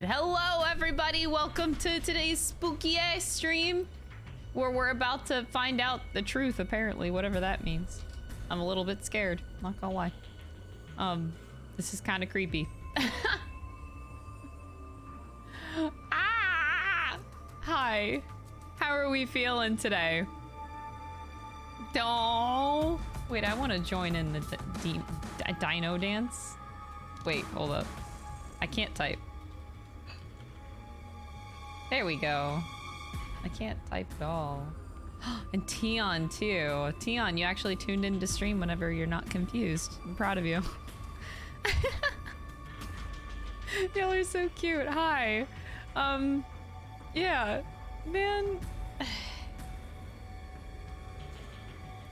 Hello everybody, welcome to today's spooky ass stream where we're about to find out the truth, apparently, whatever that means. I'm a little bit scared, not gonna lie. This is kind of creepy. Ah! Hi, how are we feeling today? Oh, wait, I want to join in the dino dance. Wait, hold up. I can't type. There we go. I can't type at all. And Tion too. Tion, you actually tuned in to stream whenever you're not confused. I'm proud of you. Y'all are so cute. Hi. Yeah. Man.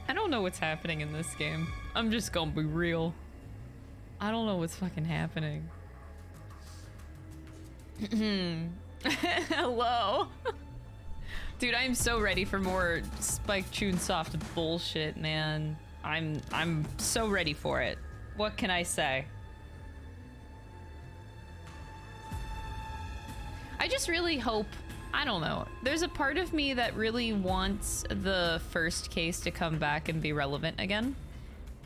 I don't know what's happening in this game. I'm just gonna be real. I don't know what's fucking happening. Hello. Dude, I'm so ready for more Spike Chunsoft bullshit, man. I'm so ready for it. What can I say? I just really hope, I don't know. There's a part of me that really wants the first case to come back and be relevant again.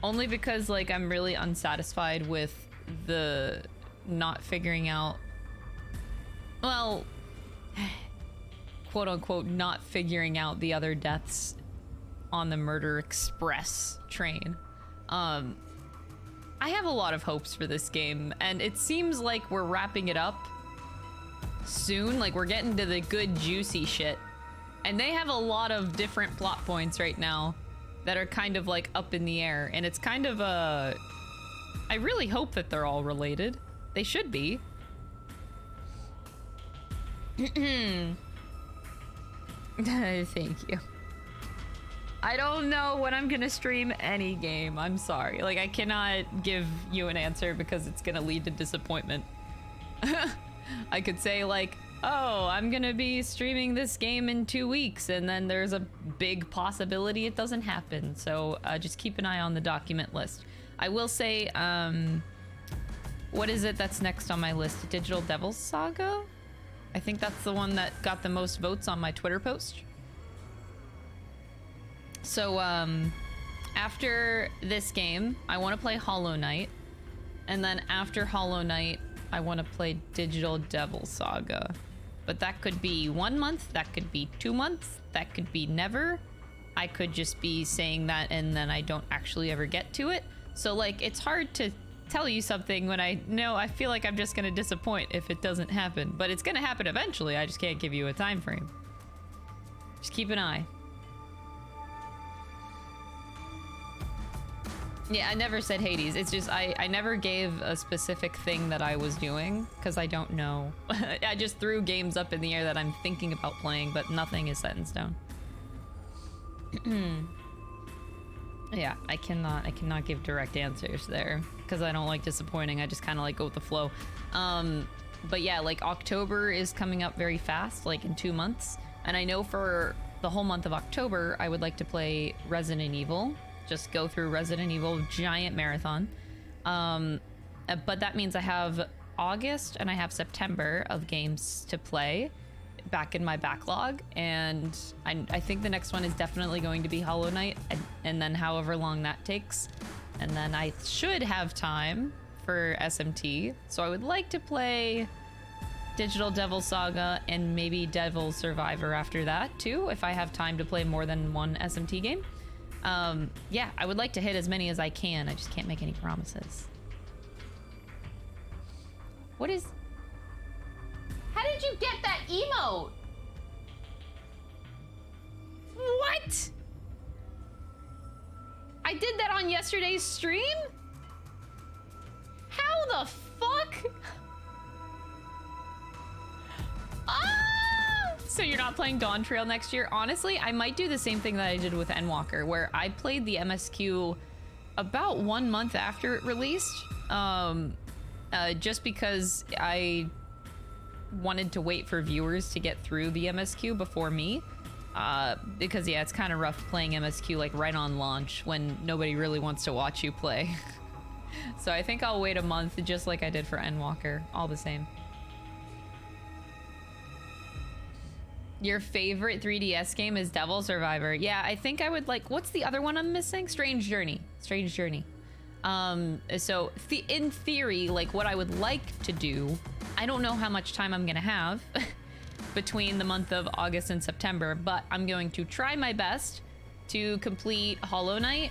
Only because, like, I'm really unsatisfied with the not figuring out, well, quote unquote, not figuring out the other deaths on the Murder Express train. I have a lot of hopes for this game, and it seems like we're wrapping it up soon. Like, we're getting to the good juicy shit. And they have a lot of different plot points right now that are kind of like up in the air. And it's kind of I really hope that they're all related. They should be. Thank you. I don't know when I'm gonna stream any game. I'm sorry. Like, I cannot give you an answer because it's gonna lead to disappointment. I could say, like, oh, I'm gonna be streaming this game in 2 weeks, and then there's a big possibility it doesn't happen. So just keep an eye on the document list. I will say, what is it that's next on my list? Digital Devils Saga? I think that's the one that got the most votes on my Twitter post. So, after this game, I want to play Hollow Knight. And then after Hollow Knight, I want to play Digital Devil Saga. But that could be 1 month, that could be 2 months, that could be never. I could just be saying that and then I don't actually ever get to it. So, like, it's hard to tell you something when I know I feel like I'm just gonna disappoint if it doesn't happen. But it's gonna happen eventually, I just can't give you a time frame. Just keep an eye. Yeah, I never said Hades. It's just I never gave a specific thing that I was doing because I don't know. I just threw games up in the air that I'm thinking about playing, but nothing is set in stone. Yeah, I cannot give direct answers there because I don't like disappointing. I just kind of like go with the flow. But yeah, like October is coming up very fast, like in 2 months. And I know for the whole month of October, I would like to play Resident Evil. Just go through Resident Evil giant marathon. But that means I have August and I have September of games to play back in my backlog, and I think the next one is definitely going to be Hollow Knight, and then however long that takes, and then I should have time for SMT. So I would like to play Digital Devil Saga and maybe Devil Survivor after that too, if I have time to play more than one SMT game. Yeah, I would like to hit as many as I can. I just can't make any promises. What is... How did you get that emote? What? I did that on yesterday's stream? How the fuck? Ah! So you're not playing Dawn Trail next year? Honestly, I might do the same thing that I did with Endwalker, where I played the MSQ about 1 month after it released. Just because I wanted to wait for viewers to get through the MSQ before me. Because yeah, it's kind of rough playing MSQ like right on launch when nobody really wants to watch you play. So I think I'll wait a month just like I did for Endwalker, all the same. Your favorite 3DS game is Devil Survivor. Yeah, I think I would like, what's the other one I'm missing? Strange Journey. Strange Journey. So in theory, like what I would like to do, I don't know how much time I'm gonna have between the month of August and September, but I'm going to try my best to complete Hollow Knight,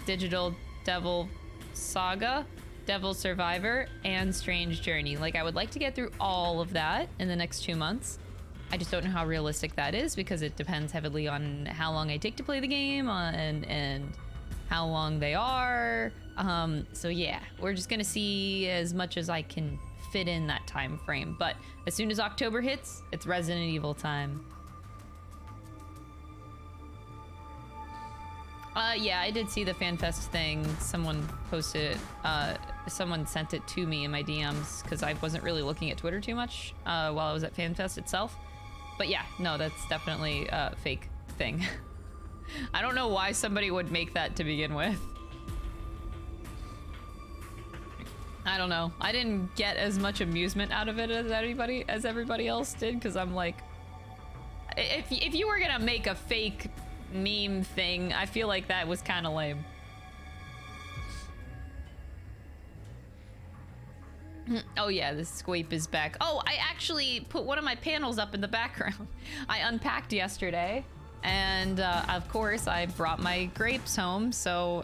Digital Devil Saga, Devil Survivor, and Strange Journey. Like I would like to get through all of that in the next 2 months. I just don't know how realistic that is because it depends heavily on how long I take to play the game and how long they are. So yeah, we're just gonna see as much as I can fit in that time frame. But as soon as October hits, it's Resident Evil time. Yeah, I did see the FanFest thing. Someone posted it. Someone sent it to me in my DMs because I wasn't really looking at Twitter too much while I was at FanFest itself. But yeah, no, that's definitely a fake thing. I don't know why somebody would make that to begin with. I don't know. I didn't get as much amusement out of it as everybody else did, because I'm like, if you were gonna make a fake meme thing, I feel like that was kind of lame. Oh yeah, the Squape is back. Oh, I actually put one of my panels up in the background. I unpacked yesterday, and of course I brought my grapes home, so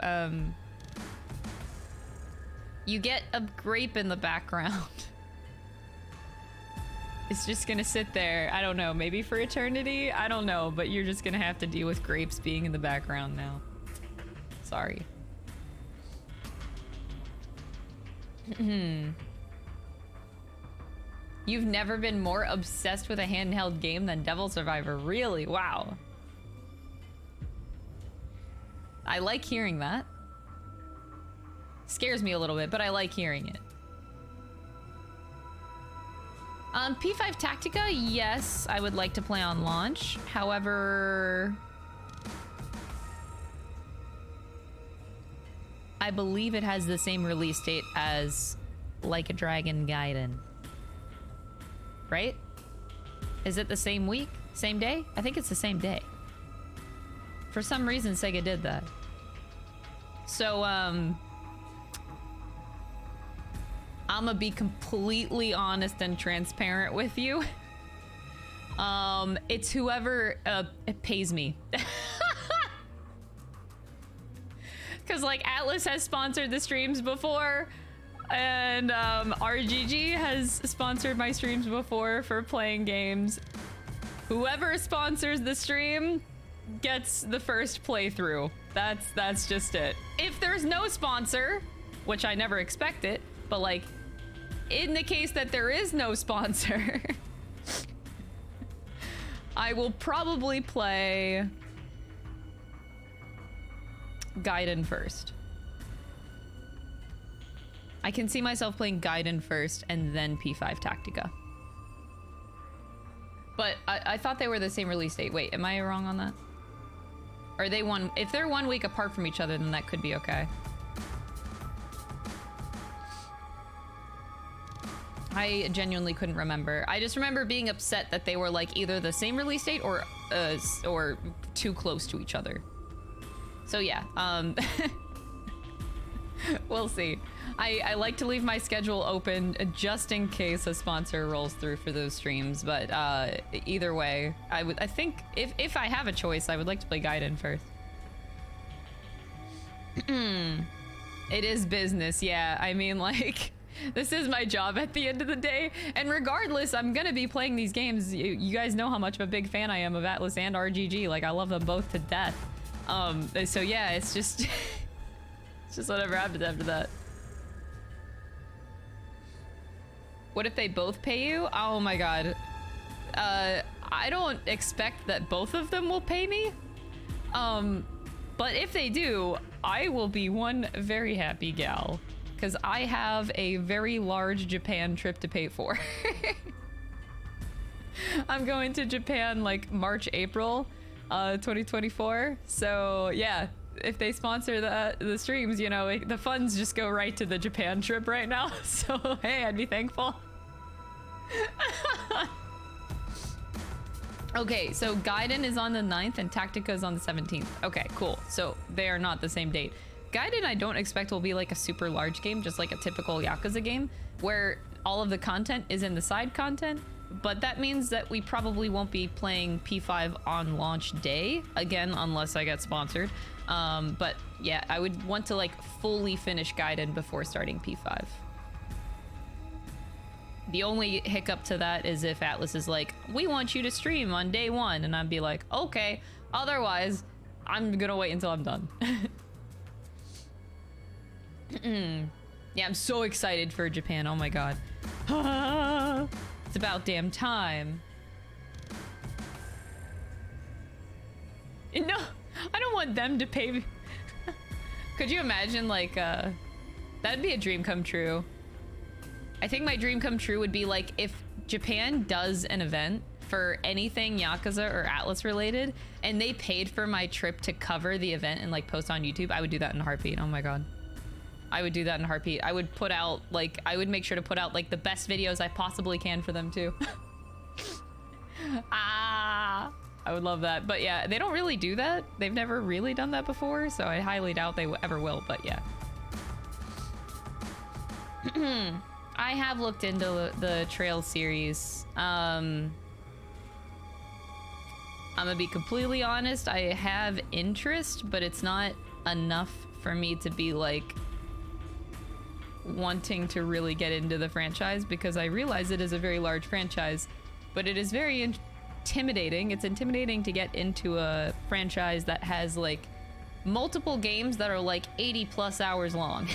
you get a grape in the background. It's just gonna sit there, I don't know, maybe for eternity? I don't know, but you're just gonna have to deal with grapes being in the background now. Sorry. You've never been more obsessed with a handheld game than Devil Survivor. Really? Wow. I like hearing that. Scares me a little bit, but I like hearing it. P5 Tactica, yes, I would like to play on launch. However, I believe it has the same release date as Like a Dragon Gaiden. Right? Is it the same week? Same day? I think it's the same day. For some reason, Sega did that. So, I'm gonna be completely honest and transparent with you. It's whoever pays me. Because, like, Atlas has sponsored the streams before. And RGG has sponsored my streams before for playing games. Whoever sponsors the stream gets the first playthrough. That's just it. If there's no sponsor, which I never expect it, but like in the case that there is no sponsor, I will probably play Gaiden first. I can see myself playing Gaiden first and then P5 Tactica. But I thought they were the same release date. Wait, am I wrong on that? Are they one? If they're 1 week apart from each other, then that could be okay. I genuinely couldn't remember. I just remember being upset that they were like either the same release date or too close to each other. So yeah, we'll see. I like to leave my schedule open just in case a sponsor rolls through for those streams, but either way, I think if I have a choice, I would like to play Gaiden first. It is business, yeah. I mean, like, this is my job at the end of the day, and regardless, I'm gonna be playing these games. You guys know how much of a big fan I am of Atlas and RGG. Like, I love them both to death. So yeah, it's just it's just whatever happens after that. What if they both pay you? Oh my god. I don't expect that both of them will pay me. But if they do, I will be one very happy gal. Because I have a very large Japan trip to pay for. I'm going to Japan like March, April, 2024. So yeah, if they sponsor the streams, you know, the funds just go right to the Japan trip right now. So hey, I'd be thankful. Okay, so Gaiden is on the 9th and Tactica is on the 17th. Okay, cool. So they are not the same date. Gaiden I don't expect will be like a super large game, just like a typical Yakuza game, where all of the content is in the side content, but that means that we probably won't be playing P5 on launch day, again, unless I get sponsored. But yeah, I would want to like fully finish Gaiden before starting P5. The only hiccup to that is if Atlas is like, we want you to stream on day 1, and I'd be like, okay, otherwise, I'm gonna wait until I'm done. Yeah, I'm so excited for Japan, oh my god. It's about damn time. No, I don't want them to pay. Could you imagine, like, that'd be a dream come true. I think my dream come true would be like if Japan does an event for anything Yakuza or Atlas related and they paid for my trip to cover the event and like post on YouTube, I would do that in a heartbeat. Oh my god. I would do that in a heartbeat. I would put out like, I would make sure to put out like the best videos I possibly can for them too. I would love that. But yeah, they don't really do that. They've never really done that before, so I highly doubt they ever will, but yeah. I have looked into the Trail series. I'm gonna be completely honest, I have interest, but it's not enough for me to be like wanting to really get into the franchise, because I realize it is a very large franchise, but it is very intimidating. It's intimidating to get into a franchise that has like multiple games that are like 80+ hours long.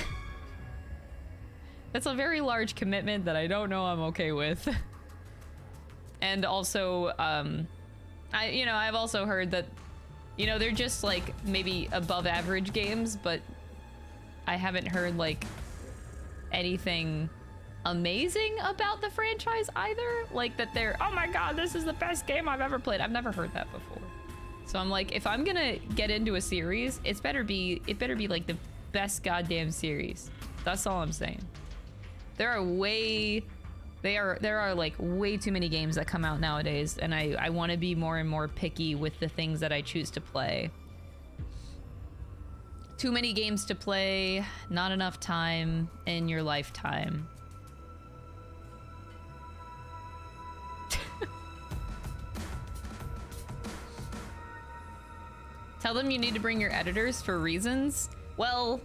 That's a very large commitment that I don't know I'm okay with. And also, I've also heard that, they're just like maybe above average games, but I haven't heard like anything amazing about the franchise either. Like that they're, oh my god, this is the best game I've ever played. I've never heard that before. So I'm like, if I'm gonna get into a series, it better be like the best goddamn series. That's all I'm saying. There are like way too many games that come out nowadays, and I want to be more and more picky with the things that I choose to play. Too many games to play, not enough time in your lifetime. Tell them you need to bring your editors for reasons. Well,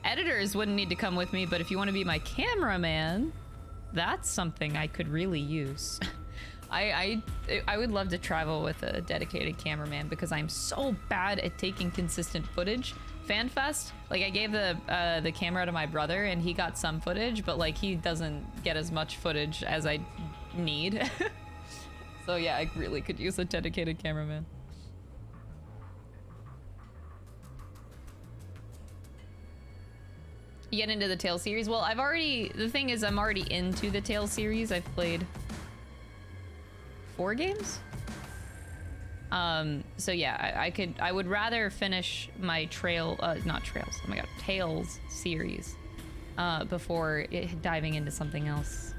editors wouldn't need to come with me, but if you want to be my cameraman, that's something I could really use. I would love to travel with a dedicated cameraman because I'm so bad at taking consistent footage. FanFest, like I gave the camera to my brother and he got some footage, but like he doesn't get as much footage as I need. So yeah, I really could use a dedicated cameraman. You get into the Tales series? Well, the thing is I'm already into the Tales series. I've played 4 games. So yeah, I would rather finish my Tales series, before diving into something else.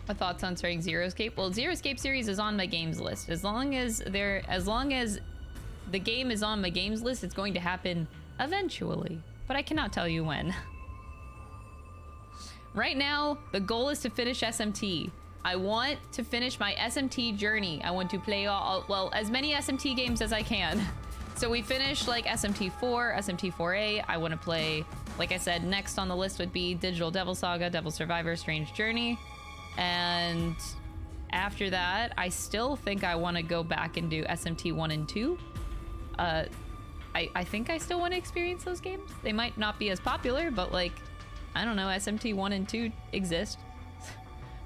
What thoughts on starting Zero Escape? Well, Zero Escape series is on my games list. As long as the game is on my games list, it's going to happen eventually, but I cannot tell you when. Right now, the goal is to finish SMT. I want to finish my SMT journey. I want to play as many SMT games as I can. So we finished like SMT4, SMT4A. I want to play, like I said, next on the list would be Digital Devil Saga, Devil Survivor, Strange Journey. And after that, I still think I want to go back and do SMT 1 and 2. I think I still want to experience those games. They might not be as popular, but like, I don't know, SMT 1 and 2 exist.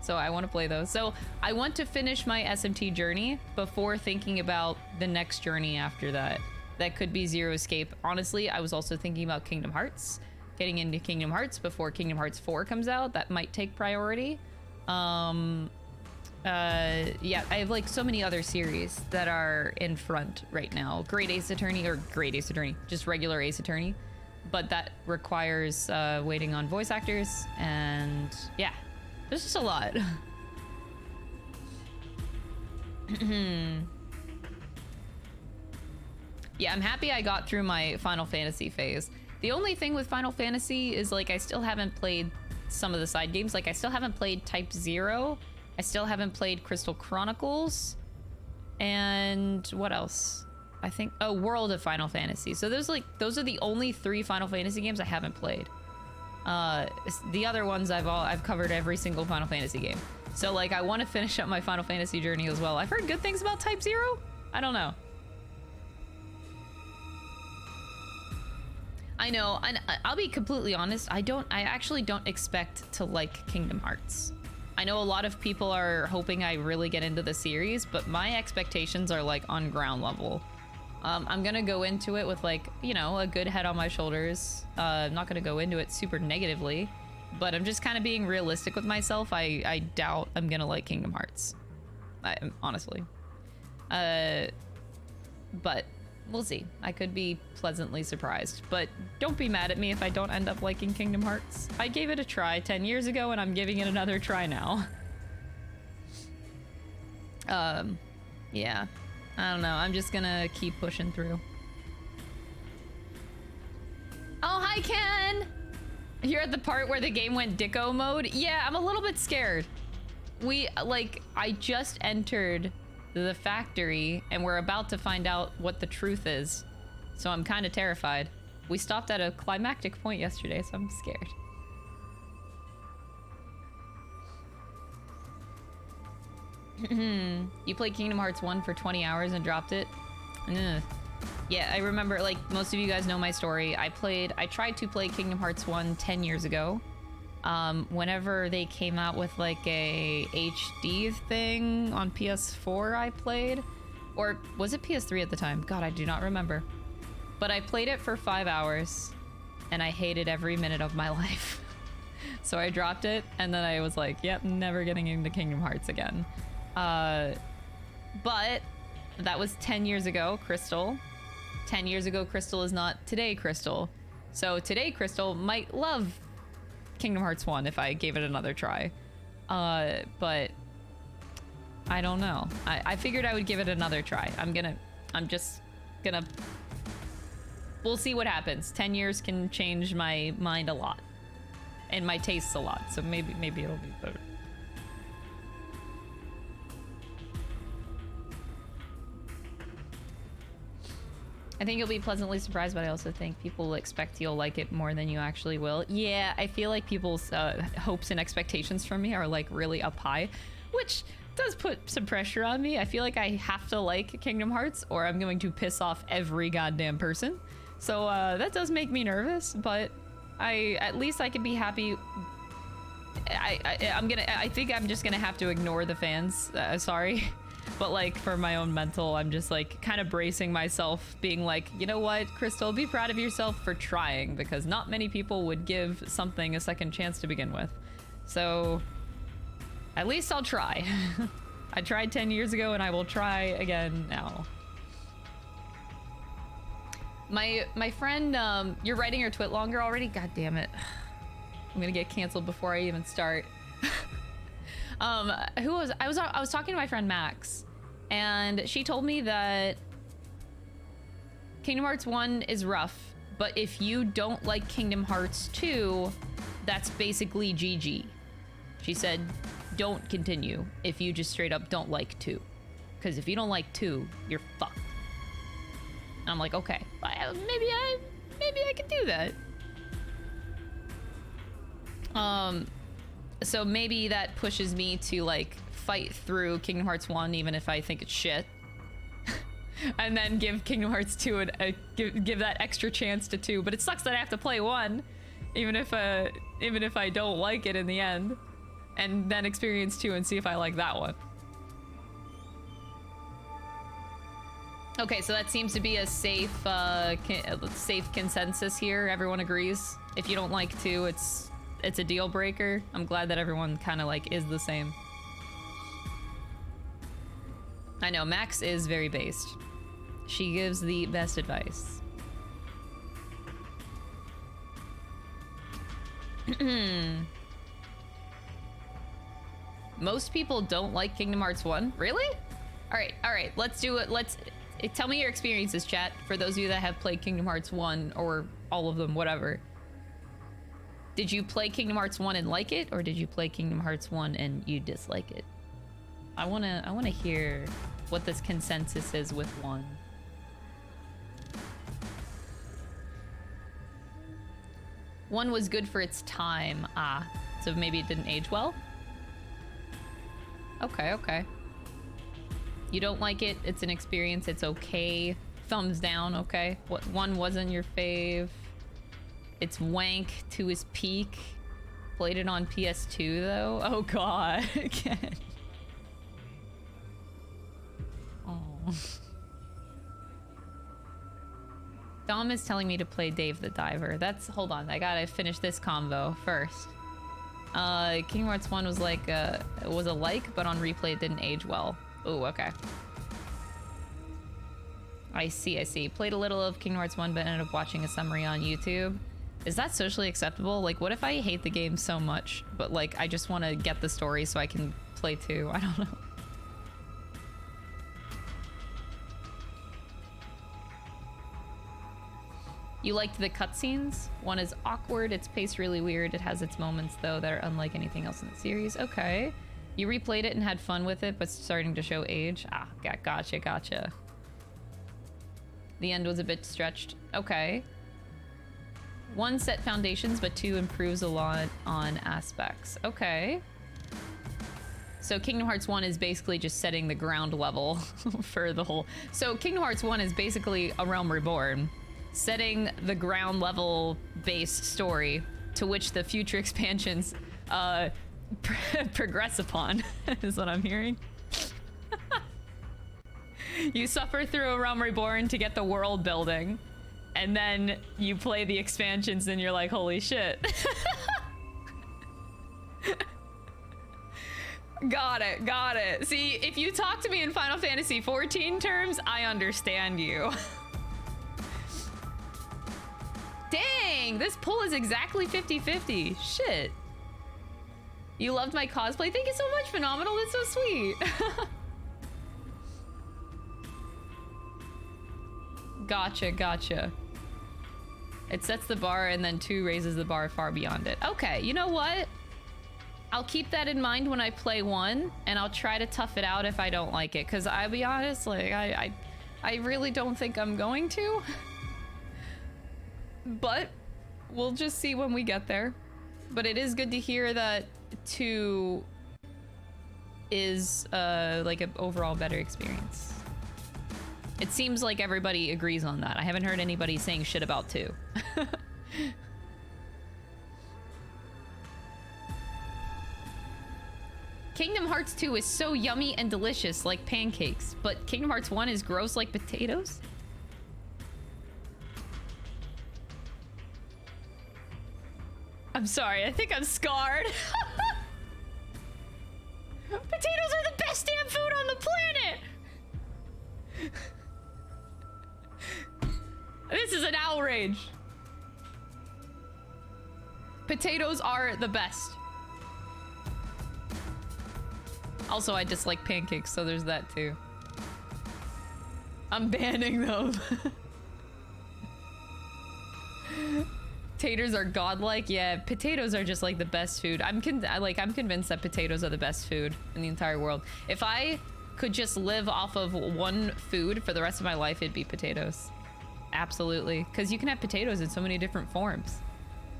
So I want to play those. So I want to finish my SMT journey before thinking about the next journey after that. That could be Zero Escape. Honestly, I was also thinking about Kingdom Hearts. Getting into Kingdom Hearts before Kingdom Hearts 4 comes out. That might take priority. Yeah, I have like so many other series that are in front right now. Great Ace Attorney, just regular Ace Attorney. But that requires waiting on voice actors, and yeah. There's just a lot. Yeah, I'm happy I got through my Final Fantasy phase. The only thing with Final Fantasy is, like, I still haven't played some of the side games. Like, I still haven't played Type 0. I still haven't played Crystal Chronicles. And what else? I think, oh, World of Final Fantasy. So those are the only 3 Final Fantasy games I haven't played. The other ones I've covered every single Final Fantasy game. So, like, I want to finish up my Final Fantasy journey as well. I've heard good things about Type 0. I don't know. I know, and I'll be completely honest, I actually don't expect to like Kingdom Hearts. I know a lot of people are hoping I really get into the series, but my expectations are, like, on ground level. I'm gonna go into it with, like, you know, a good head on my shoulders. I'm not gonna go into it super negatively, but I'm just kind of being realistic with myself. I doubt I'm gonna like Kingdom Hearts. Honestly. But we'll see. I could be pleasantly surprised, but don't be mad at me if I don't end up liking Kingdom Hearts. I gave it a try 10 years ago, and I'm giving it another try now. Yeah. I don't know. I'm just gonna keep pushing through. Oh, hi, Ken! You're at the part where the game went Dicko mode? Yeah, I'm a little bit scared. I just entered the factory, and we're about to find out what the truth is. So I'm kind of terrified. We stopped at a climactic point yesterday, so I'm scared. You played Kingdom Hearts 1 for 20 hours and dropped it? Ugh. Yeah, I remember, like, most of you guys know my story. I tried to play Kingdom Hearts 1 10 years ago. Whenever they came out with, like, a HD thing on PS4, I played. Or was it PS3 at the time? God, I do not remember. But I played it for 5 hours, and I hated every minute of my life. So I dropped it, and then I was like, yep, never getting into Kingdom Hearts again. But that was 10 years ago, Crystal. 10 years ago, Crystal is not today, Crystal. So today, Crystal might love Kingdom Hearts 1 if I gave it another try. But I don't know. I figured I would give it another try. I'm just gonna... We'll see what happens. 10 years can change my mind a lot. And my tastes a lot. So maybe it'll be better. I think you'll be pleasantly surprised, but I also think people will expect you'll like it more than you actually will. Yeah, I feel like people's hopes and expectations from me are, like, really up high, which does put some pressure on me. I feel like I have to like Kingdom Hearts or I'm going to piss off every goddamn person. So that does make me nervous, but at least I can be happy. I think I'm just gonna have to ignore the fans. Sorry. But, like, for my own mental, I'm just, like, kind of bracing myself, being like, you know what, Crystal, be proud of yourself for trying, because not many people would give something a second chance to begin with. So, at least I'll try. I tried 10 years ago, and I will try again now. My friend, you're writing your twit longer already? God damn it. I'm gonna get canceled before I even start. I was talking to my friend Max, and she told me that Kingdom Hearts 1 is rough, but if you don't like Kingdom Hearts 2, that's basically GG. She said, don't continue if you just straight up don't like 2. Because if you don't like 2, you're fucked. And I'm like, okay, maybe I can do that. So maybe that pushes me to, like, fight through Kingdom Hearts 1 even if I think it's shit. And then give Kingdom Hearts 2 give that extra chance to 2. But it sucks that I have to play 1 even if I don't like it in the end. And then experience 2 and see if I like that one. Okay, so that seems to be a safe consensus here. Everyone agrees. If you don't like 2, it's a deal breaker. I'm glad that everyone kind of, like, is the same. I know, Max is very based. She gives the best advice. Most people don't like Kingdom Hearts 1. Really? All right, let's do it. Tell me your experiences, chat, for those of you that have played Kingdom Hearts 1 or all of them, whatever. Did you play Kingdom Hearts 1 and like it, or did you play Kingdom Hearts 1 and you dislike it? I wanna hear what this consensus is with 1. One was good for its time. Ah, so maybe it didn't age well? Okay. You don't like it, it's an experience, it's okay. Thumbs down, okay. What 1 wasn't your fave? It's wank to his peak. Played it on PS2 though. Oh god, again. Oh. Dom is telling me to play Dave the Diver. Hold on, I gotta finish this convo first. Kingdom Hearts 1 was like, it was a like, but on replay it didn't age well. Ooh, okay. I see. Played a little of Kingdom Hearts 1, but ended up watching a summary on YouTube. Is that socially acceptable? Like, what if I hate the game so much, but like, I just want to get the story so I can play 2? I don't know. You liked the cutscenes? 1 is awkward, it's paced really weird. It has its moments, though, that are unlike anything else in the series. Okay. You replayed it and had fun with it, but starting to show age? Ah, gotcha. The end was a bit stretched. Okay. 1 set foundations, but 2 improves a lot on aspects. Okay. So Kingdom Hearts 1 is basically just setting the ground level for the whole... So Kingdom Hearts 1 is basically A Realm Reborn, setting the ground level based story to which the future expansions progress upon, is what I'm hearing. You suffer through A Realm Reborn to get the world building, and then you play the expansions and you're like, holy shit. Got it. See, if you talk to me in Final Fantasy XIV terms, I understand you. Dang, this poll is exactly 50-50. Shit. You loved my cosplay? Thank you so much, Phenomenal. That's so sweet. Gotcha. It sets the bar and then 2 raises the bar far beyond it. Okay, you know what? I'll keep that in mind when I play 1, and I'll try to tough it out if I don't like it. Because I'll be honest, like, I really don't think I'm going to. But we'll just see when we get there. But it is good to hear that 2 is like an overall better experience. It seems like everybody agrees on that. I haven't heard anybody saying shit about 2. Kingdom Hearts 2 is so yummy and delicious like pancakes, but Kingdom Hearts 1 is gross like potatoes? I'm sorry, I think I'm scarred. Potatoes are the best damn food on the planet! This is an outrage. Potatoes are the best. Also, I dislike pancakes, so there's that too. I'm banning them. Taters are godlike. Yeah, potatoes are just like the best food. I'm convinced that potatoes are the best food in the entire world. If I could just live off of one food for the rest of my life, it'd be potatoes. Absolutely, because you can have potatoes in so many different forms.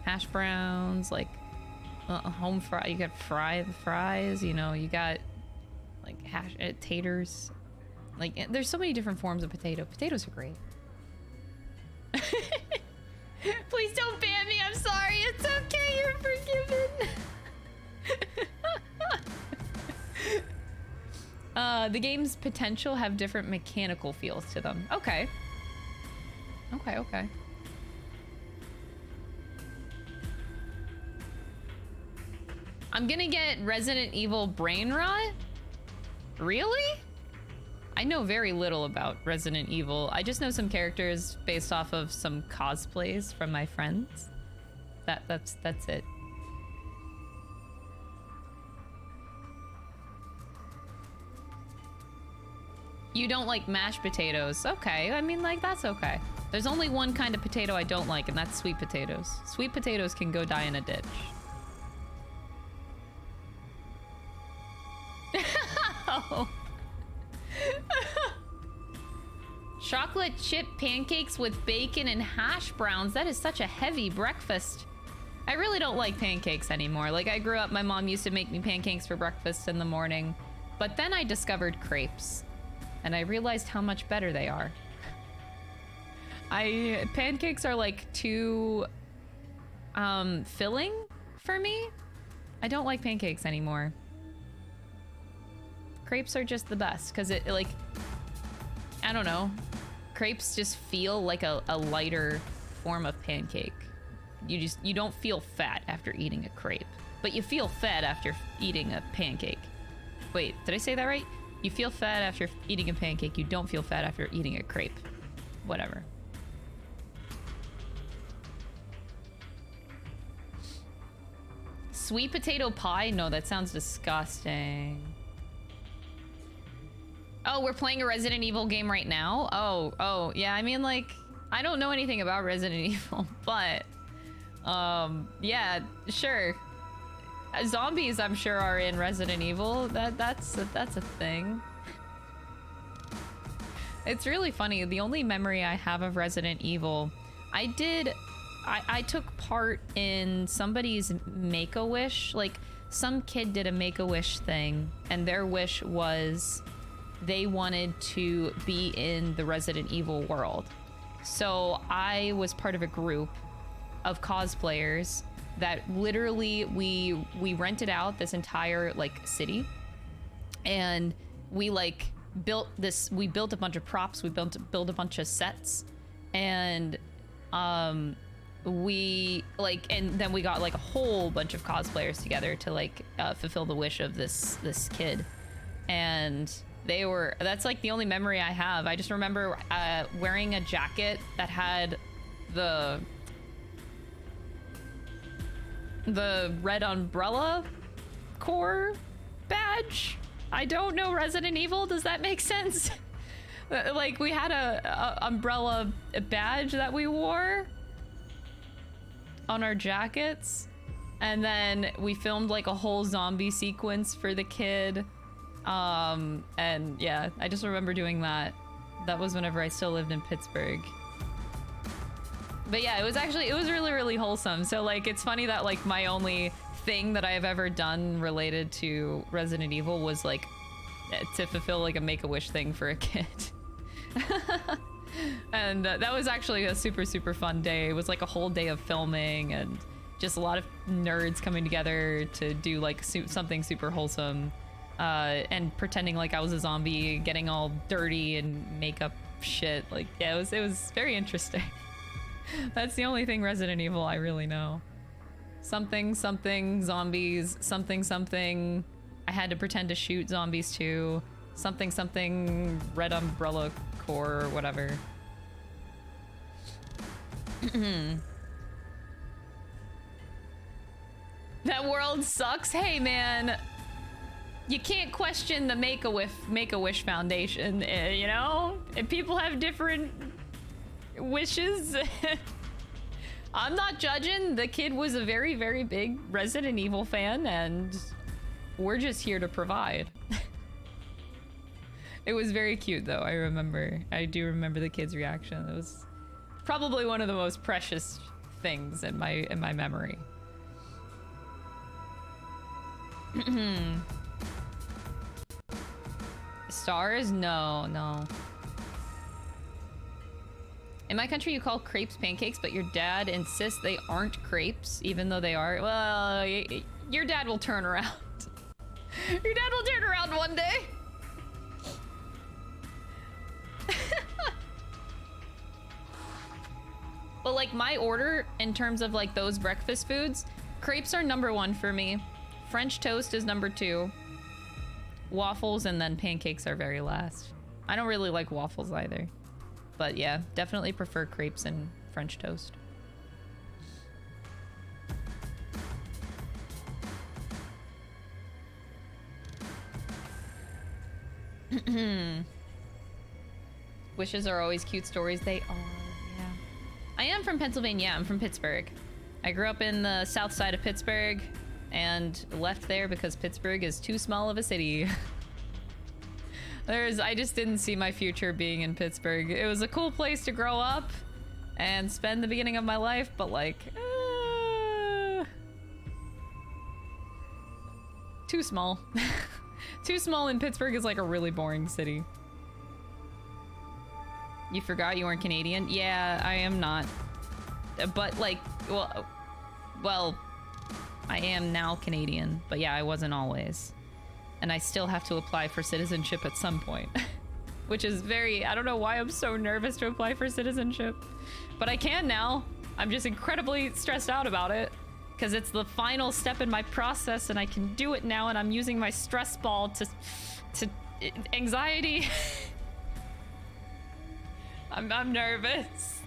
Hash browns, like home fry. You got fries. You know, you got like taters. Like, there's so many different forms of potato. Potatoes are great. Please don't ban me. I'm sorry. It's okay. You're forgiven. The game's potential have different mechanical feels to them. Okay. Okay. I'm gonna get Resident Evil brain rot? Really? I know very little about Resident Evil. I just know some characters based off of some cosplays from my friends. That's it. You don't like mashed potatoes. Okay, I mean, like, that's okay. There's only one kind of potato I don't like, and that's sweet potatoes. Sweet potatoes can go die in a ditch. Oh. Chocolate chip pancakes with bacon and hash browns. That is such a heavy breakfast. I really don't like pancakes anymore. Like, I grew up, my mom used to make me pancakes for breakfast in the morning. But then I discovered crepes. And I realized how much better they are. Pancakes are like too filling for me. I don't like pancakes anymore. Crepes are just the best because it, like, I don't know. Crepes just feel like a lighter form of pancake. You don't feel fat after eating a crepe, but you feel fat after eating a pancake. Wait, did I say that right? You feel fat after eating a pancake. You don't feel fat after eating a crepe. Whatever. Sweet potato pie? No, that sounds disgusting. Oh, we're playing a Resident Evil game right now? Oh, yeah, I mean, like, I don't know anything about Resident Evil, but, yeah, sure. Zombies, I'm sure, are in Resident Evil. That's a thing. It's really funny. The only memory I have of Resident Evil, I took part in somebody's Make-A-Wish. Like, some kid did a Make-A-Wish thing, and their wish was they wanted to be in the Resident Evil world. So I was part of a group of cosplayers that literally we rented out this entire like city, and we like built a bunch of props, we built a bunch of sets, and we like, and then we got like a whole bunch of cosplayers together to like fulfill the wish of this kid. And that's like the only memory I have. I just remember wearing a jacket that had the red umbrella core badge. I don't know Resident Evil. Does that make sense? Like, we had a umbrella badge that we wore on our jackets, and then we filmed like a whole zombie sequence for the kid. And yeah, I just remember doing that. That was whenever I still lived in Pittsburgh. But yeah, it was really, really wholesome. So like, it's funny that like my only thing that I've ever done related to Resident Evil was like to fulfill like a Make-A-Wish thing for a kid. And that was actually a super, super fun day. It was like a whole day of filming and just a lot of nerds coming together to do like something super wholesome. And pretending like I was a zombie, getting all dirty and makeup shit. Like, yeah, it was very interesting. That's the only thing Resident Evil I really know. Something, zombies, something. I had to pretend to shoot zombies too. Something, red umbrella core or whatever. That world sucks? Hey, man. You can't question the Make-A-Wish Foundation, you know? If people have different wishes. I'm not judging. The kid was a very, very big Resident Evil fan, and we're just here to provide. It was very cute, though. I do remember the kid's reaction. It was probably one of the most precious things in my memory. Stars? No. In my country, you call crepes pancakes, but your dad insists they aren't crepes, even though they are. Well, your dad will turn around. Your dad will turn around one day. But like, my order in terms of like those breakfast foods, crepes are #1 for me. French toast is #2. Waffles and then pancakes are very last. I don't really like waffles either. But yeah, definitely prefer crepes and French toast. Wishes are always cute stories. They are, yeah. I am from Pennsylvania. I'm from Pittsburgh. I grew up in the south side of Pittsburgh and left there because Pittsburgh is too small of a city. I just didn't see my future being in Pittsburgh. It was a cool place to grow up and spend the beginning of my life, but like, too small. Too small, and Pittsburgh is like a really boring city. You forgot you weren't Canadian? Yeah, I am not. But like, well, I am now Canadian, but yeah, I wasn't always. And I still have to apply for citizenship at some point. Which is I don't know why I'm so nervous to apply for citizenship. But I can now. I'm just incredibly stressed out about it. Because it's the final step in my process and I can do it now, and I'm using my stress ball to anxiety. I'm nervous.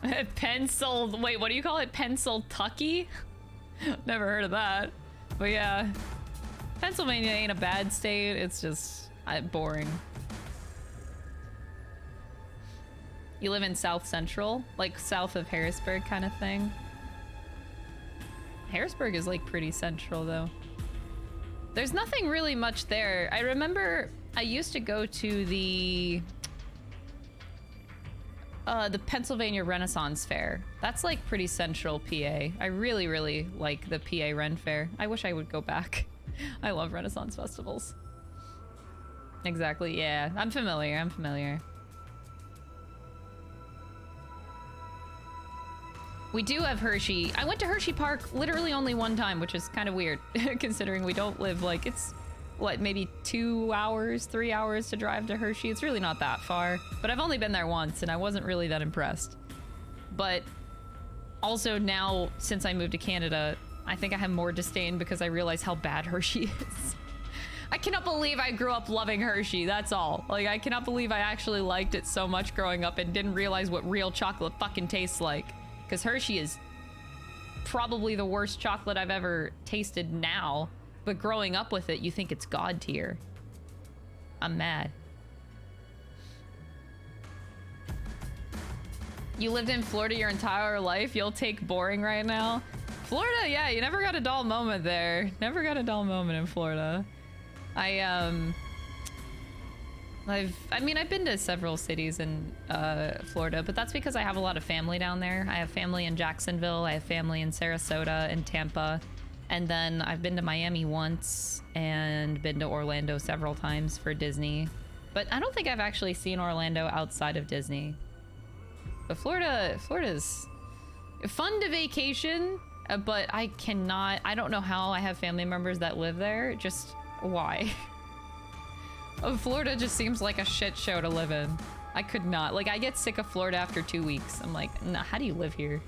Wait, what do you call it? Pencil-tucky? Never heard of that. But yeah, Pennsylvania ain't a bad state. It's just boring. You live in South Central? Like south of Harrisburg kind of thing? Harrisburg is like pretty central though. There's nothing really much there. I remember I used to go to the Pennsylvania Renaissance Fair. That's like pretty central PA. I really, really like the PA Ren Fair. I wish I would go back. I love Renaissance festivals. Exactly, yeah. I'm familiar. We do have Hershey. I went to Hershey Park literally only one time, which is kind of weird considering we don't live like, it's what, maybe 2 hours, 3 hours to drive to Hershey. It's really not that far, but I've only been there once and I wasn't really that impressed. But also now, since I moved to Canada, I think I have more disdain because I realize how bad Hershey is. I cannot believe I grew up loving Hershey, that's all. Like, I cannot believe I actually liked it so much growing up and didn't realize what real chocolate fucking tastes like. Because Hershey is probably the worst chocolate I've ever tasted now, but growing up with it, you think it's God tier. I'm mad. You lived in Florida your entire life? You'll take boring right now? Florida, yeah, you never got a dull moment there. Never got a dull moment in Florida. I've been to several cities in Florida, but that's because I have a lot of family down there. I have family in Jacksonville, I have family in Sarasota and Tampa, and then I've been to Miami once and been to Orlando several times for Disney. But I don't think I've actually seen Orlando outside of Disney. But Florida's fun to vacation, but I don't know how I have family members that live there. Just why? Florida just seems like a shit show to live in. I could not. Like, I get sick of Florida after 2 weeks. I'm like, nah, how do you live here?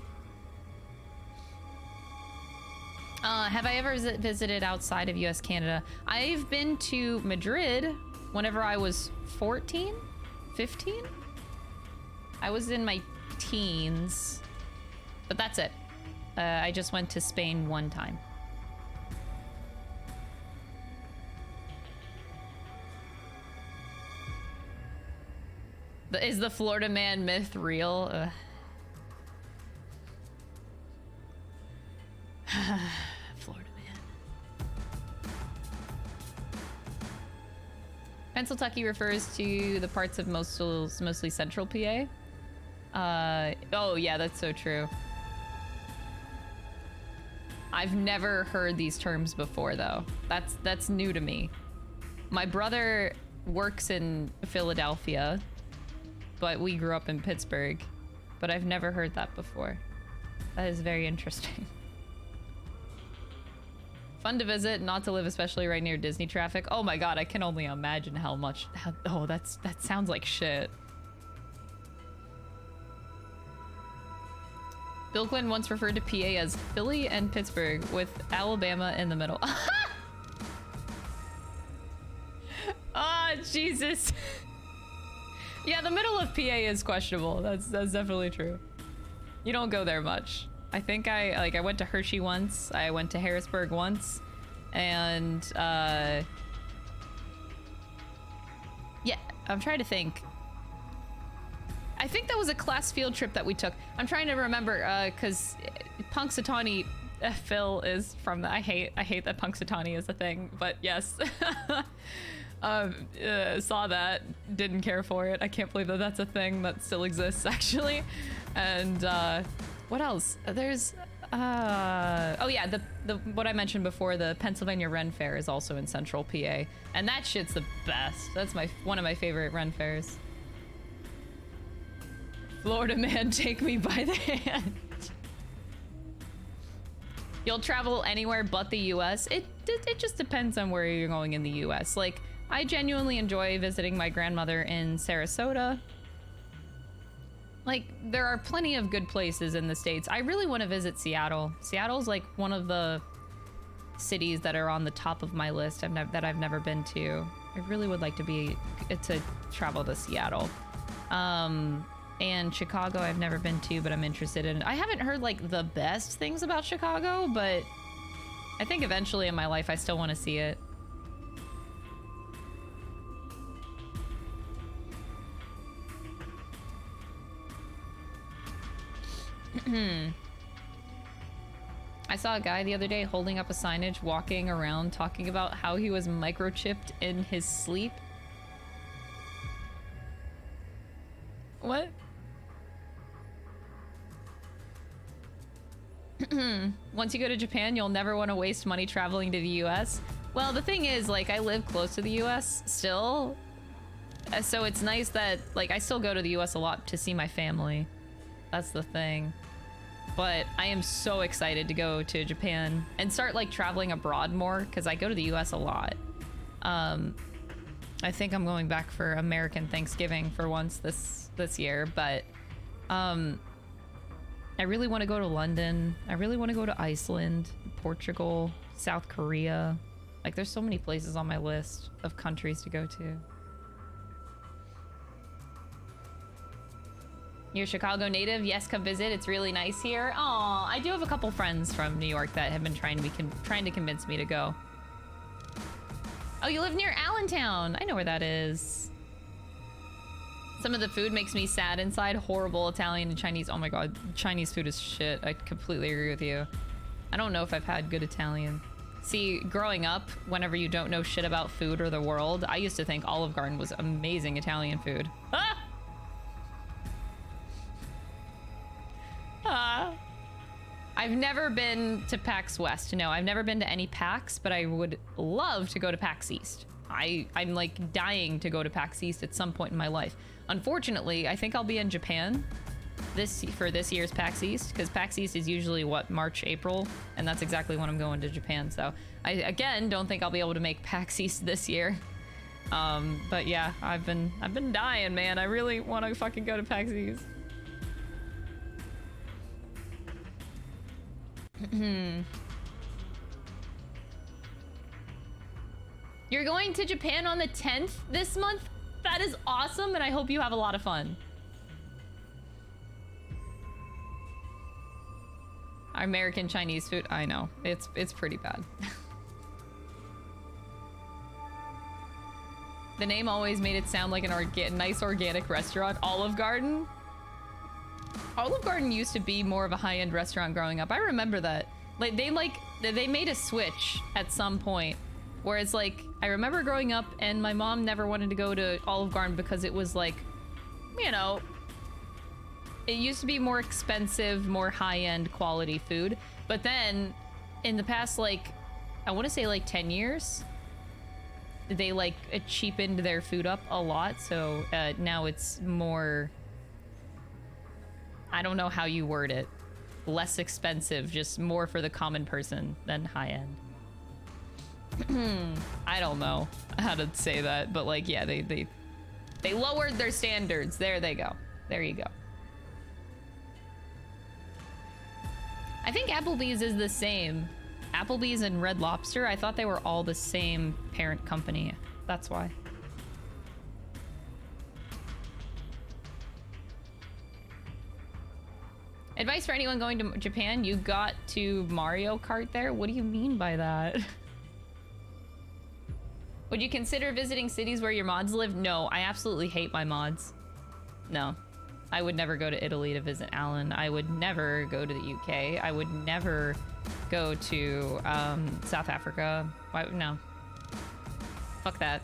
Have I ever visited outside of US, Canada? I've been to Madrid whenever I was 14, 15? I was in my teens, but that's it. I just went to Spain one time. Is the Florida man myth real? Florida man. Pennsyltucky refers to the parts of mostly central PA. Oh yeah, that's so true. I've never heard these terms before though. That's new to me. My brother works in Philadelphia, but we grew up in Pittsburgh, but I've never heard that before. That is very interesting. Fun to visit, not to live, especially right near Disney traffic. Oh my god, I can only imagine how much. Oh, that sounds like shit. Bill Clinton once referred to PA as Philly and Pittsburgh, with Alabama in the middle. Oh, Jesus. Yeah, the middle of PA is questionable. That's definitely true. You don't go there much. I think I went to Hershey once. I went to Harrisburg once. And yeah, I'm trying to think. I think that was a class field trip that we took. I'm trying to remember because Punxsutawney Phil is from the, I hate that Punxsutawney is a thing, but yes. Saw that, didn't care for it. I can't believe that that's a thing that still exists actually. And what else? There's oh yeah, the what I mentioned before, the Pennsylvania Ren Fair is also in Central PA, and that shit's the best. That's one of my favorite Ren Fairs. Florida man, take me by the hand. You'll travel anywhere but the US. It just depends on where you're going in the US. Like, I genuinely enjoy visiting my grandmother in Sarasota. Like, there are plenty of good places in the States. I really want to visit Seattle. Seattle's like one of the cities that are on the top of my list that I've never been to. I really would like to travel to Seattle. And Chicago I've never been to, but I'm interested in. I haven't heard like the best things about Chicago, but I think eventually in my life I still want to see it. I saw a guy the other day holding up a signage, walking around, talking about how he was microchipped in his sleep. What? Once you go to Japan, you'll never want to waste money traveling to the US. Well, the thing is, like, I live close to the US still. So it's nice that, like, I still go to the US a lot to see my family. That's the thing. But I am so excited to go to Japan and start, like, traveling abroad more, because I go to the US a lot. I think I'm going back for American Thanksgiving for once this year, but I really want to go to London. I really want to go to Iceland, Portugal, South Korea. Like, there's so many places on my list of countries to go to. You're a Chicago native? Yes, come visit. It's really nice here. Aw, I do have a couple friends from New York that have been trying to convince me to go. Oh, you live near Allentown. I know where that is. Some of the food makes me sad inside. Horrible Italian and Chinese. Oh my god, Chinese food is shit. I completely agree with you. I don't know if I've had good Italian. See, growing up, whenever you don't know shit about food or the world, I used to think Olive Garden was amazing Italian food. Ah! I've never been to PAX West. No, I've never been to any PAX, but I would love to go to PAX East. I'm like dying to go to PAX East at some point in my life. Unfortunately, I think I'll be in Japan for this year's PAX East, because PAX East is usually what, March, April, and that's exactly when I'm going to Japan. So I again don't think I'll be able to make PAX East this year. But yeah, I've been dying, man. I really want to fucking go to PAX East. You're going to Japan on the 10th this month? That is awesome, and I hope you have a lot of fun. Our American Chinese food, I know. It's pretty bad. The name always made it sound like an nice organic restaurant. Olive Garden? Olive Garden used to be more of a high-end restaurant growing up. I remember that. Like they made a switch at some point where it's like, I remember growing up and my mom never wanted to go to Olive Garden because it was like, you know, it used to be more expensive, more high-end quality food. But then in the past, like, I want to say like 10 years, they like cheapened their food up a lot. So now it's more, I don't know how you word it, less expensive, just more for the common person than high-end. I don't know how to say that, but like, yeah, they lowered their standards. There they go. There you go. I think Applebee's is the same. Applebee's and Red Lobster, I thought they were all the same parent company. That's why. Advice for anyone going to Japan, you got to Mario Kart there? What do you mean by that? Would you consider visiting cities where your mods live? No, I absolutely hate my mods. No. I would never go to Italy to visit Alan. I would never go to the UK. I would never go to South Africa. Why? No. Fuck that.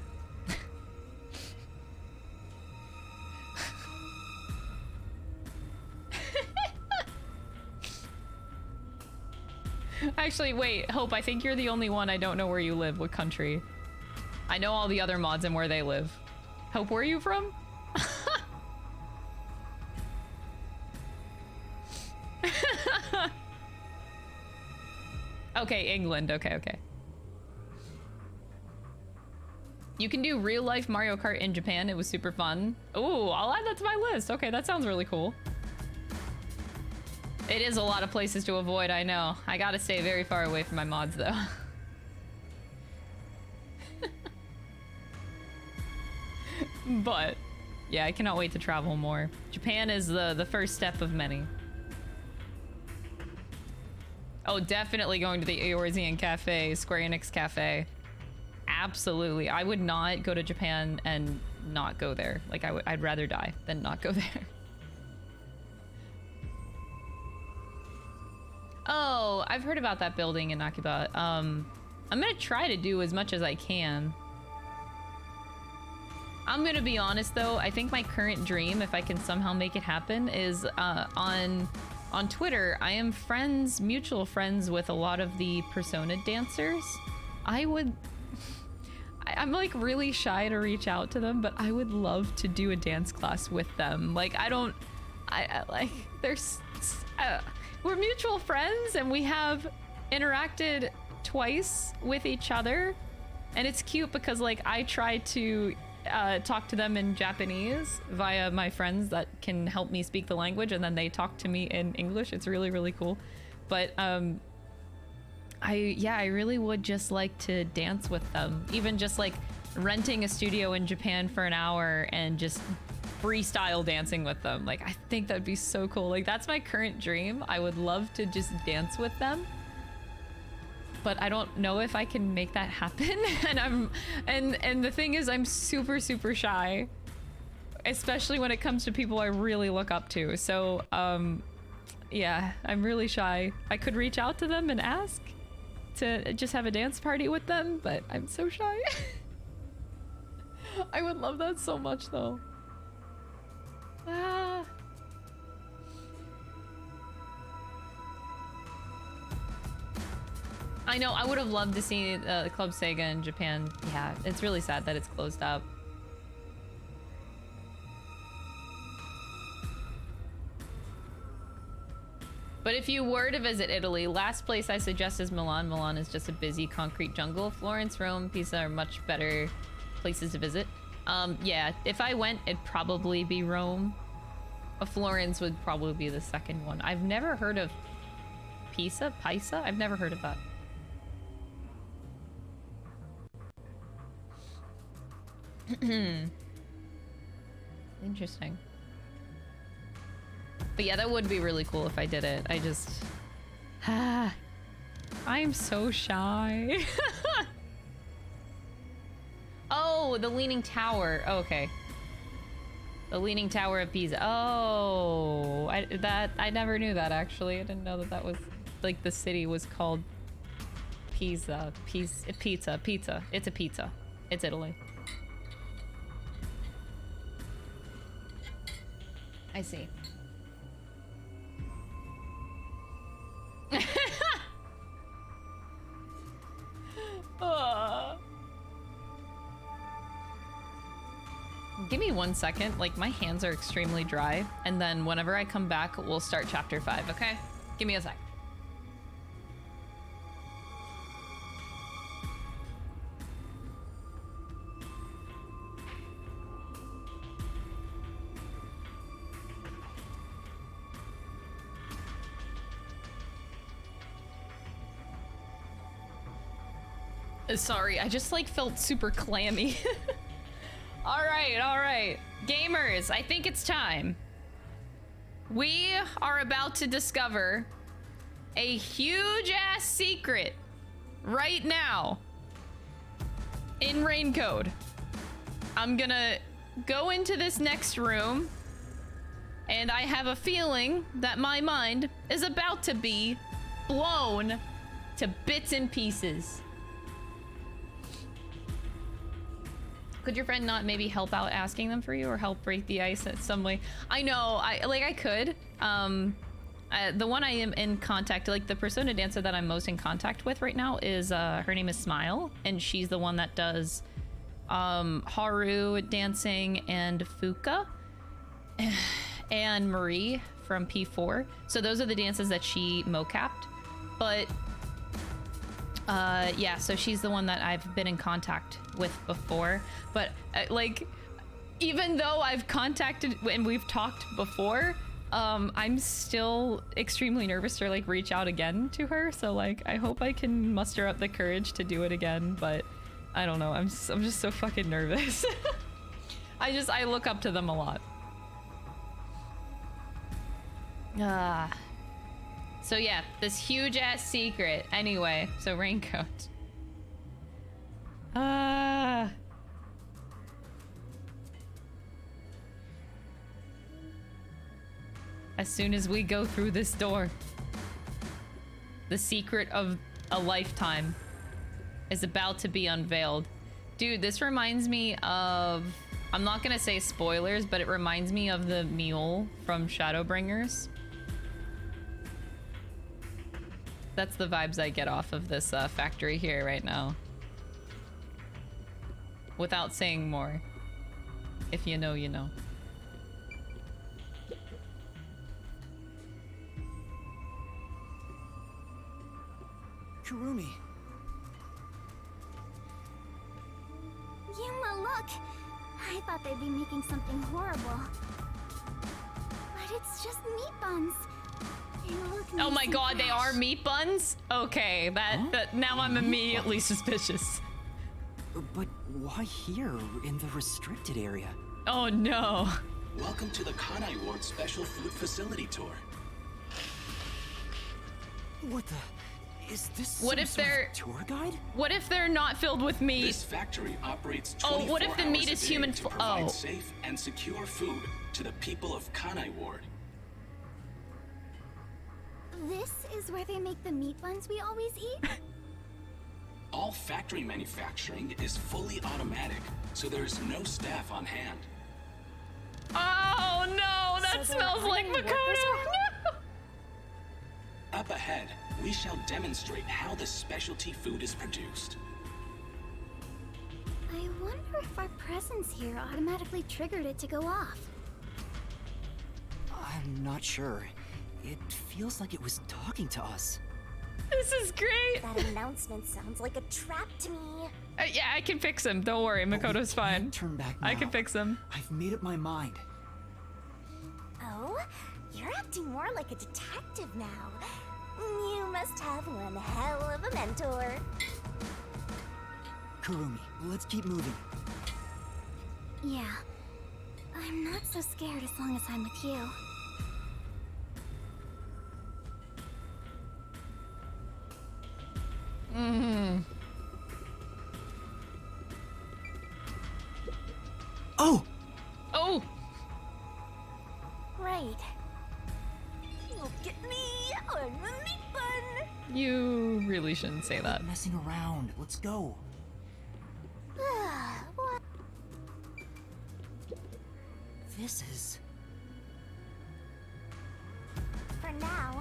Actually, wait, Hope, I think you're the only one I don't know where you live, what country. I know all the other mods and where they live. Hope, where are you from? Okay, England, okay. You can do real life Mario Kart in Japan, it was super fun. Ooh, I'll add that to my list. Okay, that sounds really cool. It is a lot of places to avoid, I know. I gotta stay very far away from my mods, though. But, yeah, I cannot wait to travel more. Japan is the first step of many. Oh, definitely going to the Eorzean Cafe, Square Enix Cafe. Absolutely. I would not go to Japan and not go there. Like, I'd rather die than not go there. Oh, I've heard about that building in Akiba. I'm gonna try to do as much as I can. I'm gonna be honest though, I think my current dream, if I can somehow make it happen, is on Twitter, I am mutual friends with a lot of the Persona dancers. I'm like really shy to reach out to them, but I would love to do a dance class with them. Like, we're mutual friends and we have interacted twice with each other. And it's cute because like I try to talk to them in Japanese via my friends that can help me speak the language, and then they talk to me in English. It's really, really cool. But I really would just like to dance with them. Even just like renting a studio in Japan for an hour and just freestyle dancing with them. Like, I think that'd be so cool. Like, that's my current dream. I would love to just dance with them. But I don't know if I can make that happen. And the thing is, I'm super, super shy. Especially when it comes to people I really look up to. So, yeah, I'm really shy. I could reach out to them and ask to just have a dance party with them, but I'm so shy. I would love that so much, though. Ah. I know, I would have loved to see Club Sega in Japan. Yeah, it's really sad that it's closed up. But if you were to visit Italy, last place I suggest is Milan. Milan is just a busy concrete jungle. Florence, Rome, Pisa are much better places to visit. Yeah, if I went, it'd probably be Rome. Florence would probably be the second one. I've never heard of Pisa? I've never heard of that. Interesting. But yeah, that would be really cool if I did it. I just... I'm so shy. Oh, the Leaning Tower. Oh, okay. The Leaning Tower of Pisa. Oh, I never knew that, actually. I didn't know that was, like, the city was called Pisa. Pizza. It's a pizza. It's Italy. I see. Give me 1 second. Like, my hands are extremely dry. And then whenever I come back, we'll start chapter 5, okay? Give me a sec. Sorry, I just like felt super clammy. All right. Gamers, I think it's time. We are about to discover a huge ass secret right now. in rain code. I'm gonna go into this next room, and I have a feeling that my mind is about to be blown to bits and pieces. Could your friend not maybe help out asking them for you or help break the ice in some way? I know, I could. The one I am in contact, like the persona dancer that I'm most in contact with right now is, her name is Smile, and she's the one that does Haru dancing and Fuka and Marie from P4. So those are the dances that she mocapped. But yeah, so she's the one that I've been in contact with before. But like, even though I've contacted and we've talked before, I'm still extremely nervous to like reach out again to her. So like, I hope I can muster up the courage to do it again, but I don't know. I'm just so fucking nervous. I look up to them a lot. So yeah, this huge ass secret. Anyway, so raincoat. As soon as we go through this door, the secret of a lifetime is about to be unveiled. Dude, this reminds me of, I'm not gonna say spoilers, but it reminds me of the mule from Shadowbringers. That's the vibes I get off of this factory here right now. Without saying more. If you know, you know. Kurumi. Yuma, look! I thought they'd be making something horrible. But it's just meat buns. They look Oh nice my and god, they fresh. are meat buns? Okay, that now I'm immediately suspicious. But why here, in the restricted area? Oh no. Welcome to the Kanai Ward Special Food Facility Tour. What the? Is this What some if sort of they're- tour guide? What if they're not filled with meat? This factory operates Oh, 24 what if the hours meat a is day human to fo- provide oh. safe and secure food to the people of Kanai Ward. This is where they make the meat buns we always eat? All factory manufacturing is fully automatic, so there is no staff on hand. Oh no, that So there smells aren't like any workers Makoto. around? No. Up ahead, we shall demonstrate how the specialty food is produced. I wonder if our presence here automatically triggered it to go off. I'm not sure. It feels like it was talking to us. This is great. That announcement sounds like a trap to me. Yeah, I can fix him. Don't worry, But we Makoto's can't fine. Turn back now. I can fix him. I've made up my mind. Oh, you're acting more like a detective now. You must have one hell of a mentor. Kurumi, let's keep moving. Yeah, I'm not so scared as long as I'm with you. Oh! Oh, Right. Look at me, I'm a meat bun. you really shouldn't say that. Messing around. Let's go. What? This is... For now.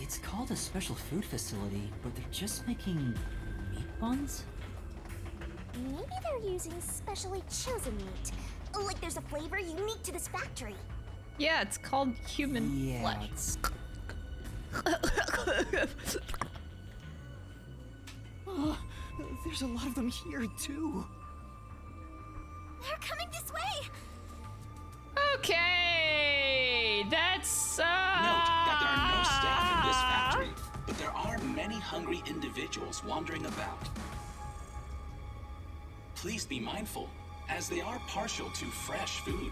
It's called a special food facility, but they're just making meat buns? Maybe they're using specially chosen meat. Like there's a flavor unique to this factory. Yeah, it's called human Yeah, flesh. it's... Oh, there's a lot of them here, too. They're coming this way. Okay, that's Note that there are no staff in this factory, but there are many hungry individuals wandering about. Please be mindful, as they are partial to fresh food.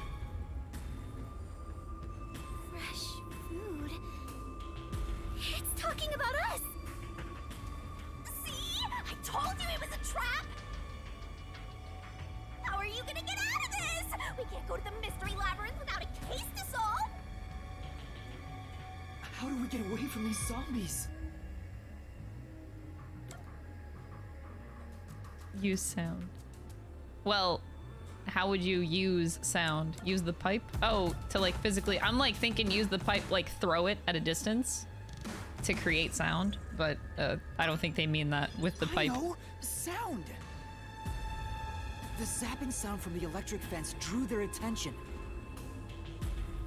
told you it was a trap! How are you gonna get out of this? We can't go to the mystery labyrinth without a case to solve! How do we get away from these zombies? Use sound. Well, how would you use sound? Use the pipe? Oh, to like physically... I'm like thinking use the pipe, like throw it at a distance to create sound, but I don't think they mean that with the pipe. I know! Sound! The zapping sound from the electric fence drew their attention.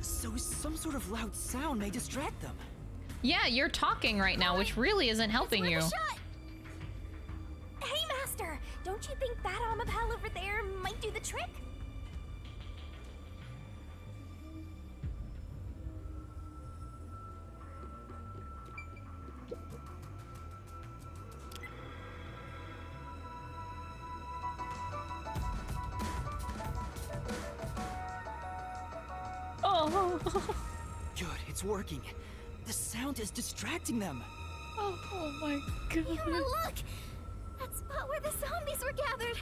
So some sort of loud sound may distract them. Yeah, you're talking right now, which really isn't helping you. Hey, Master! Don't you think that arm of hell over there might do the trick? Oh. Good, it's working. The sound is distracting them. Oh my god. Yuma, look! That spot where the zombies were gathered!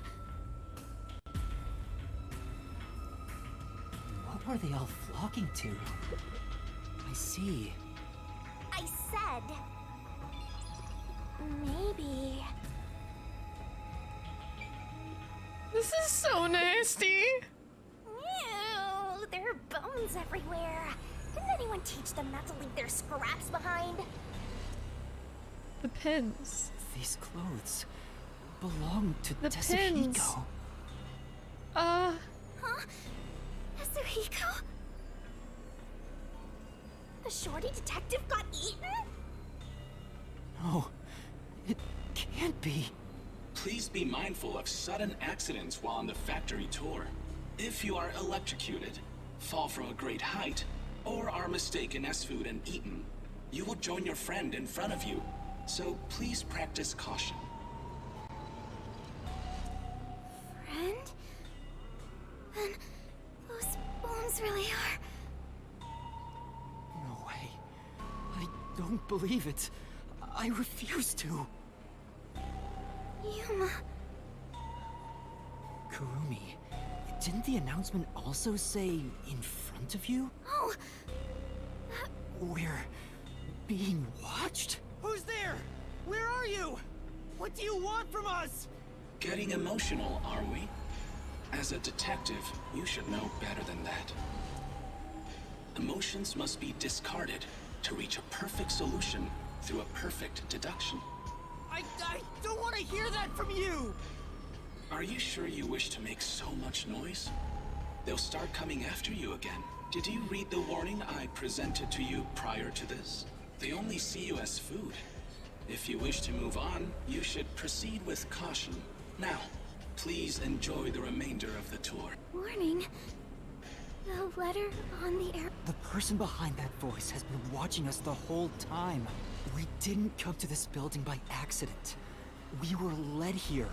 What were they all flocking to? I see. I said... maybe... This is so nasty. Ew, there are bones everywhere. Didn't anyone teach them not to leave their scraps behind? The pins. These clothes belong to The pins. Tetsuhiko. Huh? Yasuhiko? The shorty detective got eaten? No, it can't be. Please be mindful of sudden accidents while on the factory tour. If you are electrocuted, fall from a great height, or are mistaken as food and eaten, you will join your friend in front of you. So please practice caution. Friend? Then those bones really are... No way. I don't believe it. I refuse to. Yuma... Kurumi, didn't the announcement also say in front of you? Oh! We're being watched? Who's there? Where are you? What do you want from us? Getting emotional, are we? As a detective, you should know better than that. Emotions must be discarded to reach a perfect solution through a perfect deduction. I don't want to hear that from you! Are you sure you wish to make so much noise? They'll start coming after you again. Did you read the warning I presented to you prior to this? They only see you as food. If you wish to move on, you should proceed with caution. Now, please enjoy the remainder of the tour. Warning. The letter on the air... The person behind that voice has been watching us the whole time. We didn't come to this building by accident. We were led here.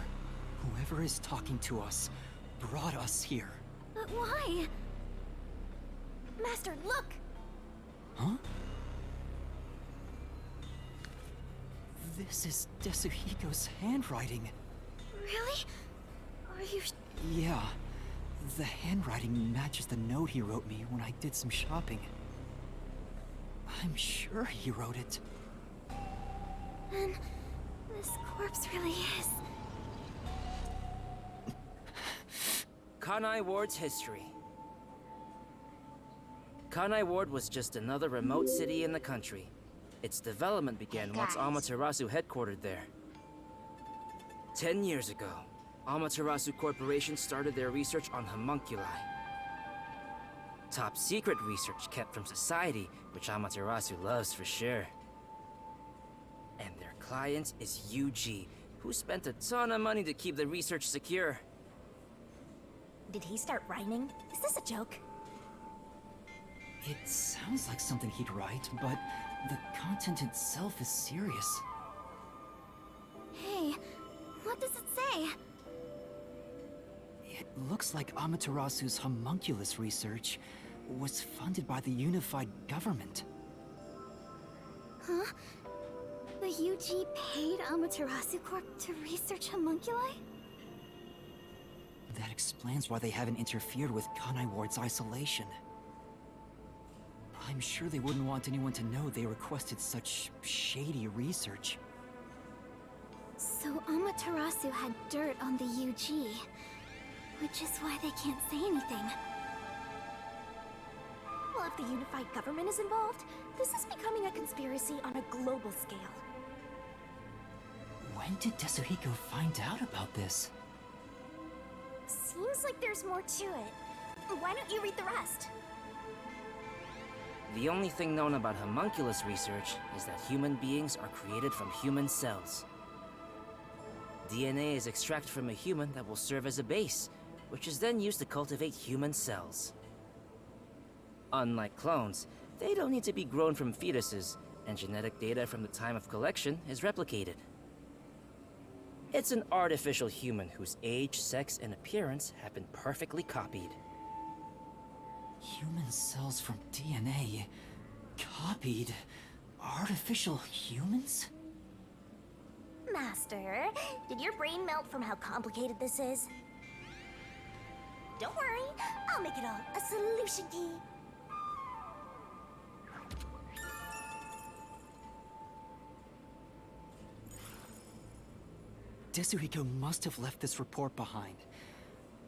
Whoever is talking to us brought us here. But why? Master, look! Huh? This is Tetsuhiko's handwriting. Really? Are you... Yeah. The handwriting matches the note he wrote me when I did some shopping. I'm sure he wrote it. Then... this corpse really is... Kanai Ward's history. Kanai Ward was just another remote city in the country. Its development began once Amaterasu headquartered there. 10 years ago, Amaterasu Corporation started their research on homunculi. Top secret research kept from society, which Amaterasu loves for sure. And their client is UG, who spent a ton of money to keep the research secure. Did he start rhyming? Is this a joke? It sounds like something he'd write, but the content itself is serious. Hey, what does it say? It looks like Amaterasu's homunculus research was funded by the unified government. Huh? The UG paid Amaterasu Corp to research homunculi? That explains why they haven't interfered with Kanai Ward's isolation. I'm sure they wouldn't want anyone to know they requested such shady research. So Amaterasu had dirt on the UG, which is why they can't say anything. Well, if the unified government is involved, this is becoming a conspiracy on a global scale. When did Tetsuhiko find out about this? Seems like there's more to it. Why don't you read the rest? The only thing known about homunculus research is that human beings are created from human cells. DNA is extracted from a human that will serve as a base, which is then used to cultivate human cells. Unlike clones, they don't need to be grown from fetuses, and genetic data from the time of collection is replicated. It's an artificial human whose age, sex, and appearance have been perfectly copied. Human cells from DNA? Copied? Artificial humans? Master, did your brain melt from how complicated this is? Don't worry, I'll make it all a solution key. Tetsuhiko must have left this report behind.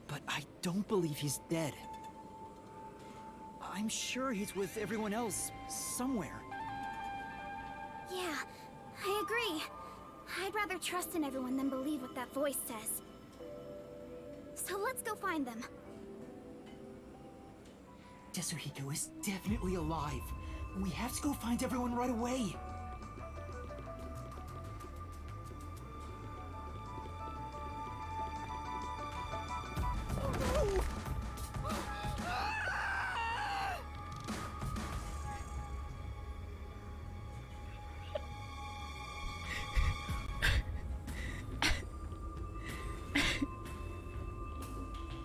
But I don't believe he's dead. I'm sure he's with everyone else, somewhere. Yeah, I agree. I'd rather trust in everyone than believe what that voice says. So let's go find them. Tetsuhiko is definitely alive. We have to go find everyone right away.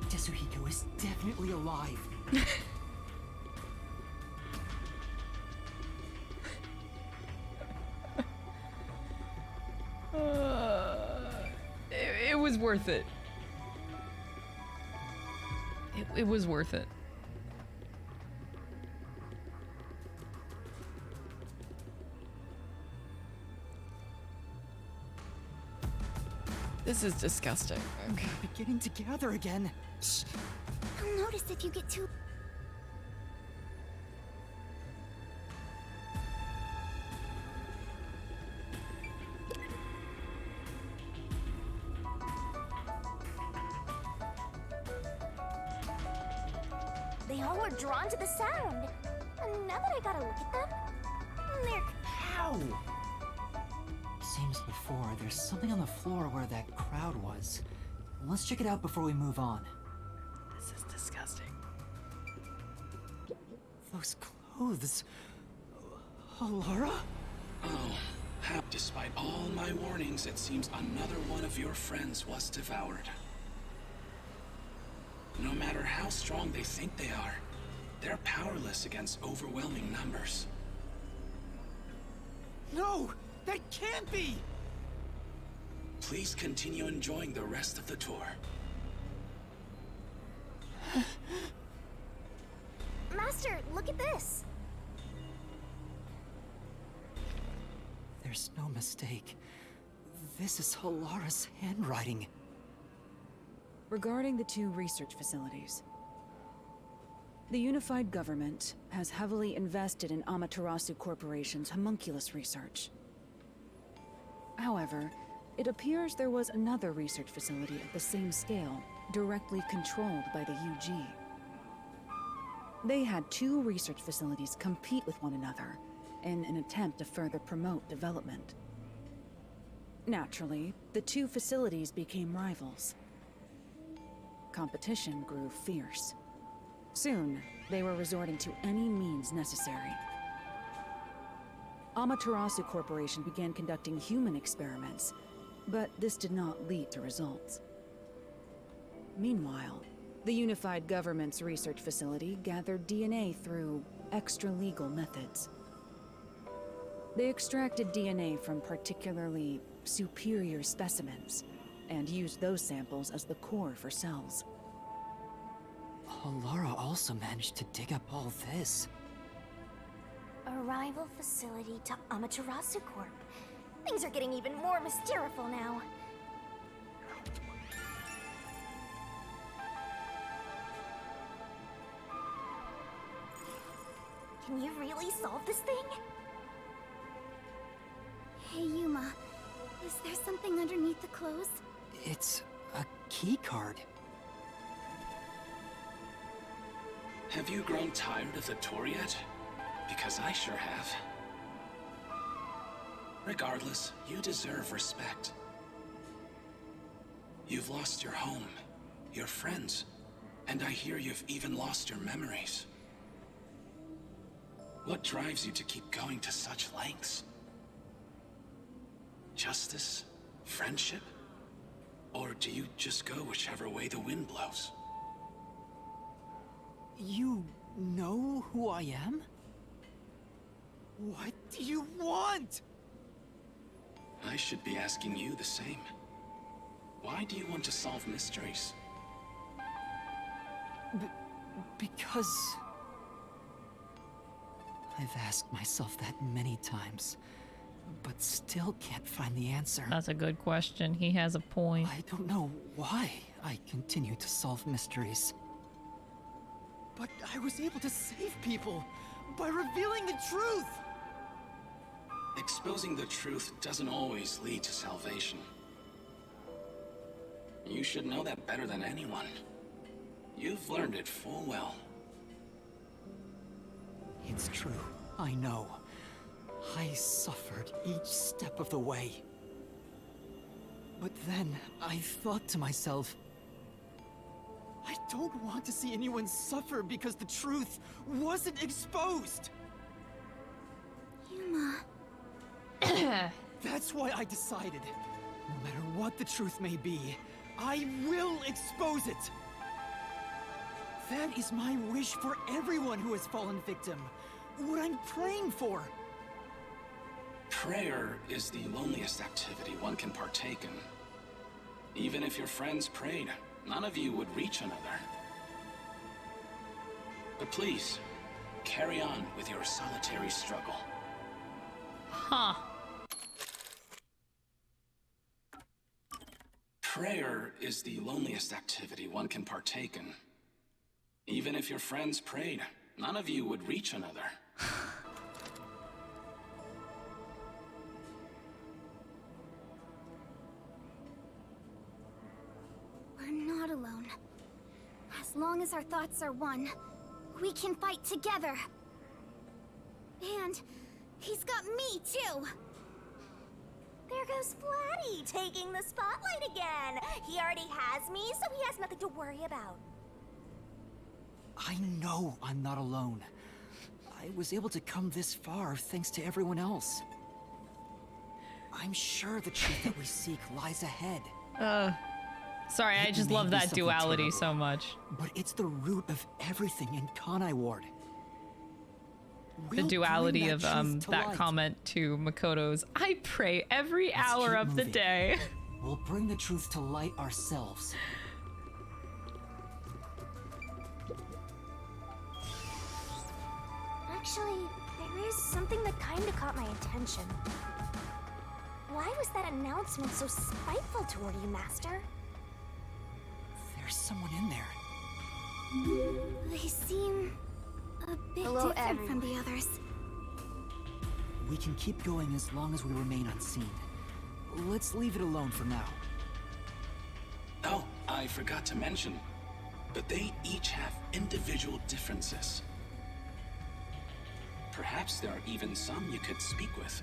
Tetsuhiko is definitely alive. It was worth it. It was worth it. This is disgusting. Okay. Beginning to gather again. Shh. I'll notice if you get too... They all were drawn to the sound. And now that I gotta look at them, they're... How? Same as before, there's something on the floor where that crowd was. Let's check it out before we move on. This is disgusting. Those clothes... Alara? Oh, how, despite all my warnings, it seems another one of your friends was devoured. No matter how strong they think they are, they're powerless against overwhelming numbers. No! That can't be! Please continue enjoying the rest of the tour. Master, look at this. There's no mistake. This is Halara's handwriting. Regarding the two research facilities, the unified government has heavily invested in Amaterasu Corporation's homunculus research. However, it appears there was another research facility of the same scale, directly controlled by the UG. They had two research facilities compete with one another in an attempt to further promote development. Naturally, the two facilities became rivals. Competition grew fierce. Soon, they were resorting to any means necessary. Amaterasu Corporation began conducting human experiments, but this did not lead to results. Meanwhile, the unified government's research facility gathered DNA through extra-legal methods. They extracted DNA from particularly superior specimens, and used those samples as the core for cells. Alara also managed to dig up all this. A rival facility to Amaterasu Corp. Things are getting even more mysterious now. Can you really solve this thing? Hey, Yuma. Is there something underneath the clothes? It's a key card. Have you grown tired of the tour yet? Because I sure have. Regardless, you deserve respect. You've lost your home, your friends, and I hear you've even lost your memories. What drives you to keep going to such lengths? Justice? Friendship? Or do you just go whichever way the wind blows? You know who I am? What do you want? I should be asking you the same. Why do you want to solve mysteries? Because... I've asked myself that many times, but still can't find the answer. That's a good question. He has a point. I don't know why I continue to solve mysteries. But I was able to save people by revealing the truth! Exposing the truth doesn't always lead to salvation. You should know that better than anyone. You've learned it full well. It's true, I know. I suffered each step of the way. But then I thought to myself, I don't want to see anyone suffer because the truth wasn't exposed! Yuma... That's why I decided, no matter what the truth may be, I will expose it! That is my wish for everyone who has fallen victim. What I'm praying for. Prayer is the loneliest activity one can partake in. Even if your friends prayed, none of you would reach another. But please, carry on with your solitary struggle. Huh. Prayer is the loneliest activity one can partake in. Even if your friends prayed, none of you would reach another. We're not alone. As long as our thoughts are one, we can fight together. And he's got me too! There goes Flatty, taking the spotlight again. He already has me, so he has nothing to worry about. I know I'm not alone. I was able to come this far thanks to everyone else. I'm sure the truth that we seek lies ahead. Sorry, I It just may love be that something duality terrible, so much. But it's the root of everything in Kanai Ward. The duality of that comment to Makoto's, I pray every Let's hour keep of the moving. day. We'll bring the truth to light ourselves. Actually, there is something that kinda caught my attention. Why was that announcement so spiteful toward you, Master? There's someone in there. They seem a bit Hello, different from the others. We can keep going as long as we remain unseen. Let's leave it alone for now. Oh, I forgot to mention, but they each have individual differences. Perhaps there are even some you could speak with.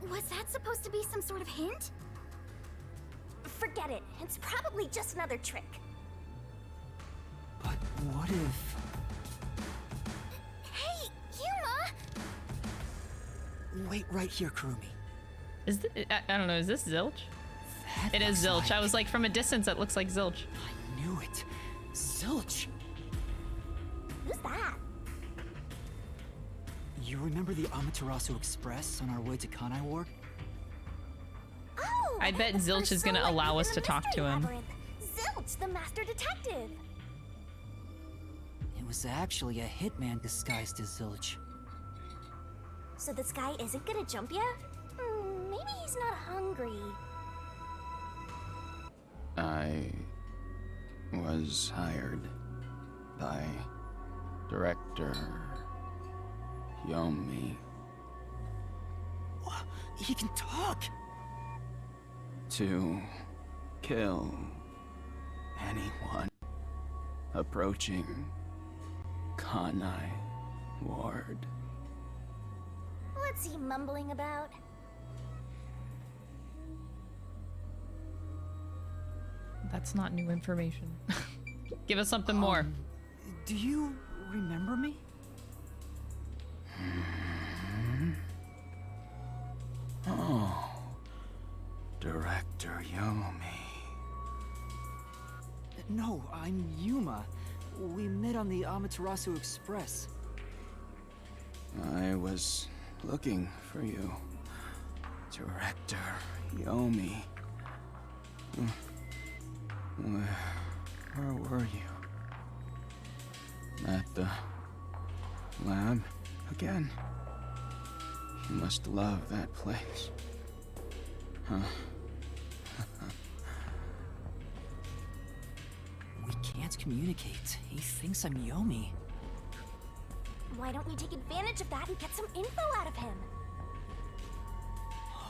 Was that supposed to be some sort of hint? Forget it. It's probably just another trick. But what if... Hey, Yuma! Wait right here, Kurumi. Is I don't know, is this Zilch? That It is looks Zilch. I was like, from a distance, it looks like Zilch. I knew it. Zilch! Who's that? you remember the Amaterasu Express on our way to Kanai Ward? Oh! I bet Zilch We're is gonna so lucky allow in us the to talk mystery to him. labyrinth. Zilch, the master detective. It was actually a hitman disguised as Zilch. So this guy isn't gonna jump ya? Maybe he's not hungry. I was hired by Director Yomi He can talk! to kill anyone approaching Kanai Ward. What's he mumbling about? That's not new information. Give us something more. Do you remember me? Oh, Director Yomi. No, I'm Yuma. We met on the Amaterasu Express. I was looking for you, Director Yomi. Where were you? At the lab again? You must love that place. Huh? We can't communicate. He thinks I'm Yomi. Why don't we take advantage of that and get some info out of him?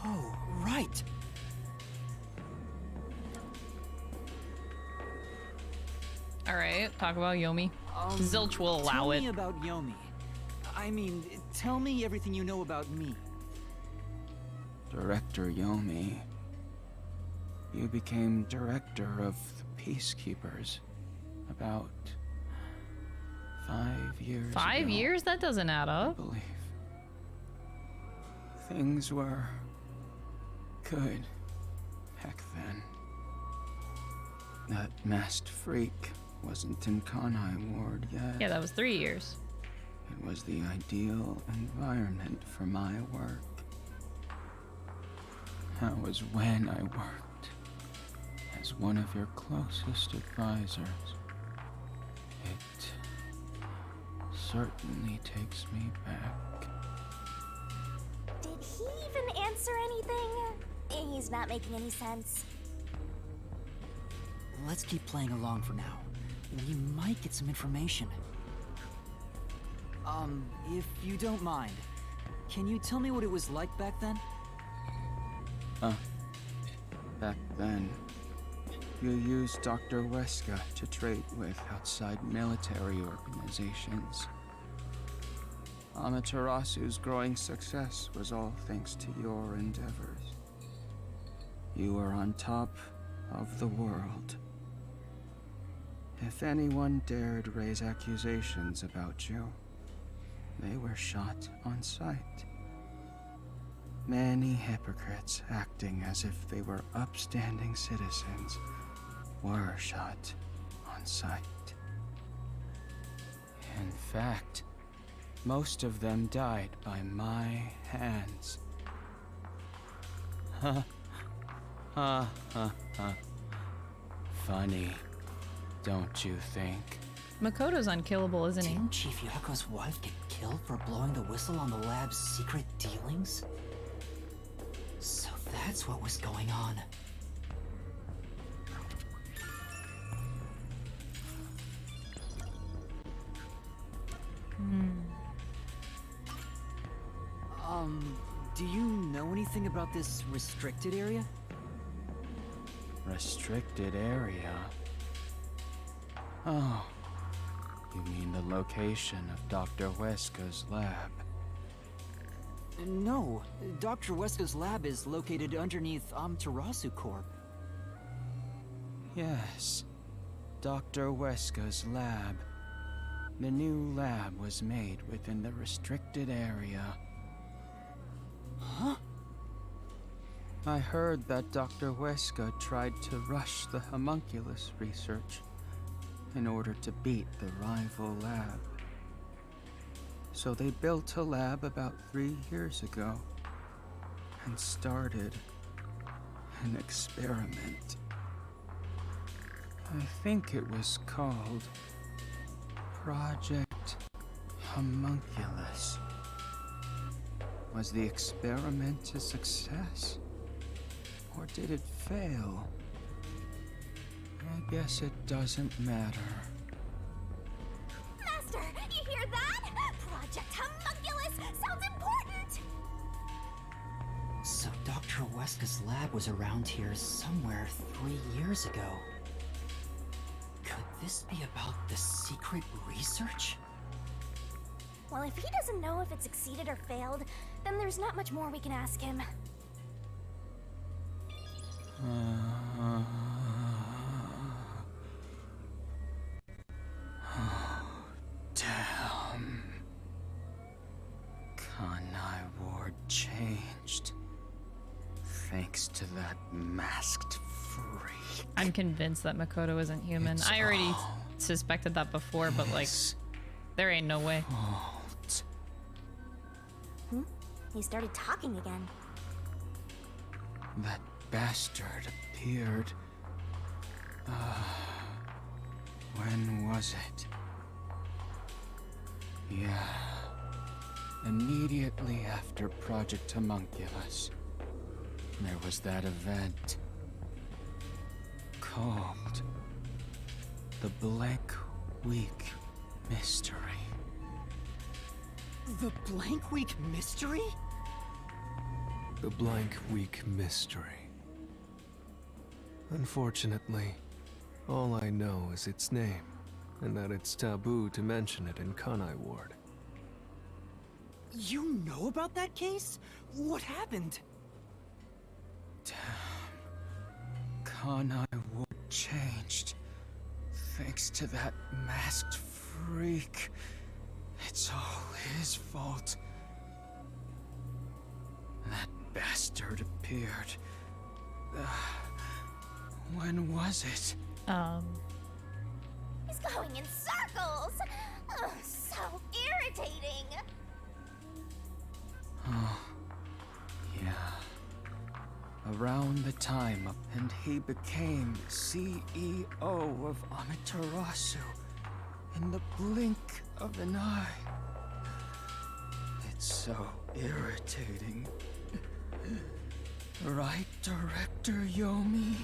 Oh, right. All right, talk about Yomi. Zilch will allow Tell it. me about Yomi. I mean, tell me everything you know about me. Director Yomi, you became director of the Peacekeepers about 5 years ago. 5 years? That doesn't add I up. believe. Things were good back then. That masked freak wasn't in Kanai Ward yet. Yeah, that was 3 years. It was the ideal environment for my work. That was when I worked as one of your closest advisors. It certainly takes me back. Did he even answer anything? He's not making any sense. Let's keep playing along for now. We might get some information. If you don't mind, can you tell me what it was like back then? Back then, you used Dr. Weska to trade with outside military organizations. Amaterasu's growing success was all thanks to your endeavors. You were on top of the world. If anyone dared raise accusations about you, they were shot on sight. Many hypocrites acting as if they were upstanding citizens were shot on sight. In fact, most of them died by my hands. Ha ha ha ha. Funny, don't you think? Makoto's unkillable, isn't he? Didn't Chief Yako's wife get killed for blowing the whistle on the lab's secret dealings? So that's what was going on. Do you know anything about this restricted area? Restricted area? Oh, you mean the location of Dr. Weska's lab? No, Dr. Weska's lab is located underneath Amaterasu Corp. Yes, Dr. Weska's lab. The new lab was made within the restricted area. Huh? I heard that Dr. Weska tried to rush the homunculus research in order to beat the rival lab. So they built a lab about 3 years ago and started an experiment. I think it was called Project Homunculus. Was the experiment a success? Or did it fail? I guess it doesn't matter. Master, you hear that? Project Homunculus sounds important! So Dr. Weska's lab was around here somewhere 3 years ago. Could this be about the secret research? Well, if he doesn't know if it succeeded or failed, then there's not much more we can ask him. Damn. Kanai Ward changed. Thanks to that masked freak. I'm convinced that Makoto isn't human. It's I already all suspected that before, but like, there ain't no way. fault. He started talking again. That bastard appeared. When was it? Yeah. Immediately after Project Homunculus, there was that event called the Blank Week Mystery. The Blank Week Mystery? The Blank Week Mystery. Unfortunately, all I know is its name, and that it's taboo to mention it in Kanai Ward. You know about that case? What happened? Kanai Ward changed. Thanks to that masked freak. It's all his fault. That bastard appeared. When was it? He's going in circles! Ugh, so irritating! Yeah. Around the time, and he became CEO of Amaterasu in the blink of an eye. It's so irritating. Right, Director Yomi?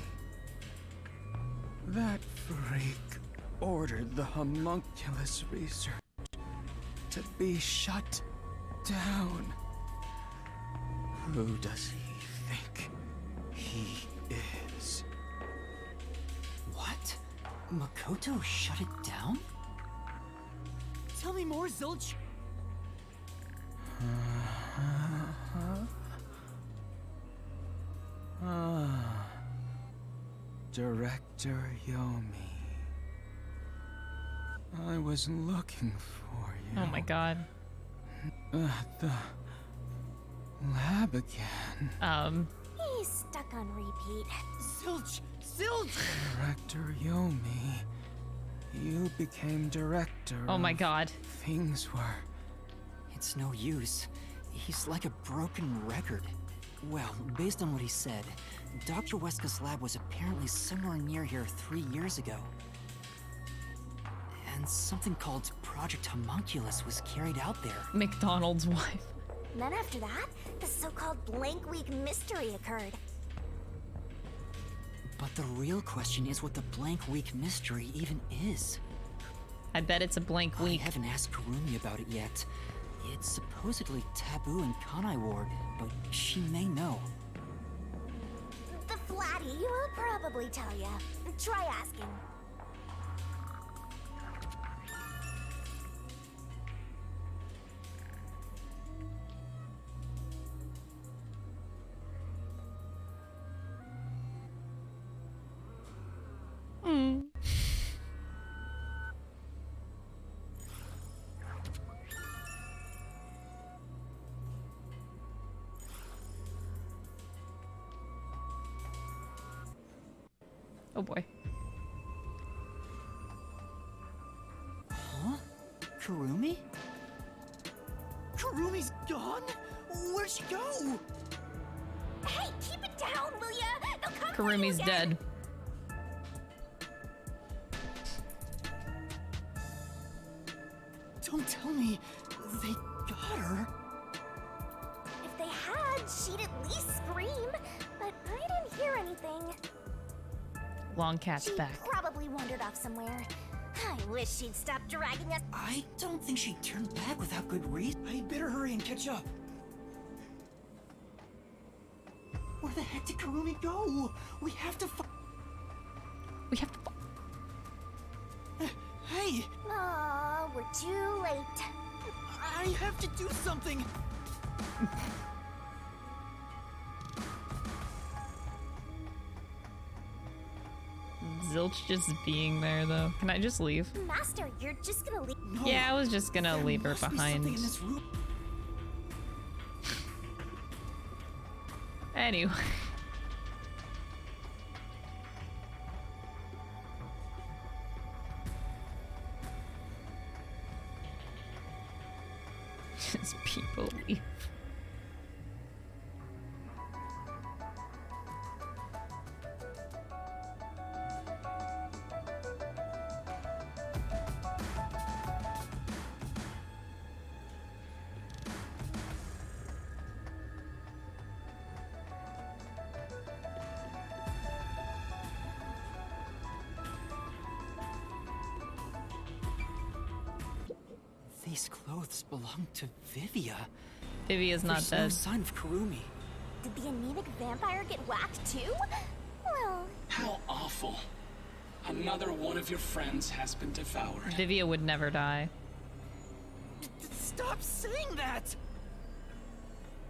That freak ordered the homunculus research to be shut down. Who does he think he is? What? Makoto shut it down? Tell me more, Zilch! Director Yomi. I was looking for you. Oh my god. At the lab again. He's stuck on repeat. Zilch! Zilch! Director Yomi. You became director. Oh my of god. Things were... It's no use. He's like a broken record. Well, based on what he said, Dr. Weska's lab was apparently somewhere near here 3 years ago. And something called Project Homunculus was carried out there. McDonald's wife. And then after that, the so-called Blank Week Mystery occurred. But the real question is what the Blank Week Mystery even is. I bet it's a blank week. I haven't asked Kurumi about it yet. It's supposedly taboo in Kanai Ward, but she may know. The Flatty will probably tell ya. Try asking. Oh boy. Huh? Kurumi? Kurumi's gone? Where'd she go? Hey, keep it down, will ya? They'll come for you Karumi's again. dead. Don't tell me they got her. If they had, she'd at least scream. But I didn't hear anything. Long cat's She back. probably wandered off somewhere. I wish she'd stop dragging us. I don't think she'd turn back without good reason. I'd better hurry and catch up. Where the heck did Kurumi go? We have to We have to. Hey! Aw, we're too late. I have to do something! Zilch just being there though. Can I just leave? Master, you're just gonna leave. No, Yeah, I was just gonna there leave her must be behind. something in this room. Anyway. Just people leave. These clothes belong to Vivia. Vivia's not There's no dead. sign of Kurumi. Did the anemic vampire get whacked too? Well, How awful. Another one of your friends has been devoured. Vivia would never die. Stop saying that!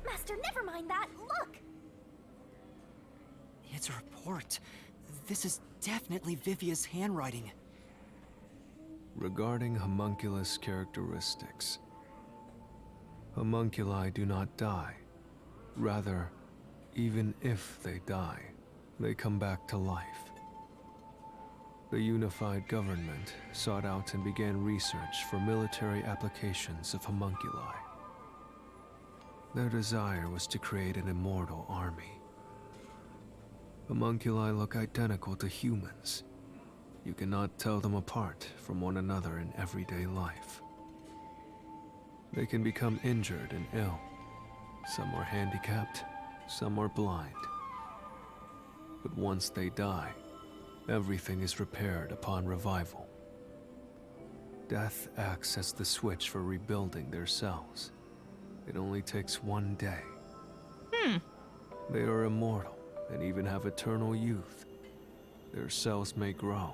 Master, never mind that. Look! It's a report. This is definitely Vivia's handwriting. Regarding homunculus characteristics, homunculi do not die. Rather, even if they die, they come back to life. The unified government sought out and began research for military applications of homunculi. Their desire was to create an immortal army. Homunculi look identical to humans. You cannot tell them apart from one another in everyday life. They can become injured and ill. Some are handicapped, some are blind. But once they die, everything is repaired upon revival. Death acts as the switch for rebuilding their cells. It only takes one day. They are immortal and even have eternal youth. Their cells may grow,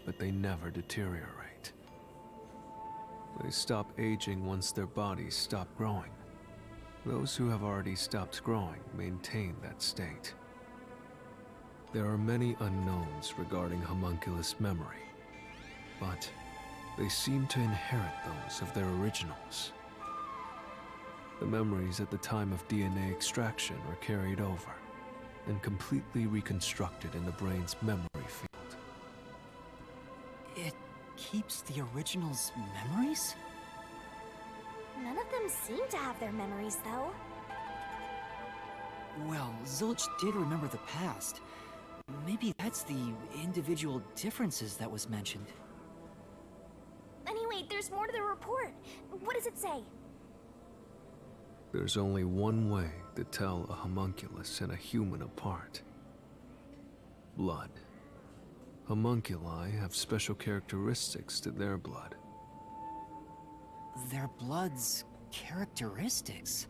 but they never deteriorate. They stop aging once their bodies stop growing. Those who have already stopped growing maintain that state. There are many unknowns regarding homunculus memory, but they seem to inherit those of their originals. The memories at the time of DNA extraction are carried over and completely reconstructed in the brain's memory field. It keeps the original's memories? None of them seem to have their memories, though. Well, Zilch did remember the past. Maybe that's the individual differences that was mentioned. Anyway, there's more to the report. What does it say? There's only one way to tell a homunculus and a human apart. Blood. Homunculi have special characteristics to their blood. Their blood's characteristics.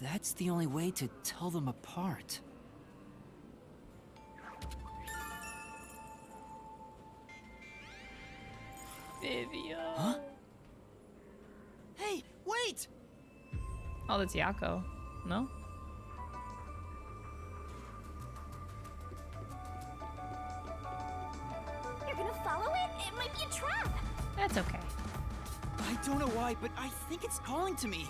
That's the only way to tell them apart. Vivia. Huh? Hey, wait! Oh, that's Yako. No? You're gonna follow it? It might be a trap. That's okay. I don't know why, but I think it's calling to me.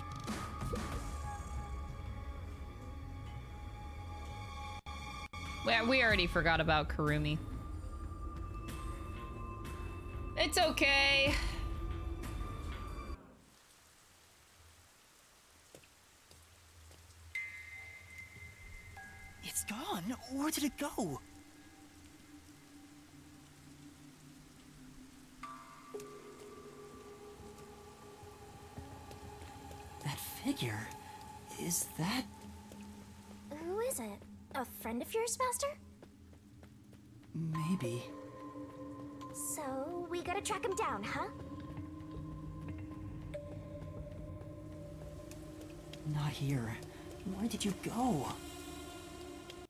We already forgot about Kurumi. It's okay. gone. Where did it go? That figure, is that... Who is it? A friend of yours, Master? Maybe. So, we gotta track him down, huh? Not here. Where did you go?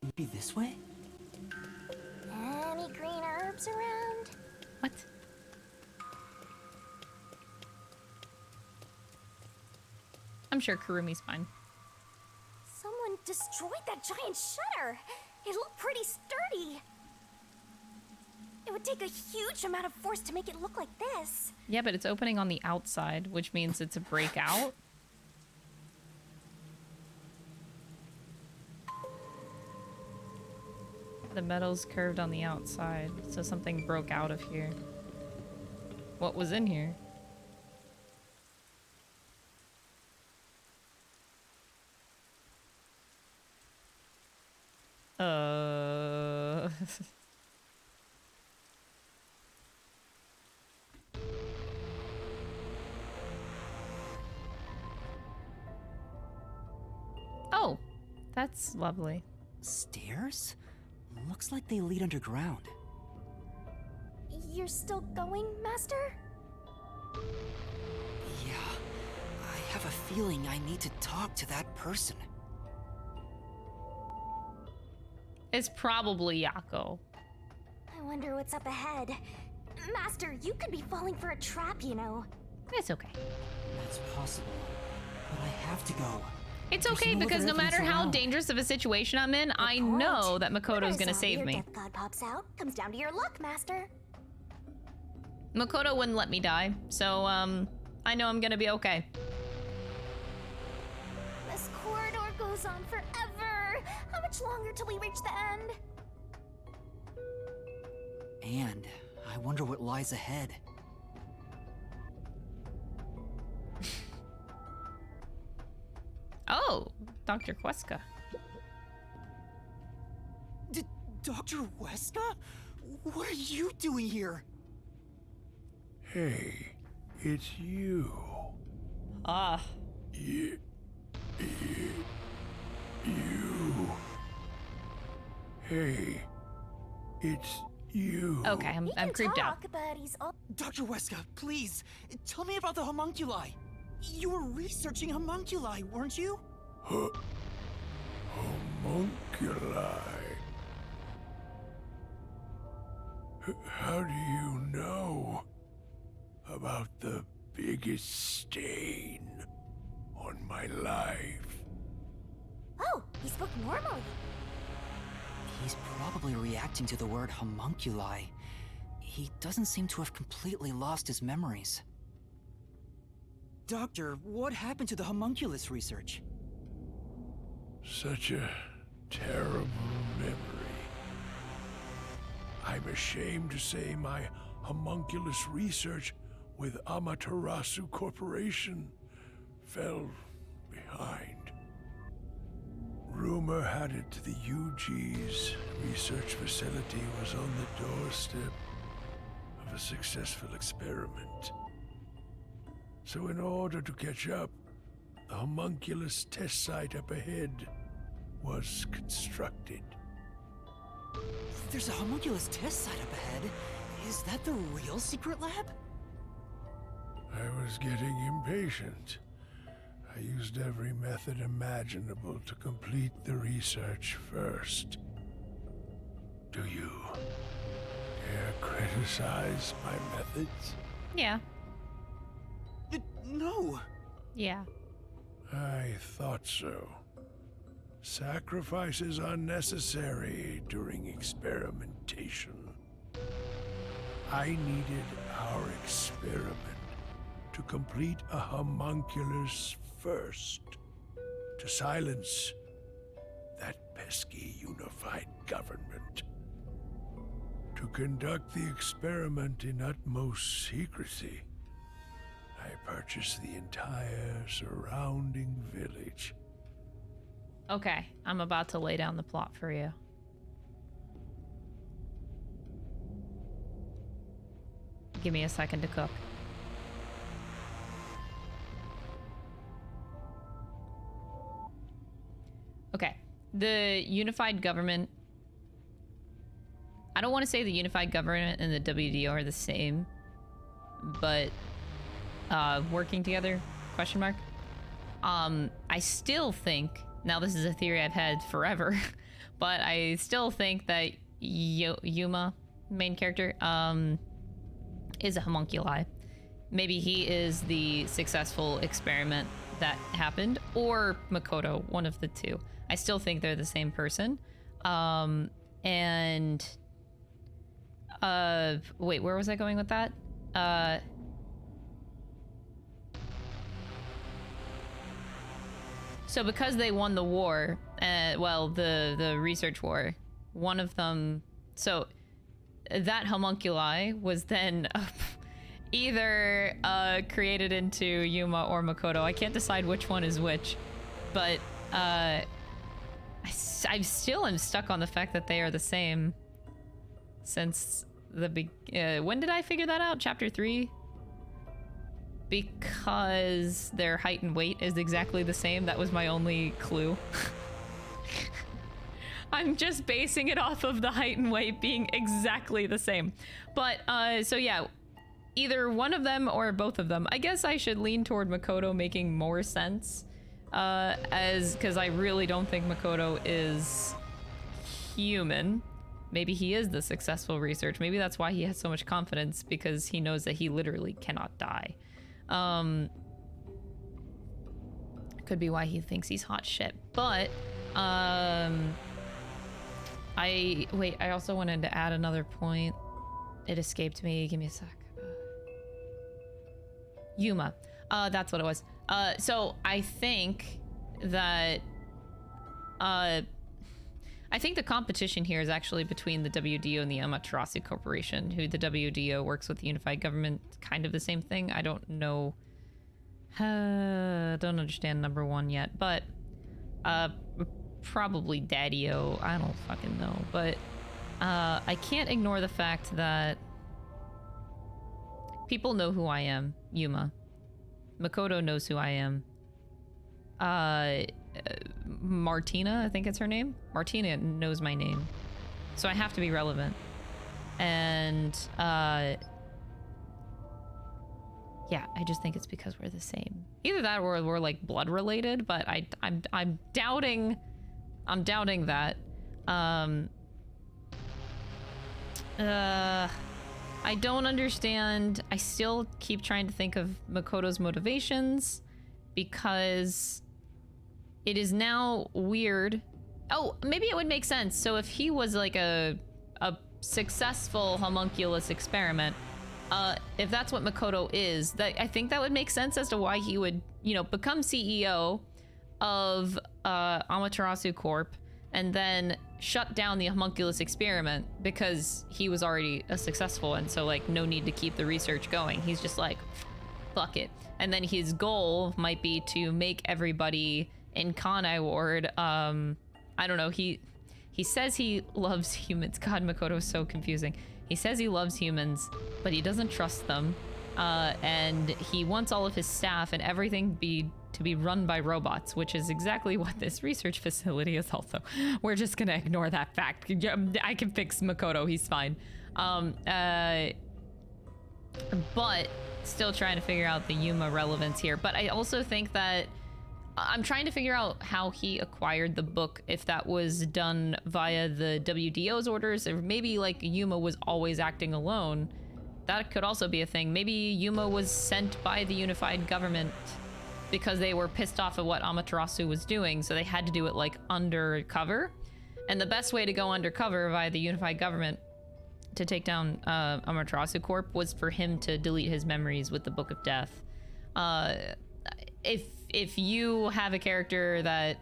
Maybe this way? Any green herbs around? What? I'm sure Kurumi's fine. Someone destroyed that giant shutter! It looked pretty sturdy! It would take a huge amount of force to make it look like this. Yeah, but it's opening on the outside, which means it's a breakout. The metal's curved on the outside, so something broke out of here. What was in here? Oh, that's lovely. Stairs? Looks like they lead underground. You're still going, Master? Yeah, I have a feeling I need to talk to that person. It's probably Yako. I wonder what's up ahead. Master, you could be falling for a trap, you know. It's okay. That's possible, but I have to go. It's There's okay no because other no matter evidence how around. dangerous of a situation I'm in, I know that Makoto's gonna save Your me. death god pops out. Comes down to your luck, Master. Makoto wouldn't let me die, so I know I'm gonna be okay. This corridor goes on forever. How much longer till we reach the end? And I wonder what lies ahead. Oh, Dr. Queska. Dr. Weska? What are you doing here? Hey, it's you. Ah. You. Hey, it's you. Okay, I'm creeped out. But he's all Dr. Weska, please, tell me about the homunculi. You were researching homunculi, weren't you? Homunculi. How do you know about the biggest stain on my life? Oh, he spoke normally. He's probably reacting to the word homunculi. He doesn't seem to have completely lost his memories. Doctor, what happened to the homunculus research? Such a terrible memory. I'm ashamed to say my homunculus research with Amaterasu Corporation fell behind. Rumor had it the UG's research facility was on the doorstep of a successful experiment. So in order to catch up, the homunculus test site up ahead was constructed. There's a homunculus test site up ahead. Is that the real secret lab? I was getting impatient. I used every method imaginable to complete the research first. Do you dare criticize my methods? Yeah. No. Yeah. I thought so. Sacrifices are necessary during experimentation. I needed our experiment to complete a homunculus first, to silence that pesky unified government. To conduct the experiment in utmost secrecy, I purchased the entire surrounding village. Okay, I'm about to lay down the plot for you. Give me a second to cook. Okay. The unified government... I don't want to say the unified government and the WDO are the same, but working together, question mark. I still think, now this is a theory I've had forever, but I still think that Yuma, main character, is a homunculi. Maybe he is the successful experiment that happened, or Makoto, one of the two. I still think they're the same person. Wait, where was I going with that? So because they won the war, well, the research war, one of them, so that homunculi was then either created into Yuma or Makoto. I can't decide which one is which, but I still am stuck on the fact that they are the same since the when did I figure that out? Chapter 3? Because their height and weight is exactly the same. That was my only clue. I'm just basing it off of the height and weight being exactly the same. But, so yeah, either one of them or both of them. I guess I should lean toward Makoto making more sense, because I really don't think Makoto is human. Maybe he is the successful research. Maybe that's why he has so much confidence, because he knows that he literally cannot die. Could be why he thinks he's hot shit. But, I also wanted to add another point. It escaped me. Give me a sec. Yuma. That's what it was. So I think that, I think the competition here is actually between the WDO and the Amaterasu Corporation, who the WDO works with the unified government, kind of the same thing. I don't know. Don't understand number one yet, but probably Daddy-O. I don't fucking know, but I can't ignore the fact that people know who I am, Yuma. Makoto knows who I am. Martina, I think it's her name. Martina knows my name. So I have to be relevant. And, yeah, I just think it's because we're the same. Either that or we're like blood related, but I'm doubting that. I don't understand. I still keep trying to think of Makoto's motivations, because it is now weird. Oh, maybe it would make sense. So if he was like a successful homunculus experiment, if that's what Makoto is, I think that would make sense as to why he would, become CEO of Amaterasu Corp and then shut down the homunculus experiment, because he was already a successful one. So like, no need to keep the research going. He's just like, fuck it. And then his goal might be to make everybody in Kanai Ward, I don't know, he says he loves humans. God, Makoto is so confusing. He says he loves humans, but he doesn't trust them. And he wants all of his staff and everything to be run by robots, which is exactly what this research facility is also. We're just gonna ignore that fact. I can fix Makoto, he's fine. But still trying to figure out the Yuma relevance here. But I also think that I'm trying to figure out how he acquired the book, if that was done via the WDO's orders, or maybe like Yuma was always acting alone. That could also be a thing. Maybe Yuma was sent by the unified government because they were pissed off at what Amaterasu was doing, so they had to do it like undercover. And the best way to go undercover via the unified government to take down Amaterasu Corp was for him to delete his memories with the Book of Death. If you have a character that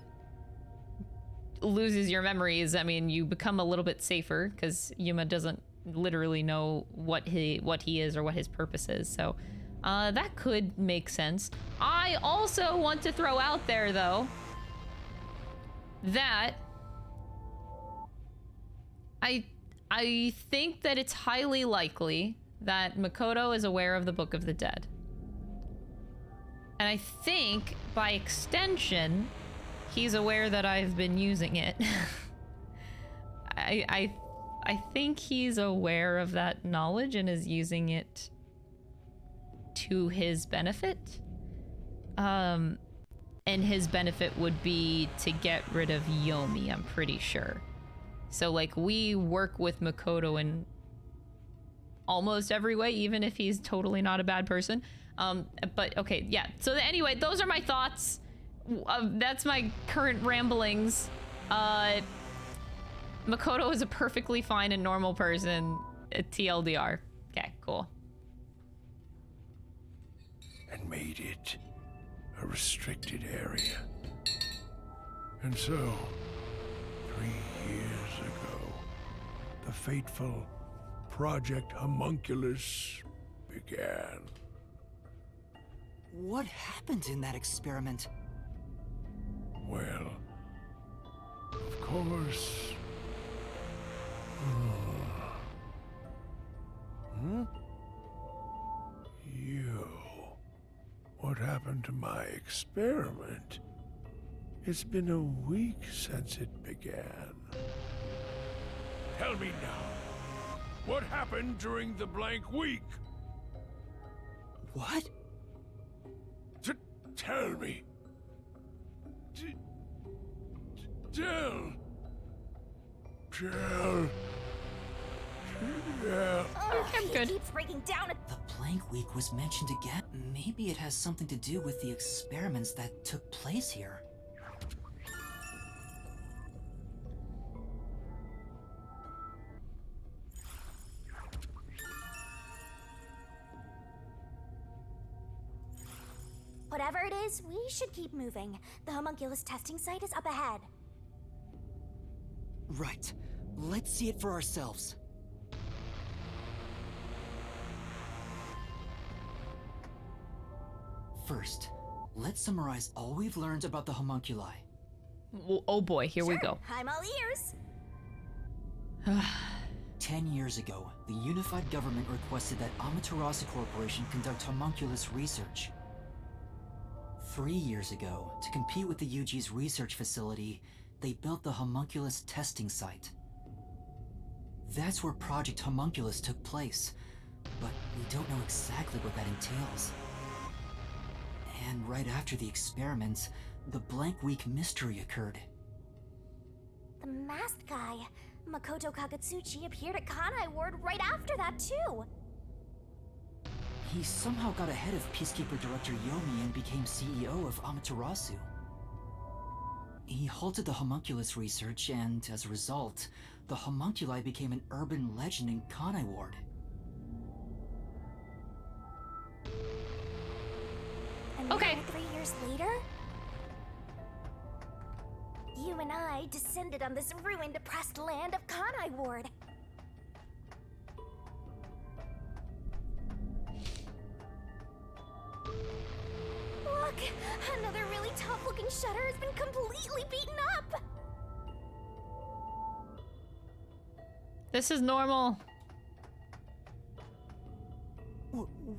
loses your memories, I mean, you become a little bit safer, because Yuma doesn't literally know what he is or what his purpose is. So that could make sense. I also want to throw out there, though, that I think that it's highly likely that Makoto is aware of the Book of the Dead. And I think, by extension, he's aware that I've been using it. I think he's aware of that knowledge and is using it to his benefit. And his benefit would be to get rid of Yomi, I'm pretty sure. So, like, we work with Makoto in almost every way, even if he's totally not a bad person. But, okay, yeah. So, anyway, those are my thoughts. That's my current ramblings. Makoto is a perfectly fine and normal person. TLDR. Okay, cool. And made it a restricted area. And so, 3 years ago, the fateful Project Homunculus began. What happened in that experiment? Well, of course... You... What happened to my experiment? It's been a week since it began. Tell me now, what happened during the blank week? What? Tell me. Tell. I'm good. He keeps breaking down. The blank week was mentioned again. Maybe it has something to do with the experiments that took place here. Whatever it is, we should keep moving. The homunculus testing site is up ahead. Right. Let's see it for ourselves. First, let's summarize all we've learned about the homunculi. Oh boy, here we go. I'm all ears. 10 years ago, the unified government requested that Amaterasu Corporation conduct homunculus research. 3 years ago, to compete with the UG's research facility, they built the homunculus testing site. That's where Project Homunculus took place, but we don't know exactly what that entails. And right after the experiments, the blank week mystery occurred. The masked guy, Makoto Kagetsuchi, appeared at Kanai Ward right after that, too. He somehow got ahead of Peacekeeper Director Yomi and became CEO of Amaterasu. He halted the homunculus research, and as a result, the homunculi became an urban legend in Kanai Ward. And Okay. now, 3 years later, you and I descended on this ruined, oppressed land of Kanai Ward. Look, another really tough-looking shutter has been completely beaten up. This is normal.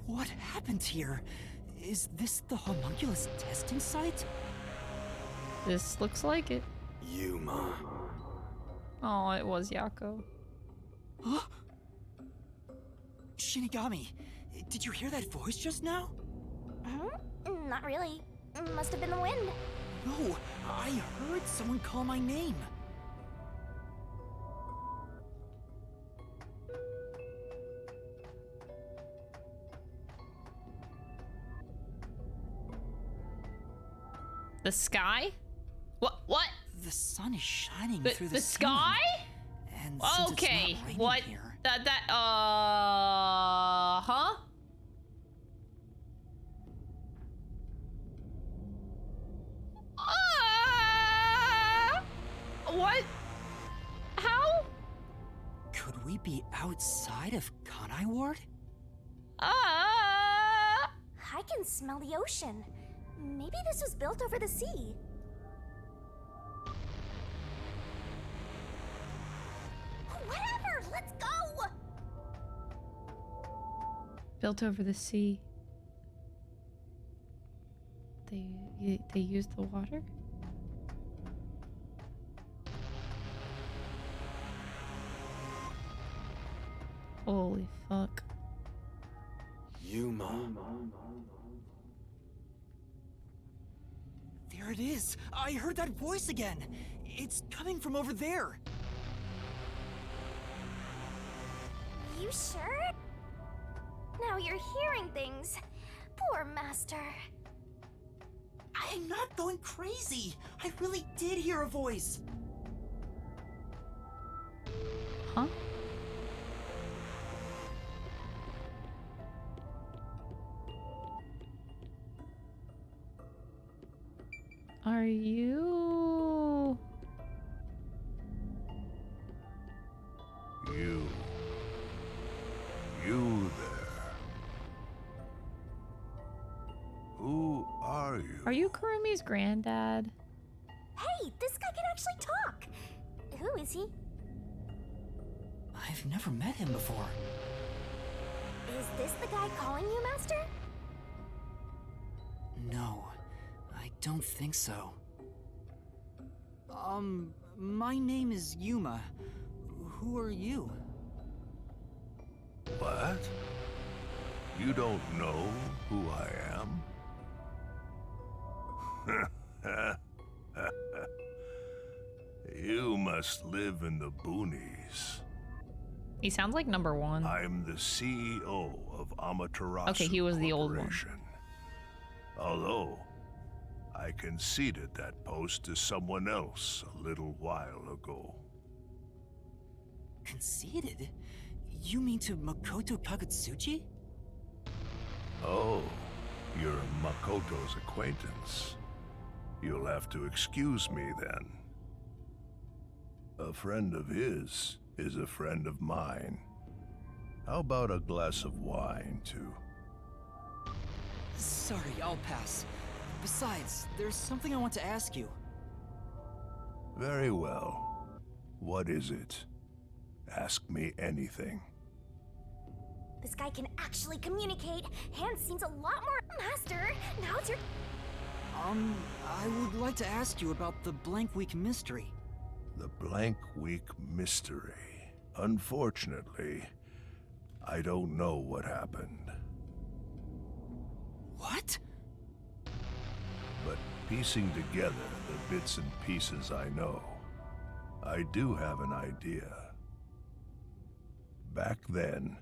What happened here? Is this the homunculus testing site? This looks like it. Yuma. Oh, it was Yako. Huh? Shinigami, did you hear that voice just now? Huh? Not really. Must have been the wind. No, I heard someone call my name. The sky? What? The sun is shining through The ceiling. sky? And since Okay, it's not raining what? here, Huh? What? How? could we be outside of Kanai Ward? I can smell the ocean. Maybe this was built over the sea. Whatever, let's go! built over the sea. They use the water? Holy fuck. Yuma. There it is! I heard that voice again! It's coming from over there! You sure? Now you're hearing things. Poor Master. I'm not going crazy! I really did hear a voice! Huh? Are you... You there. Who are you? Are you Kurumi's granddad? Hey, this guy can actually talk. Who is he? I've never met him before. Is this the guy calling you Master? No, I don't think so. My name is Yuma. Who are you? What? You don't know who I am? You must live in the boonies. He sounds like number one. I'm the CEO of Amaterasu. Okay, he was the old one. Corporation. Although, I conceded that post to someone else a little while ago. Conceited? You mean to Makoto Kagutsuchi? Oh, you're Makoto's acquaintance. You'll have to excuse me then. A friend of his is a friend of mine. How about a glass of wine, too? Sorry, I'll pass. Besides, there's something I want to ask you. Very well. What is it? Ask me anything. This guy can actually communicate. Hand seems a lot more... Master, now it's your... I would like to ask you about the Blank Week mystery. The Blank Week mystery. Unfortunately, I don't know what happened. What? But piecing together the bits and pieces I know, I do have an idea. Back then,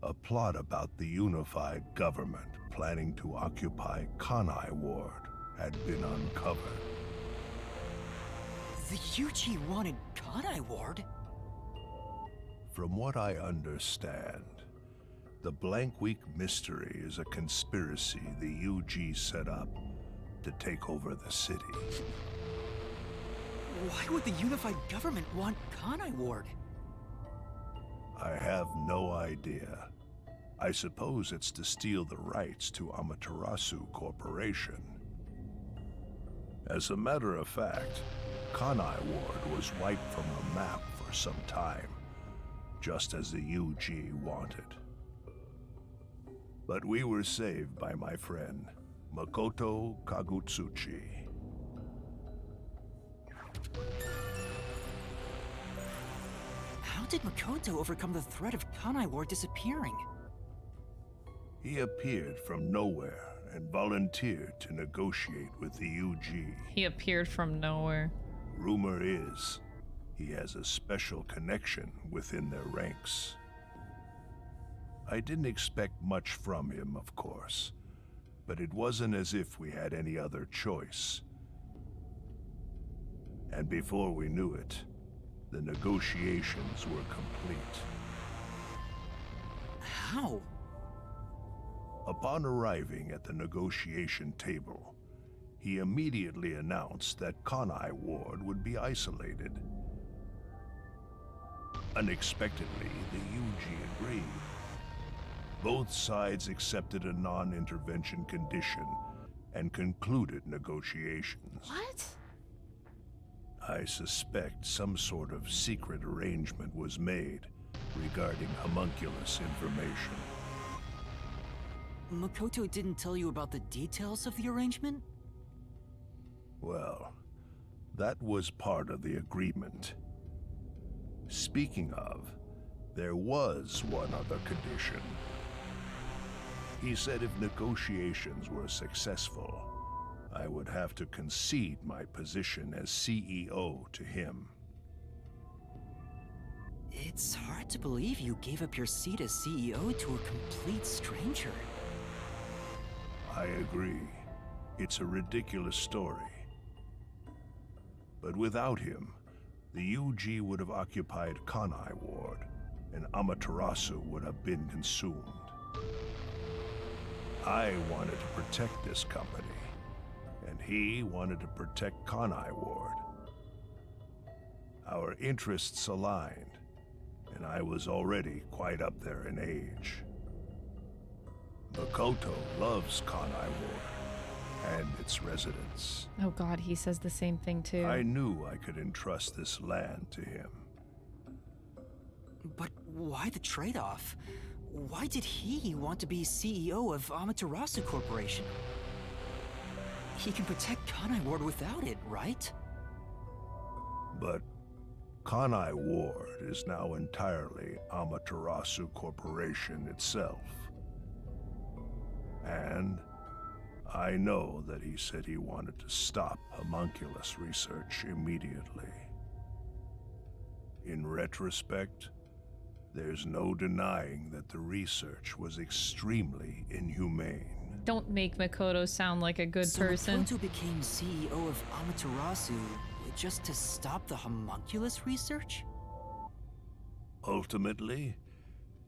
a plot about the unified government planning to occupy Kanai Ward had been uncovered. The Yuji wanted Kanai Ward? From what I understand, the Blank Week mystery is a conspiracy the UG set up to take over the city. Why would the unified government want Kanai Ward? I have no idea. I suppose it's to steal the rights to Amaterasu Corporation. As a matter of fact, Kanai Ward was wiped from the map for some time, just as the UG wanted. But we were saved by my friend, Makoto Kagutsuchi. How did Makoto overcome the threat of Kanai Ward disappearing? He appeared from nowhere and volunteered to negotiate with the UG. He appeared from nowhere. Rumor is, he has a special connection within their ranks. I didn't expect much from him, of course, but it wasn't as if we had any other choice. And before we knew it, the negotiations were complete. How? Upon arriving at the negotiation table, he immediately announced that Kanai Ward would be isolated. Unexpectedly, the UG agreed. Both sides accepted a non-intervention condition and concluded negotiations. What? I suspect some sort of secret arrangement was made regarding homunculus information. Makoto didn't tell you about the details of the arrangement? Well, that was part of the agreement. Speaking of, there was one other condition. He said if negotiations were successful, I would have to concede my position as CEO to him. It's hard to believe you gave up your seat as CEO to a complete stranger. I agree. It's a ridiculous story. But without him, the UG would have occupied Kanai Ward, and Amaterasu would have been consumed. I wanted to protect this company, and he wanted to protect Kanai Ward. Our interests aligned, and I was already quite up there in age. Makoto loves Kanai Ward and its residents. Oh god, he says the same thing too. I knew I could entrust this land to him. But why the trade-off? Why did he want to be CEO of Amaterasu Corporation? He can protect Kanai Ward without it, right? But Kanai Ward is now entirely Amaterasu Corporation itself. And I know that he said he wanted to stop homunculus research immediately. In retrospect, there's no denying that the research was extremely inhumane. Don't make Makoto sound like a good person. So Makoto became CEO of Amaterasu just to stop the homunculus research? Ultimately,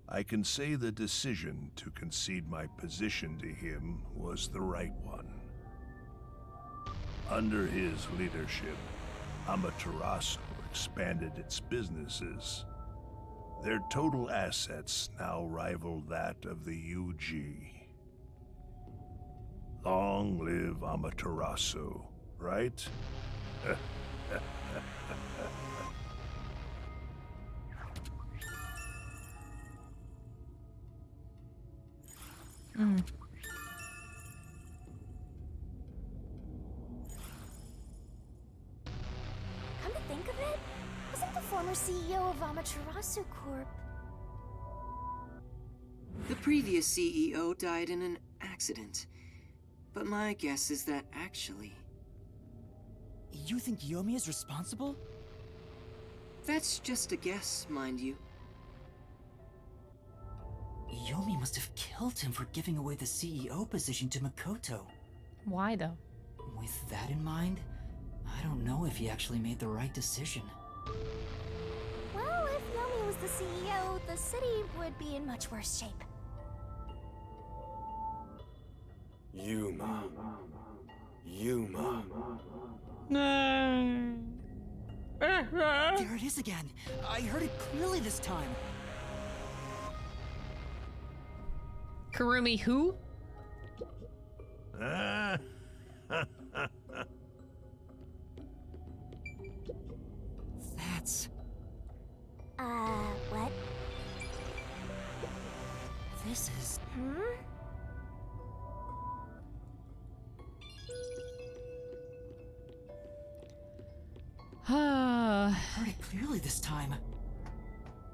I can say the decision to concede my position to him was the right one. Under his leadership, Amaterasu expanded its businesses. Their total assets now rival that of the UG. Long live Amaterasu, right? Mm. Come to think of it, wasn't the former CEO of Amaterasu Corp? The previous CEO died in an accident. But my guess is that actually... You think Yomi is responsible? That's just a guess, mind you. Yomi must have killed him for giving away the CEO position to Makoto. Why though? With that in mind, I don't know if he actually made the right decision. Well, if Yomi was the CEO, the city would be in much worse shape. Yuma. Yuma. No. There it is again! I heard it clearly this time! Kurumi who? That's... What? This is... Heard it clearly this time.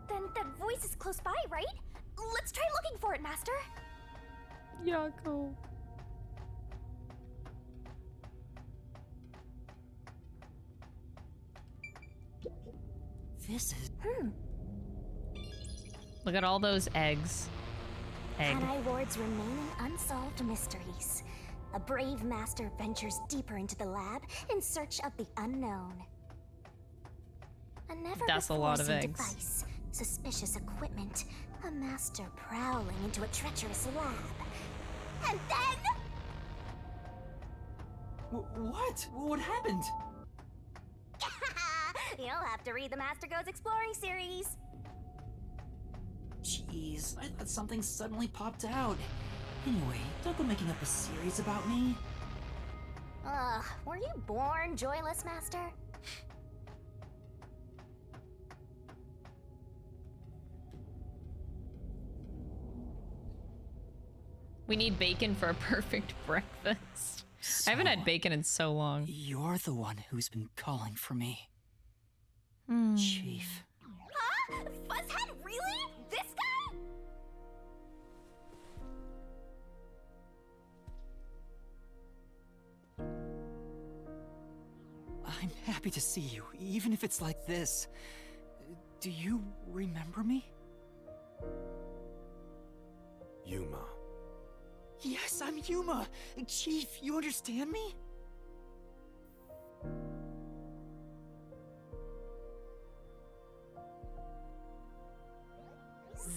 Then that voice is close by, right? Let's try looking for it, Master. Yako. This is... Look at all those eggs. Egg. Kanai Ward's remaining unsolved mysteries. A brave master ventures deeper into the lab in search of the unknown. A That's a lot of never-before-seen eggs. device, suspicious equipment, a master prowling into a treacherous lab. And then... What? What happened? You'll have to read the Master Goes Exploring series. Jeez, I thought something suddenly popped out. Anyway, don't go making up a series about me. Ugh, were you born joyless, Master? We need bacon for a perfect breakfast. I haven't had bacon in so long. You're the one who's been calling for me. Chief. Huh? Fuzzhead, really? This guy? I'm happy to see you, even if it's like this. Do you remember me? Yuma. Yes, I'm Yuma! Chief, you understand me?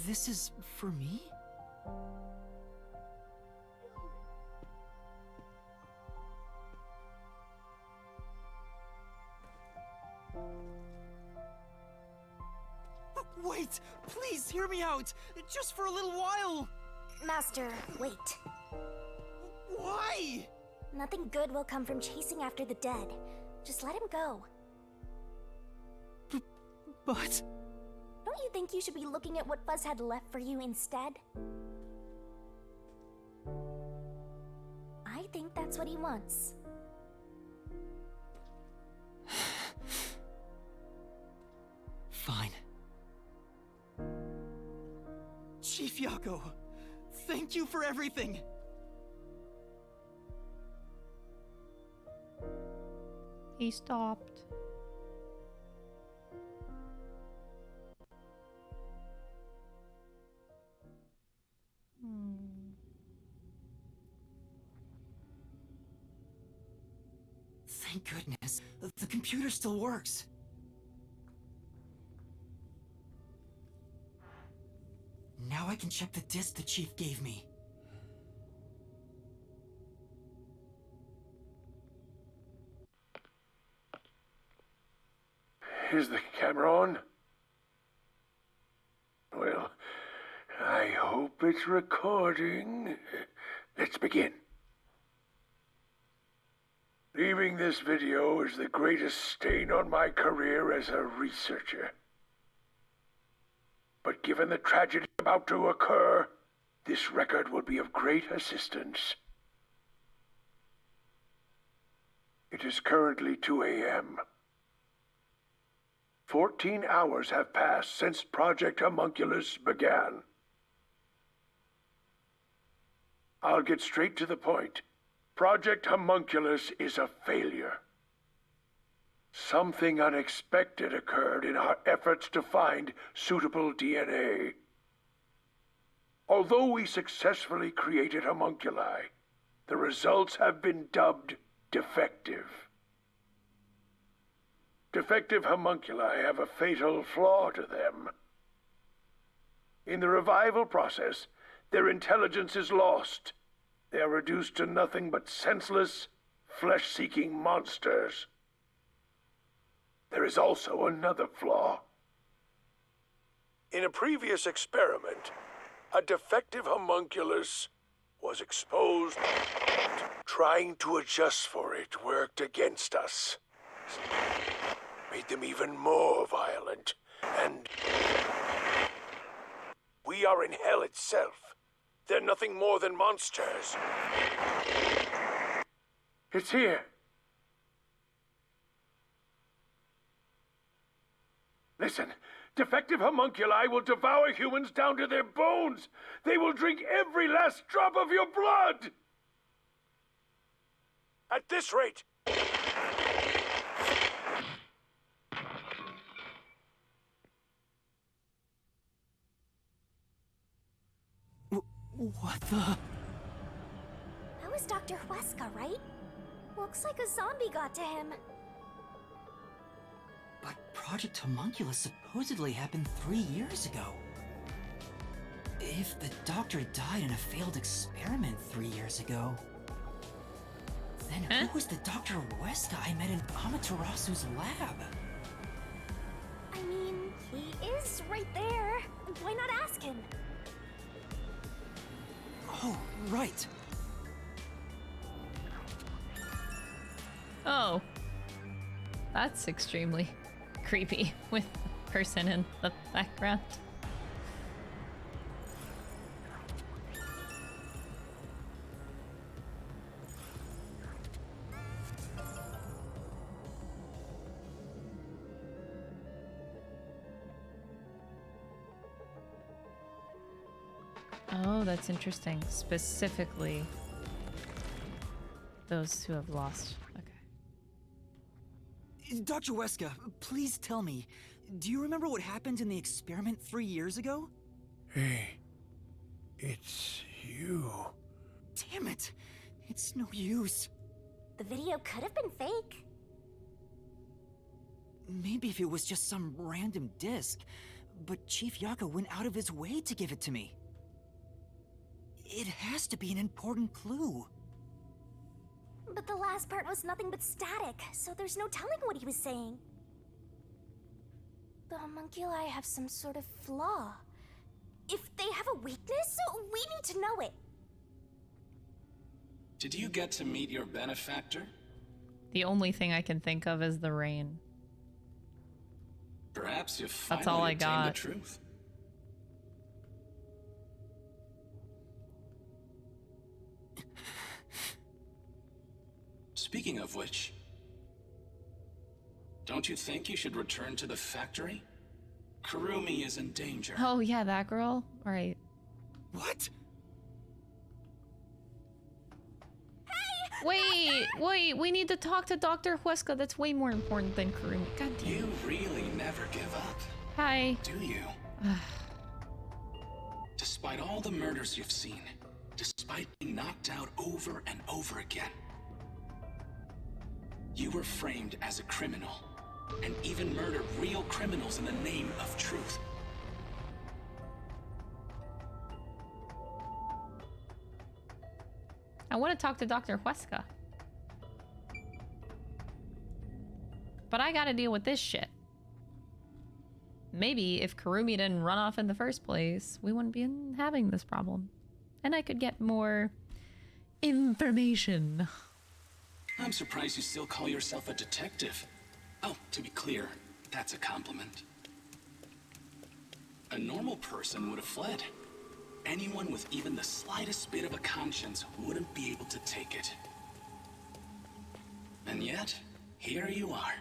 This is for me? Wait! Please hear me out! Just for a little while! Master, wait. Why? Nothing good will come from chasing after the dead. Just let him go. But... Don't you think you should be looking at what Fuzzhead left for you instead? I think that's what he wants. Fine. Chief Yako, thank you for everything! He stopped. Thank goodness. The computer still works. Now I can check the disc the Chief gave me. Is the camera on? Well, I hope it's recording. Let's begin. Leaving this video is the greatest stain on my career as a researcher. But given the tragedy about to occur, this record will be of great assistance. It is currently 2 a.m. 14 hours have passed since Project Homunculus began. I'll get straight to the point. Project Homunculus is a failure. Something unexpected occurred in our efforts to find suitable DNA. Although we successfully created homunculi, the results have been dubbed defective. Defective homunculi have a fatal flaw to them. In the revival process, their intelligence is lost. They are reduced to nothing but senseless, flesh-seeking monsters. There is also another flaw. In a previous experiment, a defective homunculus was exposed. Trying to adjust for it worked against us. Made them even more violent, and we are in hell itself. They're nothing more than monsters. It's here. Listen, defective homunculi will devour humans down to their bones. They will drink every last drop of your blood. At this rate... What the... That was Dr. Huesca, right? Looks like a zombie got to him. But Project Homunculus supposedly happened 3 years ago. If the doctor died in a failed experiment 3 years ago, then who was the Dr. Huesca I met in Amaterasu's lab? I mean, he is right there. Why not ask him? Oh, right. Oh. That's extremely creepy with the person in the background. Oh, that's interesting. Specifically, those who have lost. Okay. Dr. Weska, please tell me, do you remember what happened in the experiment 3 years ago? Hey, it's you. Damn it! It's no use. The video could have been fake. Maybe if it was just some random disc, but Chief Yaka went out of his way to give it to me. It has to be an important clue. But the last part was nothing but static, so there's no telling what he was saying. The homunculi have some sort of flaw. If they have a weakness, we need to know it. Did you get to meet your benefactor? The only thing I can think of is the rain. Perhaps you've That's finally all I obtained got. the truth. Speaking of which, don't you think you should return to the factory? Kurumi is in danger. Oh yeah, that girl. All right. What? Wait, we need to talk to Dr. Huesca. That's way more important than Kurumi. God damn. You really never give up, Hi. do you? Despite all the murders you've seen, despite being knocked out over and over again, you were framed as a criminal, and even murdered real criminals in the name of truth. I want to talk to Dr. Huesca. But I gotta deal with this shit. Maybe if Kurumi didn't run off in the first place, we wouldn't be having this problem. And I could get more information. I'm surprised you still call yourself a detective. Oh, to be clear, that's a compliment. A normal person would have fled. Anyone with even the slightest bit of a conscience wouldn't be able to take it. And yet, here you are.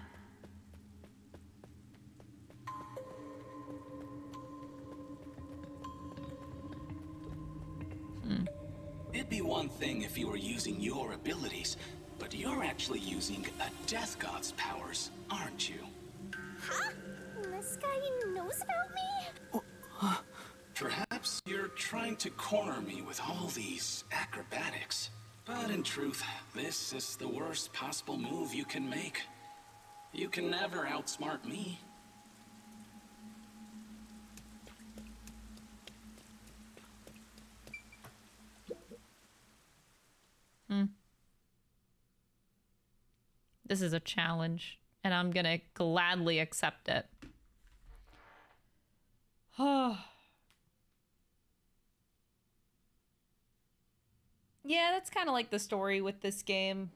It'd be one thing if you were using your abilities, but you're actually using a Death God's powers, aren't you? Huh? This guy knows about me? Perhaps you're trying to corner me with all these acrobatics. But in truth, this is the worst possible move you can make. You can never outsmart me. This is a challenge, and I'm gonna gladly accept it. Yeah, that's kind of like the story with this game.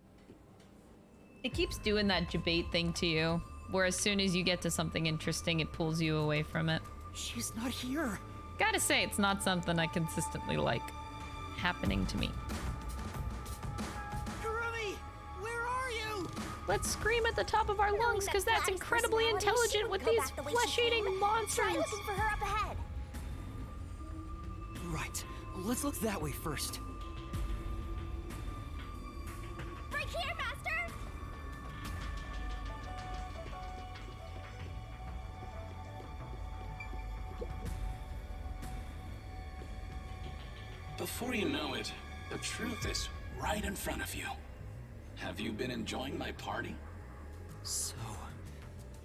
It keeps doing that debate thing to you, where as soon as you get to something interesting, it pulls you away from it. She's not here. Gotta say, it's not something I consistently like happening to me. Kurumi, where are you? Let's scream at the top of our lungs, because that's incredibly intelligent with these flesh-eating monsters. Try looking for her up ahead. Right. Let's look that way first. Right here, Master! Before you know it, the truth is right in front of you. Have you been enjoying my party? So,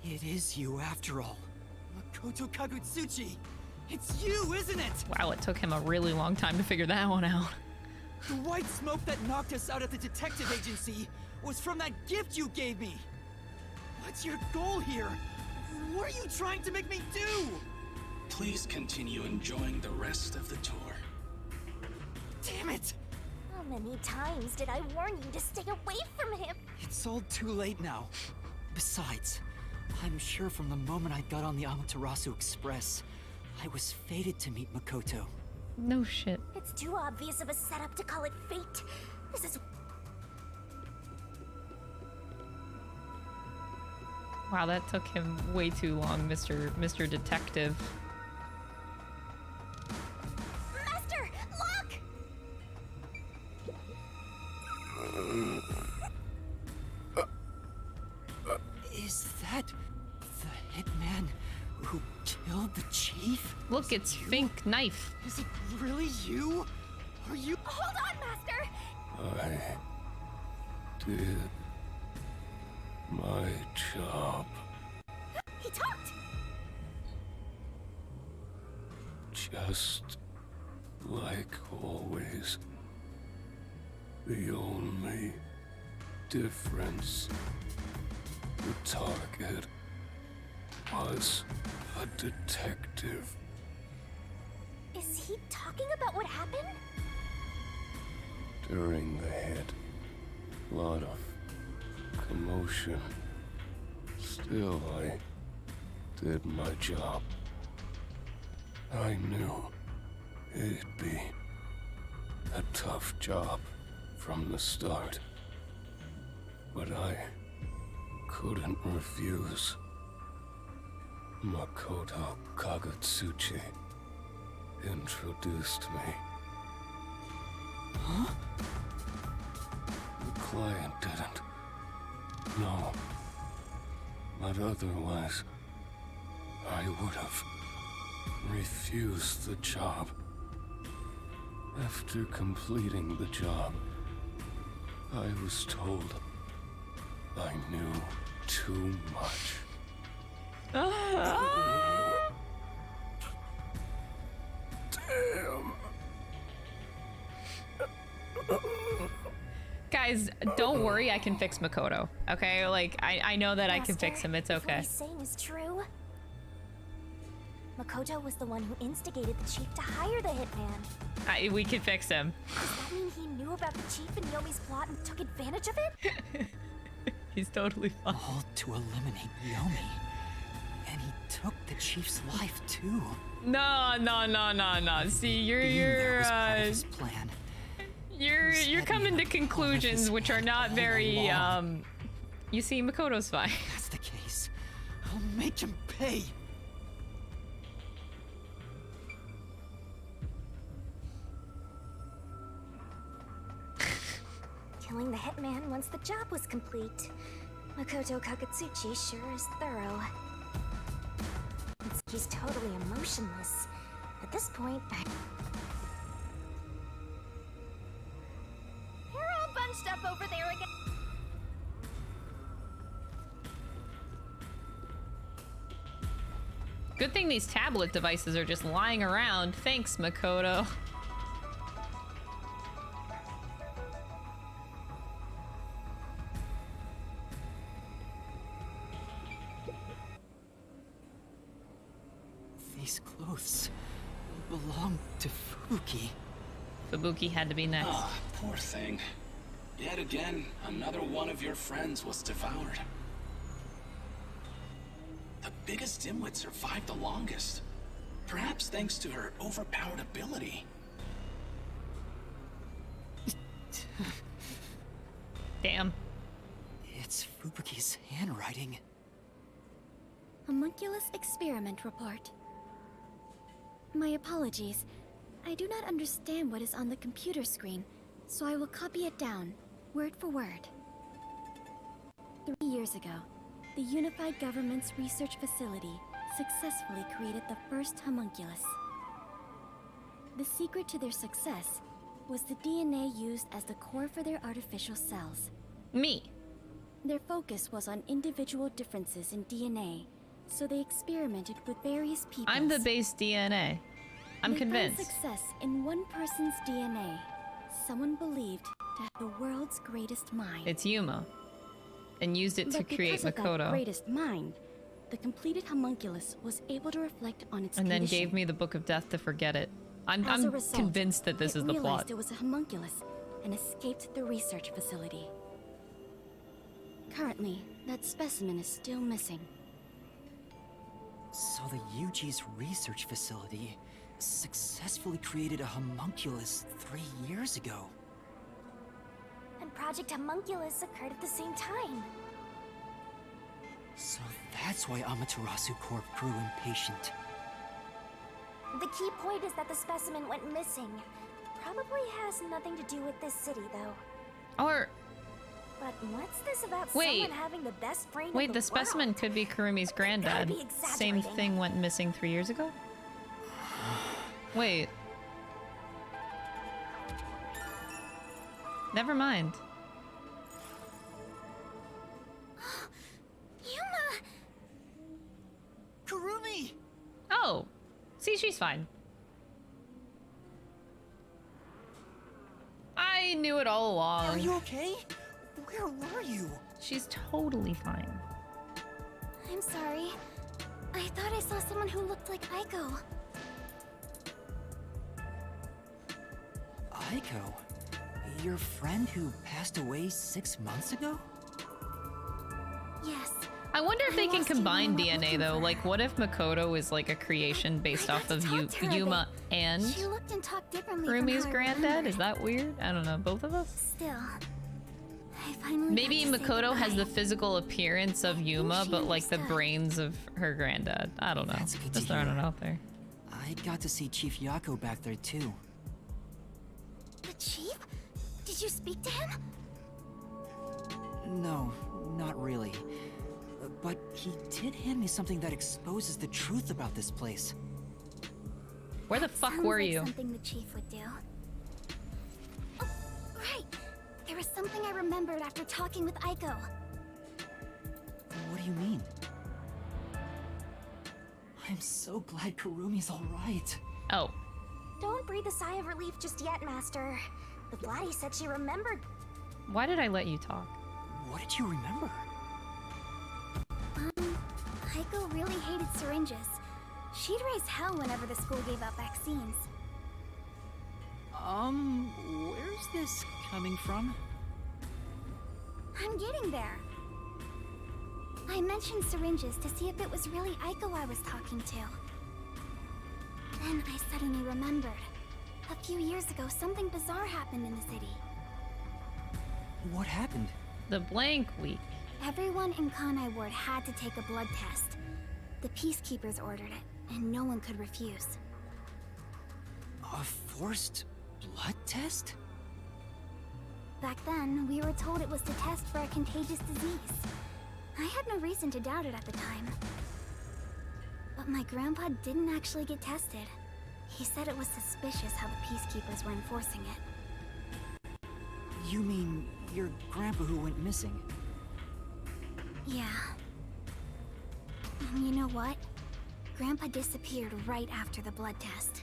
it is you after all. Makoto Kagutsuchi! It's you, isn't it? Wow, it took him a really long time to figure that one out. The white smoke that knocked us out at the detective agency was from that gift you gave me. What's your goal here? What are you trying to make me do? Please continue enjoying the rest of the tour. Damn it! How many times did I warn you to stay away from him? It's all too late now. Besides, I'm sure from the moment I got on the Amaterasu Express, I was fated to meet Makoto. No shit. It's too obvious of a setup to call it fate. This is... Wow, that took him way too long, Mr. Detective. Master, Look, it's Fink Knife. Is it really you? Are you? Hold on, Master! I did my job. He talked! Just like always. The only difference, the target was a detective. Is he talking about what happened? During the hit, lot of commotion. Still, I did my job. I knew it'd be a tough job from the start, but I couldn't refuse. Makoto Kagatsuchi introduced me. Huh? The client didn't. No. But otherwise, I would have refused the job. After completing the job, I was told I knew too much. Damn. Guys, don't worry, I can fix Makoto. Okay, like I know that I can fix him. It's If what okay. he's saying is true. Makoto was the one who instigated the chief to hire the hitman. We can fix him. Does that mean he knew about the chief and Yomi's plot and took advantage of it? He's totally fine. All to eliminate Yomi. And he took the chief's life too. No. See, That was part of his plan. you're coming to conclusions which are not very You see, Makoto's fine. If that's the case, I'll make him pay. Killing the hitman once the job was complete. Makoto Kagatsuchi sure is thorough. He's totally emotionless. At this point, You're all bunched up over there again. Good thing these tablet devices are just lying around. Thanks, Makoto. These clothes belong to Fubuki. Fubuki had to be next. Ah, poor thing. Yet again, another one of your friends was devoured. The biggest dimwit survived the longest. Perhaps thanks to her overpowered ability. Damn. It's Fubuki's handwriting. Homunculus experiment report. My apologies. I do not understand what is on the computer screen, so I will copy it down, word for word. 3 years ago, the Unified Government's research facility successfully created the first homunculus. The secret to their success was the DNA used as the core for their artificial cells. Me. Their focus was on individual differences in DNA, so they experimented with various people. I'm the base DNA. I'm convinced. They found success in one person's DNA. Someone believed to have the world's greatest mind. It's Yuma. And used it to But create because of that Makoto. greatest mind, the completed homunculus was able to reflect on its And then condition. gave me the Book of Death to forget it. As a I'm result, convinced that this it is the realized plot. it was a homunculus and escaped the research facility. Currently, that specimen is still missing. So the UG's research facility successfully created a homunculus 3 years ago. And Project Homunculus occurred at the same time. So that's why Amaterasu Corp grew impatient. The key point is that the specimen went missing. Probably has nothing to do with this city, though. Or But what's this about Wait. someone having the best brain wait, in the the specimen world? could be Kurumi's granddad. be Same exaggerating. thing went missing 3 years ago? Wait. Never mind. Yuma! Kurumi! Oh. See, she's fine. I knew it all along. Are you okay? Where were you? She's totally fine. I'm sorry. I thought I saw someone who looked like Aiko. Aiko? Your friend who passed away 6 months ago? Yes. I wonder if I they can lost you combine when I went DNA looking though. for Like, her. what if Makoto is like a creation based I off got of to talk to her a Yuma bit. and She looked and talked differently from Kurumi's how I granddad? remembered. Is that weird? I don't know. Both of us? Still, I finally Maybe got to say Makoto has the goodbye. physical appearance of Yuma, she but like the understood. brains of her granddad. I don't know. That's good to Just throwing hear. it out there. I got to see Chief Yako back there too. The chief? Did you speak to him? No, not really. But he did hand me something that exposes the truth about this place. Where the fuck Sounds were like you? Something the chief would do. Oh, right. There was something I remembered after talking with Aiko. What do you mean? I'm so glad Kurumi's alright. Oh, Don't breathe a sigh of relief just yet, Master. The Blatty said she remembered. why did I let you talk? What did you remember? Aiko really hated syringes. She'd raise hell whenever the school gave out vaccines. Where's this coming from? I'm getting there. I mentioned syringes to see if it was really Aiko I was talking to. Then I suddenly remembered. A few years ago, something bizarre happened in the city. What happened? The blank week. Everyone in Kanai Ward had to take a blood test. The peacekeepers ordered it, and no one could refuse. A forced blood test? Back then, we were told it was to test for a contagious disease. I had no reason to doubt it at the time. But my grandpa didn't actually get tested. He said it was suspicious how the peacekeepers were enforcing it. You mean your grandpa who went missing? Yeah. And you know what? Grandpa disappeared right after the blood test.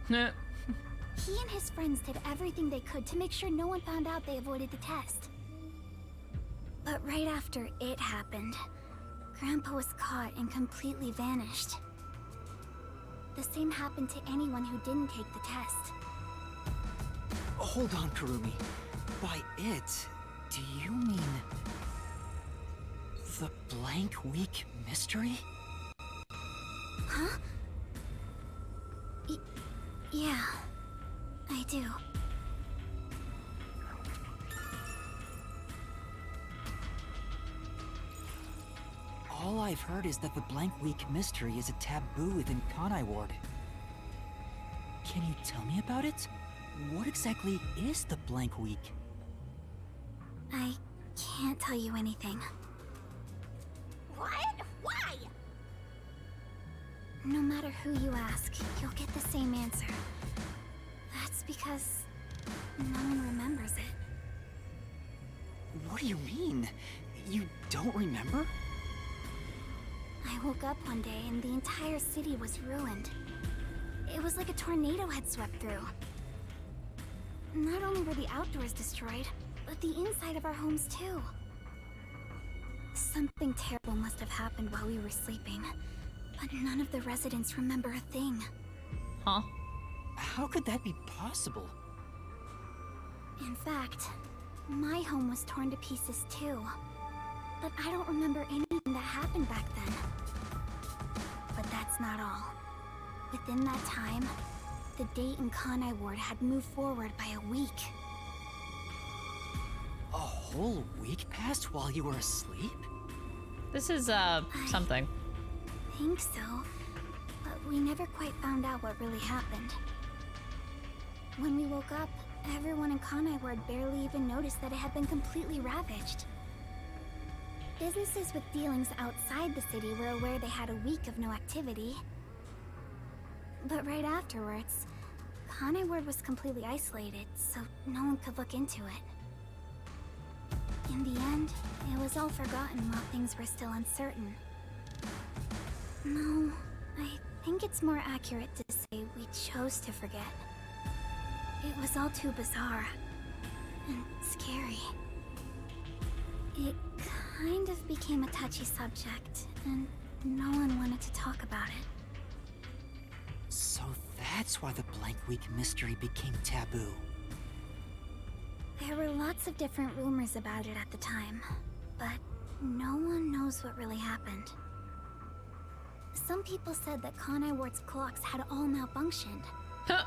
He and his friends did everything they could to make sure no one found out they avoided the test. But right after it happened, Grandpa was caught and completely vanished. The same happened to anyone who didn't take the test. Hold on, Kurumi. By it, do you mean the blank week mystery? Huh? Yeah, I do. All I've heard is that the blank week mystery is a taboo within Kanai Ward. Can you tell me about it? What exactly is the blank week? I can't tell you anything. What? Why? No matter who you ask, you'll get the same answer. That's because no one remembers it. What do you mean? You don't remember? I woke up one day and the entire city was ruined. It was like a tornado had swept through. Not only were the outdoors destroyed, but the inside of our homes too. Something terrible must have happened while we were sleeping, but none of the residents remember a thing. Huh? How could that be possible? In fact, my home was torn to pieces too. But I don't remember anything that happened back then. But that's not all. Within that time, the date in Kanai Ward had moved forward by a week. A whole week passed while you were asleep? This is, something. Think so, but we never quite found out what really happened. When we woke up, everyone in Kanai Ward barely even noticed that it had been completely ravaged. Businesses with dealings outside the city were aware they had a week of no activity. But right afterwards, Khanai Ward was completely isolated, so no one could look into it. In the end, it was all forgotten while things were still uncertain. No, I think it's more accurate to say we chose to forget. It was all too bizarre and scary. It kind of became a touchy subject, and no one wanted to talk about it. So that's why the Blank Week mystery became taboo. There were lots of different rumors about it at the time, but no one knows what really happened. Some people said that Khanai Ward's clocks had all malfunctioned. Huh.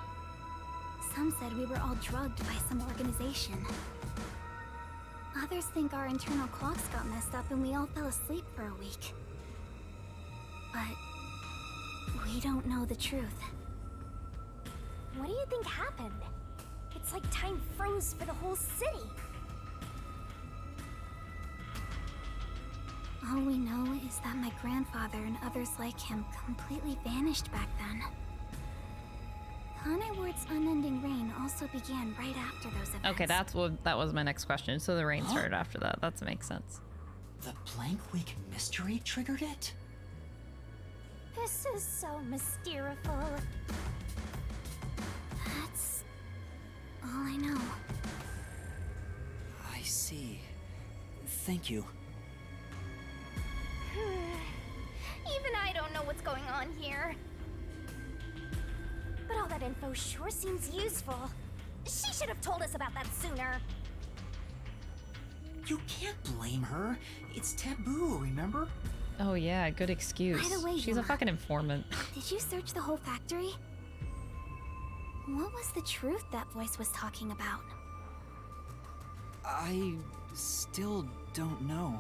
Some said we were all drugged by some organization. Others think our internal clocks got messed up and we all fell asleep for a week. But we don't know the truth. What do you think happened? It's like time froze for the whole city. All we know is that my grandfather and others like him completely vanished back then. Khanai Ward's unending reign also began right after those events. Okay, that was my next question. So the rain started after that. That makes sense. The Blank Week mystery triggered it? This is so mysterious. That's all I know. I see. Thank you. Even I don't know what's going on here. But all that info sure seems useful. She should have told us about that sooner. You can't blame her. It's taboo, remember? Oh yeah, good excuse. By the way, She's a Yuma, fucking informant. Did you search the whole factory? What was the truth that voice was talking about? I still don't know.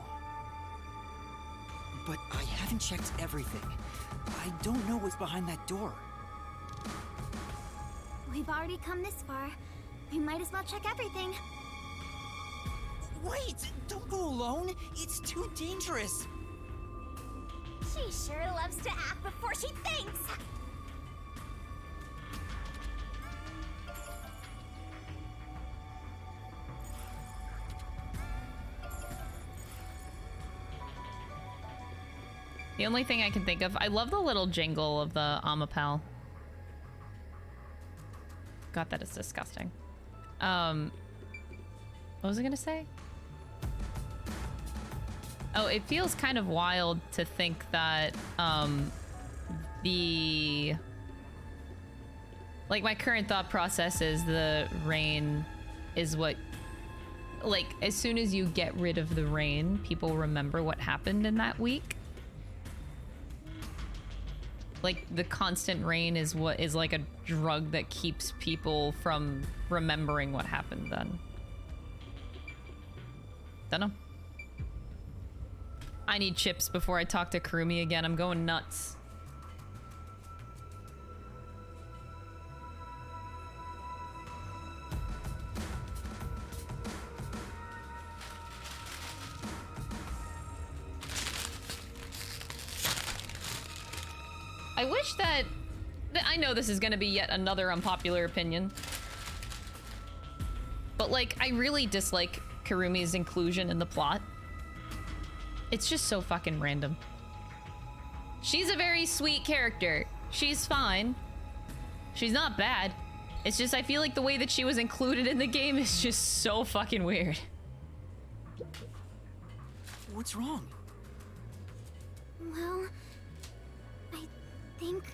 But I haven't checked everything. I don't know what's behind that door. We've already come this far. We might as well check everything. Wait! Don't go alone! It's too dangerous! She sure loves to act before she thinks. The only thing I can think of, I love the little jingle of the Amapal. God, that is disgusting. What was I gonna say? Oh, it feels kind of wild to think that, like, my current thought process is the rain is what, like, as soon as you get rid of the rain, people remember what happened in that week. Like, the constant rain is what is like a drug that keeps people from remembering what happened then. Dunno. I need chips before I talk to Kurumi again. I'm going nuts. I wish that I know this is gonna be yet another unpopular opinion, but like, I really dislike Kurumi's inclusion in the plot. It's just so fucking random. She's a very sweet character. She's fine. She's not bad. It's just I feel like the way that she was included in the game is just so fucking weird. What's wrong? Well, I think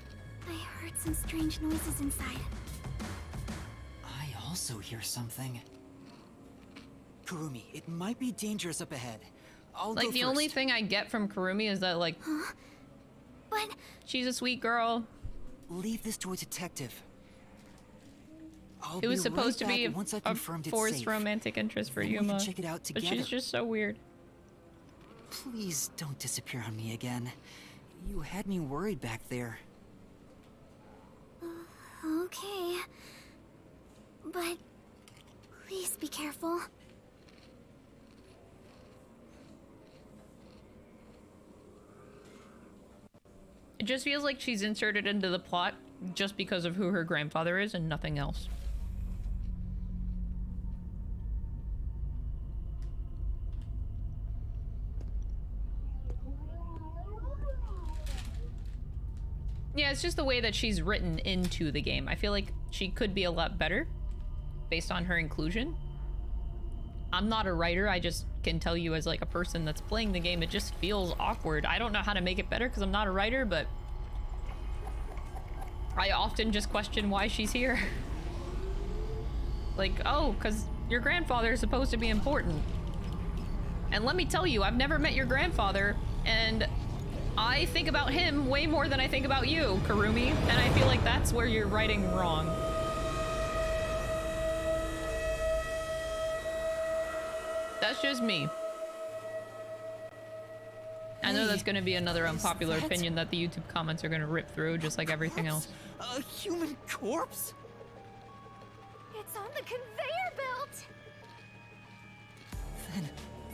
I heard some strange noises inside. I also hear something. Kurumi, it might be dangerous up ahead. I'll Like, go the first. only thing I get from Kurumi is that, like, But she's a sweet girl. Leave this to a detective. I'll It was be supposed right to be back once I've a confirmed it's forced safe. romantic interest for Then we can Yuma, check it out but together. she's just so weird. Please don't disappear on me again. You had me worried back there. okay. But please be careful. It just feels like she's inserted into the plot just because of who her grandfather is and nothing else. Yeah, it's just the way that she's written into the game. I feel like she could be a lot better based on her inclusion. I'm not a writer, I just can tell you as like a person that's playing the game, it just feels awkward. I don't know how to make it better because I'm not a writer, but I often just question why she's here. Like, oh, because your grandfather is supposed to be important. And let me tell you, I've never met your grandfather, and I think about him way more than I think about you, Karumi, and I feel like that's where you're writing wrong. That's just me. I know that's gonna be another unpopular opinion that the YouTube comments are gonna rip through, just like everything else. A human corpse? It's on the conveyor belt! Then,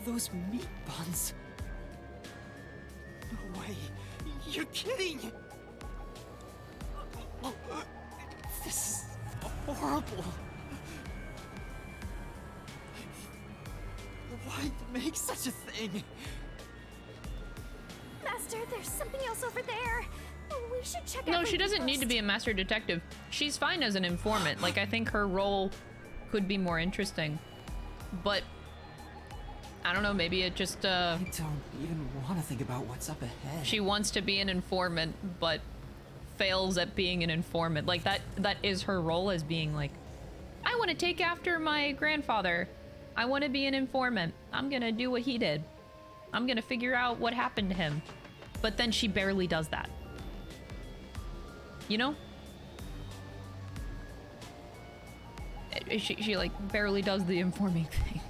those meat buns... No way. You're kidding! This is horrible. Why make such a thing? Master, there's something else over there. We should check No, she everything doesn't need to first. be a master detective. She's fine as an informant. Like, I think her role could be more interesting. But I don't know, maybe it just I don't even want to think about what's up ahead. she wants to be an informant but fails at being an informant. Like that is her role, as being like, I want to take after my grandfather. I want to be an informant. I'm going to do what he did. I'm going to figure out what happened to him. But then she barely does that. You know? She like barely does the informing thing.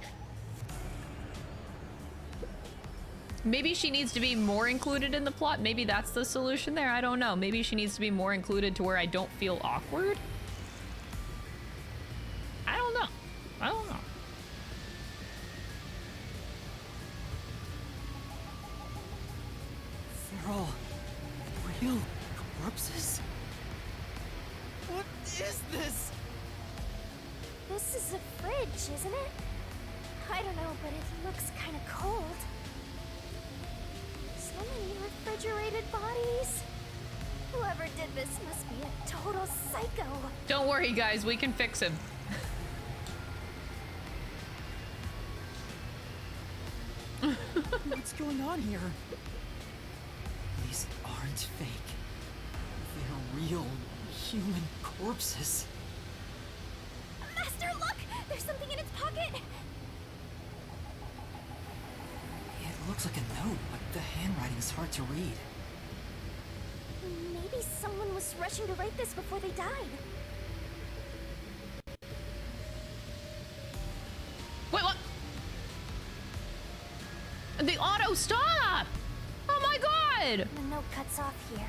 Maybe she needs to be more included in the plot. Maybe that's the solution there. I don't know. Maybe she needs to be more included to where I don't feel awkward. I don't know. I don't know. They're all real corpses? What is this? This is a fridge, isn't it? I don't know, but it looks kind of cold. So many refrigerated bodies. Whoever did this must be a total psycho. Don't worry, guys. We can fix him. What's going on here? These aren't fake. They're real human corpses. Master, look! There's something in its pocket! It looks like a note, but the handwriting's hard to read. Maybe someone was rushing to write this before they died. Wait, what? The auto stop! Oh my god! The note cuts off here.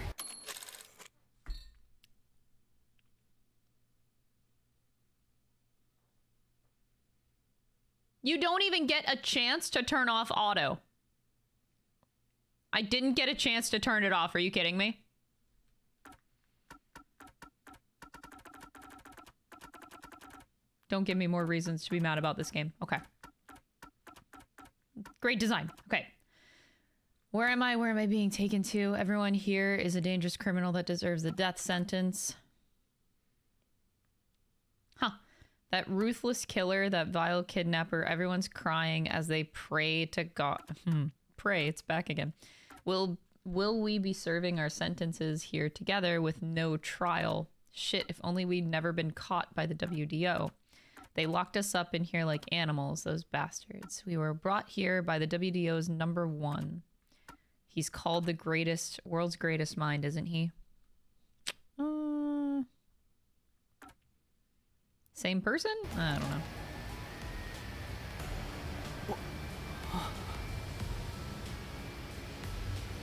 You don't even get a chance to turn off auto. I didn't get a chance to turn it off. Are you kidding me? Don't give me more reasons to be mad about this game. Okay. Great design. Okay. Where am I? Where am I being taken to? Everyone here is a dangerous criminal that deserves a death sentence. Huh. That ruthless killer, that vile kidnapper, everyone's crying as they pray to God. Pray, it's back again. Will we be serving our sentences here together with no trial? Shit, if only we'd never been caught by the WDO. They locked us up in here like animals, those bastards. We were brought here by the WDO's #1. He's called the greatest, world's greatest mind, isn't he? Same person? I don't know.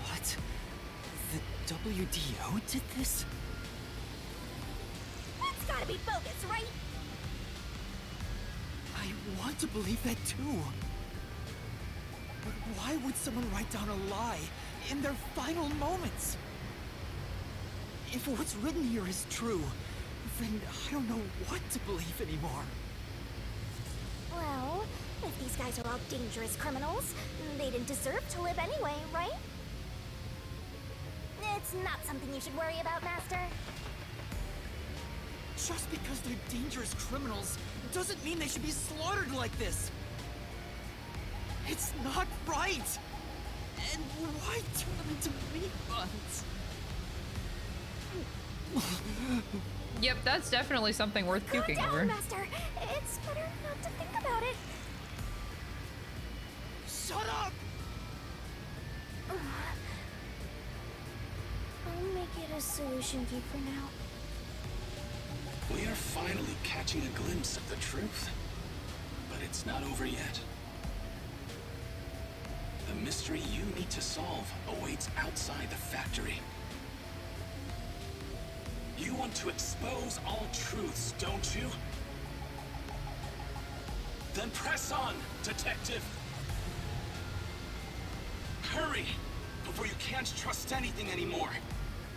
What? The WDO did this? That's gotta be bogus, right? I want to believe that too. But why would someone write down a lie in their final moments? If what's written here is true, then I don't know what to believe anymore. Well, if these guys are all dangerous criminals, they didn't deserve to live anyway, right? It's not something you should worry about, Master. Just because they're dangerous criminals doesn't mean they should be slaughtered like this. It's not right. And why turn them into meat buns? Yep, that's definitely something worth puking over. Calm down, Master. It's better not to think about it. Shut up! I'll make it a solution key for now. We are finally catching a glimpse of the truth. But it's not over yet. The mystery you need to solve awaits outside the factory. You want to expose all truths, don't you? Then press on, detective! Hurry, before you can't trust anything anymore,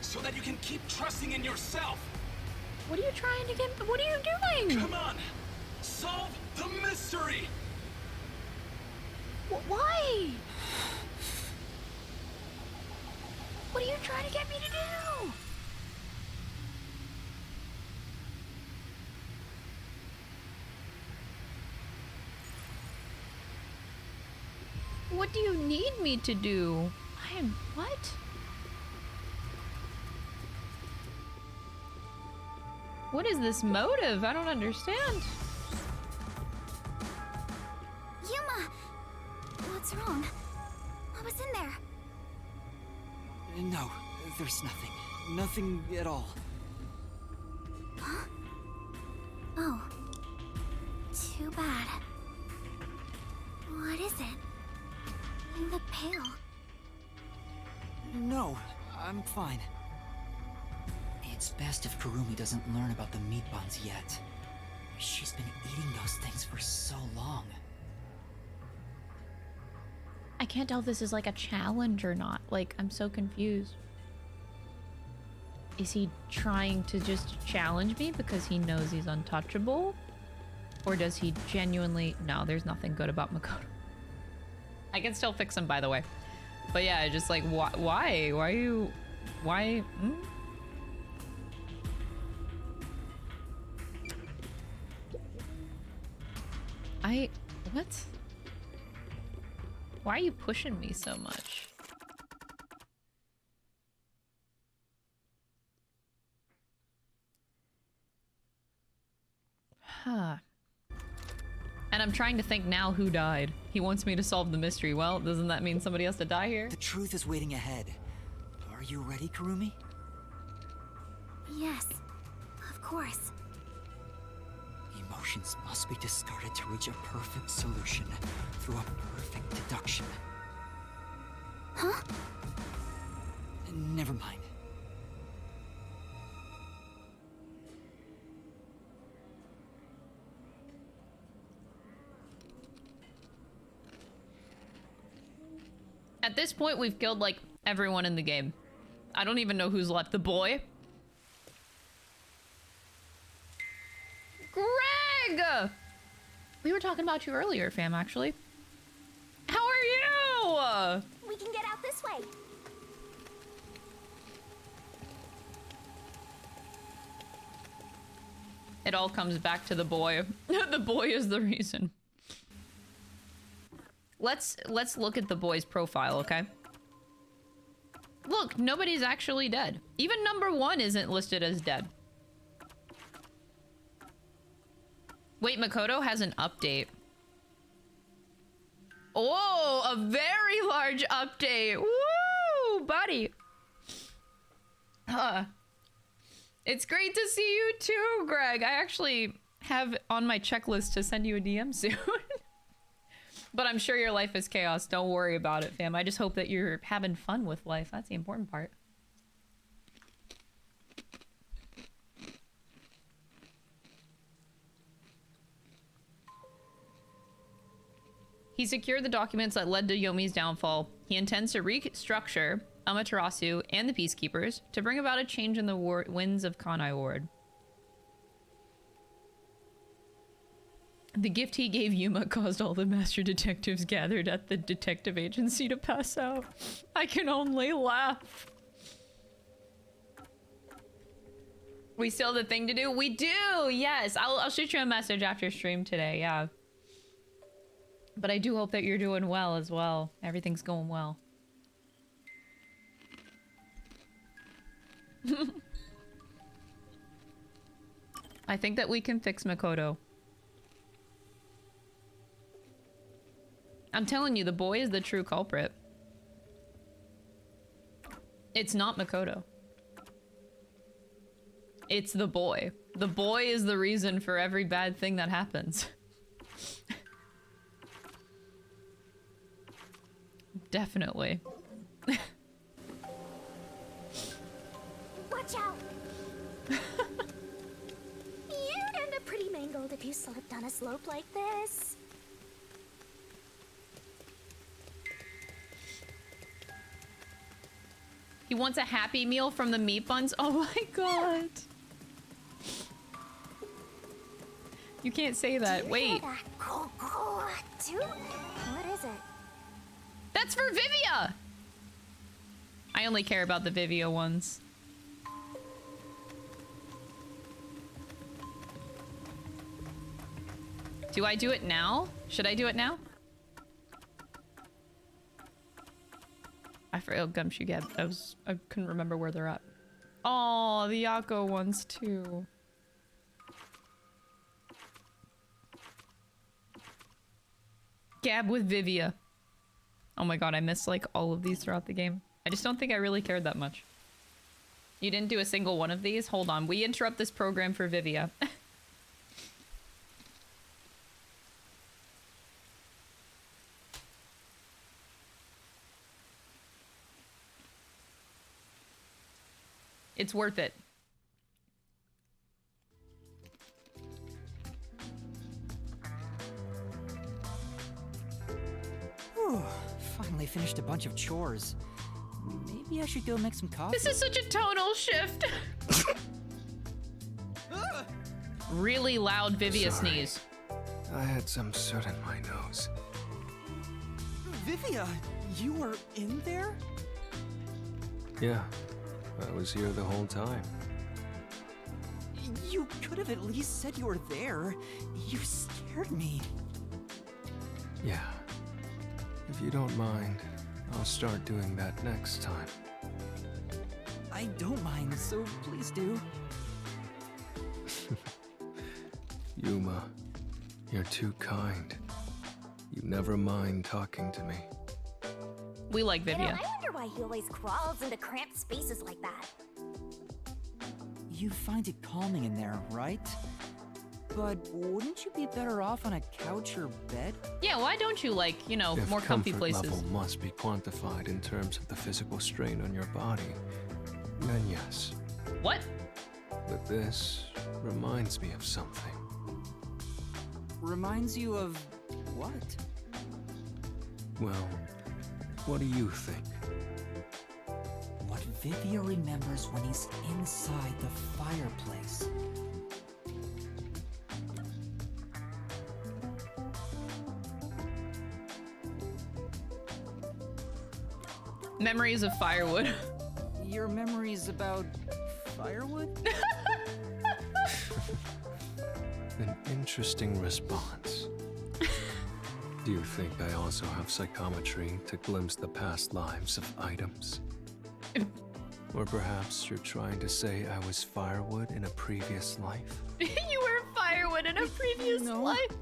so that you can keep trusting in yourself! What are you trying to get? What are you doing? Come on! Solve the mystery! Why? What are you trying to get me to do? What do you need me to do? I am what? What is this motive? I don't understand. Yuma! What's wrong? What was in there? No, there's nothing. Nothing at all. Huh? Oh. Too bad. What is it? You look pale. No, I'm fine. It's best if Kurumi doesn't learn about the meat buns yet. She's been eating those things for so long. I can't tell if this is like a challenge or not. Like, I'm so confused. Is he trying to just challenge me because he knows he's untouchable? Or does he genuinely... No, there's nothing good about Makoto. I can still fix him, by the way. But yeah, just like, why? Why are you... Why? What? Why are you pushing me so much? Huh. And I'm trying to think now who died. He wants me to solve the mystery. Well, doesn't that mean somebody has to die here? The truth is waiting ahead. Are you ready, Kurumi? Yes, of course. Emotions must be discarded to reach a perfect solution through a perfect deduction. Huh? Never mind. At this point, we've killed, like, everyone in the game. I don't even know who's left. The boy? Greg! We were talking about you earlier, fam, actually. How are you? We can get out this way. It all comes back to the boy. The boy is the reason. Let's look at the boy's profile, okay? Look, nobody's actually dead. Even number 1 isn't listed as dead. Wait, Makoto has an update. Oh, a very large update. Woo, buddy. It's great to see you too, Greg. I actually have on my checklist to send you a DM soon. But I'm sure your life is chaos. Don't worry about it, fam. I just hope that you're having fun with life. That's the important part. He secured the documents that led to Yomi's downfall. He intends to restructure Amaterasu, and the Peacekeepers to bring about a change in the winds of Kanai Ward. The gift he gave Yuma caused all the master detectives gathered at the detective agency to pass out. I can only laugh. We still have the thing to do? We do! Yes! I'll shoot you a message after stream today, yeah. But I do hope that you're doing well as well. Everything's going well. I think that we can fix Makoto. I'm telling you, the boy is the true culprit. It's not Makoto. It's the boy. The boy is the reason for every bad thing that happens. Definitely. Watch out! You'd end up pretty mangled if you slipped on a slope like this. He wants a Happy Meal from the meat buns? Oh my god. You can't say that. Wait. Dude, what is it? That's for Vivia! I only care about the Vivia ones. Do I do it now? Should I do it now? I forgot Gumshoe Gab. I couldn't remember where they're at. Oh, the Yako ones too. Gab with Vivia. Oh my god, I missed like all of these throughout the game. I just don't think I really cared that much. You didn't do a single one of these? Hold on, we interrupt this program for Vivia. It's worth it. Whew, finally finished a bunch of chores. Maybe I should go make some coffee. This is such a tonal shift. Really loud Vivia sneeze. I had some soot in my nose. Vivia, you were in there? Yeah, I was here the whole time. You could have at least said you were there. You scared me. Yeah. If you don't mind, I'll start doing that next time. I don't mind, so please do. Yuma, you're too kind. You never mind talking to me. We like Vivia. You know, I wonder why he always crawls into cramped spaces like that. You find it calming in there, right? But wouldn't you be better off on a couch or bed? Yeah, why don't you like, you know, If more comfy comfort places? level must be quantified in terms of the physical strain on your body, then yes. What? But this reminds me of something. Reminds you of what? Well, what do you think? What Vivia remembers when he's inside the fireplace. Memories of firewood. Your memories about firewood? An interesting response. Do you think I also have psychometry to glimpse the past lives of items? Or perhaps you're trying to say I was firewood in a previous life? You were firewood in a previous life.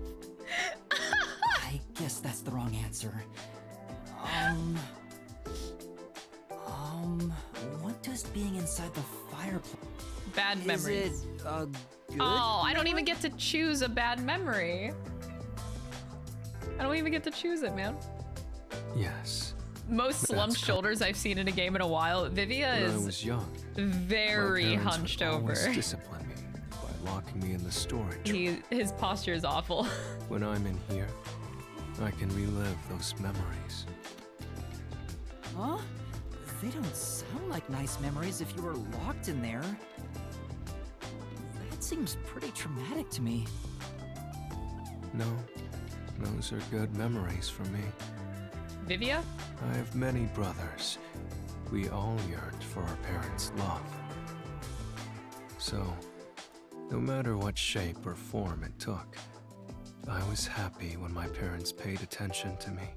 I guess that's the wrong answer. What does being inside the fireplace? Bad memories. Is it a good Oh, I don't memory? even get to choose a bad memory. I don't even get to choose it, man. Yes. Most slumped That's shoulders I've seen in a game in a while. Vivia When I is was young, very my parents hunched would over. always discipline me by locking me in the storage room. His posture is awful. When I'm in here, I can relive those memories. Huh? They don't sound like nice memories if you were locked in there. That seems pretty traumatic to me. No, those are good memories for me. Vivia? I have many brothers. We all yearned for our parents' love. So, no matter what shape or form it took, I was happy when my parents paid attention to me.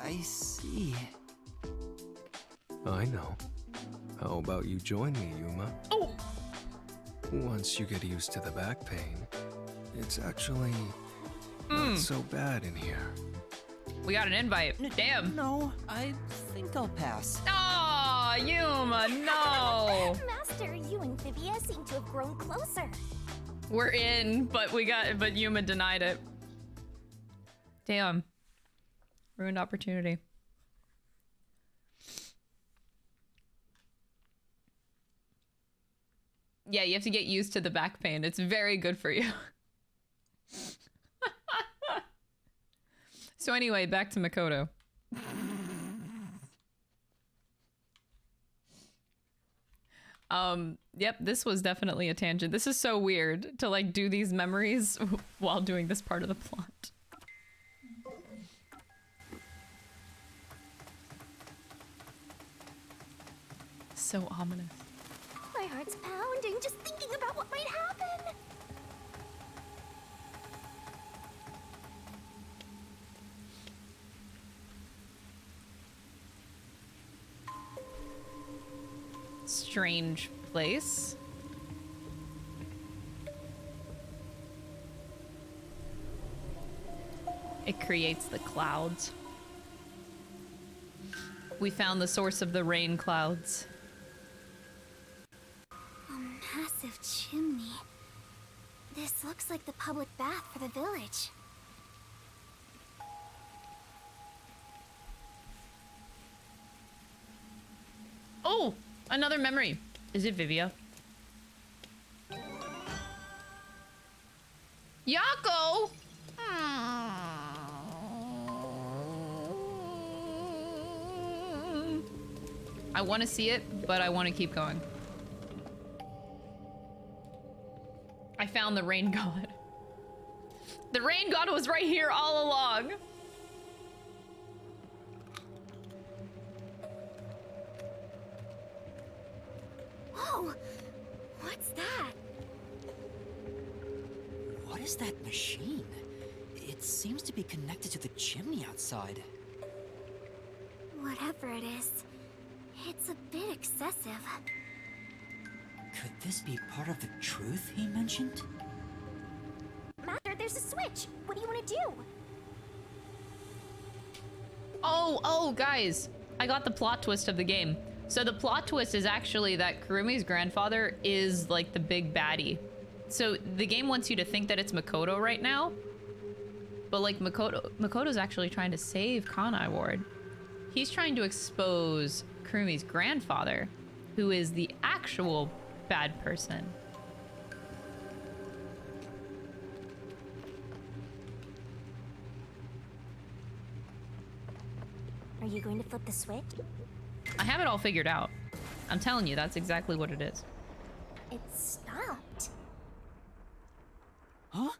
I see. I know. How about you join me, Yuma? Oh! Once you get used to the back pain, it's actually not so bad in here. We got an invite. Damn. No, I think I'll pass. Aw, Yuma, no! Master, you and Vivia seem to have grown closer. We're in, but Yuma denied it. Damn. Ruined opportunity. Yeah, you have to get used to the back pain. It's very good for you. So anyway, back to Makoto. Yep, this was definitely a tangent. This is so weird to like do these memories while doing this part of the plot. So ominous. My heart's pounding just thinking about what might happen. Strange place. It creates the clouds. We found the source of the rain clouds. A massive chimney. This looks like the public bath for the village. Oh, another memory. Is it Vivia? Yako! I want to see it, but I want to keep going. I found the rain god. The rain god was right here all along. Whoa! What's that? What is that machine? It seems to be connected to the chimney outside. Whatever it is, it's a bit excessive. Could this be part of the truth he mentioned? Master, there's a switch. What do you want to do? Oh, guys. I got the plot twist of the game. So the plot twist is actually that Kurumi's grandfather is like the big baddie. So the game wants you to think that it's Makoto right now. But like Makoto's actually trying to save Kanai Ward. He's trying to expose Kurumi's grandfather, who is the actual bad person. Are you going to flip the switch? I have it all figured out. I'm telling you, that's exactly what it is. It stopped. Huh?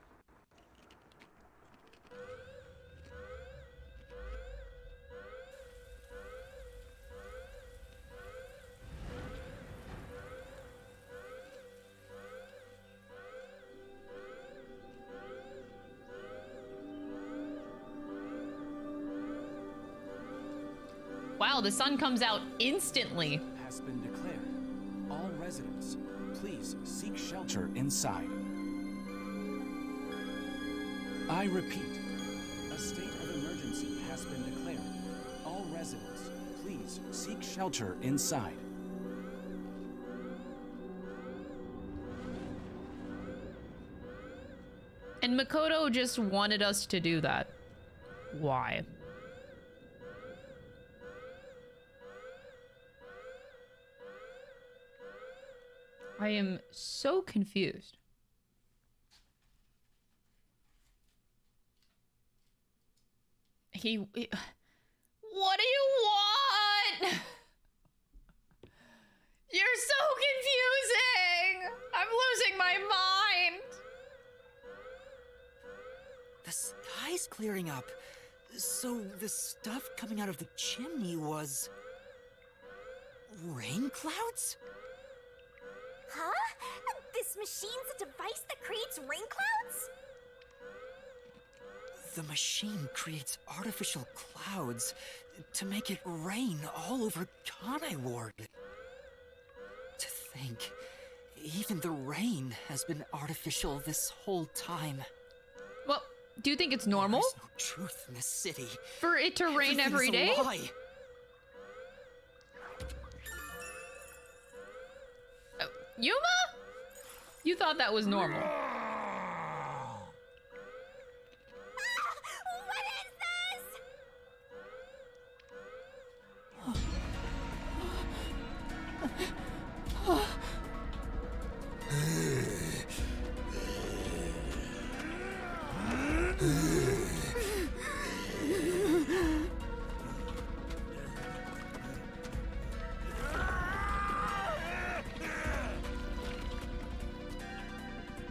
Wow, the sun comes out instantly. Has been declared. All residents, please seek shelter inside. I repeat, a state of emergency has been declared. All residents, please seek shelter inside. And Makoto just wanted us to do that. Why? I am so confused. What do you You're so confusing! I'm losing my mind! The sky's clearing up. So the stuff coming out of the chimney was... rain clouds? Huh? This machine's a device that creates rain clouds? The machine creates artificial clouds to make it rain all over Kanai Ward. To think, even the rain has been artificial this whole time. Well, do you think it's normal There's no truth in this city. for it to rain every day? Everything's a lie. Yuma? You thought that was normal. What is this?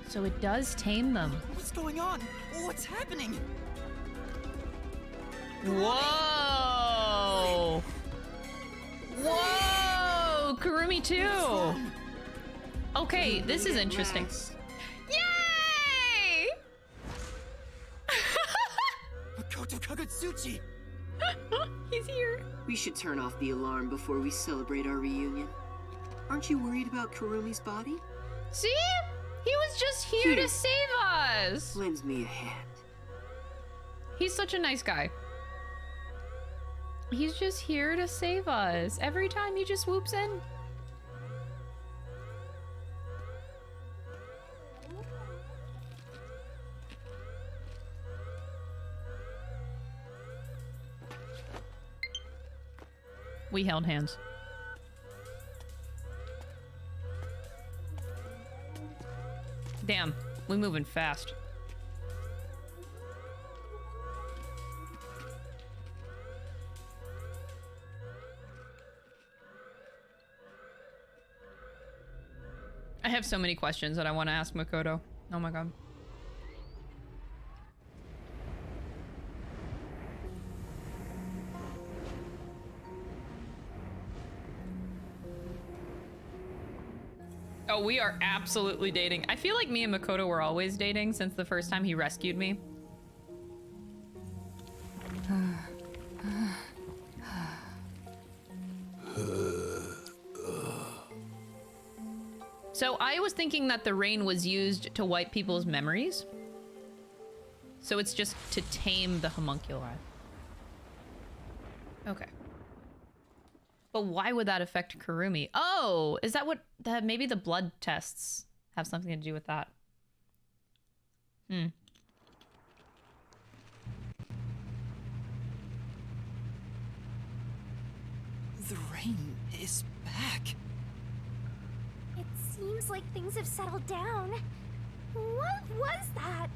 So it does tame them. What's going on? What's happening? Whoa! Whoa! Kurumi too! Okay, this is interesting. Yay! Makoto Kagutsuchi! He's here. We should turn off the alarm before we celebrate our reunion. Aren't you worried about Kurumi's body? See? He was just here to save us! Lends me a hand. He's such a nice guy. He's just here to save us. Every time he just swoops in. We held hands. Damn, we moving fast. I have so many questions that I want to ask Makoto. Oh my god. Oh, we are absolutely dating. I feel like me and Makoto were always dating since the first time he rescued me. So I was thinking that the rain was used to wipe people's memories. So it's just to tame the homunculi. Okay. But why would that affect Kurumi? Oh, is that what that maybe the blood tests have something to do with that? Hmm. The rain is back. It seems like things have settled down. What was that?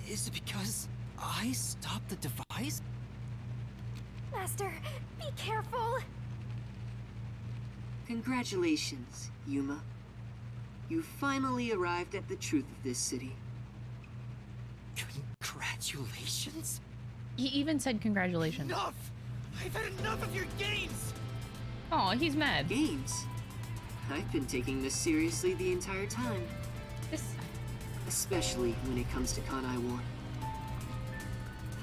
Is it because I stopped the device? Master, be careful. Congratulations, Yuma. You finally arrived at the truth of this city. Congratulations? He even said congratulations. Enough! I've had enough of your games! Oh, he's mad. Games? I've been taking this seriously the entire time. Especially when it comes to Kanai Ward.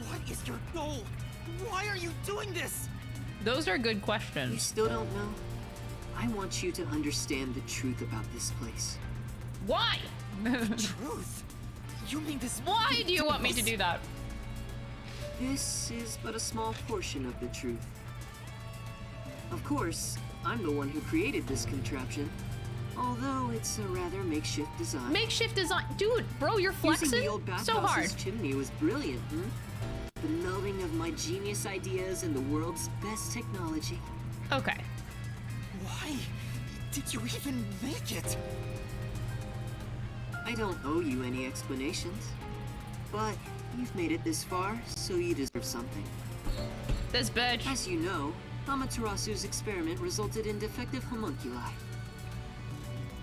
What is your goal? Why are you doing this? Those are good You questions. still don't know? I want you to understand the truth about this place. Why? Truth? You mean this? Why do you want me to do that? This is but a small portion of the truth. Of course, I'm the one who created this contraption. Although it's a rather makeshift design. Makeshift design, dude, bro, you're flexing Using the old so hard. bathhouse's chimney was brilliant, The melding of my genius ideas and the world's best technology. Okay. Why did you even make it? I don't owe you any explanations. But you've made it this far, so you deserve something. This bitch. As you know, Amaterasu's experiment resulted in defective homunculi.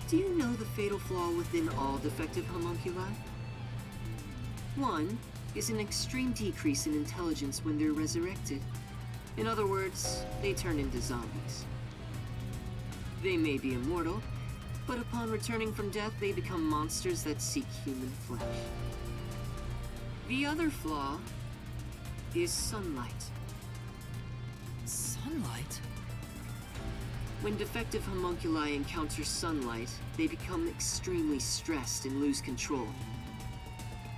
Do you know the fatal flaw within all defective homunculi? One is an extreme decrease in intelligence when they're resurrected. In other words, they turn into zombies. They may be immortal, but upon returning from death, they become monsters that seek human flesh. The other flaw is sunlight. Sunlight? When defective homunculi encounter sunlight, they become extremely stressed and lose control.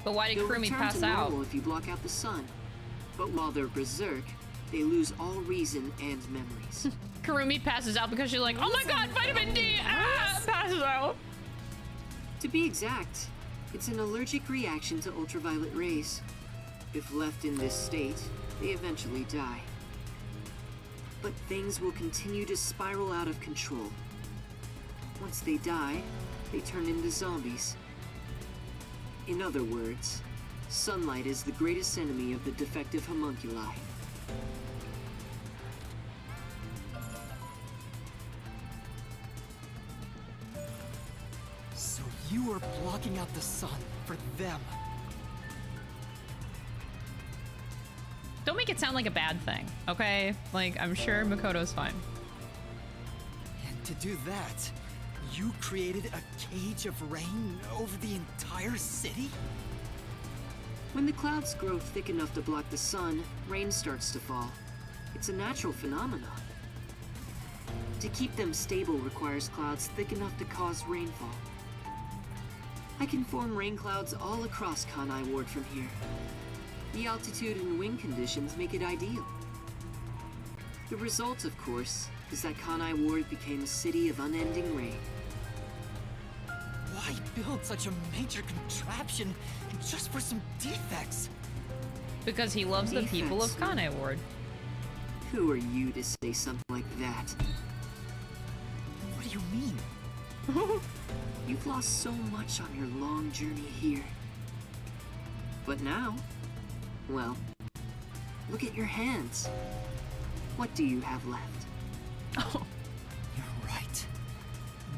But why did They'll Kurumi return pass to out? normal if you block out the sun. But while they're berserk, they lose all reason and memories. Kurumi passes out because she's like, oh my god, vitamin D! Ah! Passes out. To be exact, it's an allergic reaction to ultraviolet rays. If left in this state, they eventually die. But things will continue to spiral out of control. Once they die, they turn into zombies. In other words, sunlight is the greatest enemy of the defective homunculi. So you are blocking out the sun for them. Don't make it sound like a bad thing, okay? Like, I'm sure Makoto's fine. And to do that, you created a cage of rain over the entire city? When the clouds grow thick enough to block the sun, rain starts to fall. It's a natural phenomenon. To keep them stable requires clouds thick enough to cause rainfall. I can form rain clouds all across Kanai Ward from here. The altitude and wind conditions make it ideal. The result, of course, is that Kanai Ward became a city of unending rain. Why build such a major contraption just for some defects? Because he loves the people of Kanai Ward. Who are you to say something like that? What do you mean? You've lost so much on your long journey here. But now, well, look at your hands. What do you have left? Oh. You're right.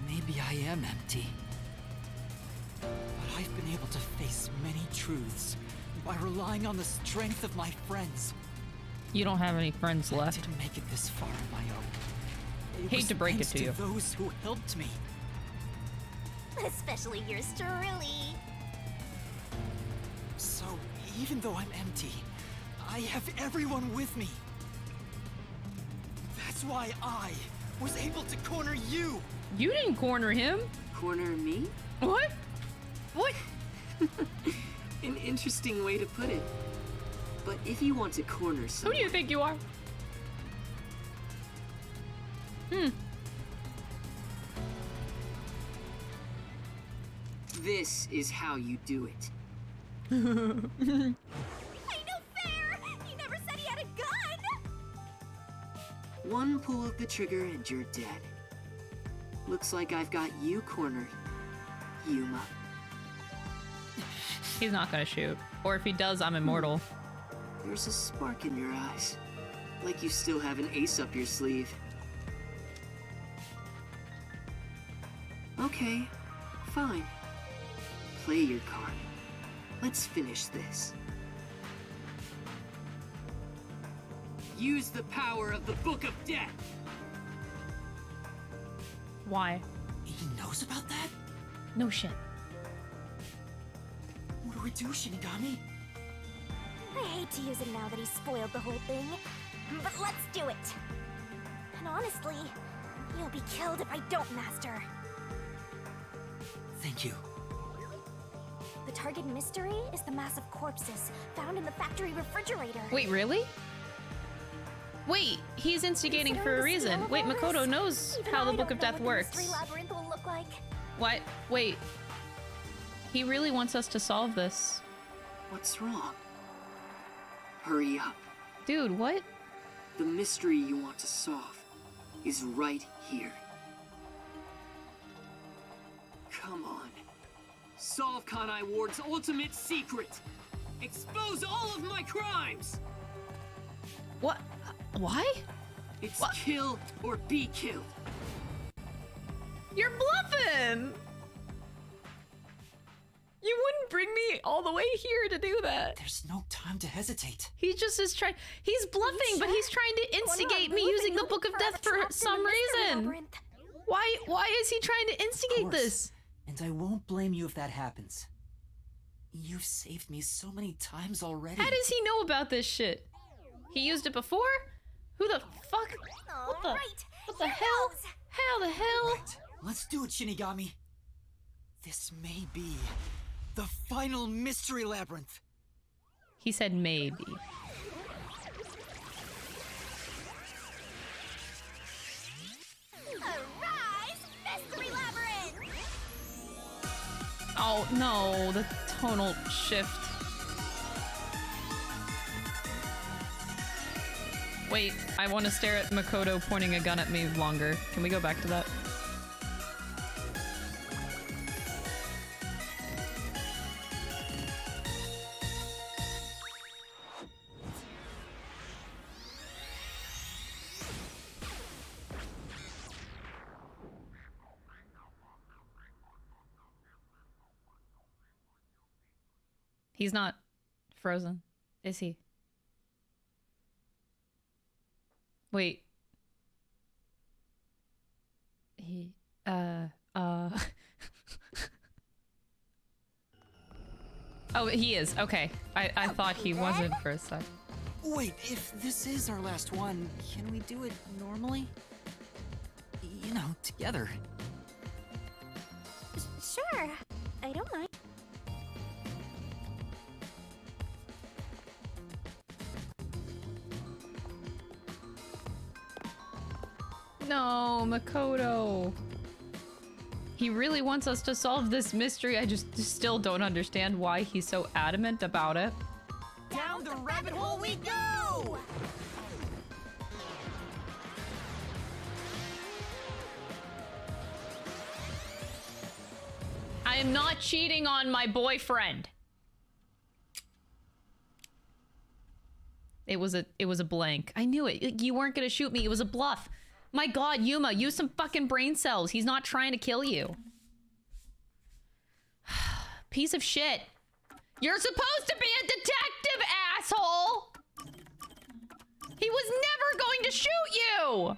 Maybe I am empty. But I've been able to face many truths by relying on the strength of my friends. You don't have any friends left. I didn't make it this far on my own. It Hate was to break it thanks to you. Those who helped me. Especially yours truly. So, even though I'm empty, I have everyone with me. That's why I was able to corner you. You didn't corner him. Corner me? What? What? An interesting way to put it. But if you want to corner someone... Who do you think you are? This is how you do it. Ain't no fair! He never said he had a gun! One pull of the trigger and you're dead. Looks like I've got you cornered, Yuma. He's not gonna shoot. Or if he does, I'm immortal. There's a spark in your eyes. Like you still have an ace up your sleeve. Okay, fine. Play your card. Let's finish this. Use the power of the Book of Death! Why? He knows about that? No shit. What do we do, Shinigami? I hate to use it now that he's spoiled the whole thing, but let's do it! And honestly, you'll be killed if I don't, Master. Thank you. The target mystery is the mass of corpses found in the factory refrigerator. Wait, really? Wait, he's instigating for a reason. Wait, Makoto knows how the Book of Death works. Mystery labyrinth will look like. What? Wait. He really wants us to solve this. What's wrong? Hurry up. Dude, what? The mystery you want to solve is right here. Come on. Solve Kanai Ward's ultimate secret! Expose all of my crimes! What? Why? It's kill or be killed. You're bluffing! You wouldn't bring me all the way here to do that. There's no time to hesitate. He just is trying. He's bluffing, but he's trying to instigate me using the Book of Death for some reason. Why is he trying to instigate this? And I won't blame you if that happens. You've saved me so many times already. How does he know about this shit? He used it before? Who the fuck? What the hell? How the hell? Right. Let's do it, Shinigami. This may be the final mystery labyrinth. He said maybe. Arise, mystery labyrinth! Oh no, the tonal shift. Wait, I want to stare at Makoto pointing a gun at me longer. Can we go back to that? He's not frozen, is he? Wait. He, Oh, he is. Okay. I thought he wasn't for a sec. Wait, if this is our last one, can we do it normally? You know, together. Sure, I don't mind. No, Makoto. He really wants us to solve this mystery. I just still don't understand why he's so adamant about it. Down the rabbit hole we go! I am not cheating on my boyfriend. It was a blank. I knew it. You weren't gonna shoot me. It was a bluff. My god, Yuma, use some fucking brain cells. He's not trying to kill you. Piece of shit. You're supposed to be a detective, asshole! He was never going to shoot you!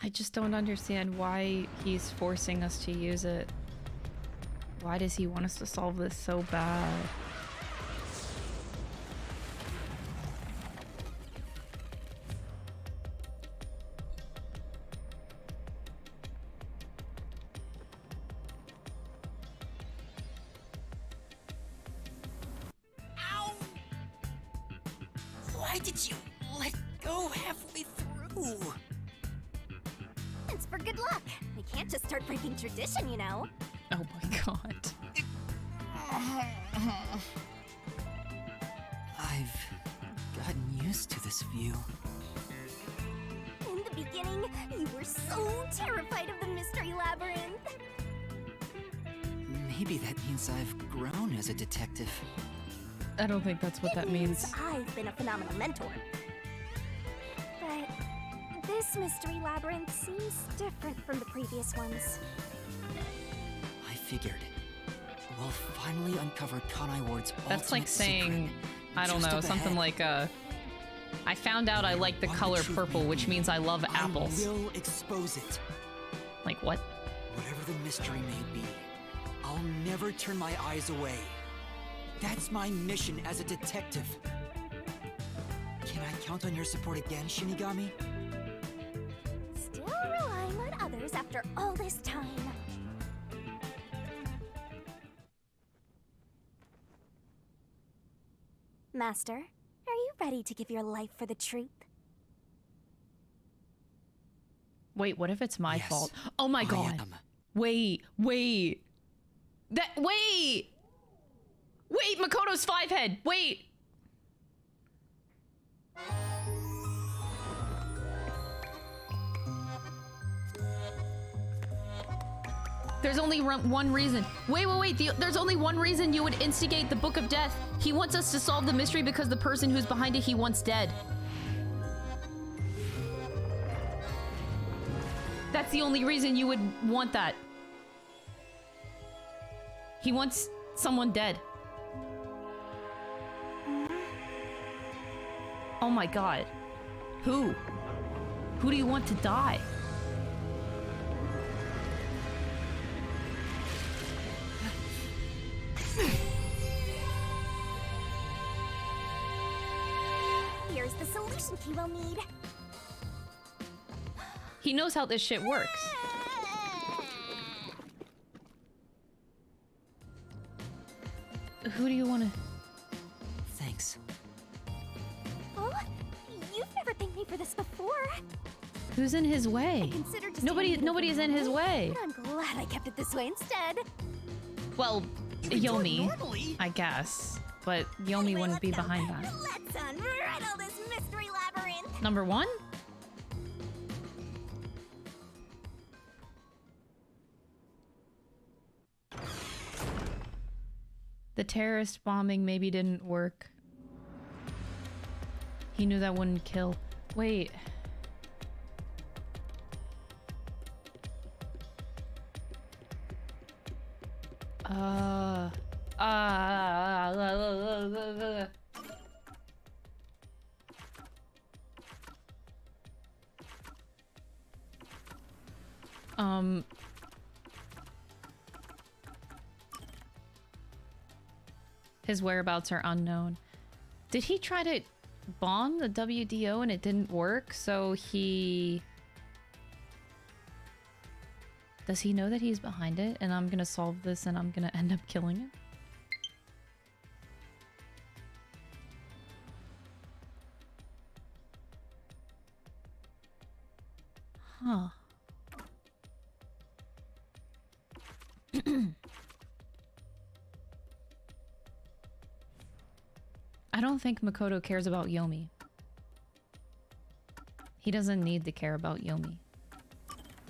I just don't understand why he's forcing us to use it. Why does he want us to solve this so bad? Ow! Why did you let go halfway through? It's for good luck. We can't just start breaking tradition, you know. Oh my god. I've gotten used to this view. In the beginning, you were so terrified of the mystery labyrinth. Maybe that means I've grown as a detective. I don't think that's what that means. I've been a phenomenal mentor. But this mystery labyrinth seems different from the previous ones. I figured. We'll finally uncover Kanai Ward's That's like ultimate saying, secret. I don't Just know, up something ahead. like I found out I like the What color truth purple, may which be, means I love apples. I will expose it. Like what? Whatever the mystery may be, I'll never turn my eyes away. That's my mission as a detective. Can I count on your support again, Shinigami? Still relying on others after all this time. Master, are you ready to give your life for the truth? Wait, what if it's my Yes, fault? Oh my I god. am. Wait. Wait. Wait, Makoto's 5-head. Wait. There's only one reason. Wait. There's only one reason you would instigate the Book of Death. He wants us to solve the mystery because the person who's behind it he wants dead. That's the only reason you would want that. He wants someone dead. Oh my god. Who? Who do you want to die? Here's the solution key we'll need. He knows how this shit works. Who do you want to... Thanks. Oh, you've never thanked me for this before. Who's in his way? Nobody's in his way. I'm glad I kept it this way instead. Well, Yomi, I guess. But Yomi wouldn't be behind that. Let's unriddle this mystery labyrinth. Number 1? The terrorist bombing maybe didn't work. He knew that wouldn't kill. Wait. His whereabouts are unknown. Did he try to bomb the WDO and it didn't work? So he... Does he know that he's behind it and I'm gonna solve this and I'm gonna end up killing him? Huh. I don't think Makoto cares about Yomi. He doesn't need to care about Yomi.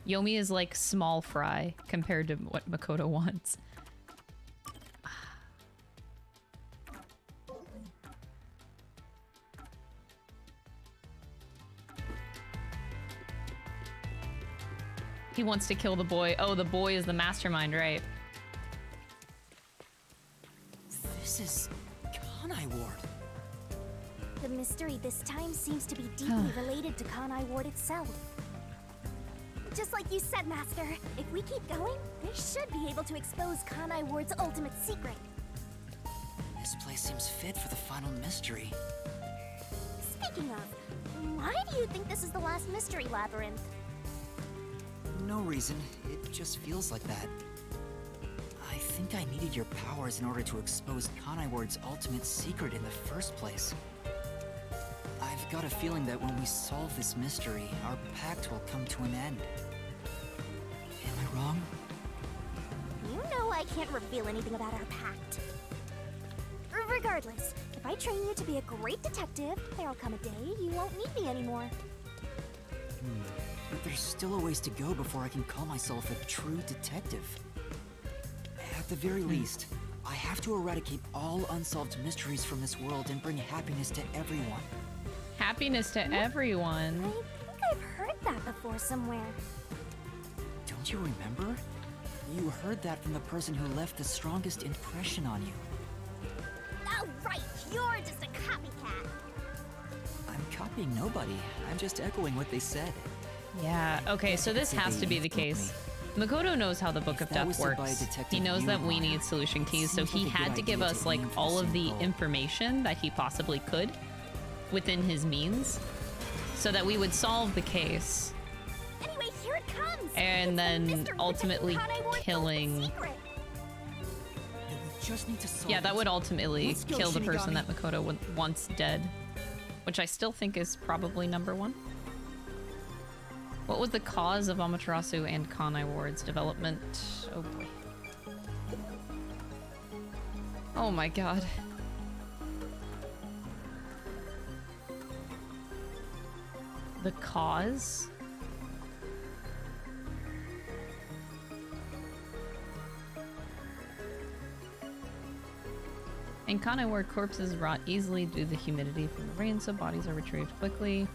Yomi is like small fry compared to what Makoto wants. He wants to kill the boy. Oh, the boy is the mastermind, right? This is Kanai Ward. The mystery this time seems to be deeply related to Kanai Ward itself. Just like you said, Master, if we keep going, we should be able to expose Kanai Ward's ultimate secret. This place seems fit for the final mystery. Speaking of, why do you think this is the last mystery labyrinth? No reason, it just feels like that. I think I needed your powers in order to expose Kanai Ward's ultimate secret in the first place. I've got a feeling that when we solve this mystery, our pact will come to an end. Am I wrong? You know I can't reveal anything about our pact. Regardless, if I train you to be a great detective, there'll come a day you won't need me anymore. But there's still a ways to go before I can call myself a true detective. At the very least, I have to eradicate all unsolved mysteries from this world and bring happiness to everyone. Happiness to everyone. I think I've heard that before somewhere. Don't you remember? You heard that from the person who left the strongest impression on you. Oh, right, you're just a copycat. I'm copying nobody. I'm just echoing what they said. Yeah, okay, so this has to be the case. Makoto knows how the Book of Death works. He knows that we need solution keys, so he had to give us like all of the information that he possibly could within his means so that we would solve the case. Anyway, here it comes. And then ultimately killing... Yeah, that would ultimately kill the person that Makoto wants dead. Which I still think is probably number 1. What was the cause of Amaterasu and Kanai Ward's development? Oh boy. Oh my god. The cause? In Kanai, where corpses rot easily due to the humidity from the rain, so bodies are retrieved quickly.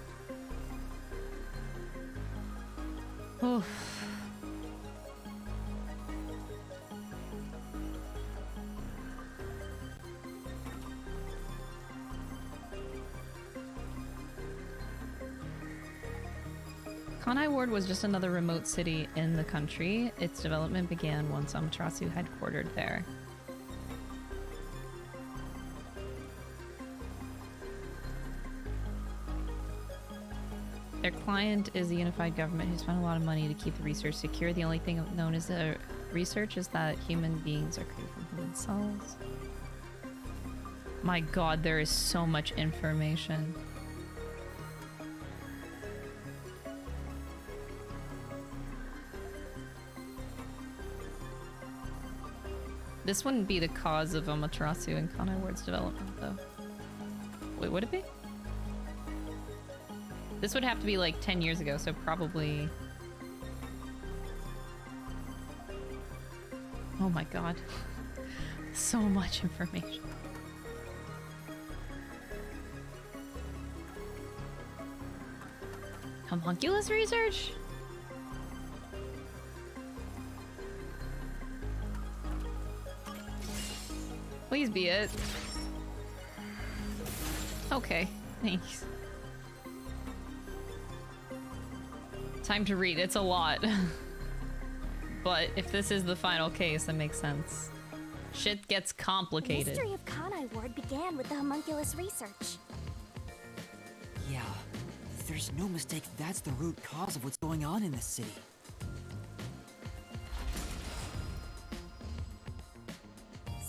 Oh. Kanai Ward was just another remote city in the country. Its development began once Amaterasu headquartered there. Their client is the unified government who spent a lot of money to keep the research secure. The only thing known as the research is that human beings are created from human cells. My god, there is so much information. This wouldn't be the cause of Amaterasu and Kanai Ward's development, though. Wait, would it be? This would have to be like 10 years ago, so probably... Oh my god. So much information. Homunculus research? Please be it. Okay, thanks. Time to read. It's a lot. But if this is the final case, that makes sense. Shit gets complicated. The mystery of Kanai Ward began with the homunculus research. Yeah, there's no mistake that's the root cause of what's going on in this city.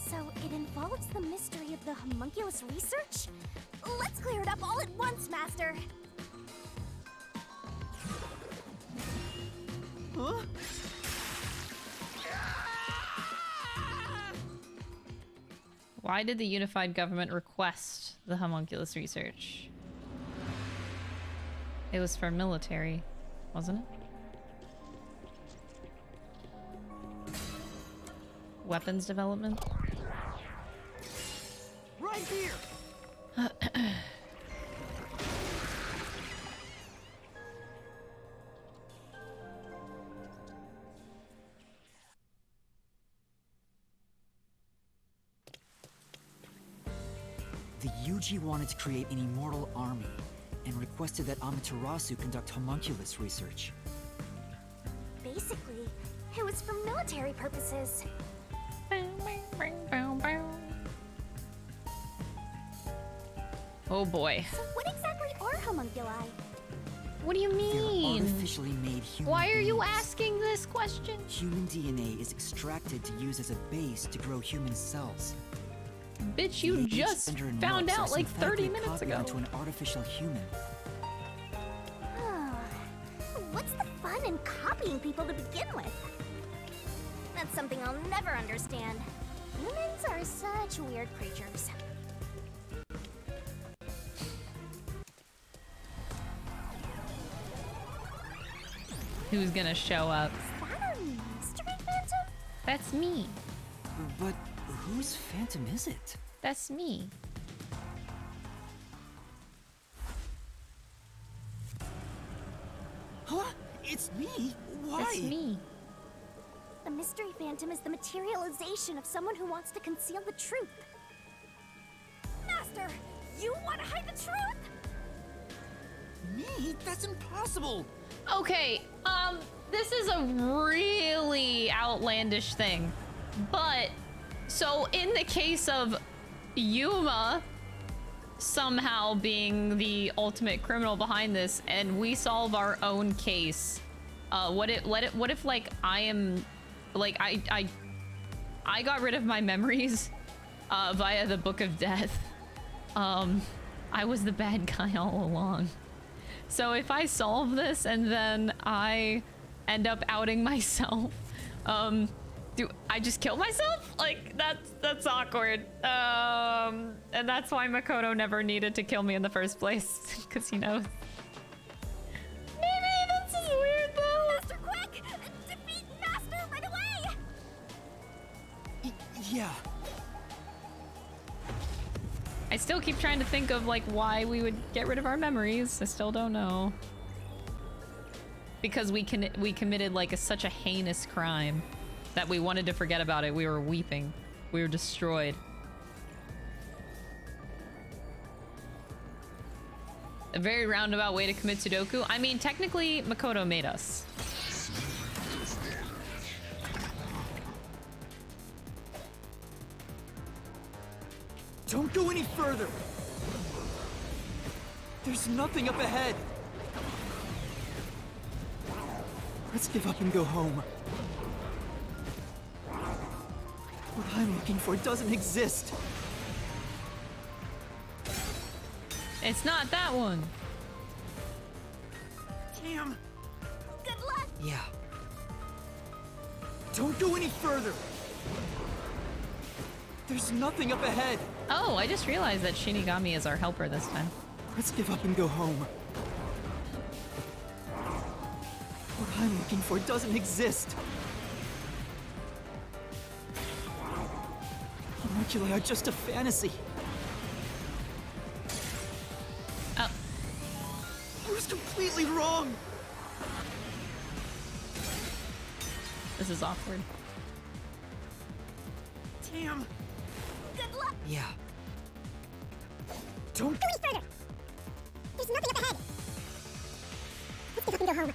So it involves the mystery of the homunculus research? Let's clear it up all at once, Master! Huh? Why did the unified government request the homunculus research? It was for military, wasn't it? Weapons development? Right here! The Yuji wanted to create an immortal army, and requested that Amaterasu conduct homunculus research. Basically, it was for military purposes. Oh boy. So what exactly are homunculi? What do you mean? They're artificially made human Why are you beings. asking this question? Human DNA is extracted to use as a base to grow human cells. Bitch, you The just gender and found looks are out like 30 synthetically minutes copied ago. onto an artificial human. What's the fun in copying people to begin with? That's something I'll never understand. Humans are such weird creatures. Who's gonna show up? Is that a mystery phantom? That's me. But whose phantom is it? That's me. Huh? It's me? Why? That's me. The mystery phantom is the materialization of someone who wants to conceal the truth. Master, you want to hide the truth? Me? That's impossible! Okay, this is a really outlandish thing. But, so in the case of Yuma somehow being the ultimate criminal behind this, and we solve our own case, what if like I am, like I got rid of my memories via the Book of Death. I was the bad guy all along. So if I solve this and then I end up outing myself, Do I just kill myself? Like, that's awkward. And that's why Makoto never needed to kill me in the first place, because he knows. Maybe this is weird though. Master, quick! Defeat Master right away! Yeah. I still keep trying to think of like why we would get rid of our memories. I still don't know. Because we committed like such a heinous crime that we wanted to forget about it. We were weeping. We were destroyed. A very roundabout way to commit Sudoku. I mean, technically, Makoto made us. Don't go any further. There's nothing up ahead. Let's give up and go home. What I'm looking for doesn't exist. It's not that one. Damn. Good luck! Yeah. Don't go any further. There's nothing up ahead. Oh, I just realized that Shinigami is our helper this time. Let's give up and go home. What I'm looking for doesn't exist. Homunculi are just a fantasy. Oh. I was completely wrong. This is awkward. Damn. Good luck! Yeah. Don't Go any further! There's nothing up ahead! Let's give up and go home.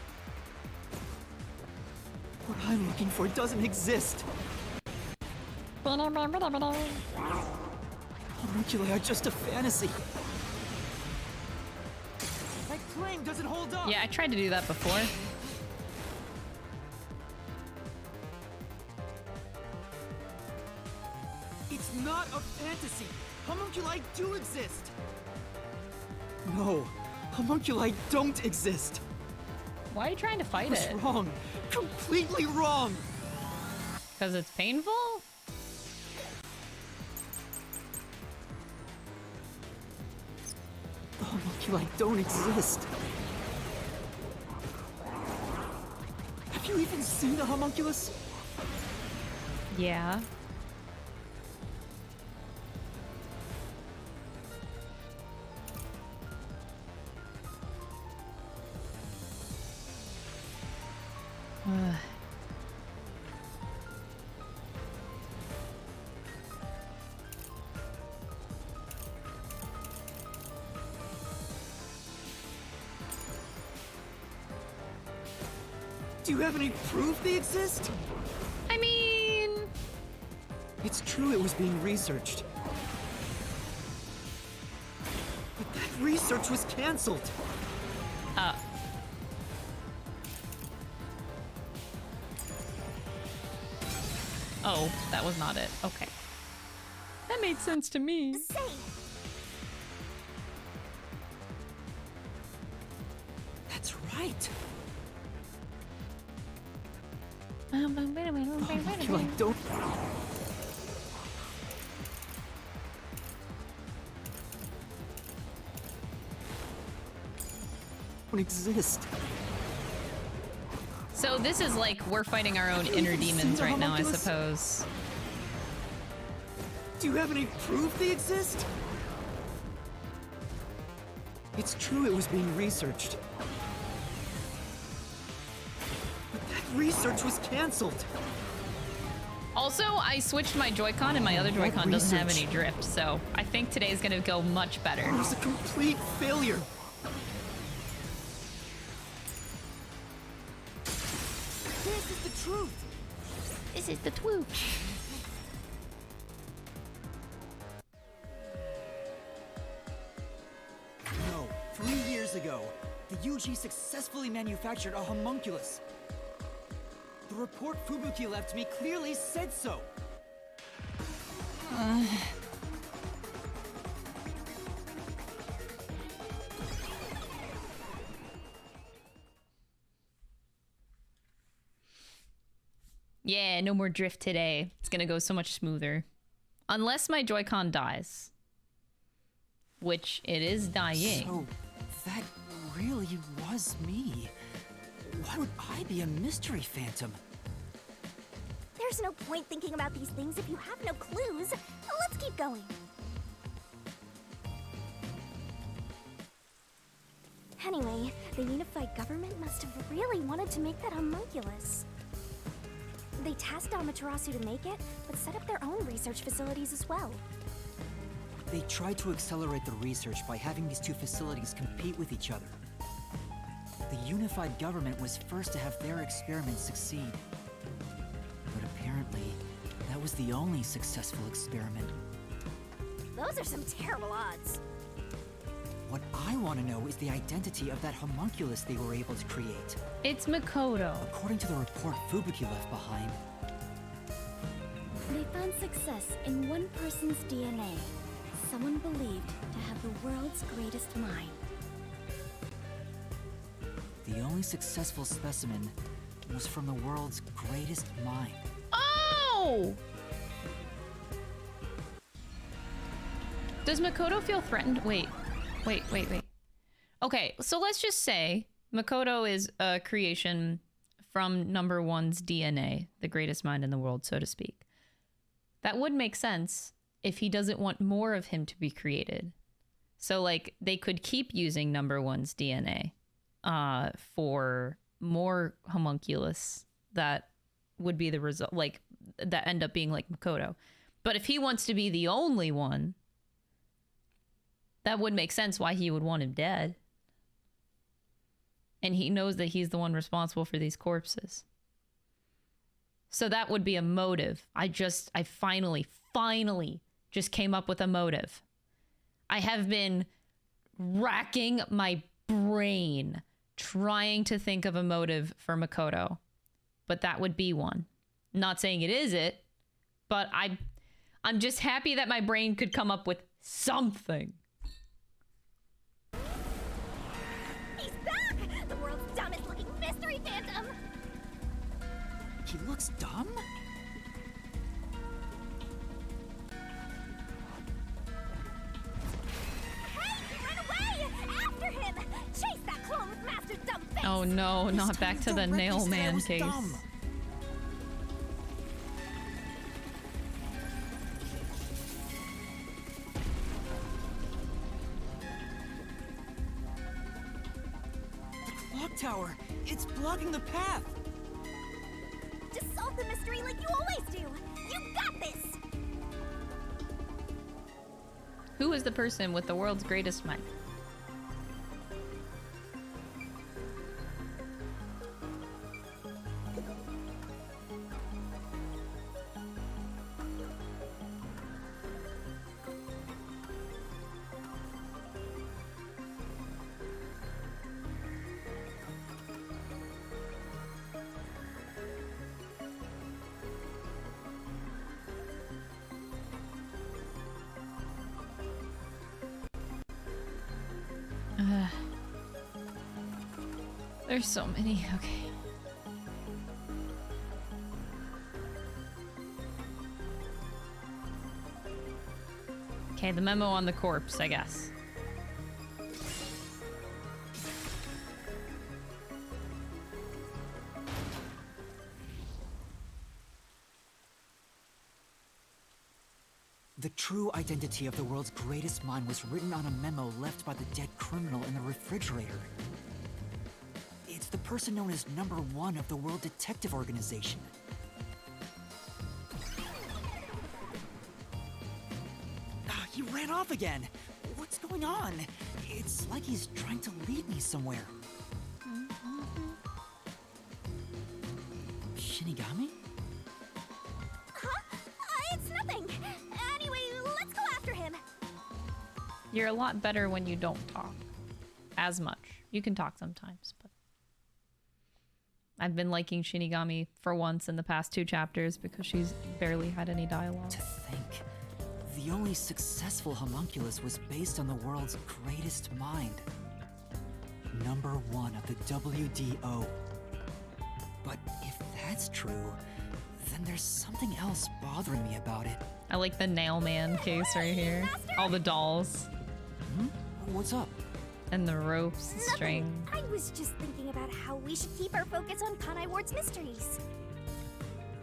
What I'm looking for doesn't exist. Homunculi are just a fantasy. That claim doesn't hold up. Yeah, I tried to do that before. It's not a fantasy. Homunculi do exist. No, homunculi don't exist. Why are you trying to fight I it? was wrong. Completely wrong. Because it's painful? The homunculi don't exist. Have you even seen a homunculus? Yeah. Do you have any proof they exist? I mean... It's true it was being researched. But that research was cancelled. Oh, that was not it. Okay. That made sense to me. Say! That's right. Homunculi don't... exist. So this is like we're fighting our own inner demons right now, I suppose. Do you have any proof they exist? It's true it was being researched. But that research was cancelled. Also, I switched my Joy-Con and my other Joy-Con doesn't have any drift, so I think today's gonna go much better. It was a complete failure. This is the truth. This is the truth. No, 3 years ago, the UG successfully manufactured a homunculus. The report Fubuki left me clearly said so. Yeah, no more drift today. It's gonna go so much smoother. Unless my Joy-Con dies. Which it is dying. So, that really was me. Why would I be a mystery phantom? There's no point thinking about these things if you have no clues. Let's keep going. Anyway, the unified government must have really wanted to make that homunculus. They tasked Amaterasu to make it, but set up their own research facilities as well. They tried to accelerate the research by having these two facilities compete with each other. The unified government was first to have their experiments succeed. But apparently, that was the only successful experiment. Those are some terrible odds. What I want to know is the identity of that homunculus they were able to create. It's Makoto. According to the report Fubuki left behind, They found success in one person's DNA. Someone believed to have the world's greatest mind. the only successful specimen was from the world's greatest mind. Oh! Does Makoto feel threatened? Wait. Okay, so let's just say Makoto is a creation from number one's DNA, the greatest mind in the world, so to speak. That would make sense if he doesn't want more of him to be created. So, like, they could keep using number one's DNA for more homunculus that would be the result, like, that end up being like Makoto. But if he wants to be the only one, that would make sense why he would want him dead. And he knows that he's the one responsible for these corpses. So that would be a motive. I finally just came up with a motive. I have been racking my brain trying to think of a motive for Makoto. But that would be one. Not saying it is it, but I'm just happy that my brain could come up with something. He's back! The world's dumbest looking mystery phantom! He looks dumb? After him! Chase that clone with Master Dumbface! Oh no, not back to the nail man case. Dumb. The clock tower! It's blocking the path! Just solve the mystery like you always do! You got this! Who is the person with the world's greatest mind? There's so many. Okay. Okay, the memo on the corpse, I guess. The true identity of the world's greatest mind was written on a memo left by the dead criminal in the refrigerator. It's the person known as number one of the World Detective Organization. He ran off again! What's going on? It's like he's trying to lead me somewhere. Shinigami? Huh? It's nothing! Anyway, let's go after him! You're a lot better when you don't talk as much. You can talk sometimes, but I've been liking Shinigami for once in the past 2 chapters because she's barely had any dialogue. To think, the only successful homunculus was based on the world's greatest mind. Number one of the WDO. But if that's true, And there's something else bothering me about it. I like the nail man case right here. All the dolls. Hmm? What's up? And the ropes, the string. I was just thinking about how we should keep our focus on Kanai Ward's mysteries.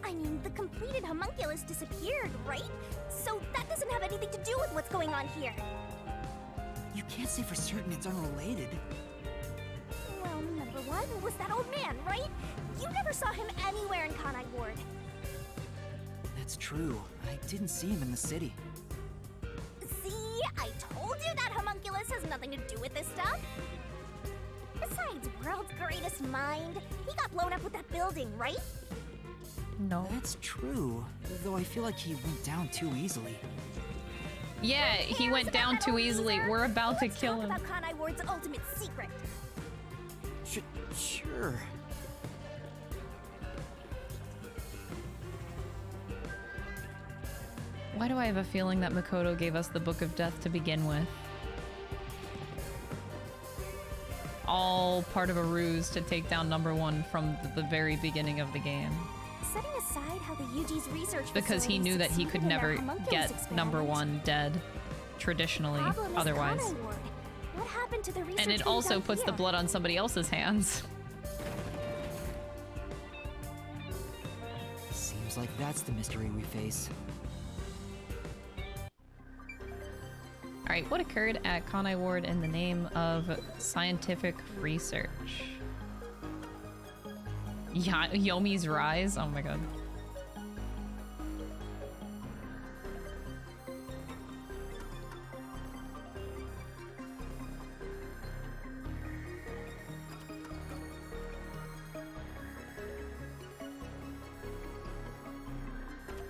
I mean, the completed homunculus disappeared, right? So that doesn't have anything to do with what's going on here. You can't say for certain it's unrelated. Well, number one was that old man, right? You never saw him anywhere in Kanai Ward. That's true. I didn't see him in the city. See? I told you that homunculus has nothing to do with this stuff. Besides, world's greatest mind, he got blown up with that building, right? No. That's true, though I feel like he went down too easily. Yeah, he went down too easily. We're about to kill him. Let's talk about Kanai Ward's ultimate secret. Sure. Why do I have a feeling that Makoto gave us the Book of Death to begin with? All part of a ruse to take down number one from the very beginning of the game. Setting aside how the UG's research Because he knew that he could never get number one dead traditionally otherwise. What happened to the research And it also puts the blood on somebody else's hands. Seems like that's the mystery we face. Alright, what occurred at Kanai Ward in the name of scientific research? Yomi's Rise? Oh my god.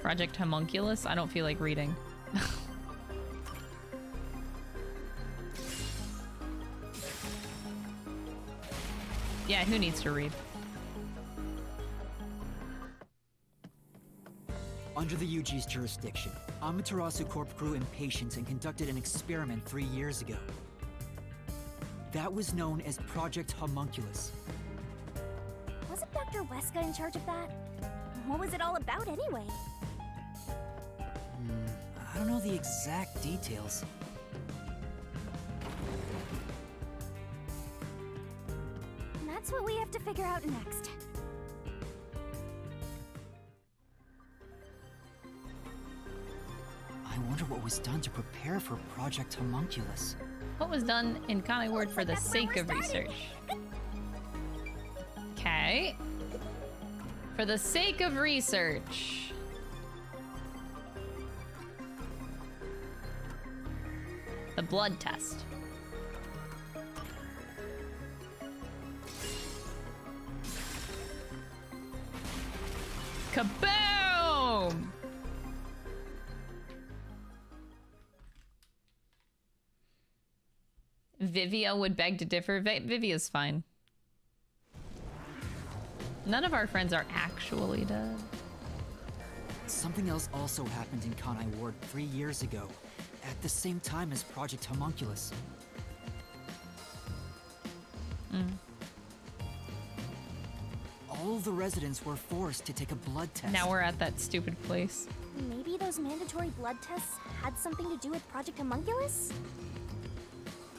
Project Homunculus? I don't feel like reading. Yeah, who needs to read? Under the UG's jurisdiction, Amaterasu Corp grew impatient and conducted an experiment 3 years ago. That was known as Project Homunculus. Wasn't Dr. Weska in charge of that? What was it all about anyway? I don't know the exact details. That's what we have to figure out next. I wonder what was done to prepare for Project Homunculus. What was done in Kanai Ward for the sake of research? Okay. For the sake of research. The blood test. Kaboom! Vivia would beg to differ. Vivia's fine. None of our friends are actually dead. Something else also happened in Kanai Ward 3 years ago, at the same time as Project Homunculus. All the residents were forced to take a blood test. Now we're at that stupid place. Maybe those mandatory blood tests had something to do with Project Homunculus?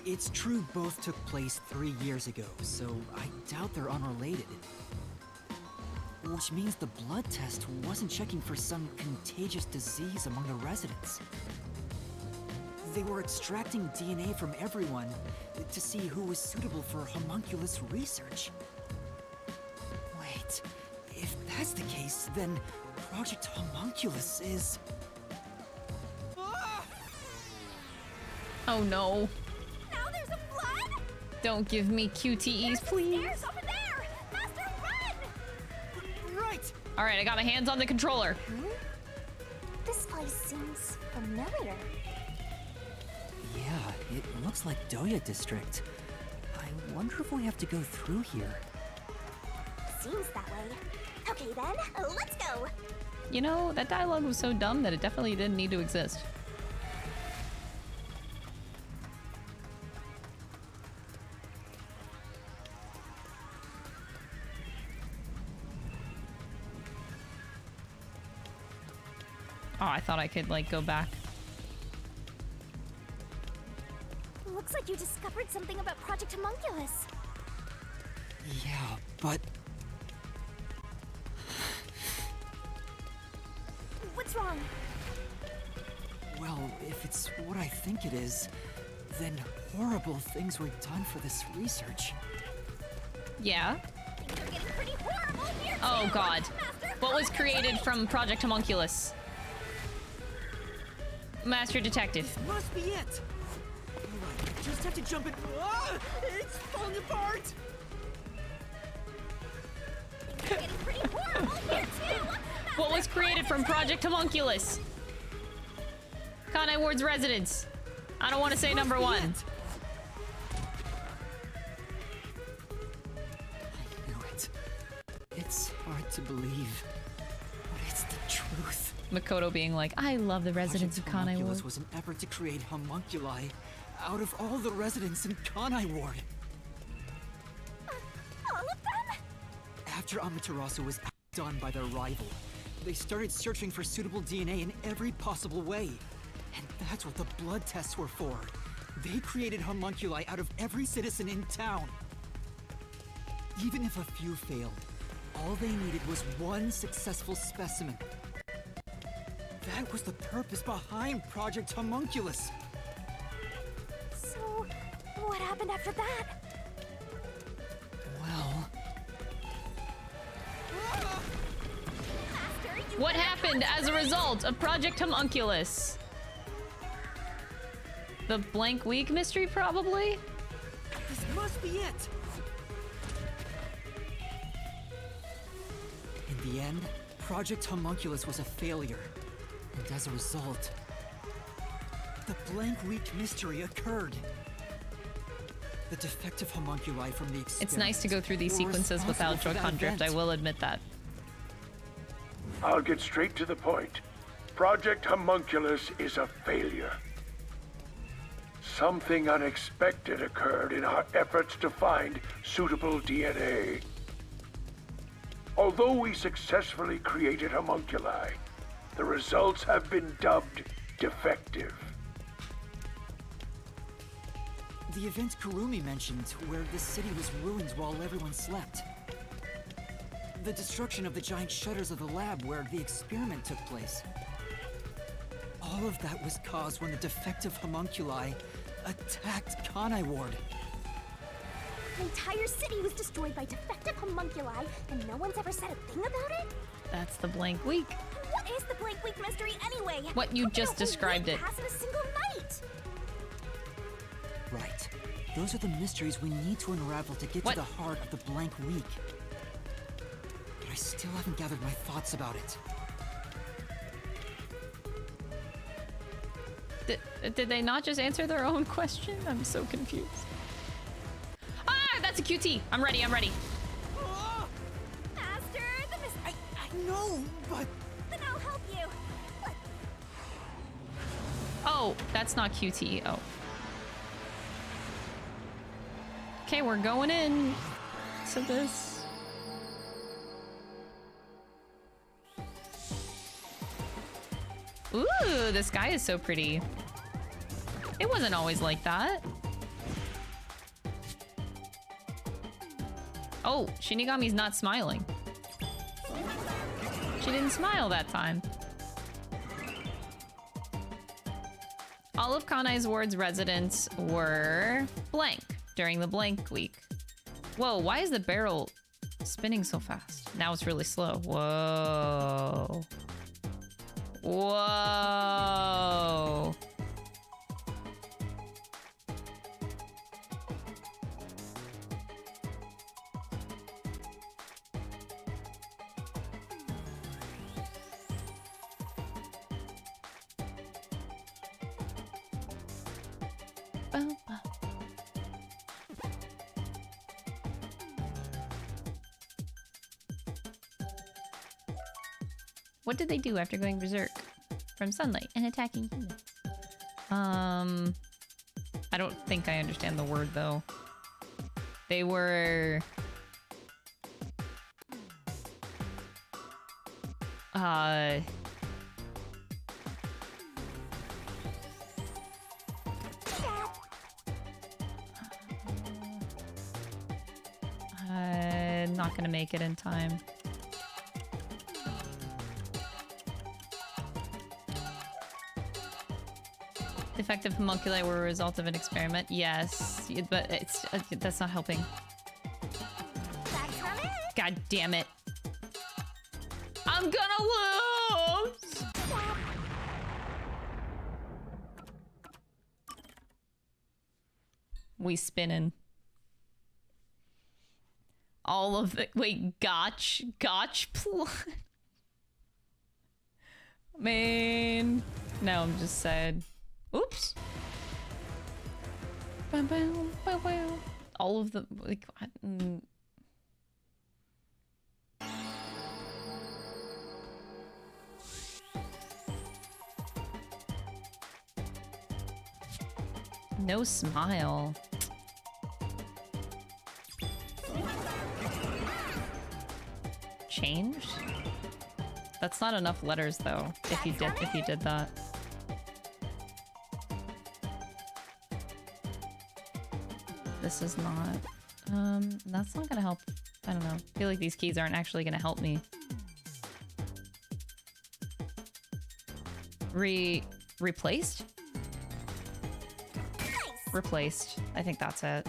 It's true both took place 3 years ago, so I doubt they're unrelated. Which means the blood test wasn't checking for some contagious disease among the residents. They were extracting DNA from everyone to see who was suitable for homunculus research. Wait, if that's the case, then Project Homunculus is... Oh no. Now there's a blood? Don't give me QTEs, please. Stairs over there! Master, run! Right! Alright, I got my hands on the controller. This place seems familiar. Yeah, it looks like Doya District. I wonder if we have to go through here. Seems that way. Okay then, let's go! You know, that dialogue was so dumb that it definitely didn't need to exist. Oh, I thought I could, like, go back. Looks like you discovered something about Project Homunculus. Yeah, but What's wrong? well, if it's what I think it is, then horrible things were done for this research. Yeah. Things are getting pretty horrible here Oh, too. God. Master, What was created from Project Homunculus? Master Detective. Must be it! Alright, just have to jump in. Ah! It's falling apart! Things are getting pretty horrible here too. What was created from Project Homunculus? Kanai Ward's residence. I don't want to say number one. I knew it. It's hard to believe, but it's the truth. Makoto being like, I love the residents of Project Kanai Homunculus Ward. was an effort to create homunculi out of all the residents in Kanai Ward. All of them? After Amaterasu was outdone by their rival, they started searching for suitable DNA in every possible way. And that's what the blood tests were for. They created homunculi out of every citizen in town. Even if a few failed, all they needed was one successful specimen. That was the purpose behind Project Homunculus. So, what happened after that? Well, Master, you What better happened as a result of Project Homunculus? The blank week mystery, probably? this must be it. In the end, Project Homunculus was a failure. And as a result, the blank week mystery occurred. The defective homunculi from the experiment. It's nice to go through these were sequences without responsible for Joy-Con that drift, I event. will admit that. I'll get straight to the point. Project Homunculus is a failure. Something unexpected occurred in our efforts to find suitable DNA. Although we successfully created homunculi, the results have been dubbed defective. The event Kurumi mentioned, where the city was ruined while everyone slept. The destruction of the giant shutters of the lab where the experiment took place. All of that was caused when the defective homunculi attacked Kanai Ward. An entire city was destroyed by defective homunculi, and no one's ever said a thing about it? That's the blank week. What is the blank week mystery anyway? What you How can just a whole described week it. pass in a single night? Right. Those are the mysteries we need to unravel to get What? to the heart of the blank week. But I still haven't gathered my thoughts about it. Did they not just answer their own question? I'm so confused. Ah, that's a QT. I'm ready, I'm ready. Master, the mystery. I know, but Then I'll help you. But Oh, that's not QT. Oh. Okay, we're going in to this. Ooh, the sky is so pretty. It wasn't always like that. Oh, Shinigami's not smiling. She didn't smile that time. All of Kanai Ward's residents were blank during the blank week. Whoa, why is the barrel spinning so fast? Now it's really slow. Whoa. Whoa. What did they do after going berserk from sunlight and attacking humans? I don't think I understand the word though. They were not gonna make it in time. Defective homunculi were a result of an experiment. Yes, but it's that's not helping. God damn it. I'm gonna lose! We spinning. All of the— wait, gotch plot? Man. No, I'm just sad. Oops. All of the— like, no smile. Changed? That's not enough letters though, if you did that. This is not. That's not gonna help. I don't know. I feel like these keys aren't actually gonna help me. Replaced? Replaced. I think that's it.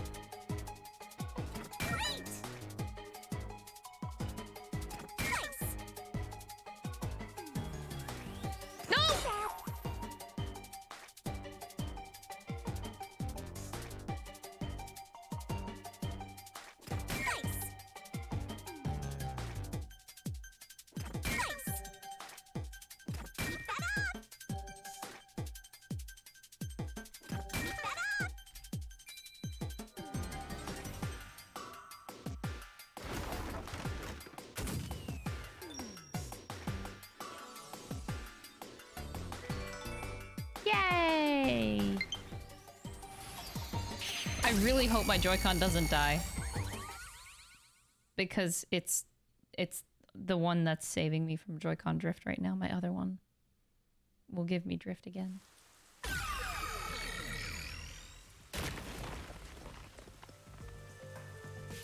Yay! I really hope my Joy-Con doesn't die. Because it's the one that's saving me from Joy-Con drift right now. My other one will give me drift again.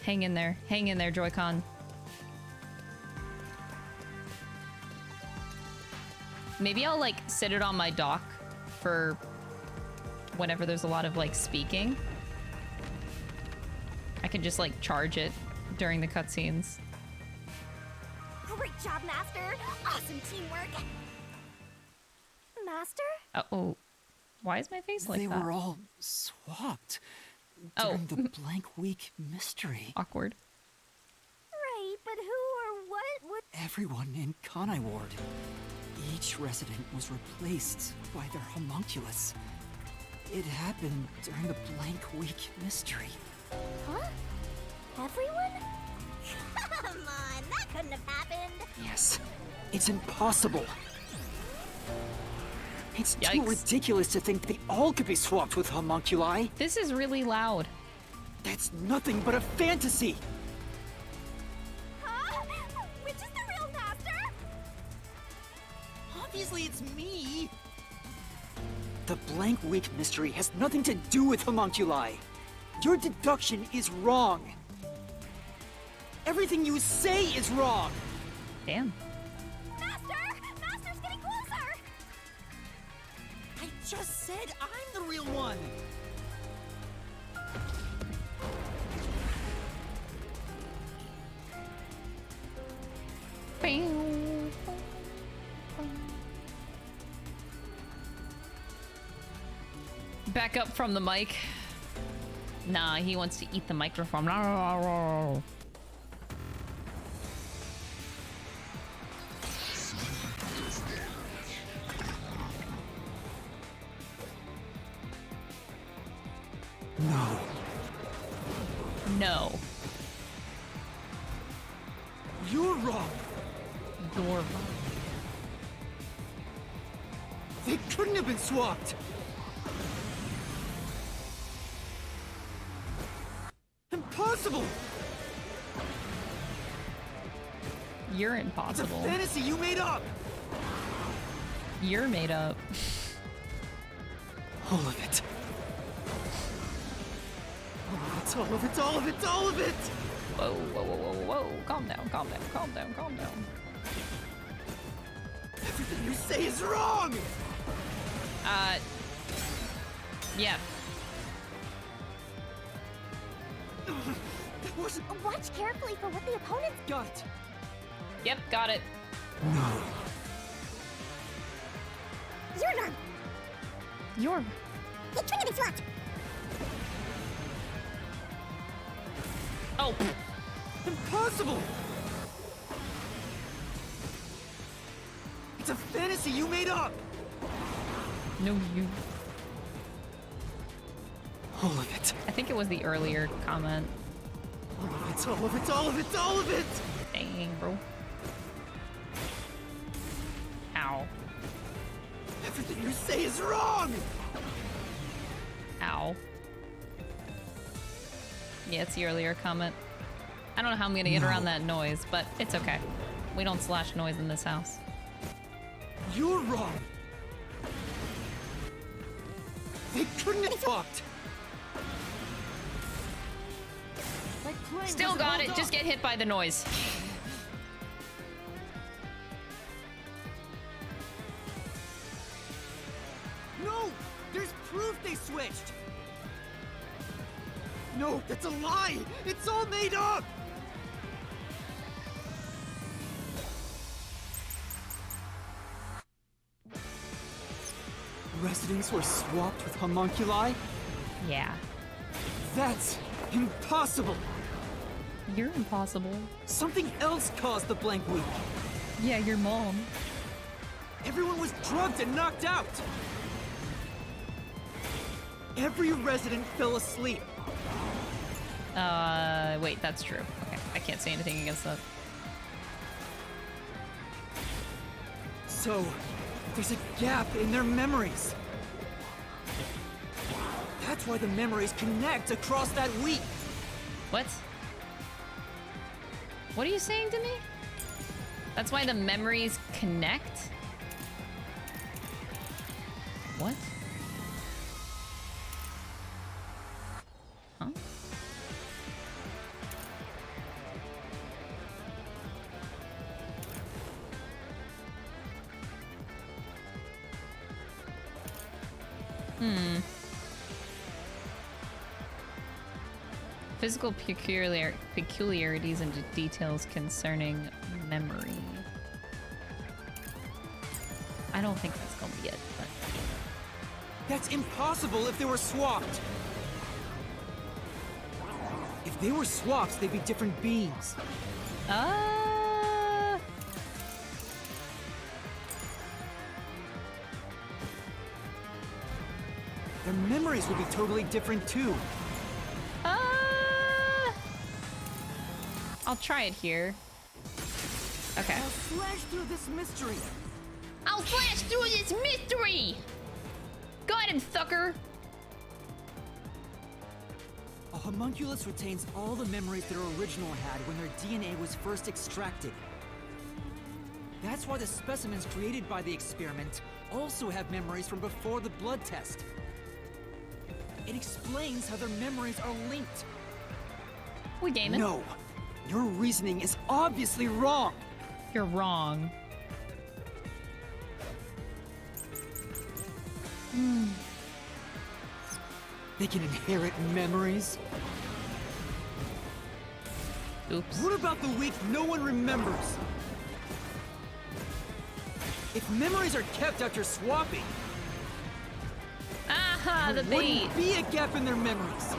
Hang in there, Joy-Con. Maybe I'll like sit it on my dock for whenever there's a lot of like speaking. I can just like charge it during the cutscenes. Great job, Master! Awesome teamwork! Master? Uh-oh. Why is my face like they that? They were all swapped during the blank week mystery. Awkward. Right, but who or what would... Everyone in Kanai Ward. Each resident was replaced by their homunculus. It happened during the blank week mystery. Huh? Everyone? Come on, that couldn't have happened. Yes, it's impossible. It's too ridiculous to think they all could be swapped with homunculi. This is really loud. That's nothing but a fantasy. Huh? Which is the real master? Obviously, it's me. The blank week mystery has nothing to do with homunculi. Your deduction is wrong. Everything you say is wrong. Damn. Master! Master's getting closer! I just said I'm the real one. Back up from the mic. Nah, he wants to eat the microphone. No. No. You're wrong. You're wrong. They couldn't have been swapped. Impossible. You're impossible. It's a fantasy you made up. You're made up. All of it. All of it, all of it, all of it, all of it! Whoa, whoa, whoa, whoa, whoa. Calm down, calm down, calm down, calm down. Everything you say is wrong! Yeah. That wasn't... Watch carefully for what the opponents... Got it. Yep, got it. No. Your turn! Your... The tournament swapped! Oh! Impossible! It's a fantasy you made up! No, you... All of it. I think it was the earlier comment. It's all of it, all of it, all of it! Dang, bro. Ow. Everything you say is wrong! Ow. Yeah, it's the earlier comment. I don't know how I'm gonna get around that noise, but it's okay. We don't slash noise in this house. You're wrong! They couldn't have fucked! Still got it, just get hit by the noise. No! There's proof they switched! No, that's a lie! It's all made up! Residents were swapped with homunculi? Yeah. That's impossible! You're impossible. Something else caused the blank week. Yeah, your mom. Everyone was drugged and knocked out! Every resident fell asleep. Wait, that's true. Okay, I can't say anything against that. So, there's a gap in their memories. That's why the memories connect across that week. What? What are you saying to me? That's why the memories connect? What? Huh? Physical peculiarities and details concerning memory. I don't think that's gonna be it, but... That's impossible if they were swapped. If they were swaps, they'd be different beings. Their memories would be totally different too. I'll try it here. Okay. I'll slash through this mystery. I'll flash through this mystery! Got him, sucker! A homunculus retains all the memories their original had when their DNA was first extracted. That's why the specimens created by the experiment also have memories from before the blood test. It explains how their memories are linked. We gaming? No, your reasoning is obviously wrong. You're wrong. They can inherit memories. Oops. What about the week no one remembers? If memories are kept after swapping, Aha, the there bait! wouldn't be a gap in their memories.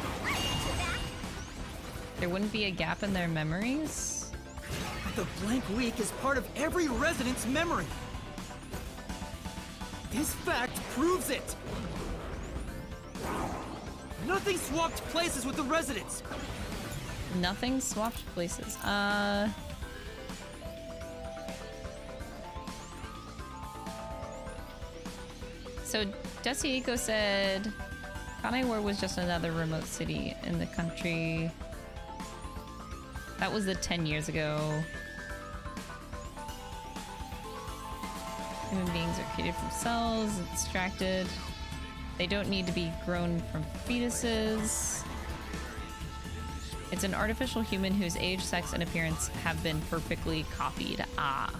There wouldn't be a gap in their memories? But the blank week is part of every resident's memory. This fact proves it. Nothing swapped places with the residents. Nothing swapped places. So Desieko said Kanewar was just another remote city in the country. That was the 10 years ago. Human beings are created from cells, extracted. They don't need to be grown from fetuses. It's an artificial human whose age, sex, and appearance have been perfectly copied. Ah.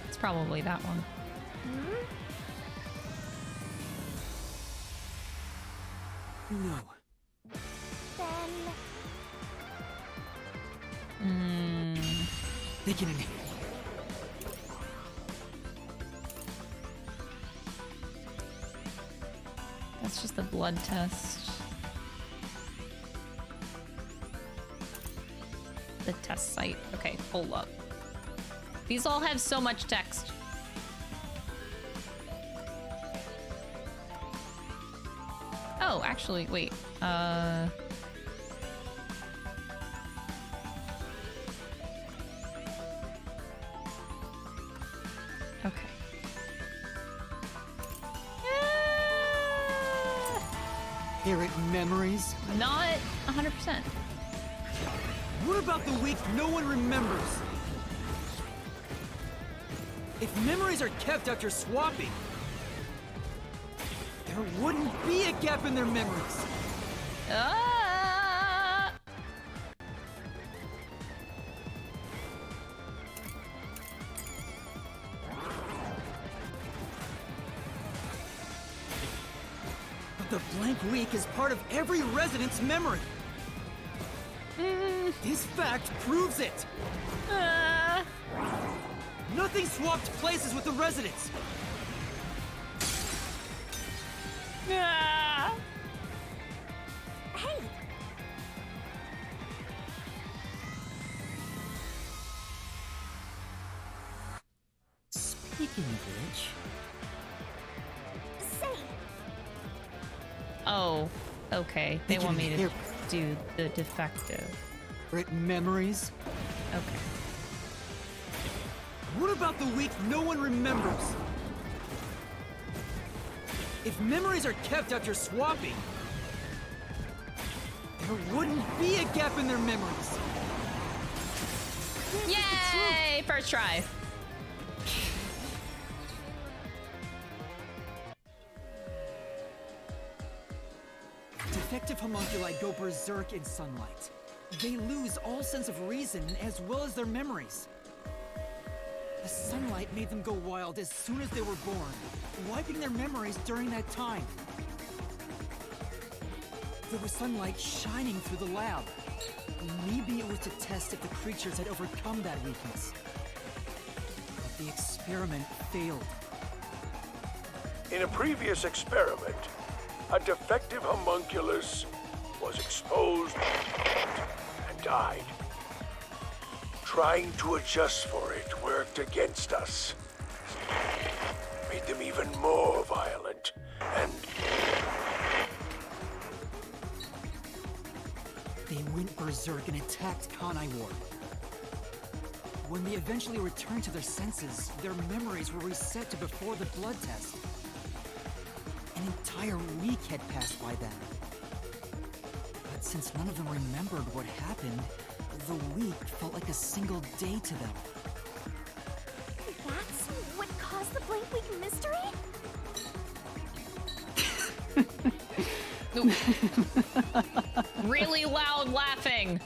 It's probably that one. No. Then... Beginning. That's just the blood test. The test site. Okay, hold up. These all have so much text. Oh, actually, wait. Okay. Parrot memories? Not 100%. What about the week no one remembers? If memories are kept after swapping, there wouldn't be a gap in their memories. But the blank week is part of every resident's memory. This fact proves it. Nothing swapped places with the residents. Hey! Speaking of which... Say! Oh, okay. They want me to do the defective. Memories? Okay. What about the week no one remembers? If memories are kept after swapping, there wouldn't be a gap in their memories. Yay! First try. Defective homunculi go berserk in sunlight. They lose all sense of reason as well as their memories. The sunlight made them go wild as soon as they were born, wiping their memories during that time. There was sunlight shining through the lab. Maybe it was to test if the creatures had overcome that weakness. But the experiment failed. In a previous experiment, a defective homunculus was exposed and died. Trying to adjust for it worked against us. Made them even more violent, and... They went berserk and attacked Kanai Ward. When they eventually returned to their senses, their memories were reset to before the blood test. An entire week had passed by then. But since none of them remembered what happened, the week felt like a single day to them. That's what caused the blank week mystery? Really loud laughing.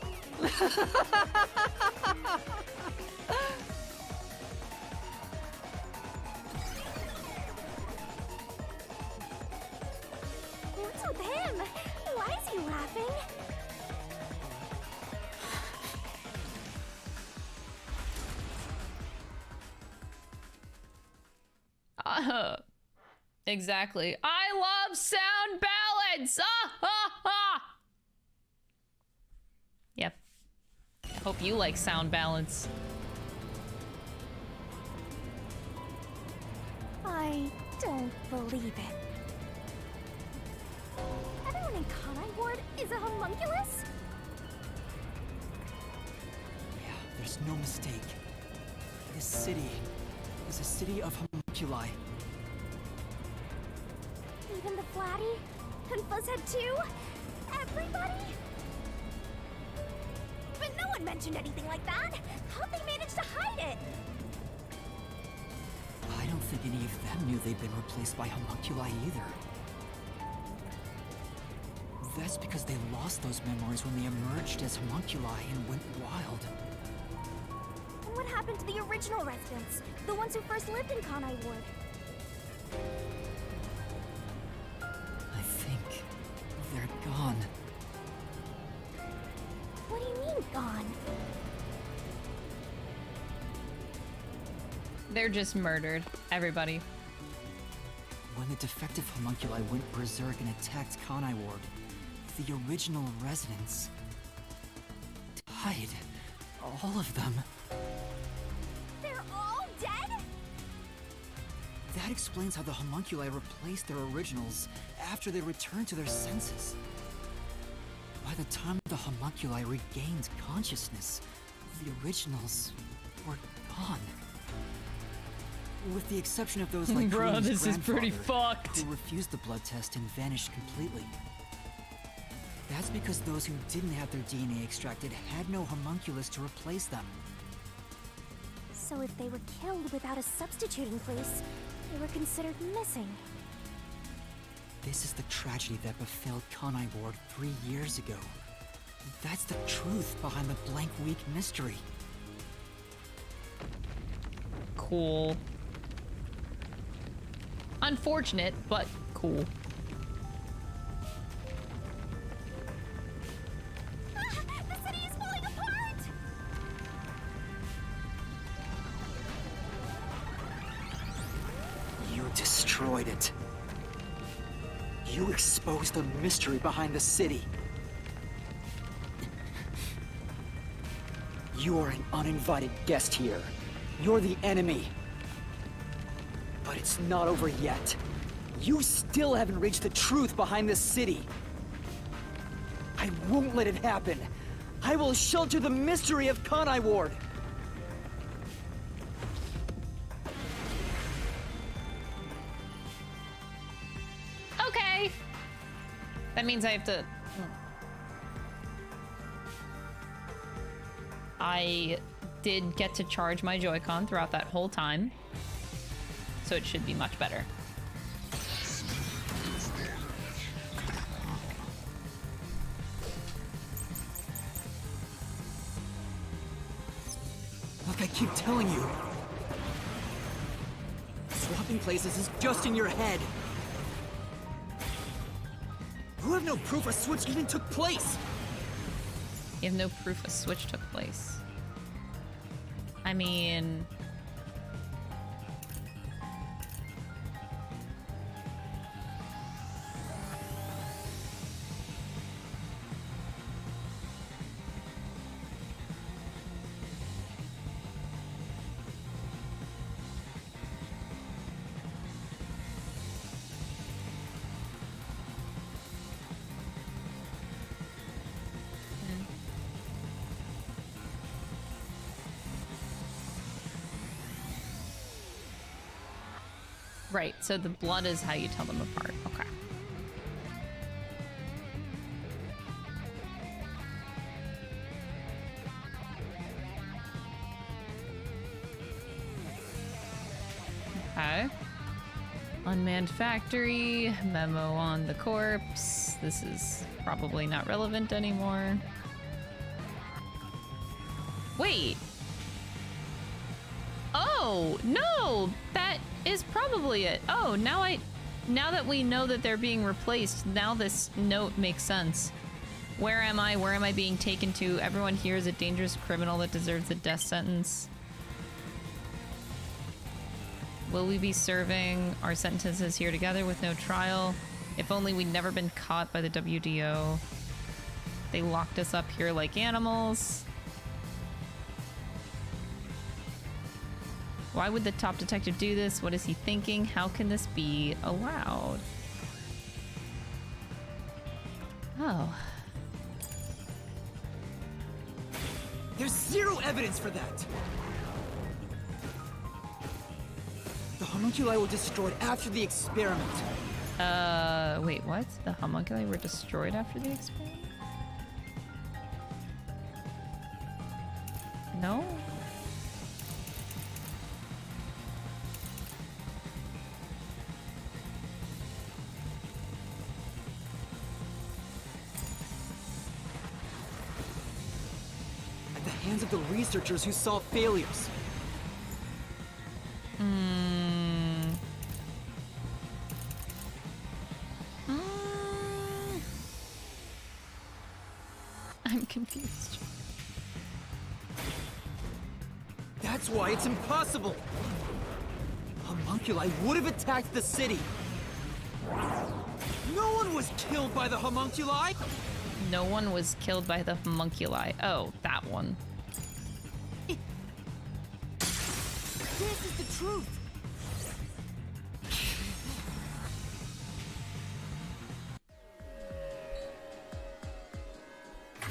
What's with him? Why is he laughing? Exactly. I love sound balance. Yep. Hope you like sound balance. I don't believe it. Everyone in Kanai Ward is a homunculus? Yeah, there's no mistake. This city is a city of homunculi. Even the Flatty? And Fuzzhead too? Everybody? But no one mentioned anything like that. How'd they manage to hide it? I don't think any of them knew they'd been replaced by homunculi either. That's because they lost those memories when they emerged as homunculi and went wild. And what happened to the original residents? The ones who first lived in Kanai Ward? I think they're gone. What do you mean, gone? They're just murdered. Everybody. When the defective homunculi went berserk and attacked Kanai Ward, the original residents died. All of them. They're all dead? That explains how the homunculi replaced their originals after they returned to their senses. By the time the homunculi regained consciousness, the originals were gone. With the exception of those like Bro, Kareem's this is pretty grandfather, fucked. who refused the blood test and vanished completely. That's because those who didn't have their DNA extracted had no homunculus to replace them. So if they were killed without a substitute in place, they were considered missing. This is the tragedy that befell Kanai Ward 3 years ago. That's the truth behind the blank week mystery. Cool. Unfortunate, but cool. The city is falling apart! You destroyed it. You exposed the mystery behind the city. You are an uninvited guest here. You're the enemy. But it's not over yet. You still haven't reached the truth behind this city. I won't let it happen. I will shelter the mystery of Kanai Ward. Okay. That means I have to... I did get to charge my Joy-Con throughout that whole time, so it should be much better. Like I keep telling you, swapping places is just in your head. You have no proof a switch even took place. You have no proof a switch took place. I mean... Right, so the blood is how you tell them apart. Okay. Okay. Unmanned factory, memo on the corpse. This is probably not relevant anymore. Wait. Oh, no! That is probably it. Oh, now that we know that they're being replaced, now this note makes sense. Where am I? Where am I being taken to? Everyone here is a dangerous criminal that deserves a death sentence. Will we be serving our sentences here together with no trial? If only we'd never been caught by the WDO. They locked us up here like animals. Why would the top detective do this? What is he thinking? How can this be allowed? Oh. There's zero evidence for that. The homunculi were destroyed after the experiment. Wait, what? The homunculi were destroyed after the experiment? No? At the hands of the researchers who saw failures. I'm confused. That's why it's impossible! Homunculi would have attacked the city! No one was killed by the homunculi! No one was killed by the homunculi. Oh, that one. This is the truth!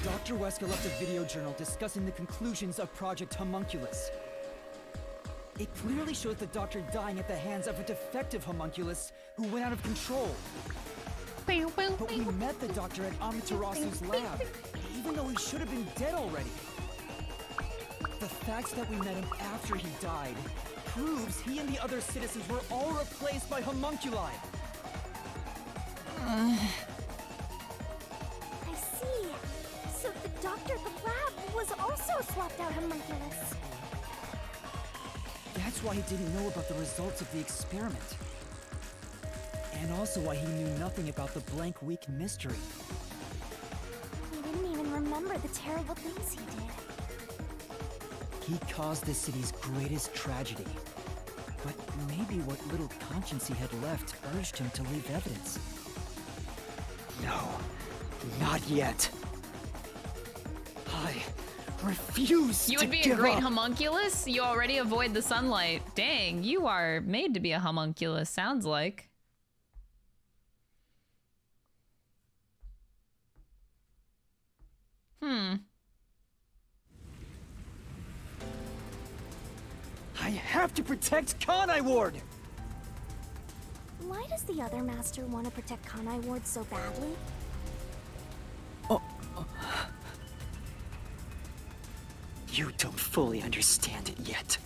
Dr. Wesker left a video journal discussing the conclusions of Project Homunculus. It clearly shows the Doctor dying at the hands of a defective homunculus who went out of control. But we met the Doctor at Amaterasu's lab, even though he should have been dead already. The fact that we met him after he died proves he and the other citizens were all replaced by homunculi. I see. So the doctor at the lab was also a swapped out homunculus. That's why he didn't know about the results of the experiment. And also why he knew nothing about the blank week mystery. He didn't even remember the terrible things he did. He caused the city's greatest tragedy. But maybe what little conscience he had left urged him to leave evidence. No, not yet. I refuse You to would be a give great up. homunculus? You already avoid the sunlight. Dang, you are made to be a homunculus, sounds like. I have to protect Kanai Ward! Why does the other master want to protect Kanai Ward so badly? You don't fully understand it yet.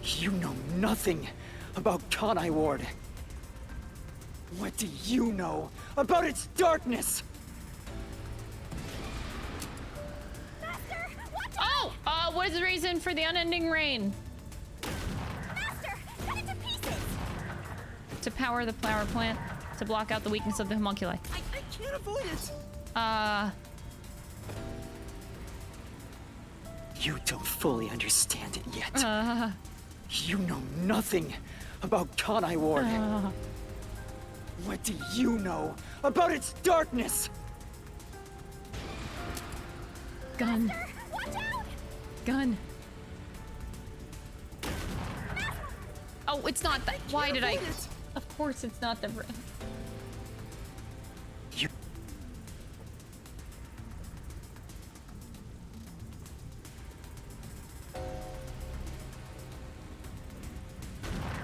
You know nothing about Kanai Ward. What do you know about its darkness? Master, watch out! Oh! What is the reason for the unending rain? Master, cut it to pieces! To power the flower plant, to block out the weakness of the homunculi. I can't avoid it! You don't fully understand it yet. You know nothing about Kanai Ward. What do you know about its darkness? Gun. Master, watch out! Gun. Oh, it's not that. Why did I? avoid it. Of course, it's not the. You...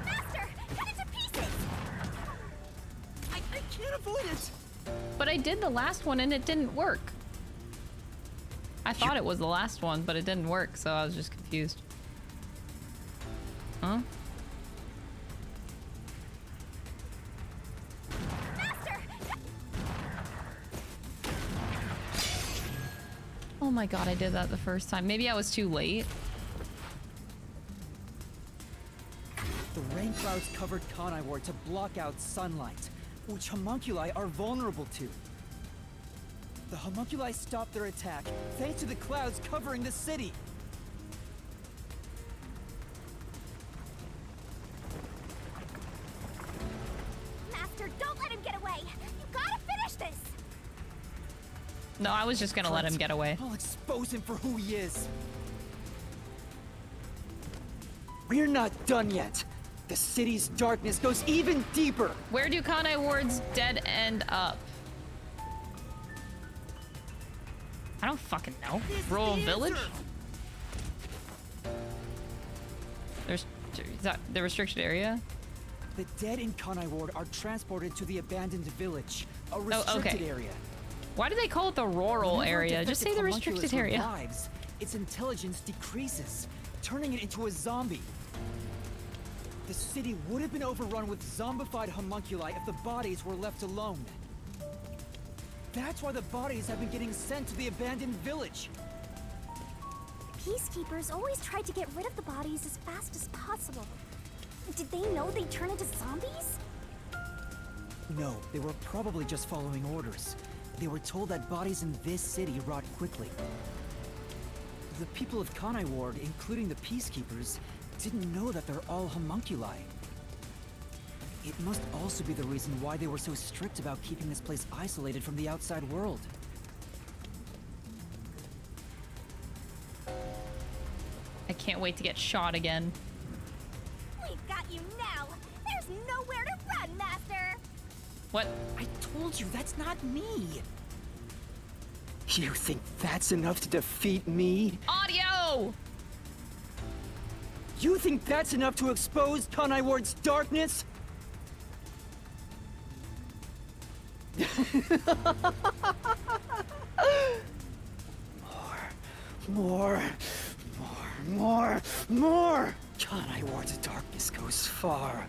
Master, cut it to pieces! I can't avoid it! But I did the last one and it didn't work. I thought it was the last one, but it didn't work, so I was just confused. Huh? Master! Oh my god, I did that the first time. Maybe I was too late. The rain clouds covered Kanai Ward to block out sunlight, which homunculi are vulnerable to. The homunculi stopped their attack thanks to the clouds covering the city. Master, don't let him get away! You gotta finish this! No, I was just gonna let him get away. I'll expose him for who he is. We're not done yet. The city's darkness goes even deeper. Where do Kanai Ward's dead end up? I don't fucking know. Rural village? There's is that the restricted area? The dead in Kanai Ward are transported to the abandoned village, a restricted area. Why do they call it the rural Whenever a area? Just say the defective restricted homunculus area. revives, its intelligence decreases, turning it into a zombie. The city would have been overrun with zombified homunculi if the bodies were left alone. That's why the bodies have been getting sent to the abandoned village. Peacekeepers always tried to get rid of the bodies as fast as possible. Did they know they'd turn into zombies? No, they were probably just following orders. They were told that bodies in this city rot quickly. The people of Kanai Ward, including the Peacekeepers, didn't know that they're all homunculi. It must also be the reason why they were so strict about keeping this place isolated from the outside world. I can't wait to get shot again. We've got you now! There's nowhere to run, Master! What? I told you, that's not me! You think that's enough to defeat me? Audio! You think that's enough to expose Kanai Ward's darkness? More! Kanai Ward's darkness goes far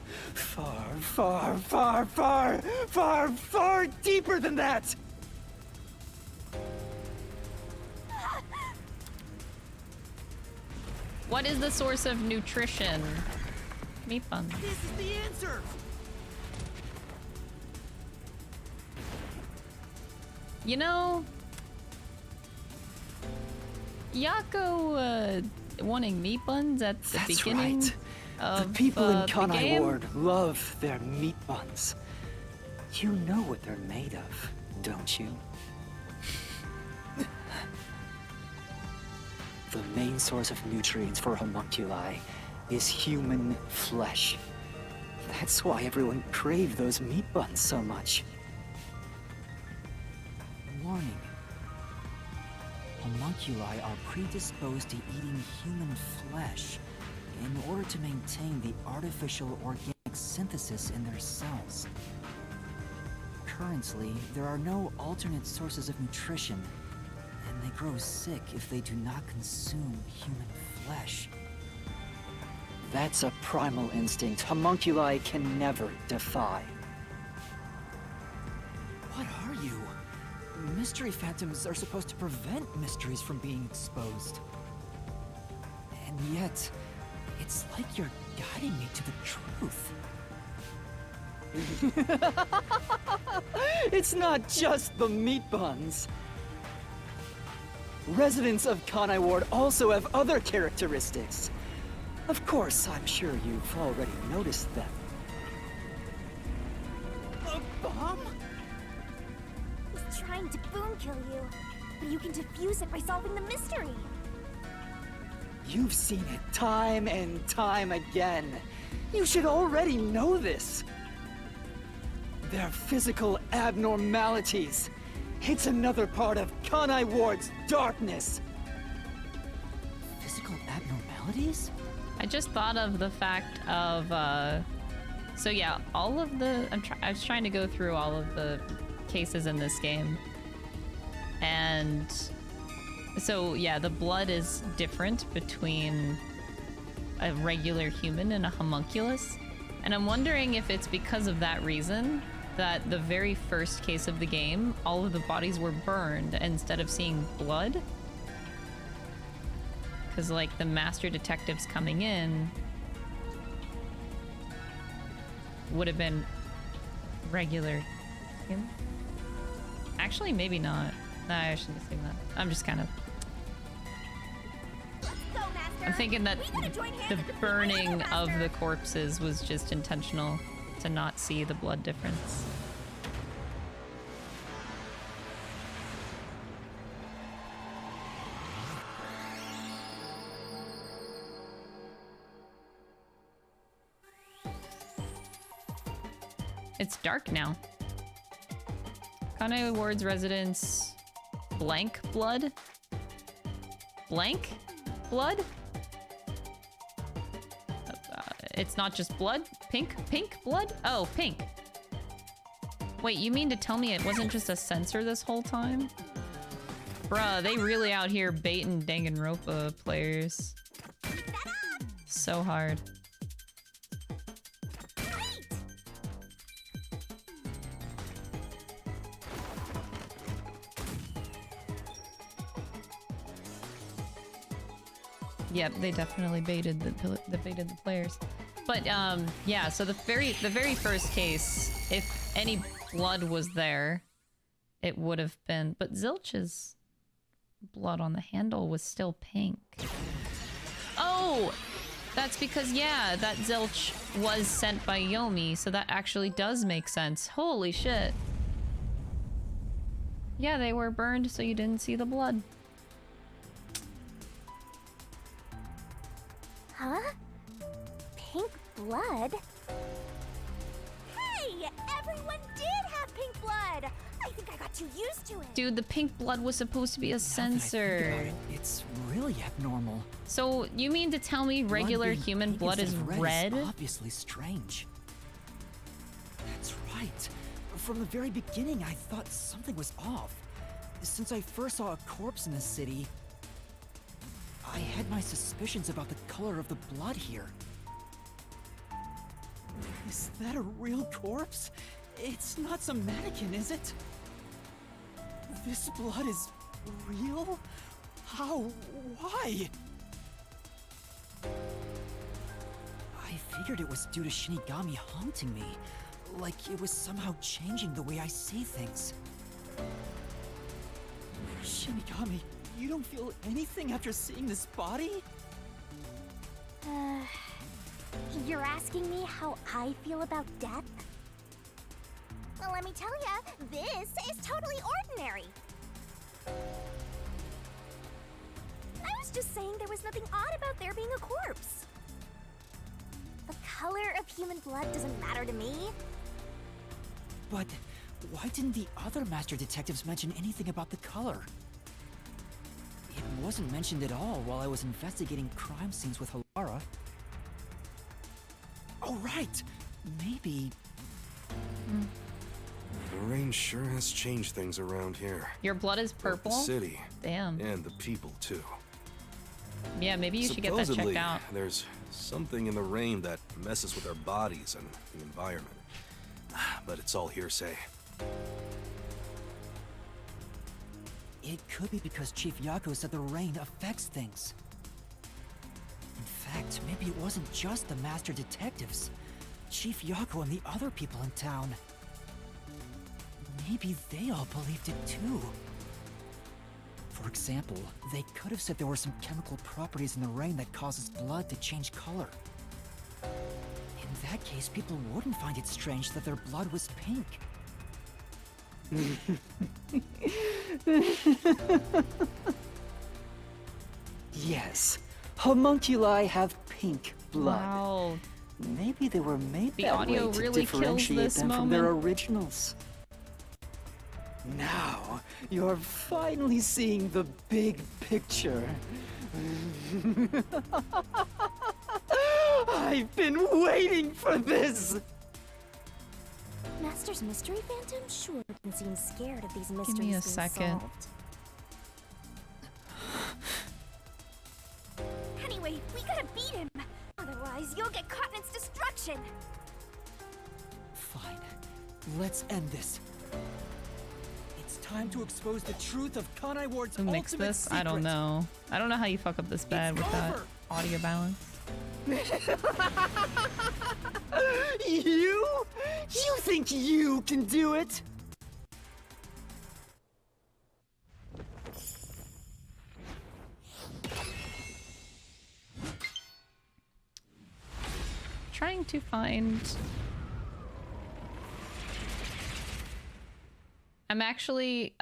deeper than that! What is the source of nutrition? Meat buns. This is the answer! You know, Yako wanting meat buns at the beginning of the people in the Kanai game? Ward love their meat buns. You know what they're made of, don't you? The main source of nutrients for homunculi is human flesh. That's why everyone craved those meat buns so much. Warning. Homunculi are predisposed to eating human flesh in order to maintain the artificial organic synthesis in their cells. Currently, there are no alternate sources of nutrition, and they grow sick if they do not consume human flesh. That's a primal instinct homunculi can never defy. What are you? Mystery phantoms are supposed to prevent mysteries from being exposed. And yet, it's like you're guiding me to the truth. It's not just the meat buns. Residents of Kanai Ward also have other characteristics. Of course, I'm sure you've already noticed them. A bomb? He's trying to boom kill you, but you can defuse it by solving the mystery. You've seen it time and time again. You should already know this. They're physical abnormalities. It's another part of Kanai Ward's darkness. Physical abnormalities? I just thought of the fact of, so yeah, all of the, I was trying to go through all of the cases in this game. And so yeah, the blood is different between a regular human and a homunculus. And I'm wondering if it's because of that reason that the very first case of the game, all of the bodies were burned instead of seeing blood. Because, like, the master detectives coming in would have been regular human. Actually, maybe not. No, I shouldn't have said that. I'm just kind of... I'm thinking that the burning of the corpses was just intentional to not see the blood difference. It's dark now. Kanai Ward's residence... blank blood? Blank blood? It's not just blood? Pink blood? Oh, pink. Wait, you mean to tell me it wasn't just a sensor this whole time? Bruh, they really out here baiting Danganronpa players. So hard. Yep, they definitely baited the players. But yeah, so the very first case, if any blood was there, it would have been. But Zilch's blood on the handle was still pink. Oh, that's because yeah, that Zilch was sent by Yomi, so that actually does make sense. Holy shit. Yeah, they were burned, so you didn't see the blood. Huh? Pink blood? Hey! Everyone did have pink blood! I think I got too used to it. Dude, the pink blood was supposed to be a sensor. It's really abnormal. So, you mean to tell me regular human blood is red? Is obviously strange. That's right. From the very beginning, I thought something was off. Since I first saw a corpse in the city, I had my suspicions about the color of the blood here. Is that a real corpse? It's not some mannequin, is it? This blood is real? How? Why? I figured it was due to Shinigami haunting me. Like it was somehow changing the way I see things. Shinigami, you don't feel anything after seeing this body? You're asking me how I feel about death? Well, let me tell ya, this is totally ordinary. I was just saying there was nothing odd about there being a corpse. The color of human blood doesn't matter to me. But why didn't the other master detectives mention anything about the color? It wasn't mentioned at all while I was investigating crime scenes with Halara. Oh, right! Maybe... The rain sure has changed things around here. Your blood is Both purple? the city. Damn. And the people, too. Yeah, maybe you should get that checked Supposedly, out. there's something in the rain that messes with our bodies and the environment. But it's all hearsay. It could be because Chief Yako said the rain affects things. In fact, maybe it wasn't just the master detectives. Chief Yako and the other people in town. Maybe they all believed it too. For example, they could have said there were some chemical properties in the rain that causes blood to change color. In that case, people wouldn't find it strange that their blood was pink. Yes, homunculi have pink blood. Wow. Maybe they were made The that audio way to really kills differentiate this them from their moment. originals. Now, you're finally seeing the big picture. I've been waiting for this! Master's mystery phantom sure didn't seem scared of these mysteries me a being second. solved. Anyway, we gotta beat him! Otherwise, you'll get caught in its destruction! Fine. Let's end this. It's time to expose the truth of Kanai Ward's Who mixed ultimate this? I don't secret. know. I don't know how you fuck up this bad It's with that over. audio balance. You? You think you can do it? Trying to find... I'm actually,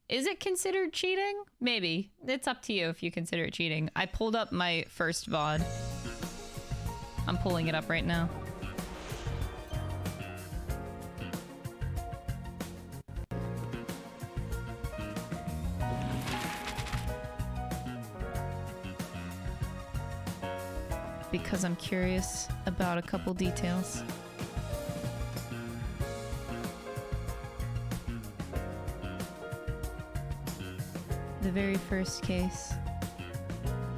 is it considered cheating? Maybe. It's up to you if you consider it cheating. I pulled up my first VOD. I'm pulling it up right now. Because I'm curious about a couple details. The very first case.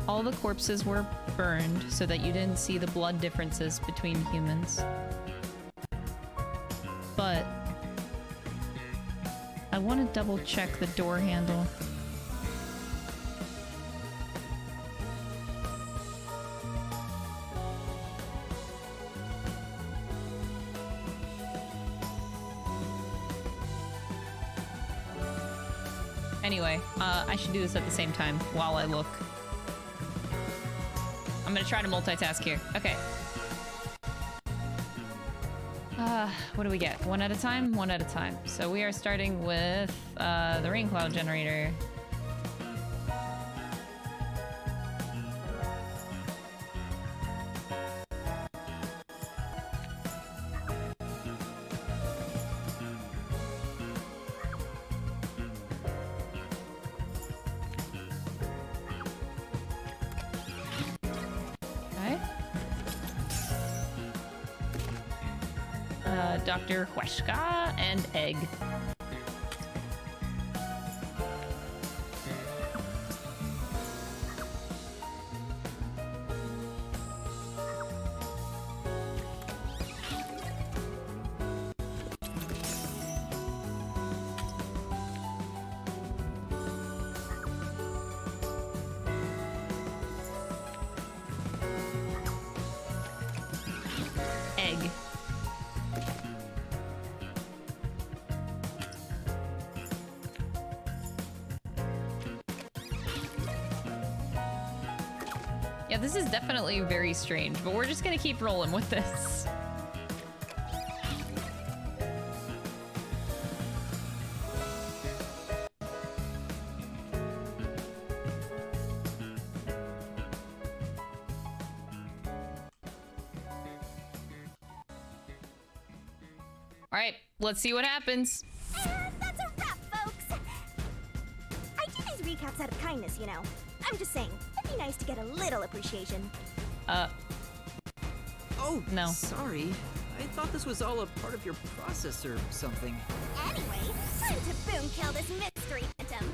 All the corpses were burned so that you didn't see the blood differences between humans. But I want to double check the door handle. Anyway, I should do this at the same time while I look. I'm gonna try to multitask here. Okay. What do we get? One at a time? One at a time. So we are starting with the rain cloud generator. Dr. Hueshka and egg. Egg. Yeah, this is definitely very strange, but we're just gonna keep rolling with this. Alright, let's see what happens. And that's a wrap, folks! I do these recaps out of kindness, you know. I'm just saying, it'd be nice to get a little appreciation. Oh, no. Sorry. I thought this was all a part of your process or something. Anyway, time to boom kill this mystery phantom.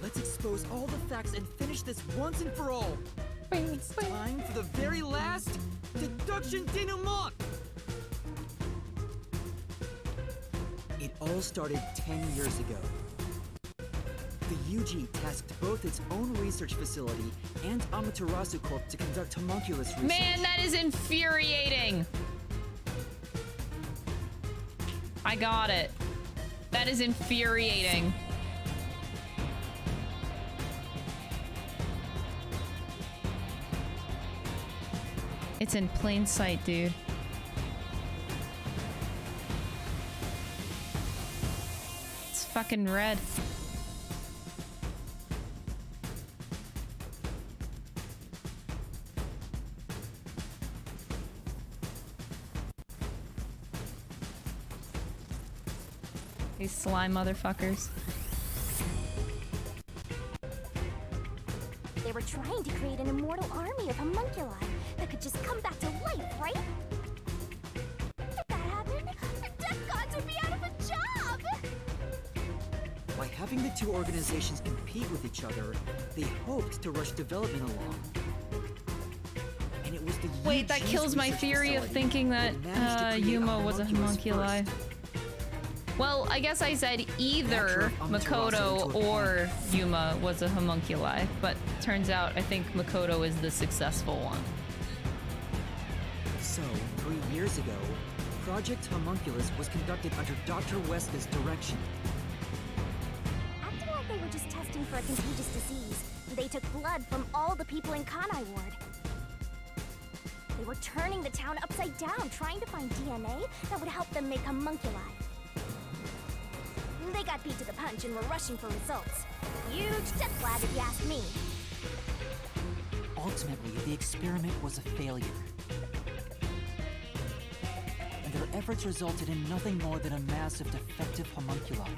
Let's expose all the facts and finish this once and for all. It's time for the very last deduction denouement! It all started 10 years ago. The UG tasked both its own research facility and Amaterasu Corp to conduct homunculus research. Man, that is infuriating. I got it. That is infuriating. It's in plain sight, dude. It's fucking red. These slime motherfuckers. They were trying to create an immortal army of homunculi that could just come back to life, right? If that happened, the death gods would be out of a job! By having the two organizations compete with each other, they hoped to rush development along. And it was the Wait, that UG's kills my research theory of facility thinking that managed to create Yuma was a homunculus homunculi. first. Well, I guess I said either Makoto or Yuma was a homunculi, but turns out I think Makoto is the successful one. So, 3 years ago, Project Homunculus was conducted under Dr. Weska's direction. Acting like they were just testing for a contagious disease, they took blood from all the people in Kanai Ward. They were turning the town upside down, trying to find DNA that would help them make homunculi. They got beat to the punch and were rushing for results. Huge death flag if you ask me. Ultimately, the experiment was a failure. And their efforts resulted in nothing more than a mass of defective homunculi.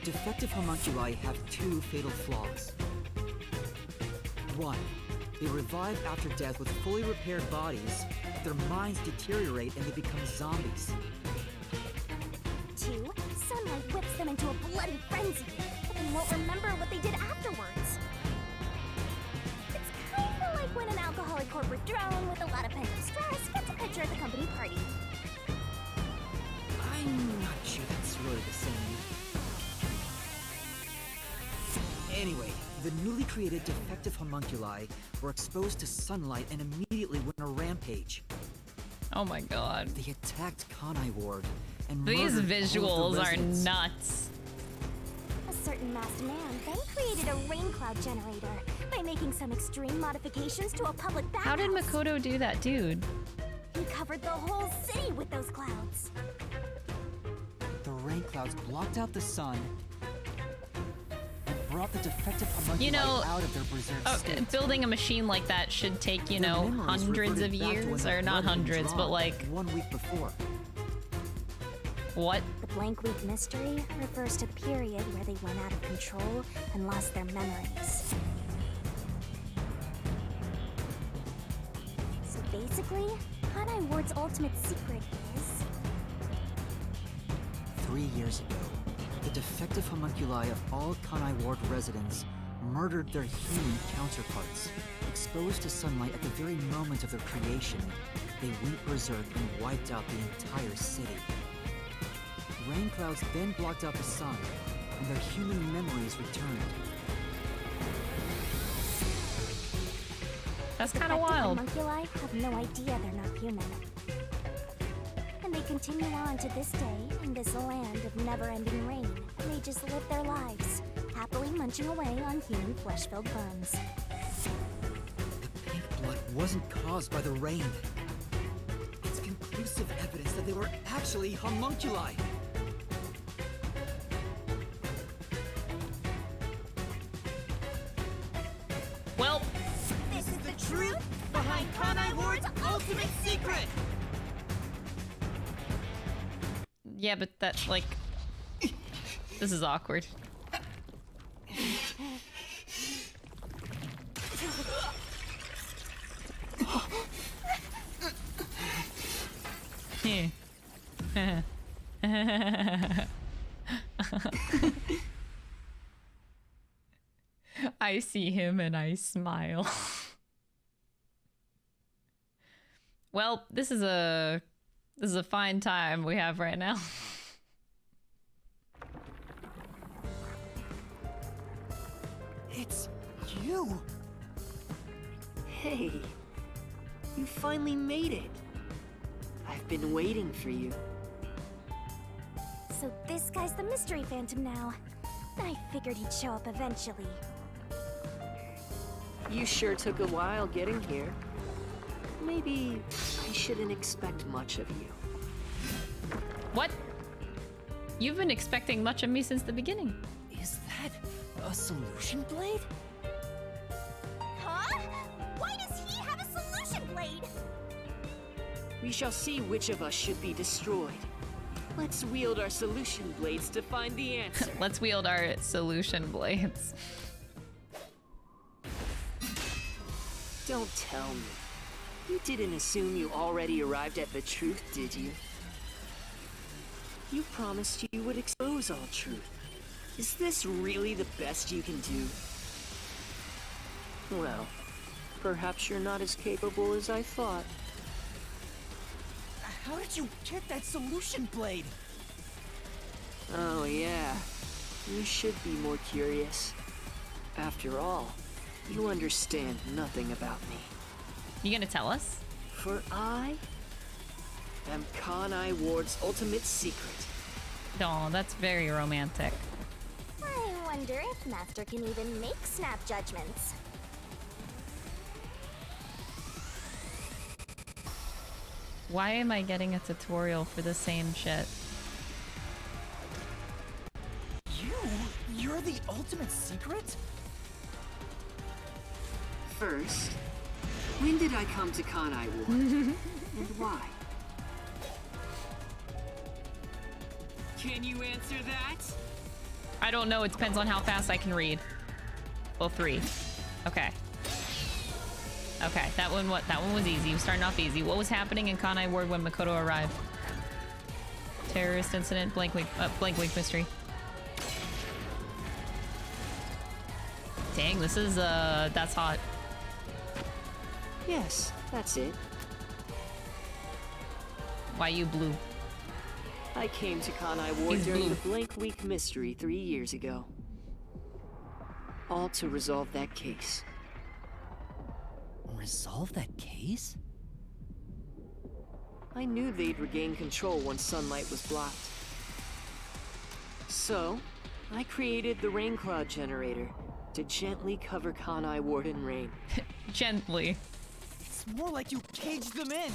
Defective homunculi have two fatal flaws. One, they revive after death with fully repaired bodies, their minds deteriorate and they become zombies. Two, sunlight whips them into a bloody frenzy, but they won't remember what they did afterwards. It's kinda like when an alcoholic corporate drone with a lot of pent-up stress gets a picture at the company party. I'm not sure that's really the same. Anyway, the newly created defective homunculi were exposed to sunlight and immediately went on a rampage. Oh my god. They attacked Kanai Ward and These murdered visuals all of the are residents. nuts. A certain masked man then created a rain cloud generator by making some extreme modifications to a public bathhouse. How did Makoto do that, dude? He covered the whole city with those clouds. The rain clouds blocked out the sun and brought the defective homunculi You know, out of their berserk state. building a machine like that should take, you Their know, memories hundreds reverted of back to when years. the Or not blood had been hundreds, but drawn like... 1 week before. What? The blank week mystery refers to the period where they went out of control and lost their memories. So basically, Kanai Ward's ultimate secret is... 3 years ago, the defective homunculi of all Kanai Ward residents murdered their human counterparts. Exposed to sunlight at the very moment of their creation, they went berserk and wiped out the entire city. Rain clouds then blocked out the sun, and their human memories returned. That's kind of wild. Homunculi have no idea they're not human. And they continue on to this day in this land of never-ending rain. They just live their lives, happily munching away on human flesh-filled bones. The pink blood wasn't caused by the rain. It's conclusive evidence that they were actually homunculi. Well, this is the truth behind Kanai Ward's ultimate secret! yeah, but that, like... This is awkward. I see him and I smile. Well, this is a fine time we have right now. It's you! Hey, you finally made it. I've been waiting for you. So this guy's the mystery phantom now. I figured he'd show up eventually. You sure took a while getting here. Maybe I shouldn't expect much of you. What? You've been expecting much of me since the beginning. Is that a solution blade? Huh? Why does he have a solution blade? We shall see which of us should be destroyed. Let's wield our solution blades to find the answer. Let's wield our solution blades. Don't tell me. You didn't assume you already arrived at the truth, did you? You promised you would expose all truth. Is this really the best you can do? Well, perhaps you're not as capable as I thought. How did you get that solution blade? Oh yeah, you should be more curious. After all, you understand nothing about me. You gonna tell us? For I am Kanai Ward's ultimate secret. Oh, that's very romantic. I wonder if Master can even make snap judgments. Why am I getting a tutorial for the same shit? You're the ultimate secret? First, when did I come to Kanai Ward? And why? Can you answer that? I don't know. It depends on how fast I can read. Well, 3. Okay. Okay, that one was easy. Starting off easy. What was happening in Kanai Ward when Makoto arrived? Terrorist incident, blank week mystery. Dang, this is, that's hot. Yes, that's it. Why you blue? I came to Kanai Ward He's during blue. the Blank Week mystery 3 years ago. All to resolve that case. Resolve that case? I knew they'd regain control once sunlight was blocked. So, I created the rain cloud generator to gently cover Kanai Ward in rain. Gently. It's more like you caged them in.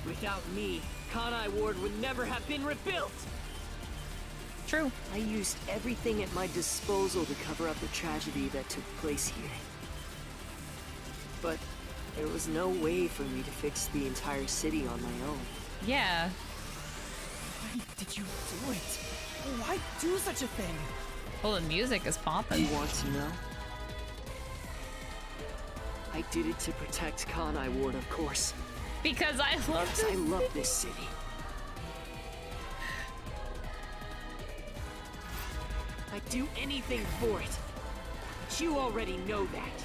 Without me, Kanai Ward would never have been rebuilt! True. I used everything at my disposal to cover up the tragedy that took place here. But there was no way for me to fix the entire city on my own. Yeah. Why did you do it? Why do such a thing? Well, the music is popping. You want to know? I did it to protect Kanai Ward, of course. Because I love Because I love this city. I'd do anything for it. But you already know that.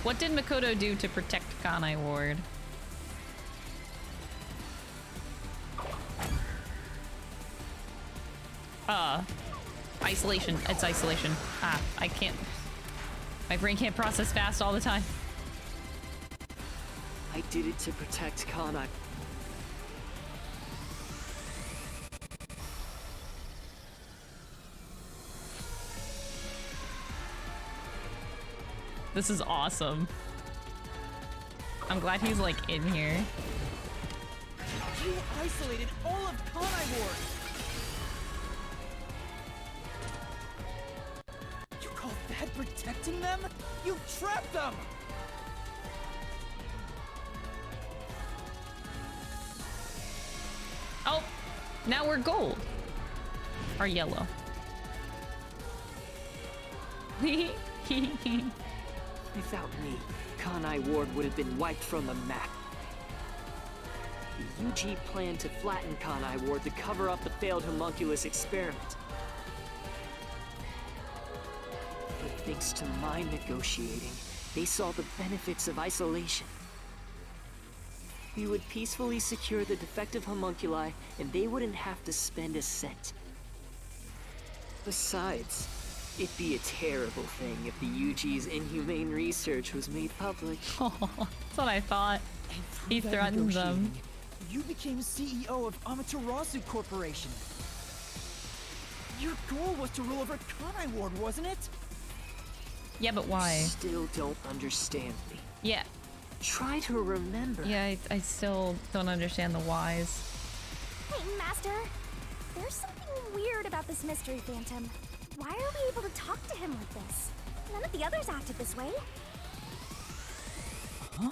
What did Makoto do to protect Kanai Ward? Isolation. It's isolation. Ah, I can't. My brain can't process fast all the time. I did it to protect Kanai. This is awesome. I'm glad he's like in here. You isolated all of Kanai Ward. You call that protecting them? You trapped them! Oh, now we're gold. Or yellow. Without me, Kanai Ward would have been wiped from the map. The UG planned to flatten Kanai Ward to cover up the failed homunculus experiment. But thanks to my negotiating, they saw the benefits of isolation. We would peacefully secure the defective homunculi, and they wouldn't have to spend a cent. Besides, it'd be a terrible thing if the UG's inhumane research was made public. Oh, that's what I thought. He threatened them. You became CEO of Amaterasu Corporation. Your goal was to rule over Kanai Ward, wasn't it? Yeah, but why? Still don't understand me. Yeah. Try to remember. Yeah, I still don't understand the whys. Hey, Master. There's something weird about this mystery phantom. Why are we able to talk to him like this? None of the others acted this way. Huh?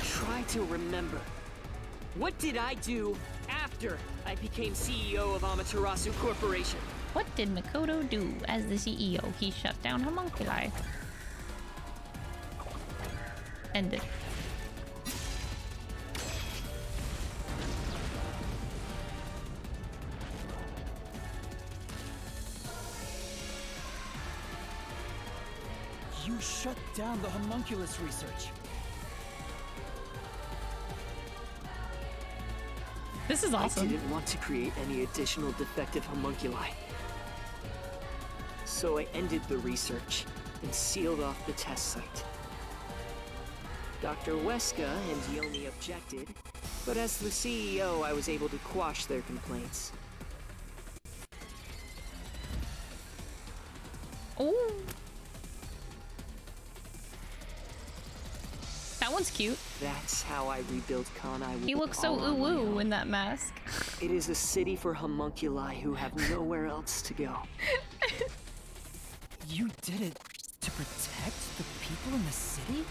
Try to remember. What did I do after I became CEO of Amaterasu Corporation? What did Makoto do as the CEO? He shut down homunculi. Ended. You shut down the homunculus research. This is awesome. I didn't want to create any additional defective homunculi. So I ended the research and sealed off the test site. Dr. Weska and Yomi objected, but as the CEO, I was able to quash their complaints. Oh. That one's cute. That's how I rebuilt Kanai. He looks so ooh-woo in that mask. It is a city for homunculi who have nowhere else to go. You did it to protect the people in the city?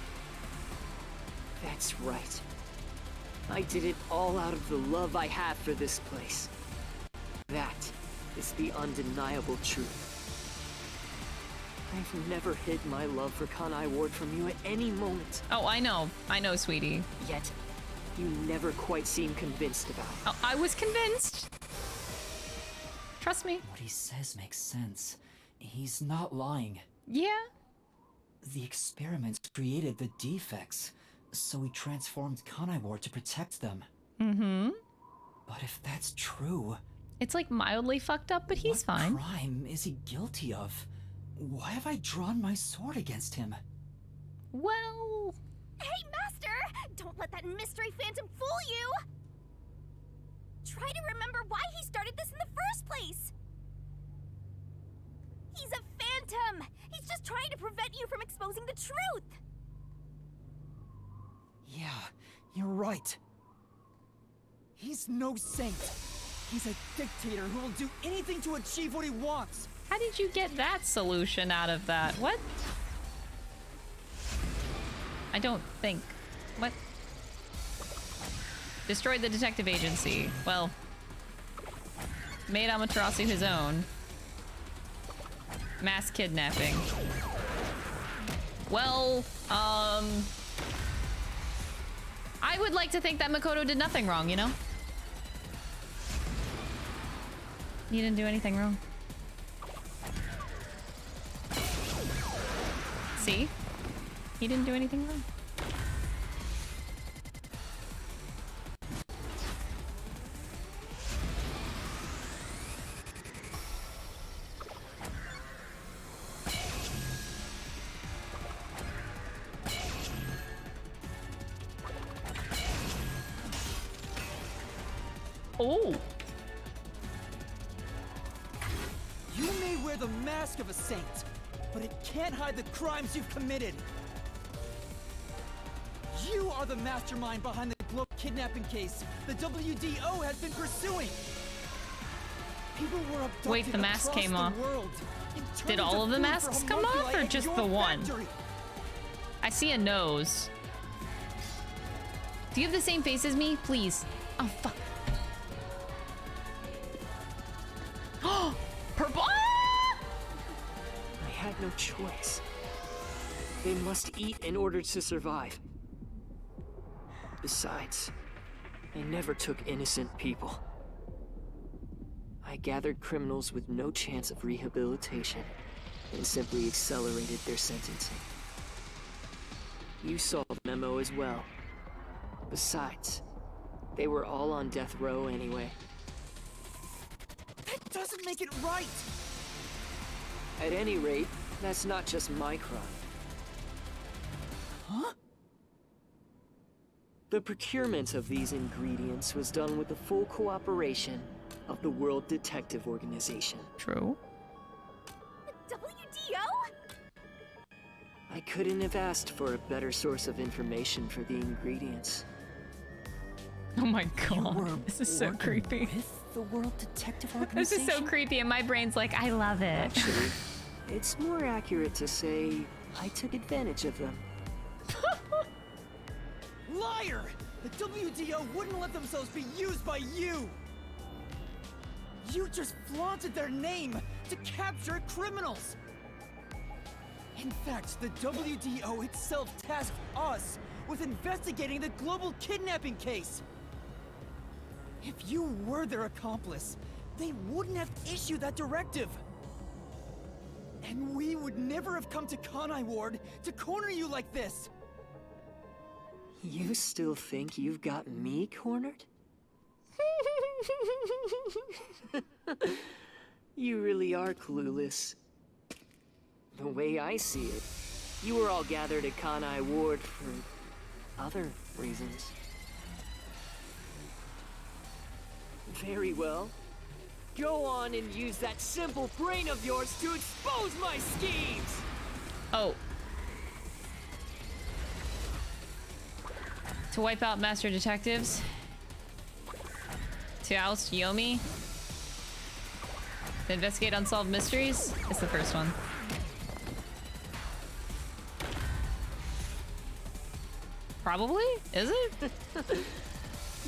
That's right. I did it all out of the love I have for this place. That is the undeniable truth. I've never hid my love for Kanai Ward from you at any moment. Oh, I know, sweetie. Yet, you never quite seem convinced about it. Oh, I was convinced. Trust me. What he says makes sense. He's not lying. Yeah. The experiments created the defects, so we transformed Kanai Ward to protect them. Mm-hmm. But if that's true... It's like mildly fucked up, but he's fine. What crime is he guilty of? Why have I drawn my sword against him? Well... Hey, Master! Don't let that mystery phantom fool you! Try to remember why he started this in the first place! He's a phantom! He's just trying to prevent you from exposing the truth! Yeah, you're right. He's no saint. He's a dictator who will do anything to achieve what he wants. How did you get that solution out of that? What? I don't think. What? Destroyed the detective agency. Well, made Amaterasu his own. Mass kidnapping. Well, I would like to think that Makoto did nothing wrong, you know? He didn't do anything wrong. See? He didn't do anything wrong. Oh! You may wear the mask of a saint, but it can't hide the crimes you've committed. You are the mastermind behind the global kidnapping case the WDO has been pursuing. People were abducted. Wait, the mask across came the off. world and Did turned all into of the food for masks come off, homunculi or at just your the one? factory. I see a nose. Do you have the same face as me? Please. Oh, fuck. Oh! Purple! Ah! I had no choice. They must eat in order to survive. Besides, I never took innocent people. I gathered criminals with no chance of rehabilitation and simply accelerated their sentencing. You saw the memo as well. Besides, they were all on death row anyway. That doesn't make it right! At any rate, that's not just my crime. Huh? The procurement of these ingredients was done with the full cooperation of the World Detective Organization. True. The WDO? I couldn't have asked for a better source of information for the ingredients. Oh my god. This is so creepy. With the World Detective This Organization? is so creepy, and my brain's like, I love it. Actually, it's more accurate to say I took advantage of them. Liar! The WDO wouldn't let themselves be used by you! You just flaunted their name to capture criminals! In fact, the WDO itself tasked us with investigating the global kidnapping case! If you were their accomplice, they wouldn't have issued that directive! And we would never have come to Kanai Ward to corner you like this! You still think you've got me cornered? You really are clueless. The way I see it, you were all gathered at Kanai Ward for other reasons. Very well. Go on and use that simple brain of yours to expose my schemes! Oh. To wipe out master detectives. To oust Yomi. To investigate unsolved mysteries. It's the first one. Probably? Is it?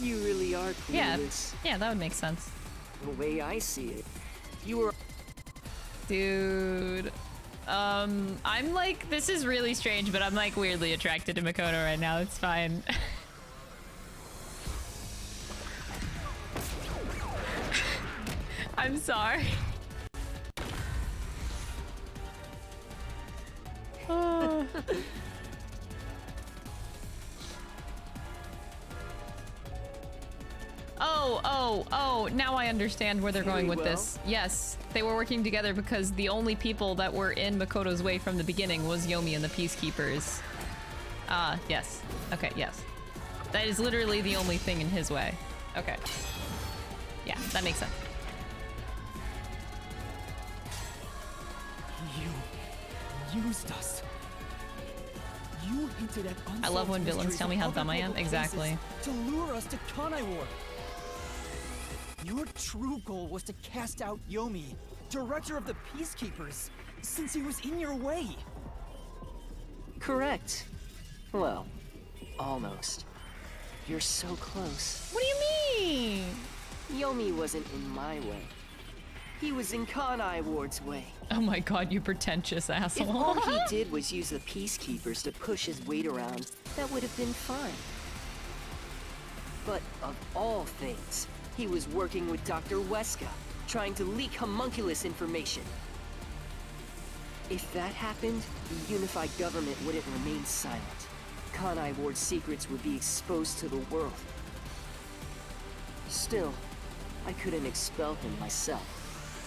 You really are clueless. Yeah, that would make sense. The way I see it, you were... Dude. I'm like, this is really strange, but I'm like weirdly attracted to Makoto right now. It's fine. I'm sorry. Oh. Oh, now I understand where they're going with this. Yes, they were working together because the only people that were in Makoto's way from the beginning was Yomi and the Peacekeepers. Yes. Okay, yes. That is literally the only thing in his way. Okay. Yeah, that makes sense. You used us. You hinted at I love when unsolved villains mysteries tell me of how other dumb I am. global Exactly. places to lure us to Kanai Ward. Your true goal was to cast out Yomi, director of the Peacekeepers, since he was in your way. Correct. Well, almost. You're so close. What do you mean? Yomi wasn't in my way. He was in Kanai Ward's way. Oh my god, you pretentious asshole. If all he did was use the Peacekeepers to push his weight around, that would have been fine. But of all things, he was working with Dr. Weska, trying to leak homunculus information. If that happened, the unified government wouldn't remain silent. Kanai Ward's secrets would be exposed to the world. Still, I couldn't expel him myself.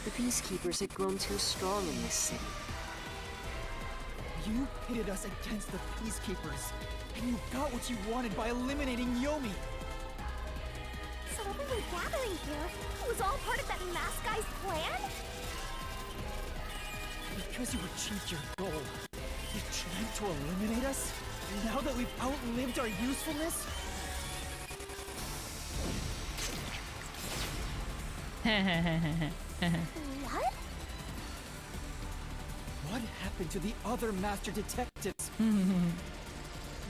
The Peacekeepers had grown too strong in this city. You pitted us against the Peacekeepers, and you got what you wanted by eliminating Yomi. So everyone gathering here was all part of that mask guy's plan? Because you achieved your goal, you're trying to eliminate us? Now that we've outlived our usefulness? What? What happened to the other master detectives?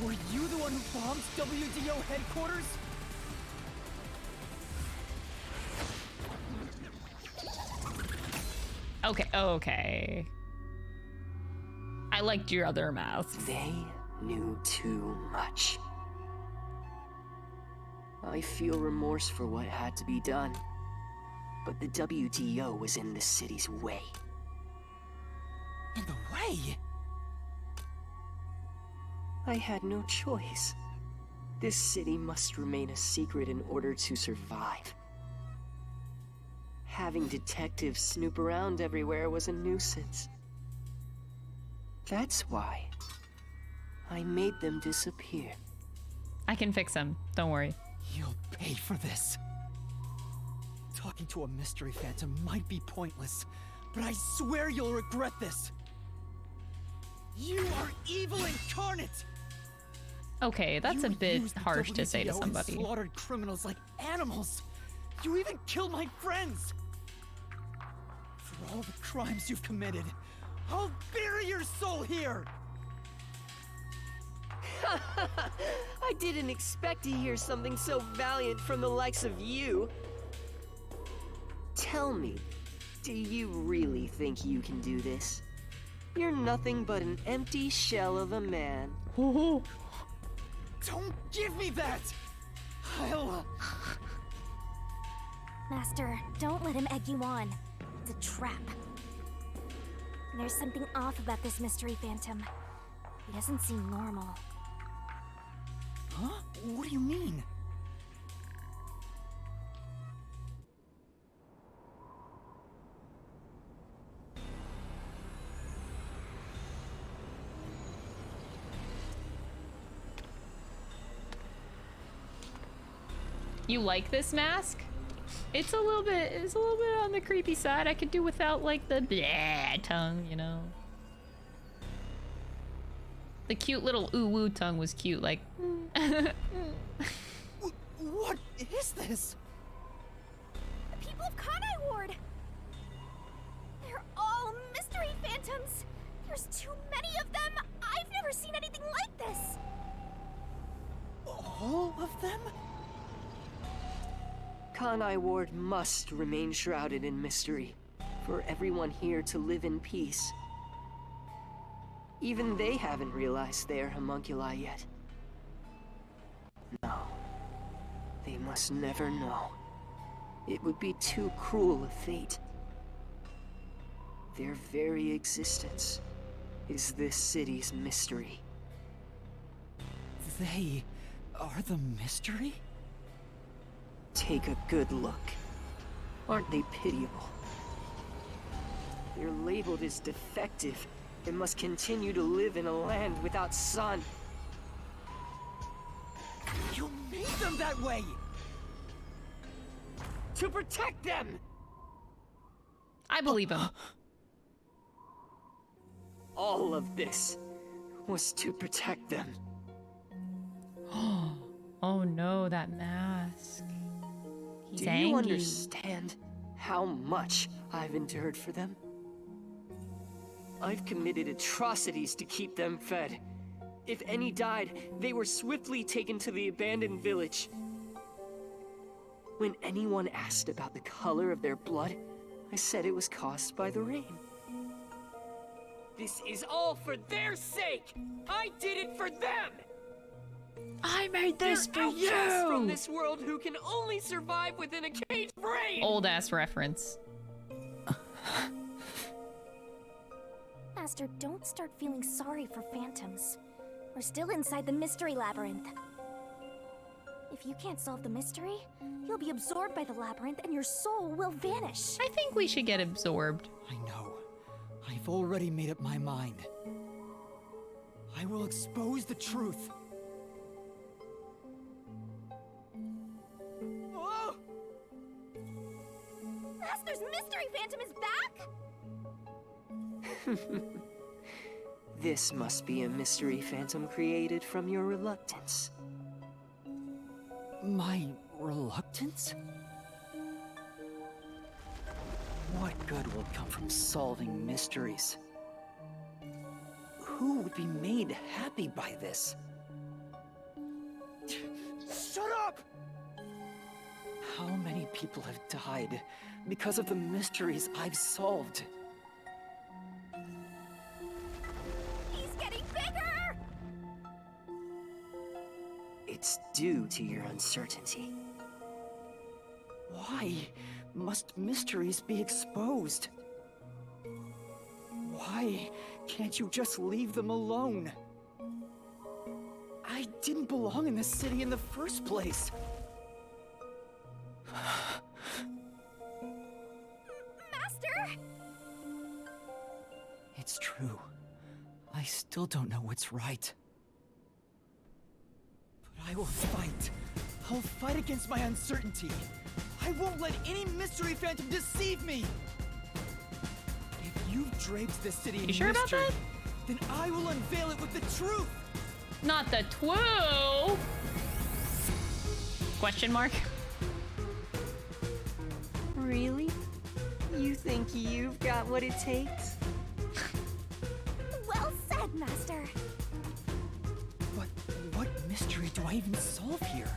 Were you the one who bombed WDO headquarters? Okay. I liked your other masks. They knew too much. I feel remorse for what had to be done, but the WDO was in the city's way. In the way? I had no choice. This city must remain a secret in order to survive. Having detectives snoop around everywhere was a nuisance. That's why I made them disappear. I can fix him. Don't worry. You'll pay for this. Talking to a mystery phantom might be pointless, but I swear you'll regret this. You are evil incarnate! Okay, that's a bit used the harsh to say to WDO and somebody. slaughtered criminals like animals. You even killed my friends. For all the crimes you've committed, I'll bury your soul here. I didn't expect to hear something so valiant from the likes of you. Tell me, do you really think you can do this? You're nothing but an empty shell of a man. Don't give me that! I'll... Master, don't let him egg you on. It's a trap. There's something off about this mystery phantom. He doesn't seem normal. Huh? What do you mean? You like this mask? It's a little bit on the creepy side. I could do without like the bleh tongue, you know. The cute little ooh woo tongue was cute, like. What is this? The people of Kanai Ward! They're all mystery phantoms! There's too many of them! I've never seen anything like this! All of them? Kanai Ward must remain shrouded in mystery, for everyone here to live in peace. Even they haven't realized they are homunculi yet. No. They must never know. It would be too cruel a fate. Their very existence is this city's mystery. They are the mystery? Take a good look. Aren't they pitiable? They're labeled as defective and must continue to live in a land without sun. You made them that way! To protect them! I believe him. All of this was to protect them. Oh no, that mask. He's Do you angry. understand how much I've endured for them? I've committed atrocities to keep them fed. If any died, they were swiftly taken to the abandoned village. When anyone asked about the color of their blood, I said it was caused by the rain. This is all for their sake! I did it for them! I made this They're for outcasts you! from this world who can only survive within a caged brain! Old ass reference. Master, don't start feeling sorry for phantoms. We're still inside the mystery labyrinth. If you can't solve the mystery, you'll be absorbed by the labyrinth and your soul will vanish. I think we should get absorbed. I know. I've already made up my mind. I will expose the truth. Oh! Master's mystery phantom is back? This must be a mystery phantom created from your reluctance. My reluctance? What good will come from solving mysteries? Who would be made happy by this? Shut up! How many people have died because of the mysteries I've solved? He's getting bigger! It's due to your uncertainty. Why must mysteries be exposed? Why can't you just leave them alone? I didn't belong in this city in the first place. Master! It's true. I still don't know what's right. But I will fight. I'll fight against my uncertainty. I won't let any mystery phantom deceive me! If you've draped this city in You sure about mystery, that? then I will unveil it with the truth! Not the twoo! Question mark? Really? You think you've got what it takes? Well said, Master. But what mystery do I even solve here?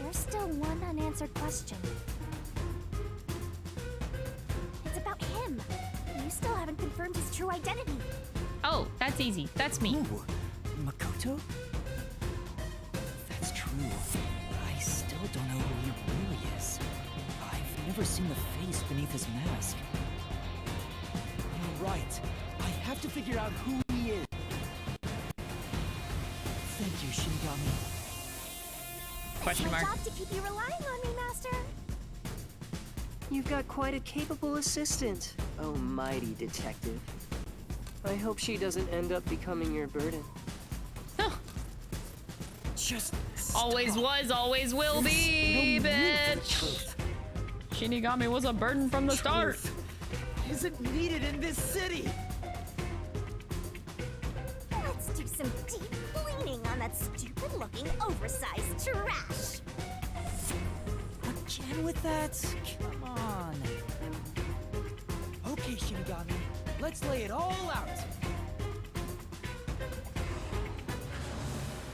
There's still one unanswered question. It's about him. You still haven't confirmed his true identity. Oh, that's easy. That's me. Ooh, Makoto? That's true. I still don't know who he really is. I've never seen the face beneath his mask. You're right. I have to figure out who he is. Thank you, Shinigami. Question mark. My job to keep you relying on me, Master. You've got quite a capable assistant, oh mighty detective. I hope she doesn't end up becoming your burden. Just Always was, always will be, bitch. Shinigami was a burden from the start. isn't needed in this city. Let's do some deep cleaning on that stupid-looking, oversized trash. Again with that? Come on. Okay, Shinigami. Let's lay it all out.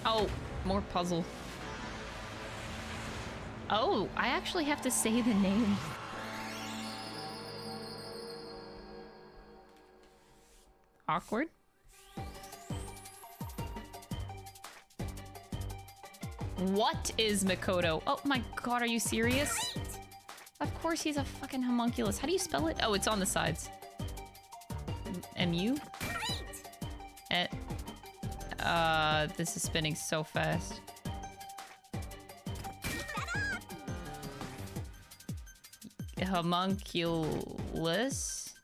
Oh, more puzzle. Oh, I actually have to say the name. Awkward. What is Makoto? Oh my god, are you serious? Of course he's a fucking homunculus. How do you spell it? Oh, it's on the sides. M-U? This is spinning so fast. Homunculus?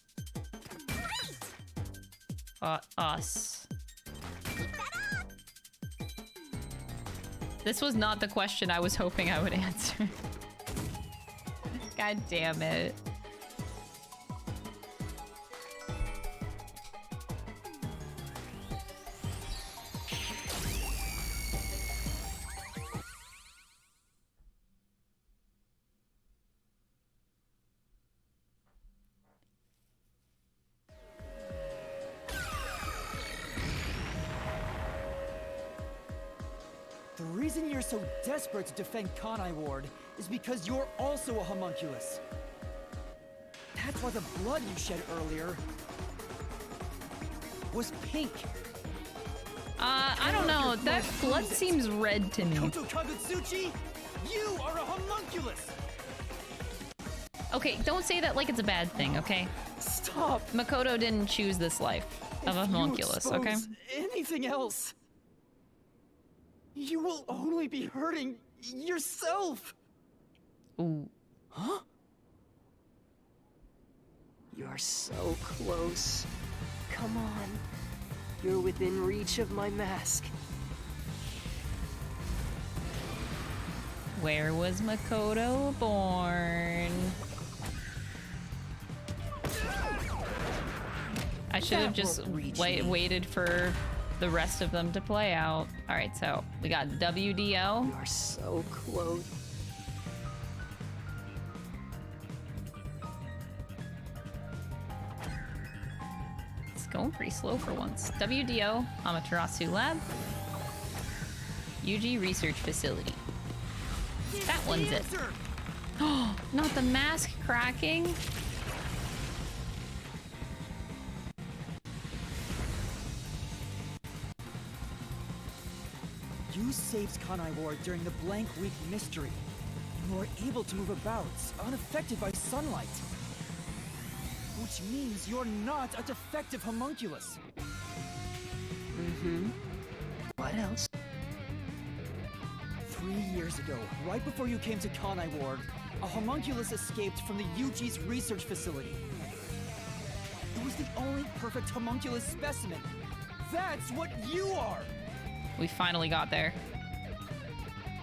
Us. This was not the question I was hoping I would answer. God damn it. The reason you're so desperate to defend Kanai Ward is because you're also a homunculus. That's why the blood you shed earlier was pink. I don't know. That blood seems red to me. Koto Kagutsuchi, you are a homunculus! Okay, don't say that like it's a bad thing, okay? Stop! Makoto didn't choose this life of a homunculus, okay? Anything else, you will only be hurting yourself! Ooh. Huh? You're so close. Come on. You're within reach of my mask. Where was Makoto born? I should have just waited for the rest of them to play out. All right, so we got WDO. You're so close. It's going pretty slow for once. WDO, Amaterasu Lab. UG Research Facility. That one's it. Oh, not the mask cracking. You saved Kanai Ward during the Blank Week mystery. You were able to move about, unaffected by sunlight. Which means you're not a defective homunculus. Mm-hmm. What else? 3 years ago, right before you came to Kanai Ward, a homunculus escaped from the UG's research facility. It was the only perfect homunculus specimen. That's what you are! We finally got there.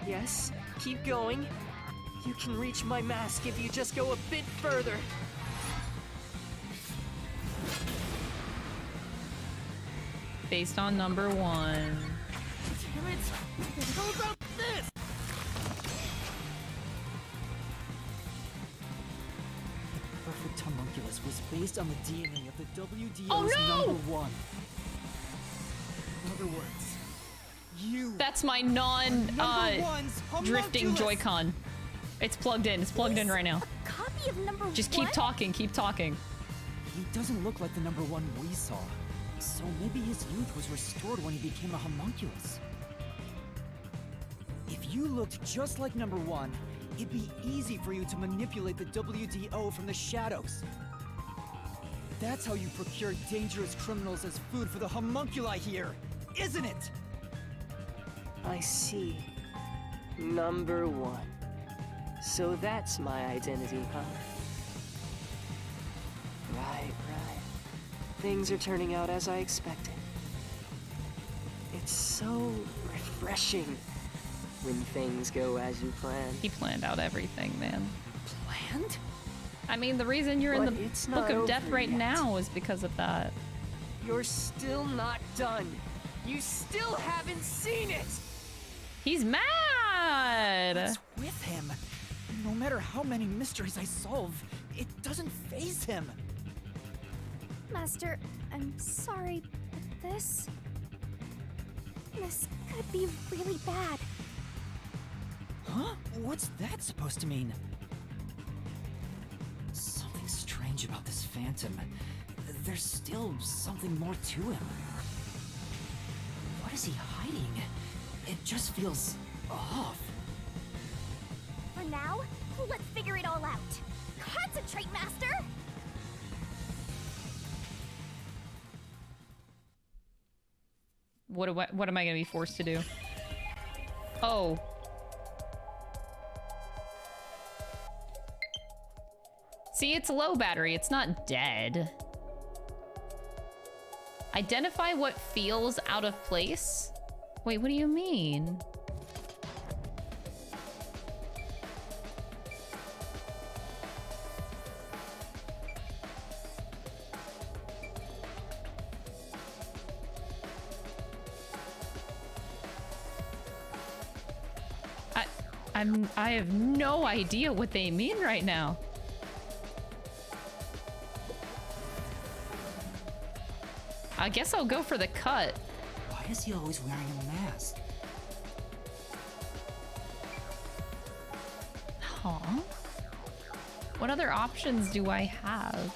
Yes, keep going. You can reach my mask if you just go a bit further. Based on number 1. Damn it! How about this? The perfect homunculus was based on the DNA of the WDO's number 1. In other words, you. That's my drifting Joy-Con. It's plugged in. It's plugged in right now. A copy of number 1? Just keep talking. Keep talking. He doesn't look like the number 1 we saw. So maybe his youth was restored when he became a homunculus. If you looked just like number 1, it'd be easy for you to manipulate the WDO from the shadows. That's how you procure dangerous criminals as food for the homunculi here, isn't it? I see. Number 1. So that's my identity, huh? Right. Things are turning out as I expected. It's so refreshing when things go as you plan. He planned out everything, man. Planned? I mean, the reason you're in the Book of Death right now is because of that. You're still not done. You still haven't seen it! He's mad! What's with him? No matter how many mysteries I solve, it doesn't faze him. Master, I'm sorry, but this could be really bad. Huh? What's that supposed to mean? Something strange about this phantom. there's still something more to him. What is he hiding? It just feels off. For now, let's figure it all out. Concentrate, Master! What am I gonna be forced to do? Oh. See, it's low battery. It's not dead. Identify what feels out of place? Wait, what do you mean? I have no idea what they mean right now. I guess I'll go for the cut. Why is he always wearing a mask? Huh? What other options do I have?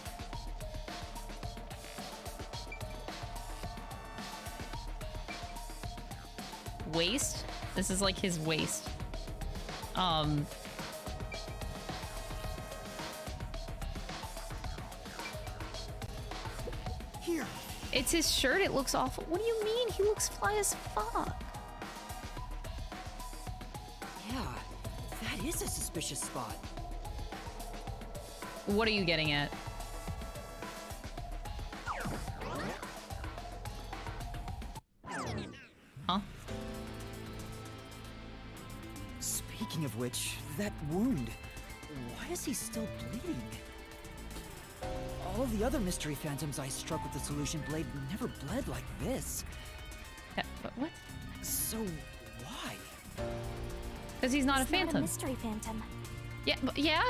Waist? This is like his waist. Here. It's his shirt. It looks awful. What do you mean? He looks fly as fuck. Yeah, that is a suspicious spot. What are you getting at? Huh? Speaking of which, that wound. Why is he still bleeding? All the other mystery phantoms I struck with the solution blade never bled like this. Yeah, but what? So, why? Because he's not a phantom. Not a mystery phantom. Yeah, yeah?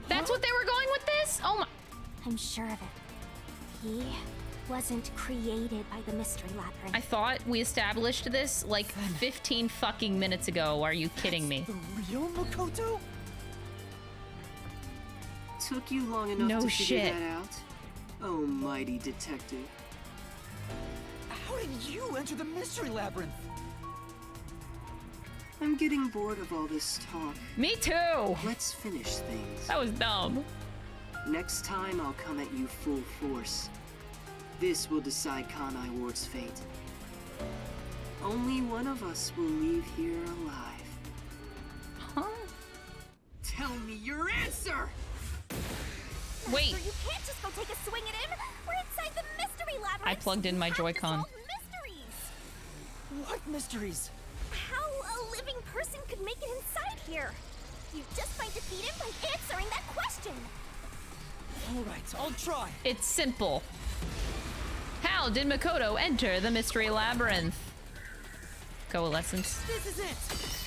That's what they were going with this? Oh my... I'm sure of it. He wasn't created by the mystery labyrinth. I thought we established this like 15 fucking minutes ago. Are you kidding me? The real Makoto? Took you long enough No to figure shit. that out? Oh, mighty detective. How did you enter the mystery labyrinth? I'm getting bored of all this talk. Me too! Let's finish things. That was dumb. Next time, I'll come at you full force. This will decide Kanai Ward's fate. Only one of us will leave here alive. Huh? Tell me your answer! Wait. Master, you can't just go take a swing at him! We're inside the mystery labyrinth! I plugged in my You have to Joy-Con. solve mysteries! What mysteries? How a living person could make it inside here? You just might defeat him by answering that question! Alright, I'll try. It's simple. How did Makoto enter the mystery labyrinth? Coalescence. This is it!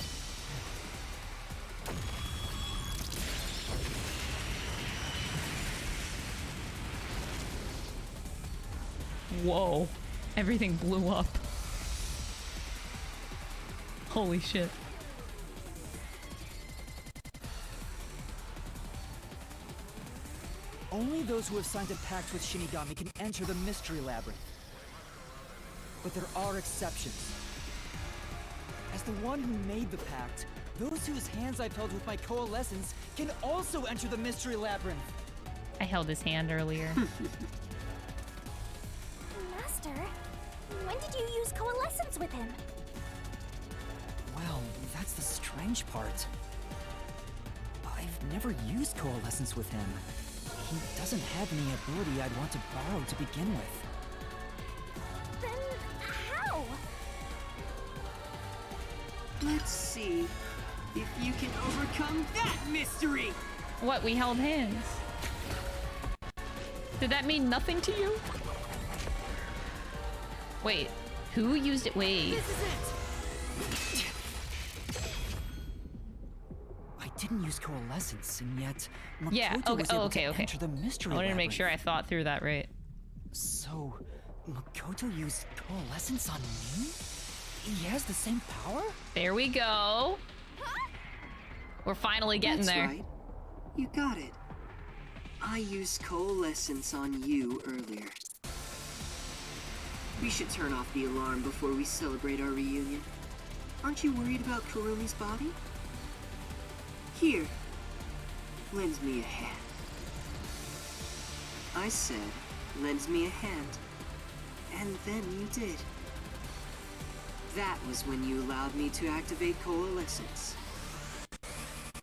Whoa. Everything blew up. Holy shit. Only those who have signed a pact with Shinigami can enter the mystery labyrinth. But there are exceptions. As the one who made the pact, those whose hands I've held with my coalescence can also enter the mystery labyrinth. I held his hand earlier. Master, when did you use coalescence with him? Well, that's the strange part. I've never used coalescence with him. He doesn't have any ability I'd want to borrow to begin with. Then how? Let's see if you can overcome that mystery! What, we held hands? Did that mean nothing to you? Wait, who used it? Wait. This is it! I didn't use coalescence, and yet Makoto Yeah, okay, was able okay, to okay. enter the mystery I wanted to make labyrinth. sure I thought through that right. So, Makoto used coalescence on me? He has the same power? There we go. We're finally getting That's there. right. You got it. I used coalescence on you earlier. We should turn off the alarm before we celebrate our reunion. Aren't you worried about Kuromi's body? Here, lend me a hand. I said, lend me a hand. And then you did. That was when you allowed me to activate Coalescence.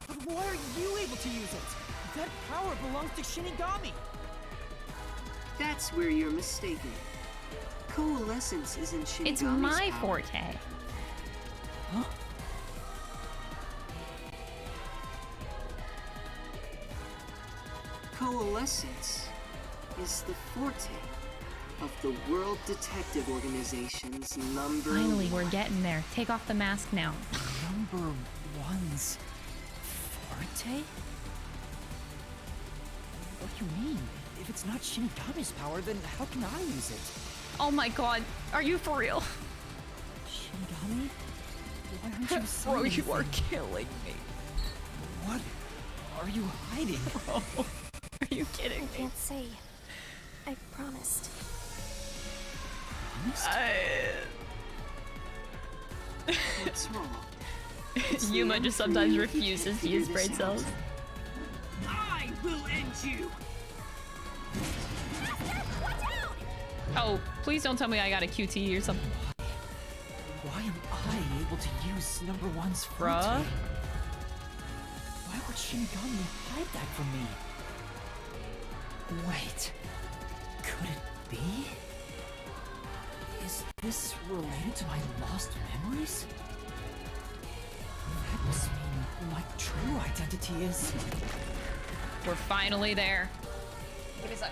But why are you able to use it? That power belongs to Shinigami! That's where you're mistaken. Coalescence isn't Shinigami's It's my power. forte. Huh? Coalescence is the forte of the World Detective Organization's number Finally, one. we're getting there. Take off the mask now. Number one's forte? What do you mean? If it's not Shinigami's power, then how can I use it? Oh my god, are you for real? Shinigami? Why aren't you Bro, saying you are anything? killing me. What are you hiding? Bro, are you kidding me? Can't say. I promised. What's wrong? Yuma just sometimes refuses to use brain cells. I will end you! Oh, please don't tell me I got a QT or something. Why am I able to use number one's forte? Bruh? Why would Shinigami hide that from me? Wait, could it be? Is this related to my lost memories? That must mean my true identity is... We're finally there. Give me a sec.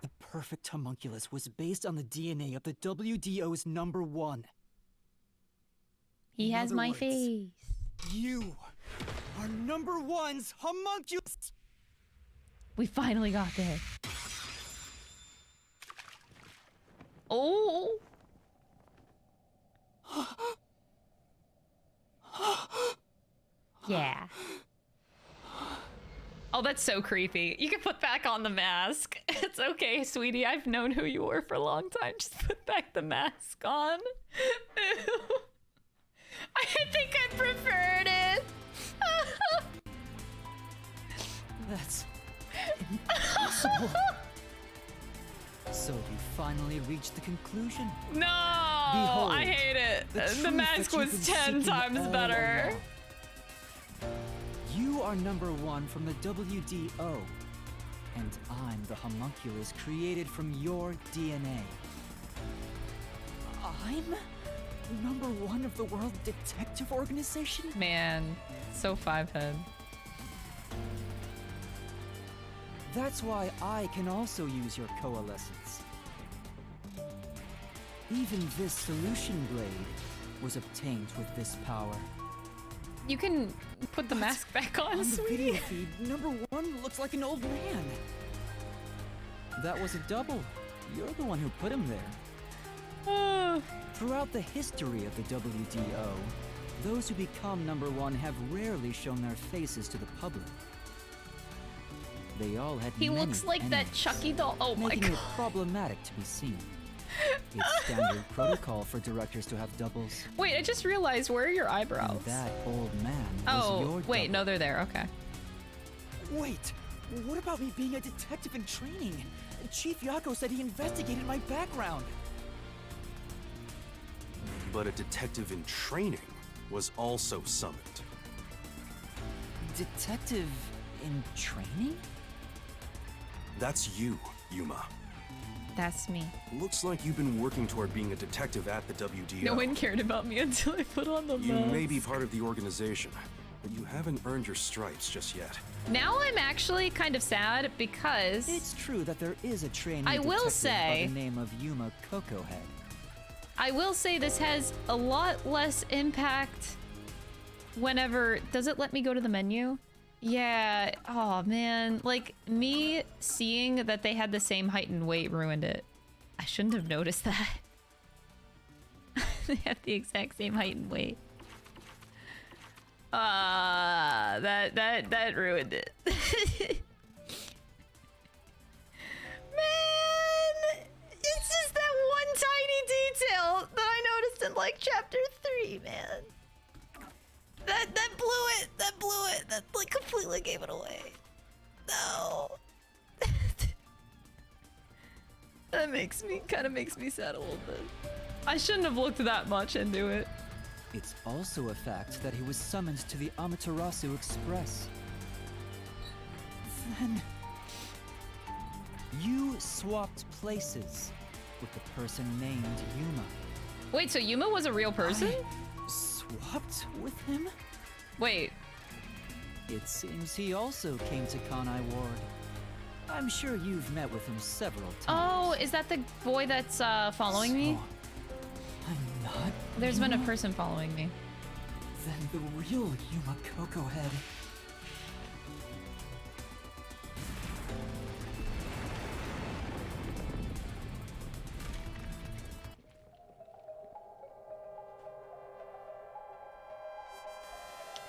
The perfect homunculus was based on the DNA of the WDO's number one. He has other my words, face. You are number one's homunculus! We finally got there. Oh! Yeah. Oh, that's so creepy. You can put back on the mask. It's okay, sweetie. I've known who you were for a long time. Just put back the mask on. Ew. I think I preferred it. That's impossible. So you finally reached the conclusion. No, Behold, I hate it. the The truth mask that you've was been 10 seeking times all better. along. You are number one from the WDO, and I'm the homunculus created from your DNA. I'm number one of the World Detective Organization? Man, so 5-head. That's why I can also use your coalescence. Even this solution blade was obtained with this power. You can put the mask back on, On the sweetie. video feed, number one looks like an old man. That was a double. You're the one who put him there. Throughout the history of the WDO, those who become number one have rarely shown their faces to the public. They all had He many looks like that enemies, Chucky doll. Oh my making it god. problematic to be seen. It's standard protocol for directors to have doubles. Wait, I just realized, where are your eyebrows? And that old man was Oh, your wait, double. no, they're there. Okay. Wait, what about me being a detective in training? Chief Yako said he investigated my background. But a detective in training was also summoned. Detective in training? That's you, Yuma. That's me. Looks like you've been working toward being a detective at the WDO. No one cared about me until I put on the You mask. may be part of the organization, but you haven't earned your stripes just yet. Now I'm actually kind of sad because It's true that there is a trainee I will detective say- by the name of Yuma Cocohead. I will say this has a lot less impact whenever... Does it let me go to the menu? Yeah. Oh, man. Like, me seeing that they had the same height and weight ruined it. I shouldn't have noticed that. They have the exact same height and weight. That ruined it. Man, it's just that one tiny detail that I noticed in like chapter 3, man. That blew it. That blew it. That like completely gave it away. No. That kind of makes me sad a little bit. I shouldn't have looked that much into it. It's also a fact that he was summoned to the Amaterasu Express. Then you swapped places with the person named Yuma. Wait, so Yuma was a real person? Swapped with him? Wait. It seems he also came to Kanai Ward. I'm sure you've met with him several times. Oh, is that the boy that's following me? I'm not. There's been a person following me. Then the real Yuma Coco Head.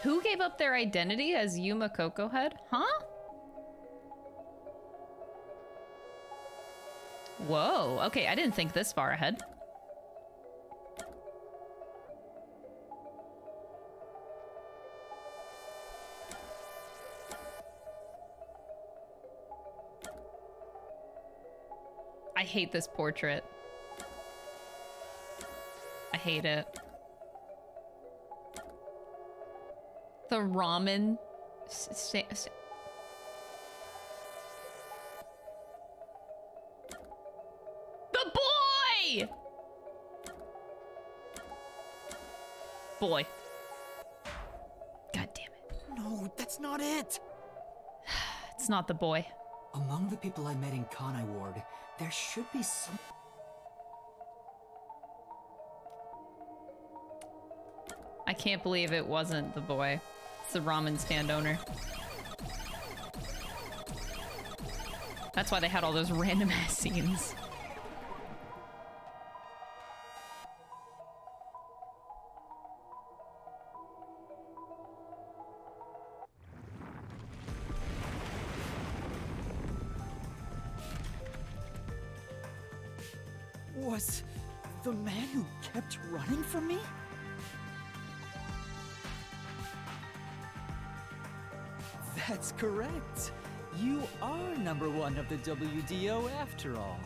Who gave up their identity as Yuma Coco Head? Huh? Whoa, okay, I didn't think this far ahead. I hate this portrait. I hate it. The ramen... The boy! Boy. God damn it. No, that's not it! It's not the boy. Among the people I met in Kanai Ward, there should be some... I can't believe it wasn't the boy. It's the ramen stand owner. That's why they had all those random ass scenes. Was the man who kept running from me? That's correct. You are #1 of the WDO after all.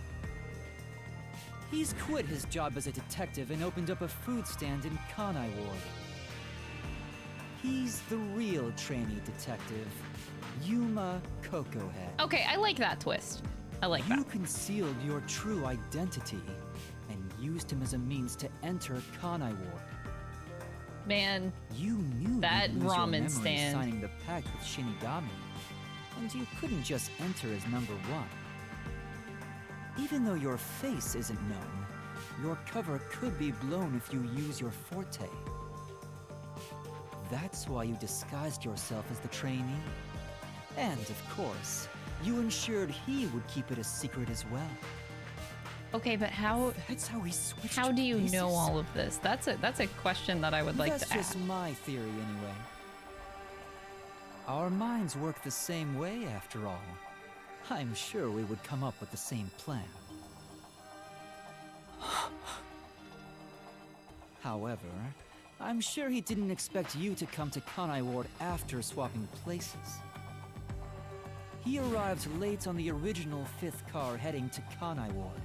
He's quit his job as a detective and opened up a food stand in Kanai Ward. He's the real trainee detective, Yuma Coco Head. Okay, I like that twist. I like that. You concealed your true identity and used him as a means to enter Kanai Ward. Man, you knew that you'd lose your ramen memory stand. Signing the pact with Shinigami, and you couldn't just enter as #1. Even though your face isn't known, your cover could be blown if you use your forte. That's why you disguised yourself as the trainee. And of course, you ensured he would keep it a secret as well. Okay, but how? That's how he switched. How do you places. know all of this? That's a question that I would like to ask. That's just my theory, anyway. Our minds work the same way, after all. I'm sure we would come up with the same plan. However, I'm sure he didn't expect you to come to Kanai Ward after swapping places. He arrived late on the original 5th car heading to Kanai Ward.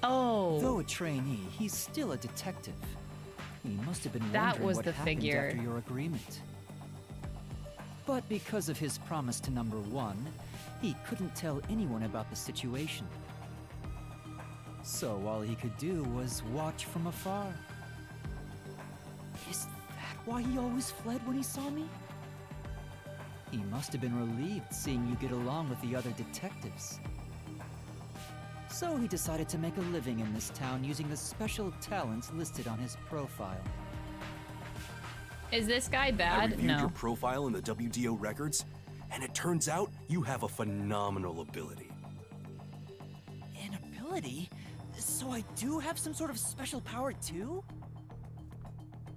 Oh. Though a trainee, he's still a detective. He must have been That wondering was what the happened figure. after your agreement. But because of his promise to #1, he couldn't tell anyone about the situation. So all he could do was watch from afar. Is that why he always fled when he saw me? He must have been relieved seeing you get along with the other detectives. So he decided to make a living in this town using the special talents listed on his profile. Is this guy I bad? reviewed No. your profile in the WDO records, and it turns out you have a phenomenal ability. An ability? So I do have some sort of special power too?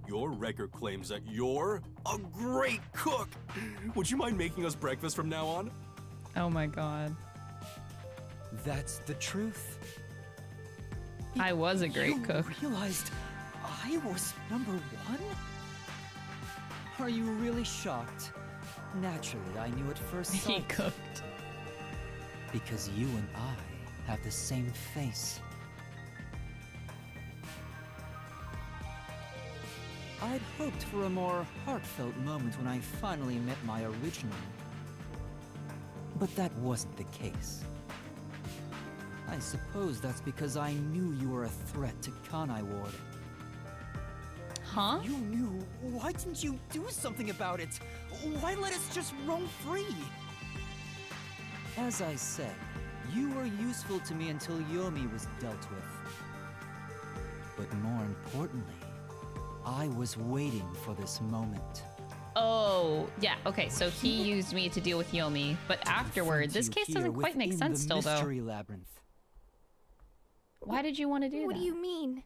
Your record claims that you're a great cook. Would you mind making us breakfast from now on? Oh my god. That's the truth. I was a great You cook. realized I was number one? Are you really shocked? Naturally, I knew at first sight. He cooked. Because you and I have the same face. I'd hoped for a more heartfelt moment when I finally met my original. But that wasn't the case. I suppose that's because I knew you were a threat to Kanai Ward. Huh? You knew. Why didn't you do something about it? Why let us just roam free? As I said, you were useful to me until Yomi was dealt with. But more importantly, I was waiting for this moment. Oh, yeah, okay, so he used me to deal with Yomi, but afterward, this case doesn't quite make sense still, though. Mystery labyrinth. Why did you want to do that? What do you mean?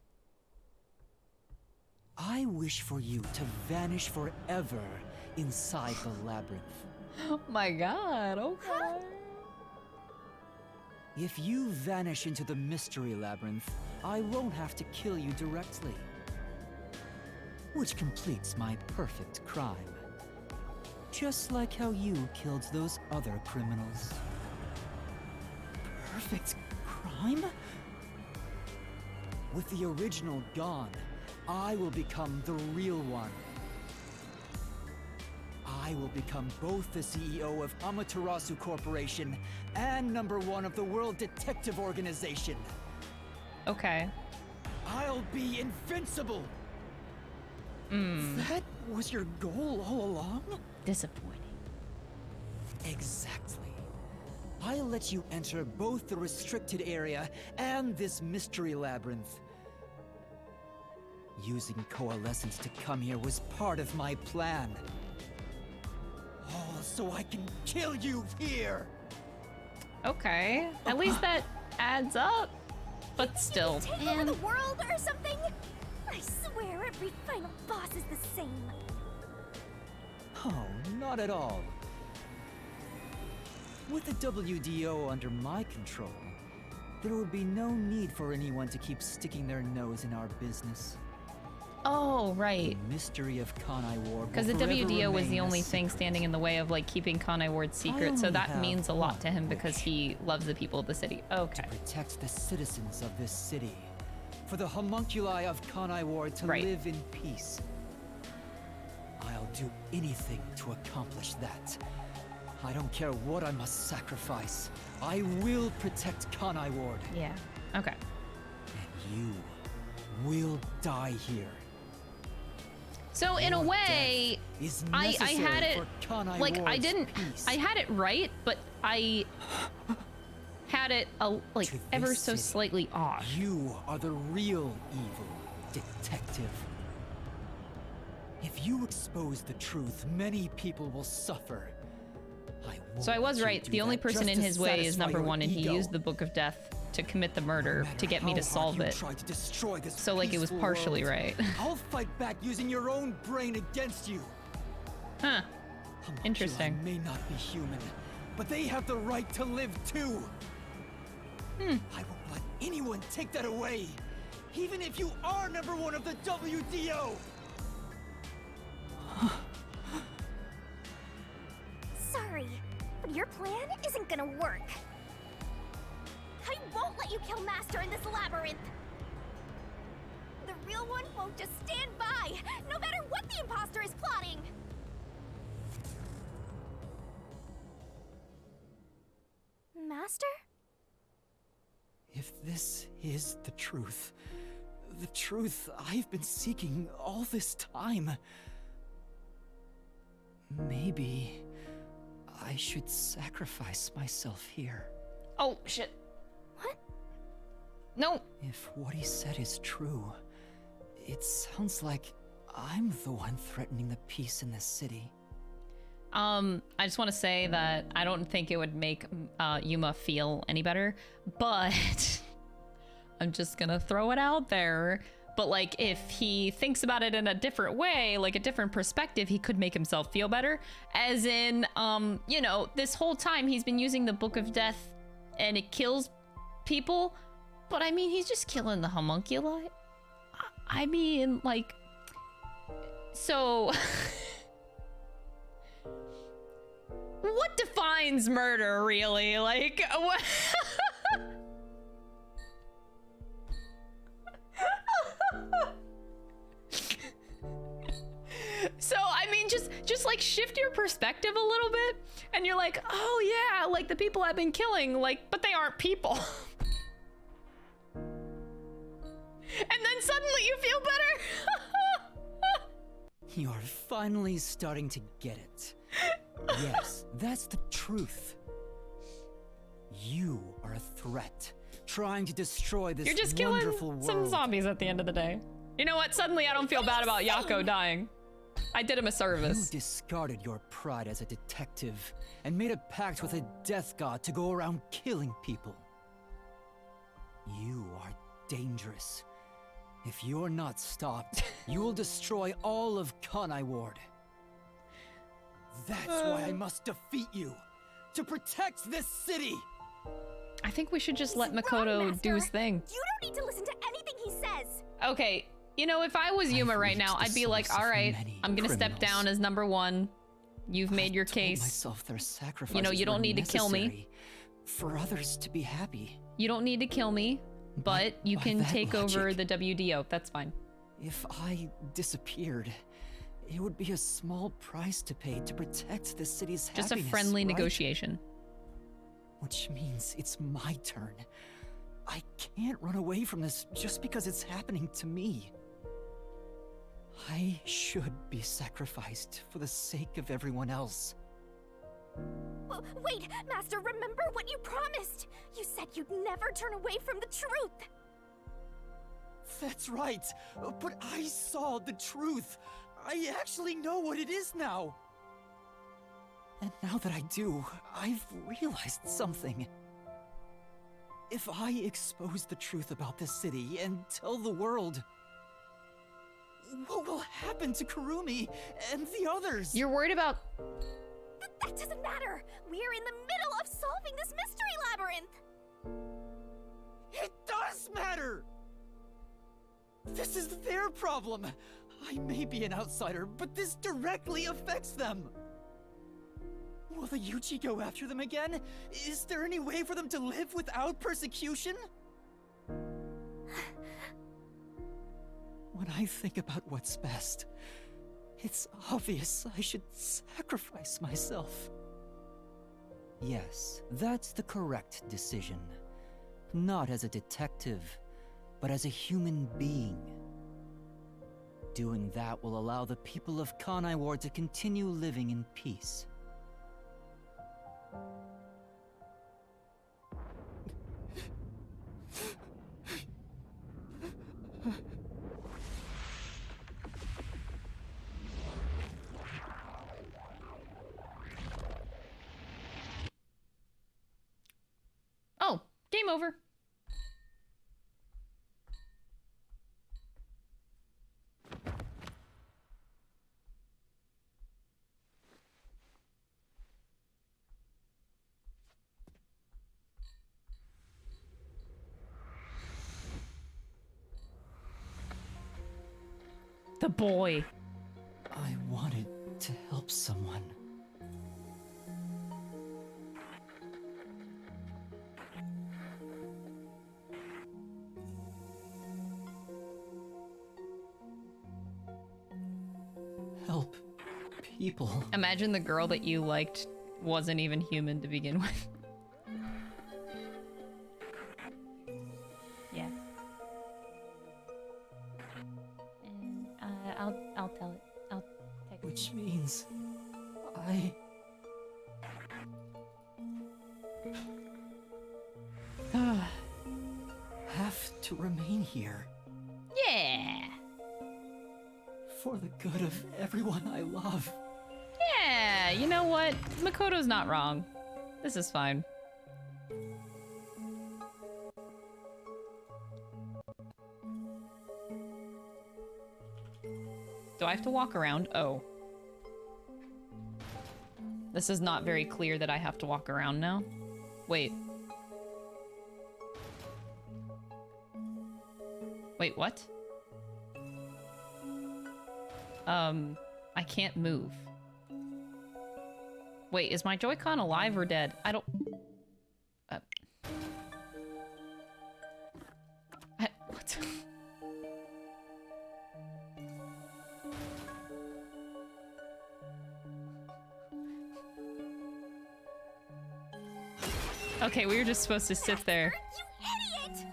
I wish for you to vanish forever inside the labyrinth. Oh my god, okay. If you vanish into the mystery labyrinth, I won't have to kill you directly. Which completes my perfect crime. Just like how you killed those other criminals. Perfect crime? With the original gone, I will become the real one. I will become both the CEO of Amaterasu Corporation and #1 of the World Detective Organization. Okay. I'll be invincible! Mm. That was your goal all along? Disappointing. Exactly. I'll let you enter both the restricted area and this mystery labyrinth. Using Coalescence to come here was part of my plan. All so I can kill you here! Okay. At least that adds up. But still. Take over the world or something? I swear every final boss is the same. Oh, not at all. With the WDO under my control, there would be no need for anyone to keep sticking their nose in our business. Oh, right. The mystery of Kanai Ward. Because the WDO was the only thing standing in the way of like keeping Kanai Ward secret, so that means a lot to him because he loves the people of the city. Okay. To protect the citizens of this city. For the homunculi of Kanai Ward to live in peace. I'll do anything to accomplish that. I don't care what I must sacrifice. I will protect Kanai Ward. Yeah. Okay. And you will die here. So in a way, I had it like I didn't. I had it right, but I had it like ever so slightly off. You are the real evil, detective. If you expose the truth, many people will suffer. So I was right. The only person in his way is #1, and he used the Book of Death to commit the murder to get me to solve it. So like it was partially right. I'll fight back using your own brain against you. Huh. Interesting. May not be human, but they have the right to live too. I won't let anyone take that away, even if you are #1 of the WDO. Sorry, but your plan isn't gonna work. I won't let you kill Master in this labyrinth. The real one won't just stand by, no matter what the imposter is plotting. Master? If this is the truth I've been seeking all this time, maybe I should sacrifice myself here. Oh, shit. What? No. If what he said is true, it sounds like I'm the one threatening the peace in this city. I just want to say that I don't think it would make Yuma feel any better, but I'm just gonna throw it out there. But like if he thinks about it in a different way, like a different perspective, he could make himself feel better. As in, you know, this whole time he's been using the Book of Death and it kills people. But I mean, he's just killing the homunculi. I mean, like, so what defines murder, really? Like, what? So, I mean, just like shift your perspective a little bit, and you're like, oh yeah, like the people I've been killing, like, but they aren't people. And then suddenly you feel better. You're finally starting to get it. Yes, that's the truth. You are a threat, trying to destroy this You're just wonderful killing world. some zombies at the end of the day. You know what? Suddenly I don't feel bad about Yako dying. I did him a service. You discarded your pride as a detective and made a pact with a death god to go around killing people. You are dangerous. If you're not stopped, you will destroy all of Kanai Ward. That's why I must defeat you, to protect this city. I think we should just let Makoto do his thing. You don't need to listen to anything he says. Okay, you know, if I was Yuma right now, I'd be like, all right, I'm gonna step down as number one. You've made your case. Myself their sacrifices you know, you don't need to kill me. For others to be happy. You don't need to kill me, but you can take over the WDO. That's fine. If I disappeared, it would be a small price to pay to protect the city's happiness. Just a friendly negotiation. Which means it's my turn. I can't run away from this just because it's happening to me. I should be sacrificed for the sake of everyone else. Wait, Master, remember what you promised. You said you'd never turn away from the truth. That's right, but I saw the truth. I actually know what it is now. And now that I do, I've realized something. If I expose the truth about this city and tell the world, what will happen to Kurumi and the others? You're worried about... That doesn't matter. We're in the middle of solving this mystery labyrinth. It does matter! This is their problem. I may be an outsider, but this directly affects them. Will the Yuji go after them again? Is there any way for them to live without persecution? When I think about what's best, it's obvious I should sacrifice myself. Yes, that's the correct decision. Not as a detective, but as a human being. Doing that will allow the people of Kanai Ward to continue living in peace. Oh, game over. The boy. I wanted to help someone. Help people. Imagine the girl that you liked wasn't even human to begin with. Yeah. And I'll tell it. I'll text Which means I have to remain here. Yeah. For the good of everyone I love. Yeah, you know what? Makoto's not wrong. This is fine. Do I have to walk around? Oh. This is not very clear that I have to walk around now. Wait. Wait, what? I can't move. Wait, is my Joy-Con alive or dead? I don't... what? Okay, we were just supposed to sit there. You idiot!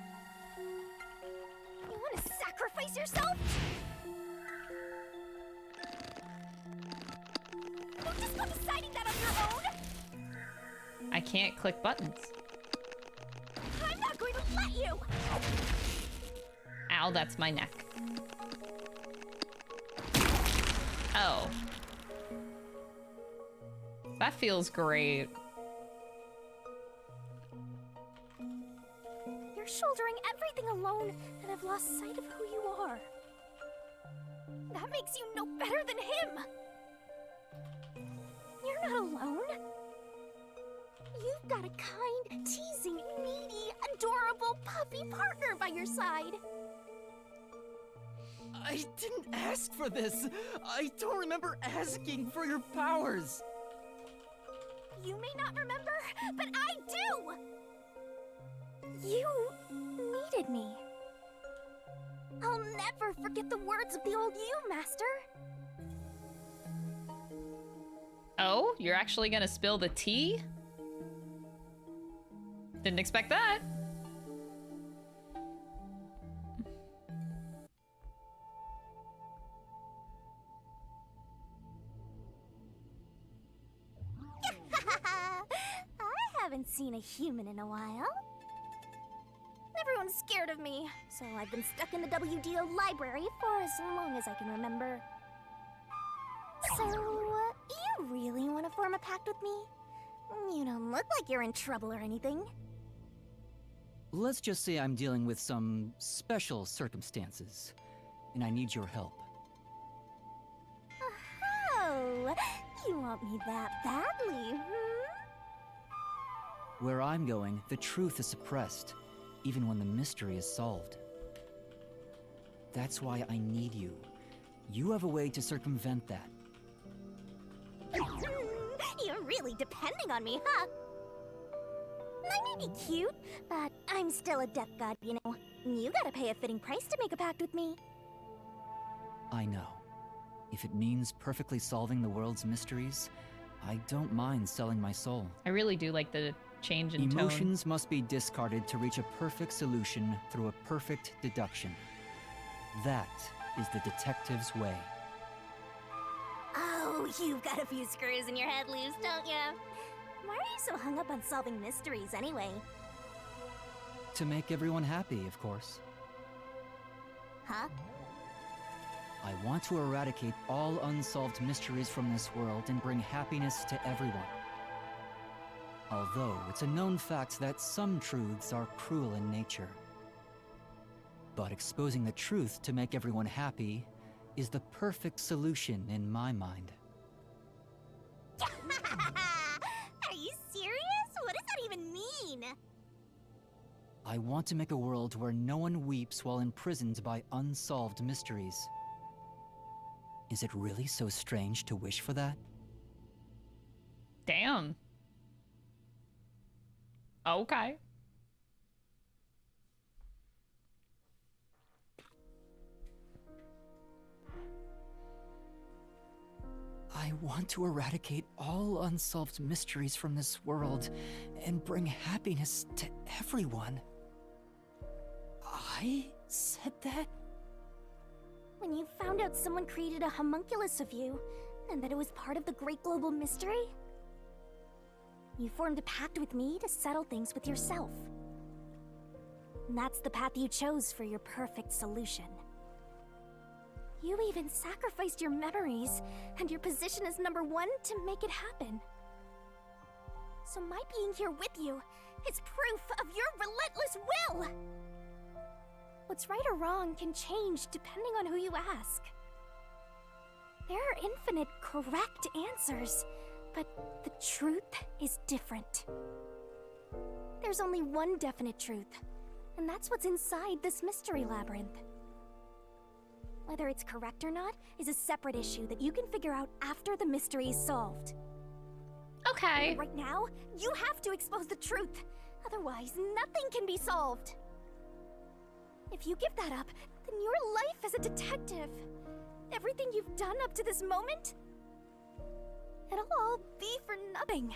You want to sacrifice yourself? You just not deciding that on your own? I can't click buttons. I'm not going to let you! Ow, that's my neck. Oh. That feels great. You're shouldering everything alone and have lost sight of who you are. That makes you no better than him! You're not alone. You've got a kind, teasing, needy, adorable puppy partner by your side. I didn't ask for this. I don't remember asking for your powers. You may not remember, but I do! You needed me. I'll never forget the words of the old you, Master. Oh, you're actually gonna spill the tea? Didn't expect that. I haven't seen a human in a while. Everyone's scared of me, so I've been stuck in the WDO library for as long as I can remember. So, you really want to form a pact with me? You don't look like you're in trouble or anything. Let's just say I'm dealing with some special circumstances, and I need your help. Oh, you want me that badly, hmm? Where I'm going, the truth is suppressed, even when the mystery is solved. That's why I need you. You have a way to circumvent that. You're really depending on me, huh? I may be cute, but I'm still a death god, you know. You gotta pay a fitting price to make a pact with me. I know. If it means perfectly solving the world's mysteries, I don't mind selling my soul. I really do like the change in tone. Emotions must be discarded to reach a perfect solution through a perfect deduction. That is the detective's way. Oh, you've got a few screws in your head loose, don't ya? Why are you so hung up on solving mysteries anyway? To make everyone happy, of course. Huh? I want to eradicate all unsolved mysteries from this world and bring happiness to everyone. Although it's a known fact that some truths are cruel in nature. But exposing the truth to make everyone happy is the perfect solution in my mind. Are you serious? What does that even mean? I want to make a world where no one weeps while imprisoned by unsolved mysteries. Is it really so strange to wish for that? Damn. Okay. I want to eradicate all unsolved mysteries from this world and bring happiness to everyone. I said that? When you found out someone created a homunculus of you, and that it was part of the great global mystery, you formed a pact with me to settle things with yourself. And that's the path you chose for your perfect solution. You even sacrificed your memories and your position as number one to make it happen. So my being here with you is proof of your relentless will! What's right or wrong can change depending on who you ask. infinite correct answers, but the truth is different. There's only one definite truth, and that's what's inside this mystery labyrinth. Whether it's correct or not is a separate issue that you can figure out after the mystery is solved. Okay. Right now, you have to expose the truth. Otherwise, nothing can be solved. If you give that up, then your life as a detective, everything you've done up to this moment, it'll all be for nothing.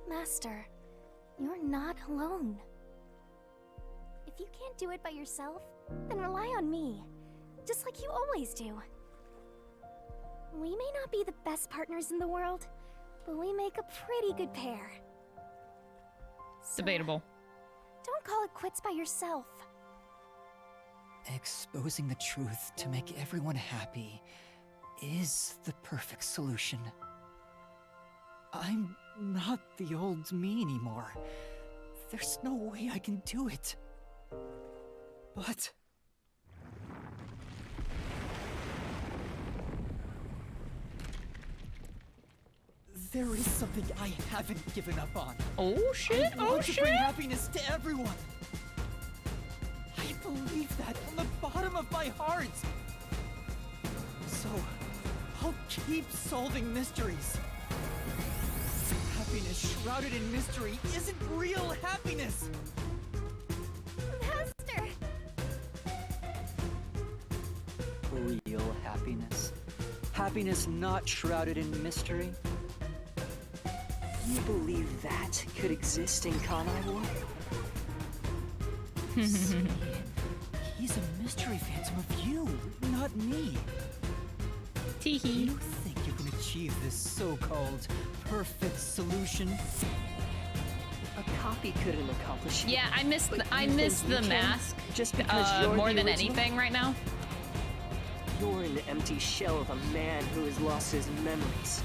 Master, you're not alone. If you can't do it by yourself, then rely on me, just like you always do. We may not be the best partners in the world, but we make a pretty good pair. So, Debatable. don't call it quits by yourself. Exposing the truth to make everyone happy is the perfect solution. I'm not the old me anymore. There's no way I can do it. But... there is something I haven't given up on. Oh shit, I want to bring happiness to everyone. I believe that from the bottom of my heart. So, I'll keep solving mysteries. Happiness shrouded in mystery isn't real happiness. Master! Real happiness. Happiness not shrouded in mystery. You believe that could exist in Kanai War? See, he's a mystery phantom of you, not me. Teehee. You think you can achieve this so-called perfect solution? A copy couldn't accomplish it. Yeah, I miss the mask just because you're more the than original? anything right now. You're an empty shell of a man who has lost his memories.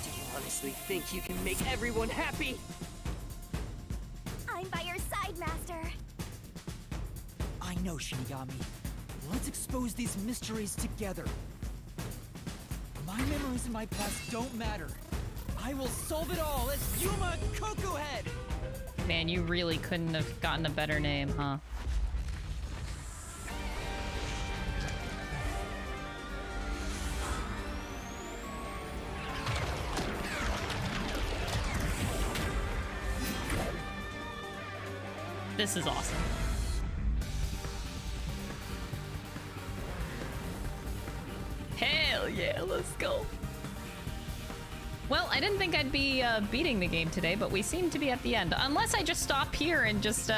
Do you honestly think you can make everyone happy? I'm by your side, Master. I know, Shinigami. Let's expose these mysteries together. My memories in my past don't matter. I will solve it all as Yuma Kokohead! Man, you really couldn't have gotten a better name, huh? This is awesome. Hell yeah, let's go. Well, I didn't think I'd be beating the game today, but we seem to be at the end. Unless I just stop here and just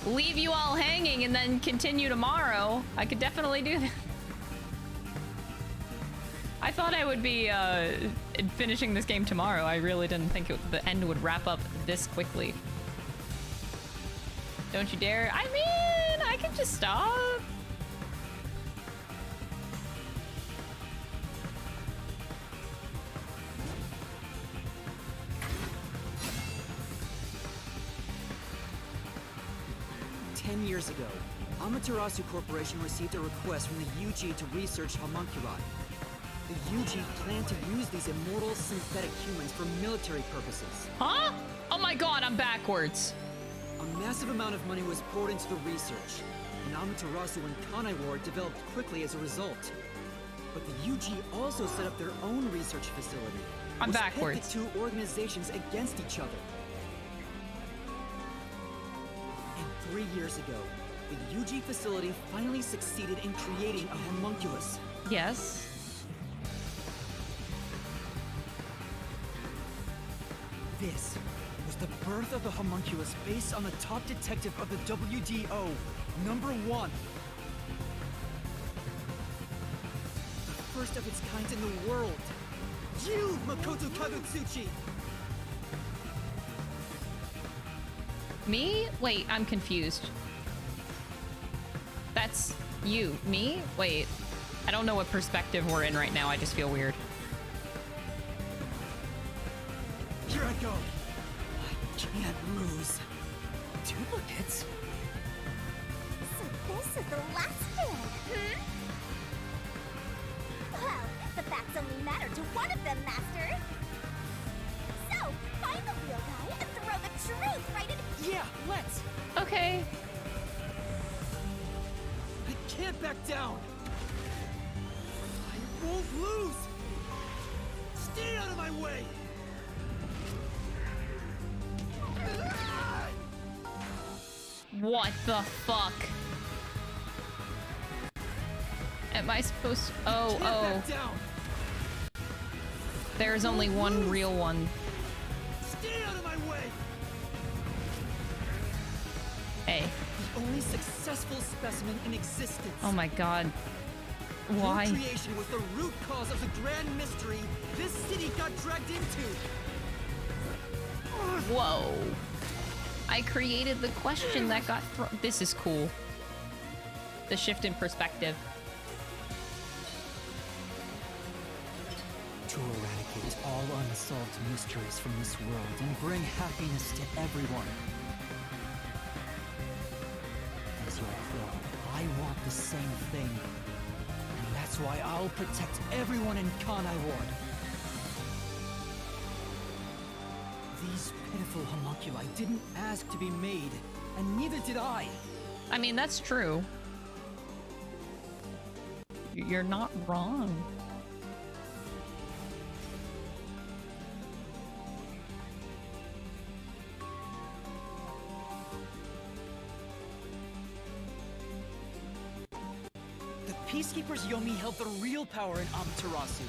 leave you all hanging and then continue tomorrow. I could definitely do that. I thought I would be finishing this game tomorrow. I really didn't think the end would wrap up this quickly. Don't you dare. I mean, I can just stop. Years ago, Amaterasu Corporation received a request from the UG to research homunculi. The UG planned to use these immortal synthetic humans for military purposes. Huh? Oh my god, I'm backwards. A massive amount of money was poured into the research, and Amaterasu and Kanai War developed quickly as a result. But the UG also set up their own research facility. I'm backwards. Pit the two organizations against each other. 3 years ago, the UG facility finally succeeded in creating a homunculus. Yes. This was the birth of the homunculus based on the top detective of the WDO, #1. The first of its kind in the world. You, Makoto Kagutsuchi! Me? Wait, I'm confused. That's you. Me? Wait. I don't know what perspective we're in right now. I just feel weird. Here I go. I can't lose. Duplicates? So This is the last stand, Well, the facts only matter to one of them, Master. So, find the real guy and throw the truth right in. Yeah, let's! Okay. I can't back down! I won't lose! Stay out of my way! What the fuck? Am I supposed to... Oh. There's only one real one. Stay out of my way! Hey. The only successful specimen in existence. Oh my god. Why? Your creation was the root cause of the grand mystery this city got dragged into. Whoa. I created the question that got thrown. This is cool. The shift in perspective. To eradicate all unsolved mysteries from this world and bring happiness to everyone. As your clone, I want the same thing. And that's why I'll protect everyone in Kanai Ward. These pitiful homunculi didn't ask to be made, and neither did I. I mean, that's true. You're not wrong. The Peacekeepers Yomi held the real power in Amaterasu.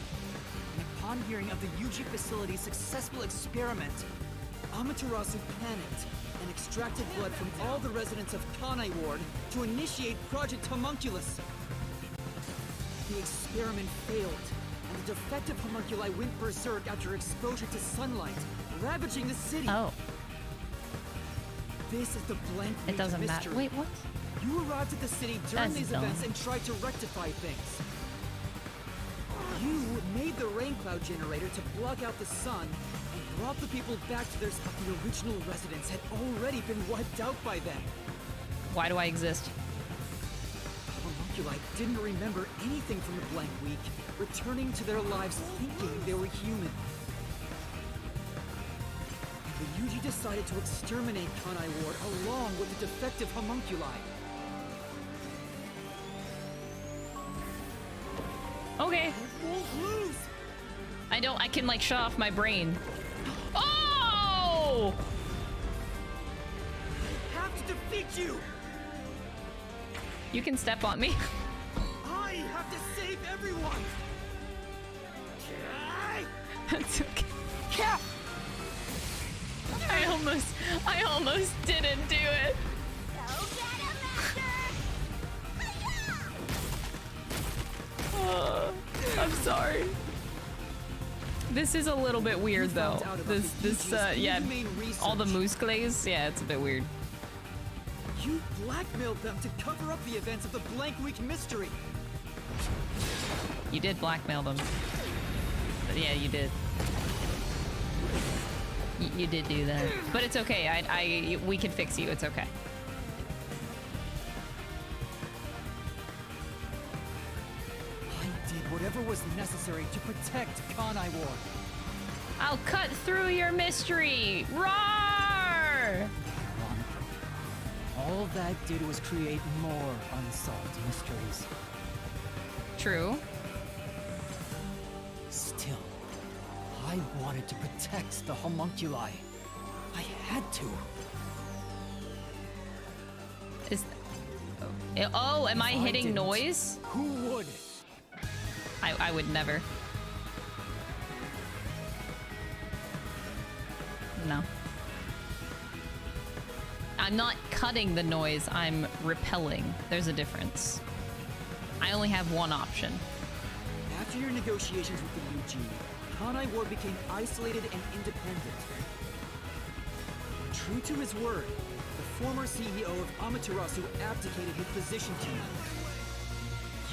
And upon hearing of the Yuji facility's successful experiment, Amaterasu panicked and extracted blood from all the residents of Kanai Ward to initiate Project Homunculus. The experiment failed, and the defective homunculi went berserk after exposure to sunlight, ravaging the city. Oh. This is the blank It doesn't matter. mystery. Wait, what? You arrived at the city during That's these dumb. events and tried to rectify things. You made the rain cloud generator to block out the sun and brought the people back to their spot. The original residents had already been wiped out by then. Why do I exist? Homunculi didn't remember anything from the blank week, returning to their lives thinking they were human. And the Yuji decided to exterminate Kanai Ward along with the defective homunculi. Okay. I can like shut off my brain. Oh! I have to defeat you! You can step on me. I have to save everyone! That's okay. Yeah. I almost didn't do it. I'm sorry. This is a little bit weird though. Yeah, all the moose glaze, yeah, it's a bit weird. You blackmailed them to cover up the events of the Blank Week mystery. You did blackmail them. But yeah, you did. You did do that. But it's okay. We can fix you. It's okay. I did whatever was necessary to protect Kanai Ward. I'll cut through your mystery. Roar! All that did was create more unsolved mysteries. True. Still, I wanted to protect the homunculi. I had to. Oh, am I hitting didn't, noise? Who would? I would never. No. I'm not cutting the noise, I'm repelling. There's a difference. I only have one option. After your negotiations with the UG, Kanai Ward became isolated and independent. True to his word, the former CEO of Amaterasu abdicated his position to you.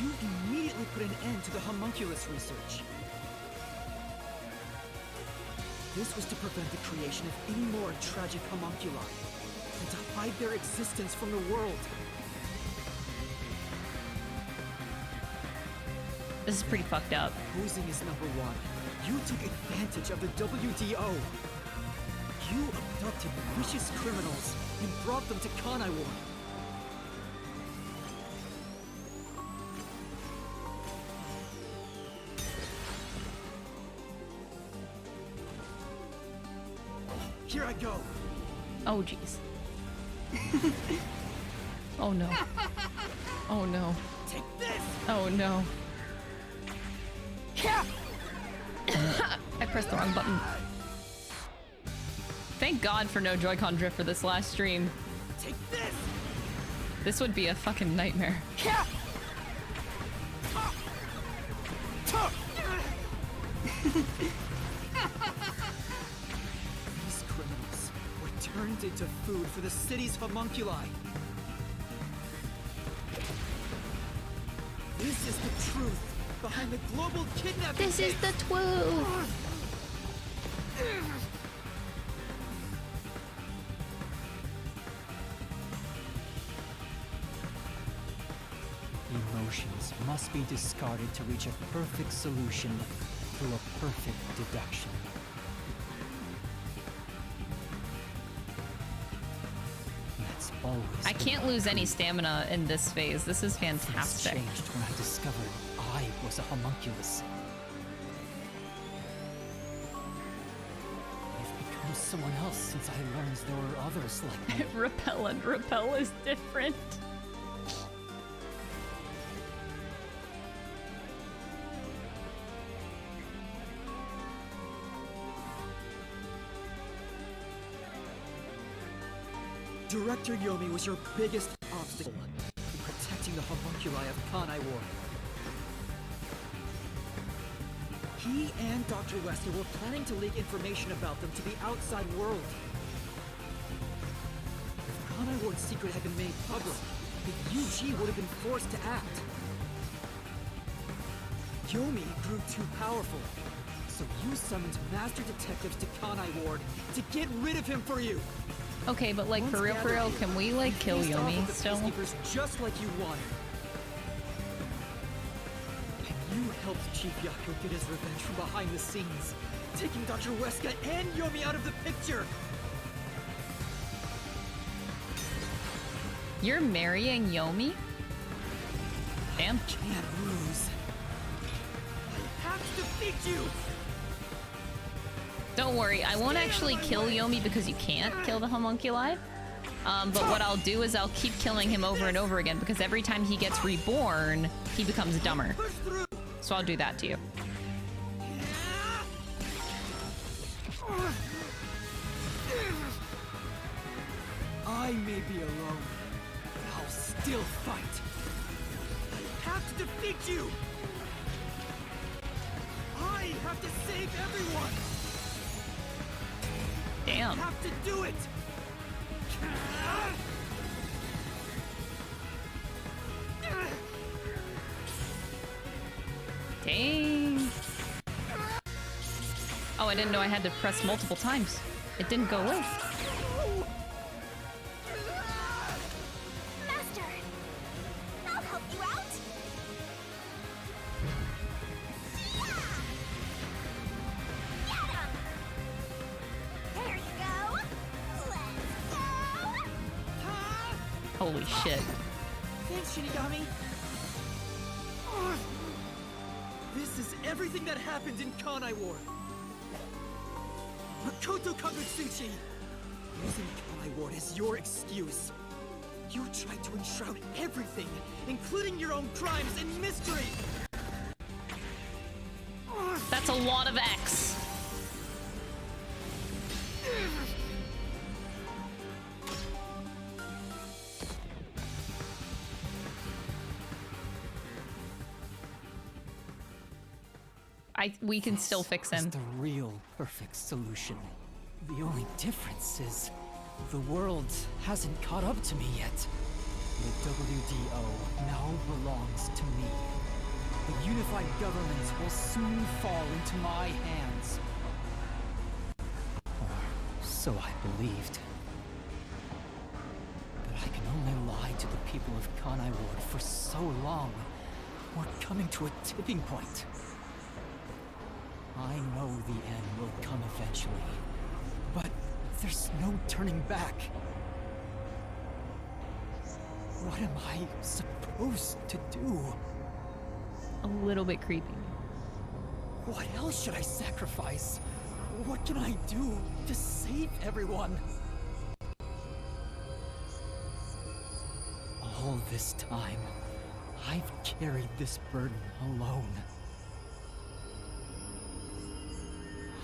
You immediately put an end to the homunculus research. This was to prevent the creation of any more tragic homunculi, and to hide their existence from the world. This is pretty fucked up. Posing is number one. You took advantage of the WDO. You abducted vicious criminals and brought them to Kanai Ward. Here I go. Oh, jeez. Oh, no. Oh, no. Take this! Oh, no. I pressed the wrong button. Thank God for no Joy-Con drift for this last stream. Take this! This would be a fucking nightmare. These criminals were turned into food for the city's homunculi. This is the truth behind the global kidnapping. This is the truth. Emotions must be discarded to reach a perfect solution through a perfect deduction. That's always. I can't lose any stamina in this phase. This is Things fantastic. changed when I discovered I was a homunculus. I've become someone else since I learned there were others like me. Repellent. Repel is different. Director Yomi was your biggest obstacle in protecting the homunculi of Kanai Ward. He and Dr. Wesker were planning to leak information about them to the outside world. If Kanai Ward's secret had been made public, the UG would have been forced to act. Yomi grew too powerful, so you summoned master detectives to Kanai Ward to get rid of him for you. Okay, but like for real, can we like kill Faced off Yomi with the still? peacekeepers just like you wanted. And you helped Chief Yako get his revenge from behind the scenes, taking Dr. Weska and Yomi out of the picture. You're marrying Yomi? Damn. Can't lose. I have to defeat you. Don't worry, I won't actually kill Yomi because you can't kill the homunculi. But what I'll do is I'll keep killing him over and over again because every time he gets reborn, he becomes dumber. So I'll do that to you. I may be alone, but I'll still fight. I have to defeat you. I have to save everyone. Damn. I have to do it. Dang. Oh, I didn't know I had to press multiple times. It didn't go away. Master! I'll help you out! Get him! There you go! Let's go! Holy shit. Thanks, Shinigami. This is everything that happened in Kanai Ward. Makoto Kagutsuchi! Using Kanai Ward as your excuse. You tried to enshroud everything, including your own crimes in mystery! That's a lot of X. We can still fix him. It's the real perfect solution. The only difference is the world hasn't caught up to me yet. The WDO now belongs to me. The unified government will soon fall into my hands. Or so I believed. But I can only lie to the people of Kanai Ward for so long We're coming to a tipping point. I know the end will come eventually, but there's no turning back. What am I supposed to do? A little bit creepy. What else should I sacrifice? What can I do to save everyone? All this time, I've carried this burden alone.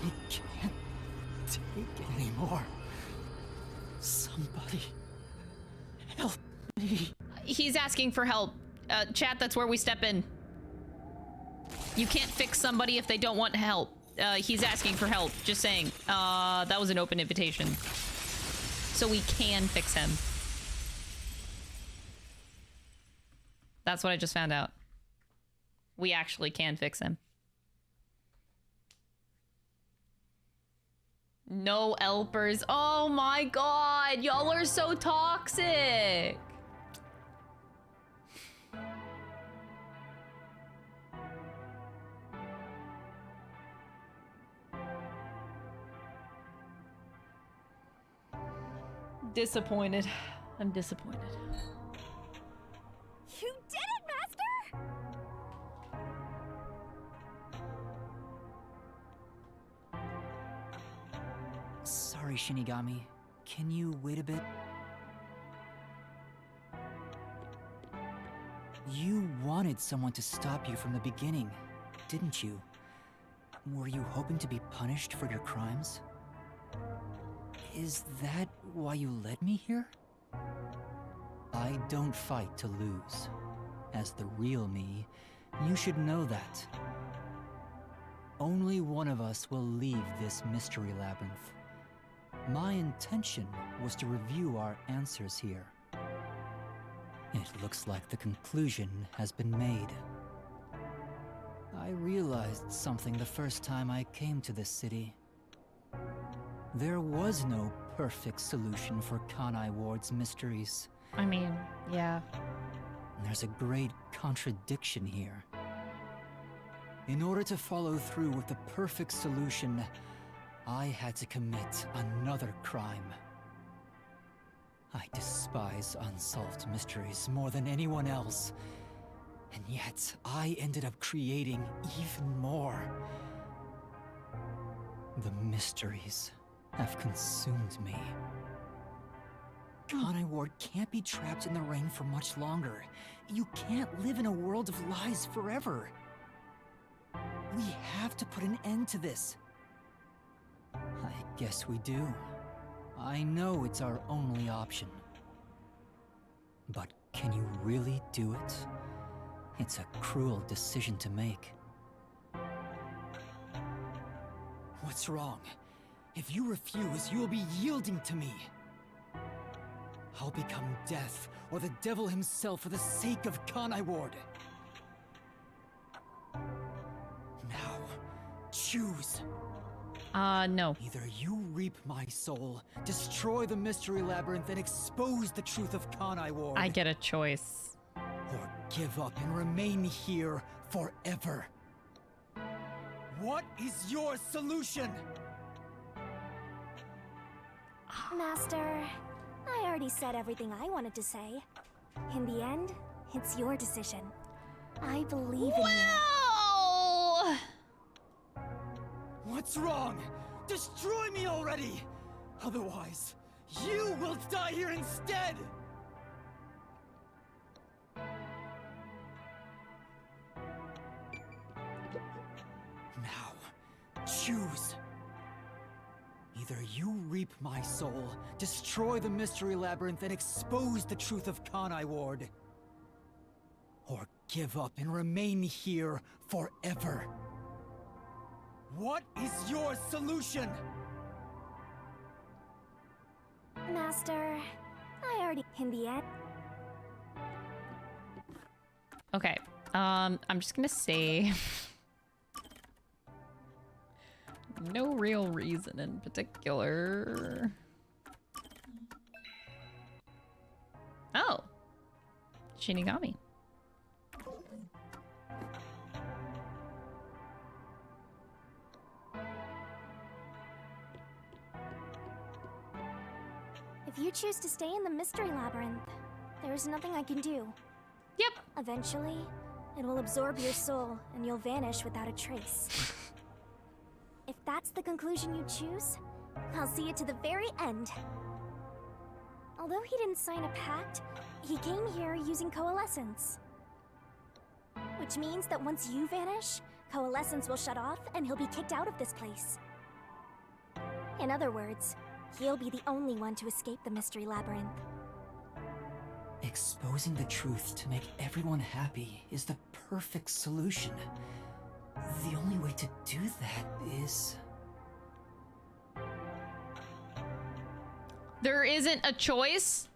I can't take it anymore. Somebody help me. He's asking for help. Chat, that's where we step in. You can't fix somebody if they don't want help. He's asking for help, just saying. That was an open invitation. So we can fix him. That's what I just found out. We actually can fix him. No helpers. Oh my god, y'all are so toxic. Disappointed. I'm disappointed. You did it, Master! Sorry, Shinigami. Can you wait a bit? You wanted someone to stop you from the beginning, didn't you? Were you hoping to be punished for your crimes? Is that why you led me here? I don't fight to lose. As the real me, you should know that. Only one of us will leave this mystery labyrinth. My intention was to review our answers here. It looks like the conclusion has been made. I realized something the first time I came to this city. There was no perfect solution for Kanai Ward's mysteries. I mean, yeah. There's a great contradiction here. In order to follow through with the perfect solution, I had to commit another crime. I despise unsolved mysteries more than anyone else. And yet, I ended up creating even more. The mysteries have consumed me. Kanai Ward can't be trapped in the rain for much longer. You can't live in a world of lies forever. We have to put an end to this. I guess we do. I know it's our only option. But can you really do it? It's a cruel decision to make. What's wrong? If you refuse, you will be yielding to me. I'll become death, or the devil himself for the sake of Kanai Ward. Now, choose. No. Either you reap my soul, destroy the mystery labyrinth, and expose the truth of Kanai Ward. I get a choice. Or give up and remain here forever. What is your solution? Master, I already said everything I wanted to say. In the end, it's your decision. I believe in you. What's wrong? Destroy me already! Otherwise, you will die here instead! Now, choose. Either you reap my soul, destroy the mystery labyrinth, and expose the truth of Kanai Ward. Or give up and remain here forever. What is your solution? Master, I already... In the end... Okay. I'm just gonna say... no real reason in particular. Oh. Shinigami. If you choose to stay in the Mystery Labyrinth, there is nothing I can do. Yep. Eventually, it will absorb your soul, and you'll vanish without a trace. If that's the conclusion you choose, I'll see it to the very end. Although he didn't sign a pact, he came here using coalescence. Which means that once you vanish, coalescence will shut off and he'll be kicked out of this place. In other words, he'll be the only one to escape the Mystery Labyrinth. Exposing the truth to make everyone happy is the perfect solution. The only way to do that is... There isn't a choice?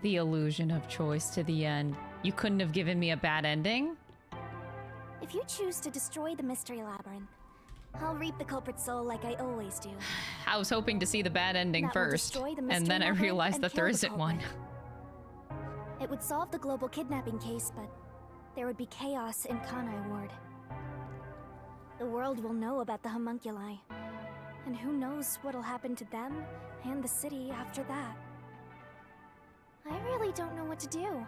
The illusion of choice to the end. You couldn't have given me a bad ending? If you choose to destroy the Mystery Labyrinth, I'll reap the culprit's soul like I always do. I was hoping to see the bad ending That will first, destroy the and Mystery then I Labyrinth realized and that there kill the isn't one. culprit. It would solve the global kidnapping case, but there would be chaos in Kanai Ward. The world will know about the homunculi, and who knows what'll happen to them and the city after that. I really don't know what to do.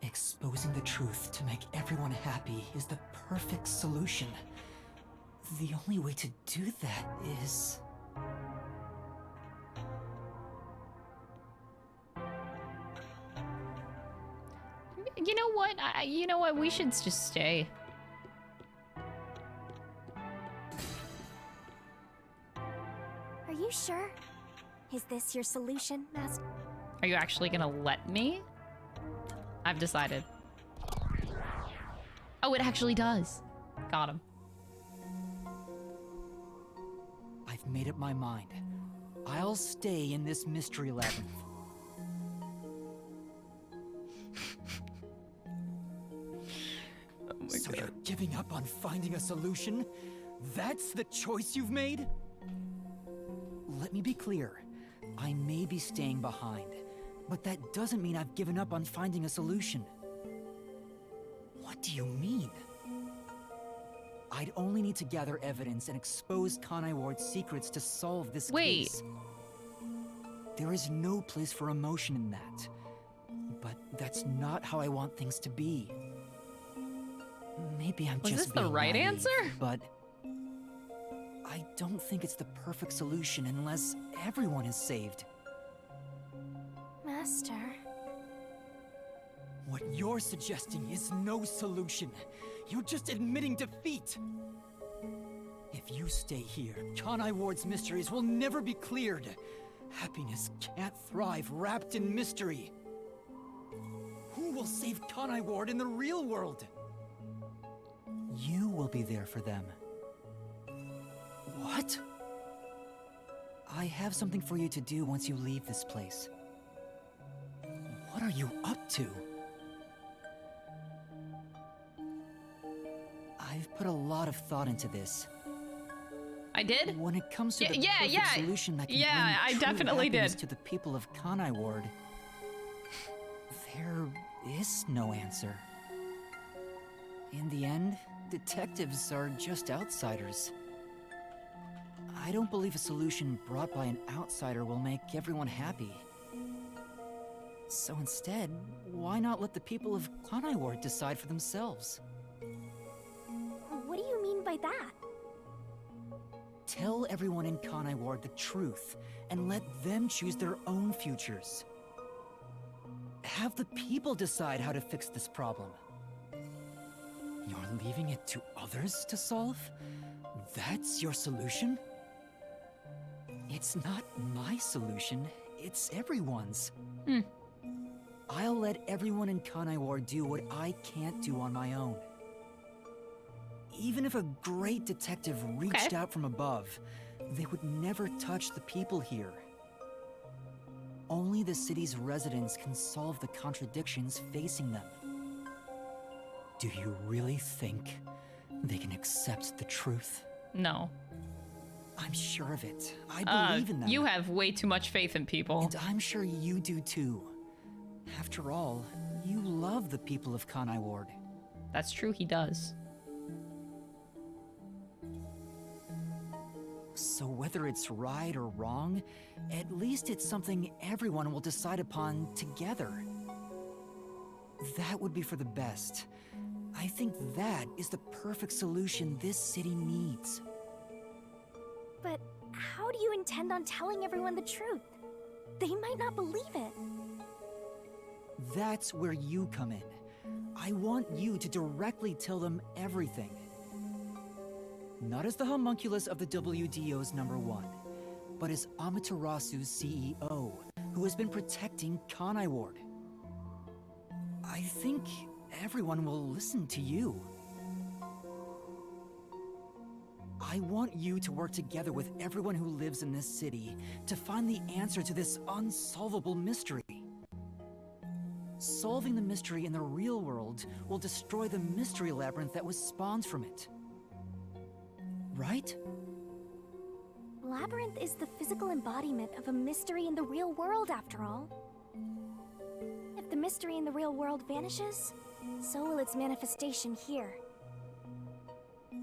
Exposing the truth to make everyone happy is the perfect solution. The only way to do that is... You know what? You know what? We should just stay. Are you sure? Is this your solution, Master? Are you actually gonna let me? I've decided. Oh, it actually does. Got him. I've made up my mind. I'll stay in this mystery labyrinth. Oh my So God. you're giving up on finding a solution? That's the choice you've made? Let me be clear. I may be staying behind, but that doesn't mean I've given up on finding a solution. What do you mean? I'd only need to gather evidence and expose Kanai Ward's secrets to solve this case. There is no place for emotion in that. But that's not how I want things to be. Maybe I'm Was just this the being right naive, answer? But I don't think it's the perfect solution unless everyone is saved. Master. What you're suggesting is no solution. You're just admitting defeat. If you stay here, Kanai Ward's mysteries will never be cleared. Happiness can't thrive wrapped in mystery. Who will save Kanai Ward in the real world? You will be there for them. What? I have something for you to do once you leave this place. What are you up to? I've put a lot of thought into this. I did? When it comes to the yeah, perfect yeah. solution that can Yeah, I bring true definitely happiness did. to the people of Kanai Ward, there is no answer. In the end, detectives are just outsiders. I don't believe a solution brought by an outsider will make everyone happy. So instead, why not let the people of Kanai Ward decide for themselves? What do you mean by that? Tell everyone in Kanai Ward the truth, and let them choose their own futures. Have the people decide how to fix this problem. You're leaving it to others to solve? That's your solution? It's not my solution, it's everyone's. I'll let everyone in Kanai Ward do what I can't do on my own. Even if a great detective reached out from above, they would never touch the people here. Only the city's residents can solve the contradictions facing them. Do you really think they can accept the truth? No. I'm sure of it. I believe in them. You have way too much faith in people. And I'm sure you do too. After all, you love the people of Kanai Ward. That's true, he does. So whether it's right or wrong, at least it's something everyone will decide upon together. That would be for the best. I think that is the perfect solution this city needs. But how do you intend on telling everyone the truth? They might not believe it. That's where you come in. I want you to directly tell them everything. Not as the homunculus of the WDO's #1, but as Amaterasu's CEO, who has been protecting Kanai Ward. I think everyone will listen to you. I want you to work together with everyone who lives in this city to find the answer to this unsolvable mystery. Solving the mystery in the real world will destroy the mystery labyrinth that was spawned from it. Right? Labyrinth is the physical embodiment of a mystery in the real world, after all. If the mystery in the real world vanishes, so will its manifestation here.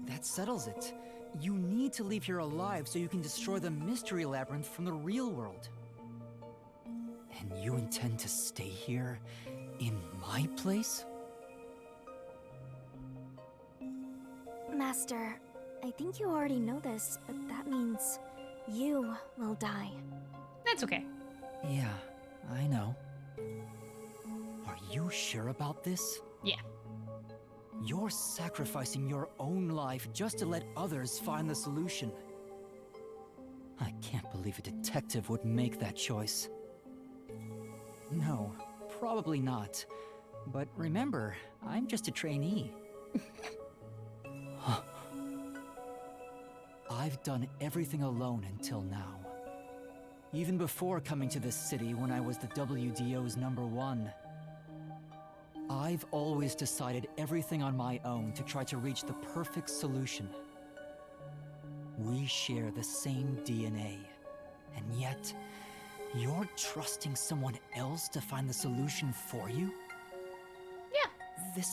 That settles it. You need to leave here alive so you can destroy the mystery labyrinth from the real world. And you intend to stay here, in my place? Master, I think you already know this, but that means you will die. That's okay. Yeah, I know. Are you sure about this? Yeah. You're sacrificing your own life just to let others find the solution. I can't believe a detective would make that choice. No, probably not. But remember, I'm just a trainee. I've done everything alone until now. Even before coming to this city when I was the WDO's #1. I've always decided everything on my own to try to reach the perfect solution. We share the same DNA, and yet, you're trusting someone else to find the solution for you?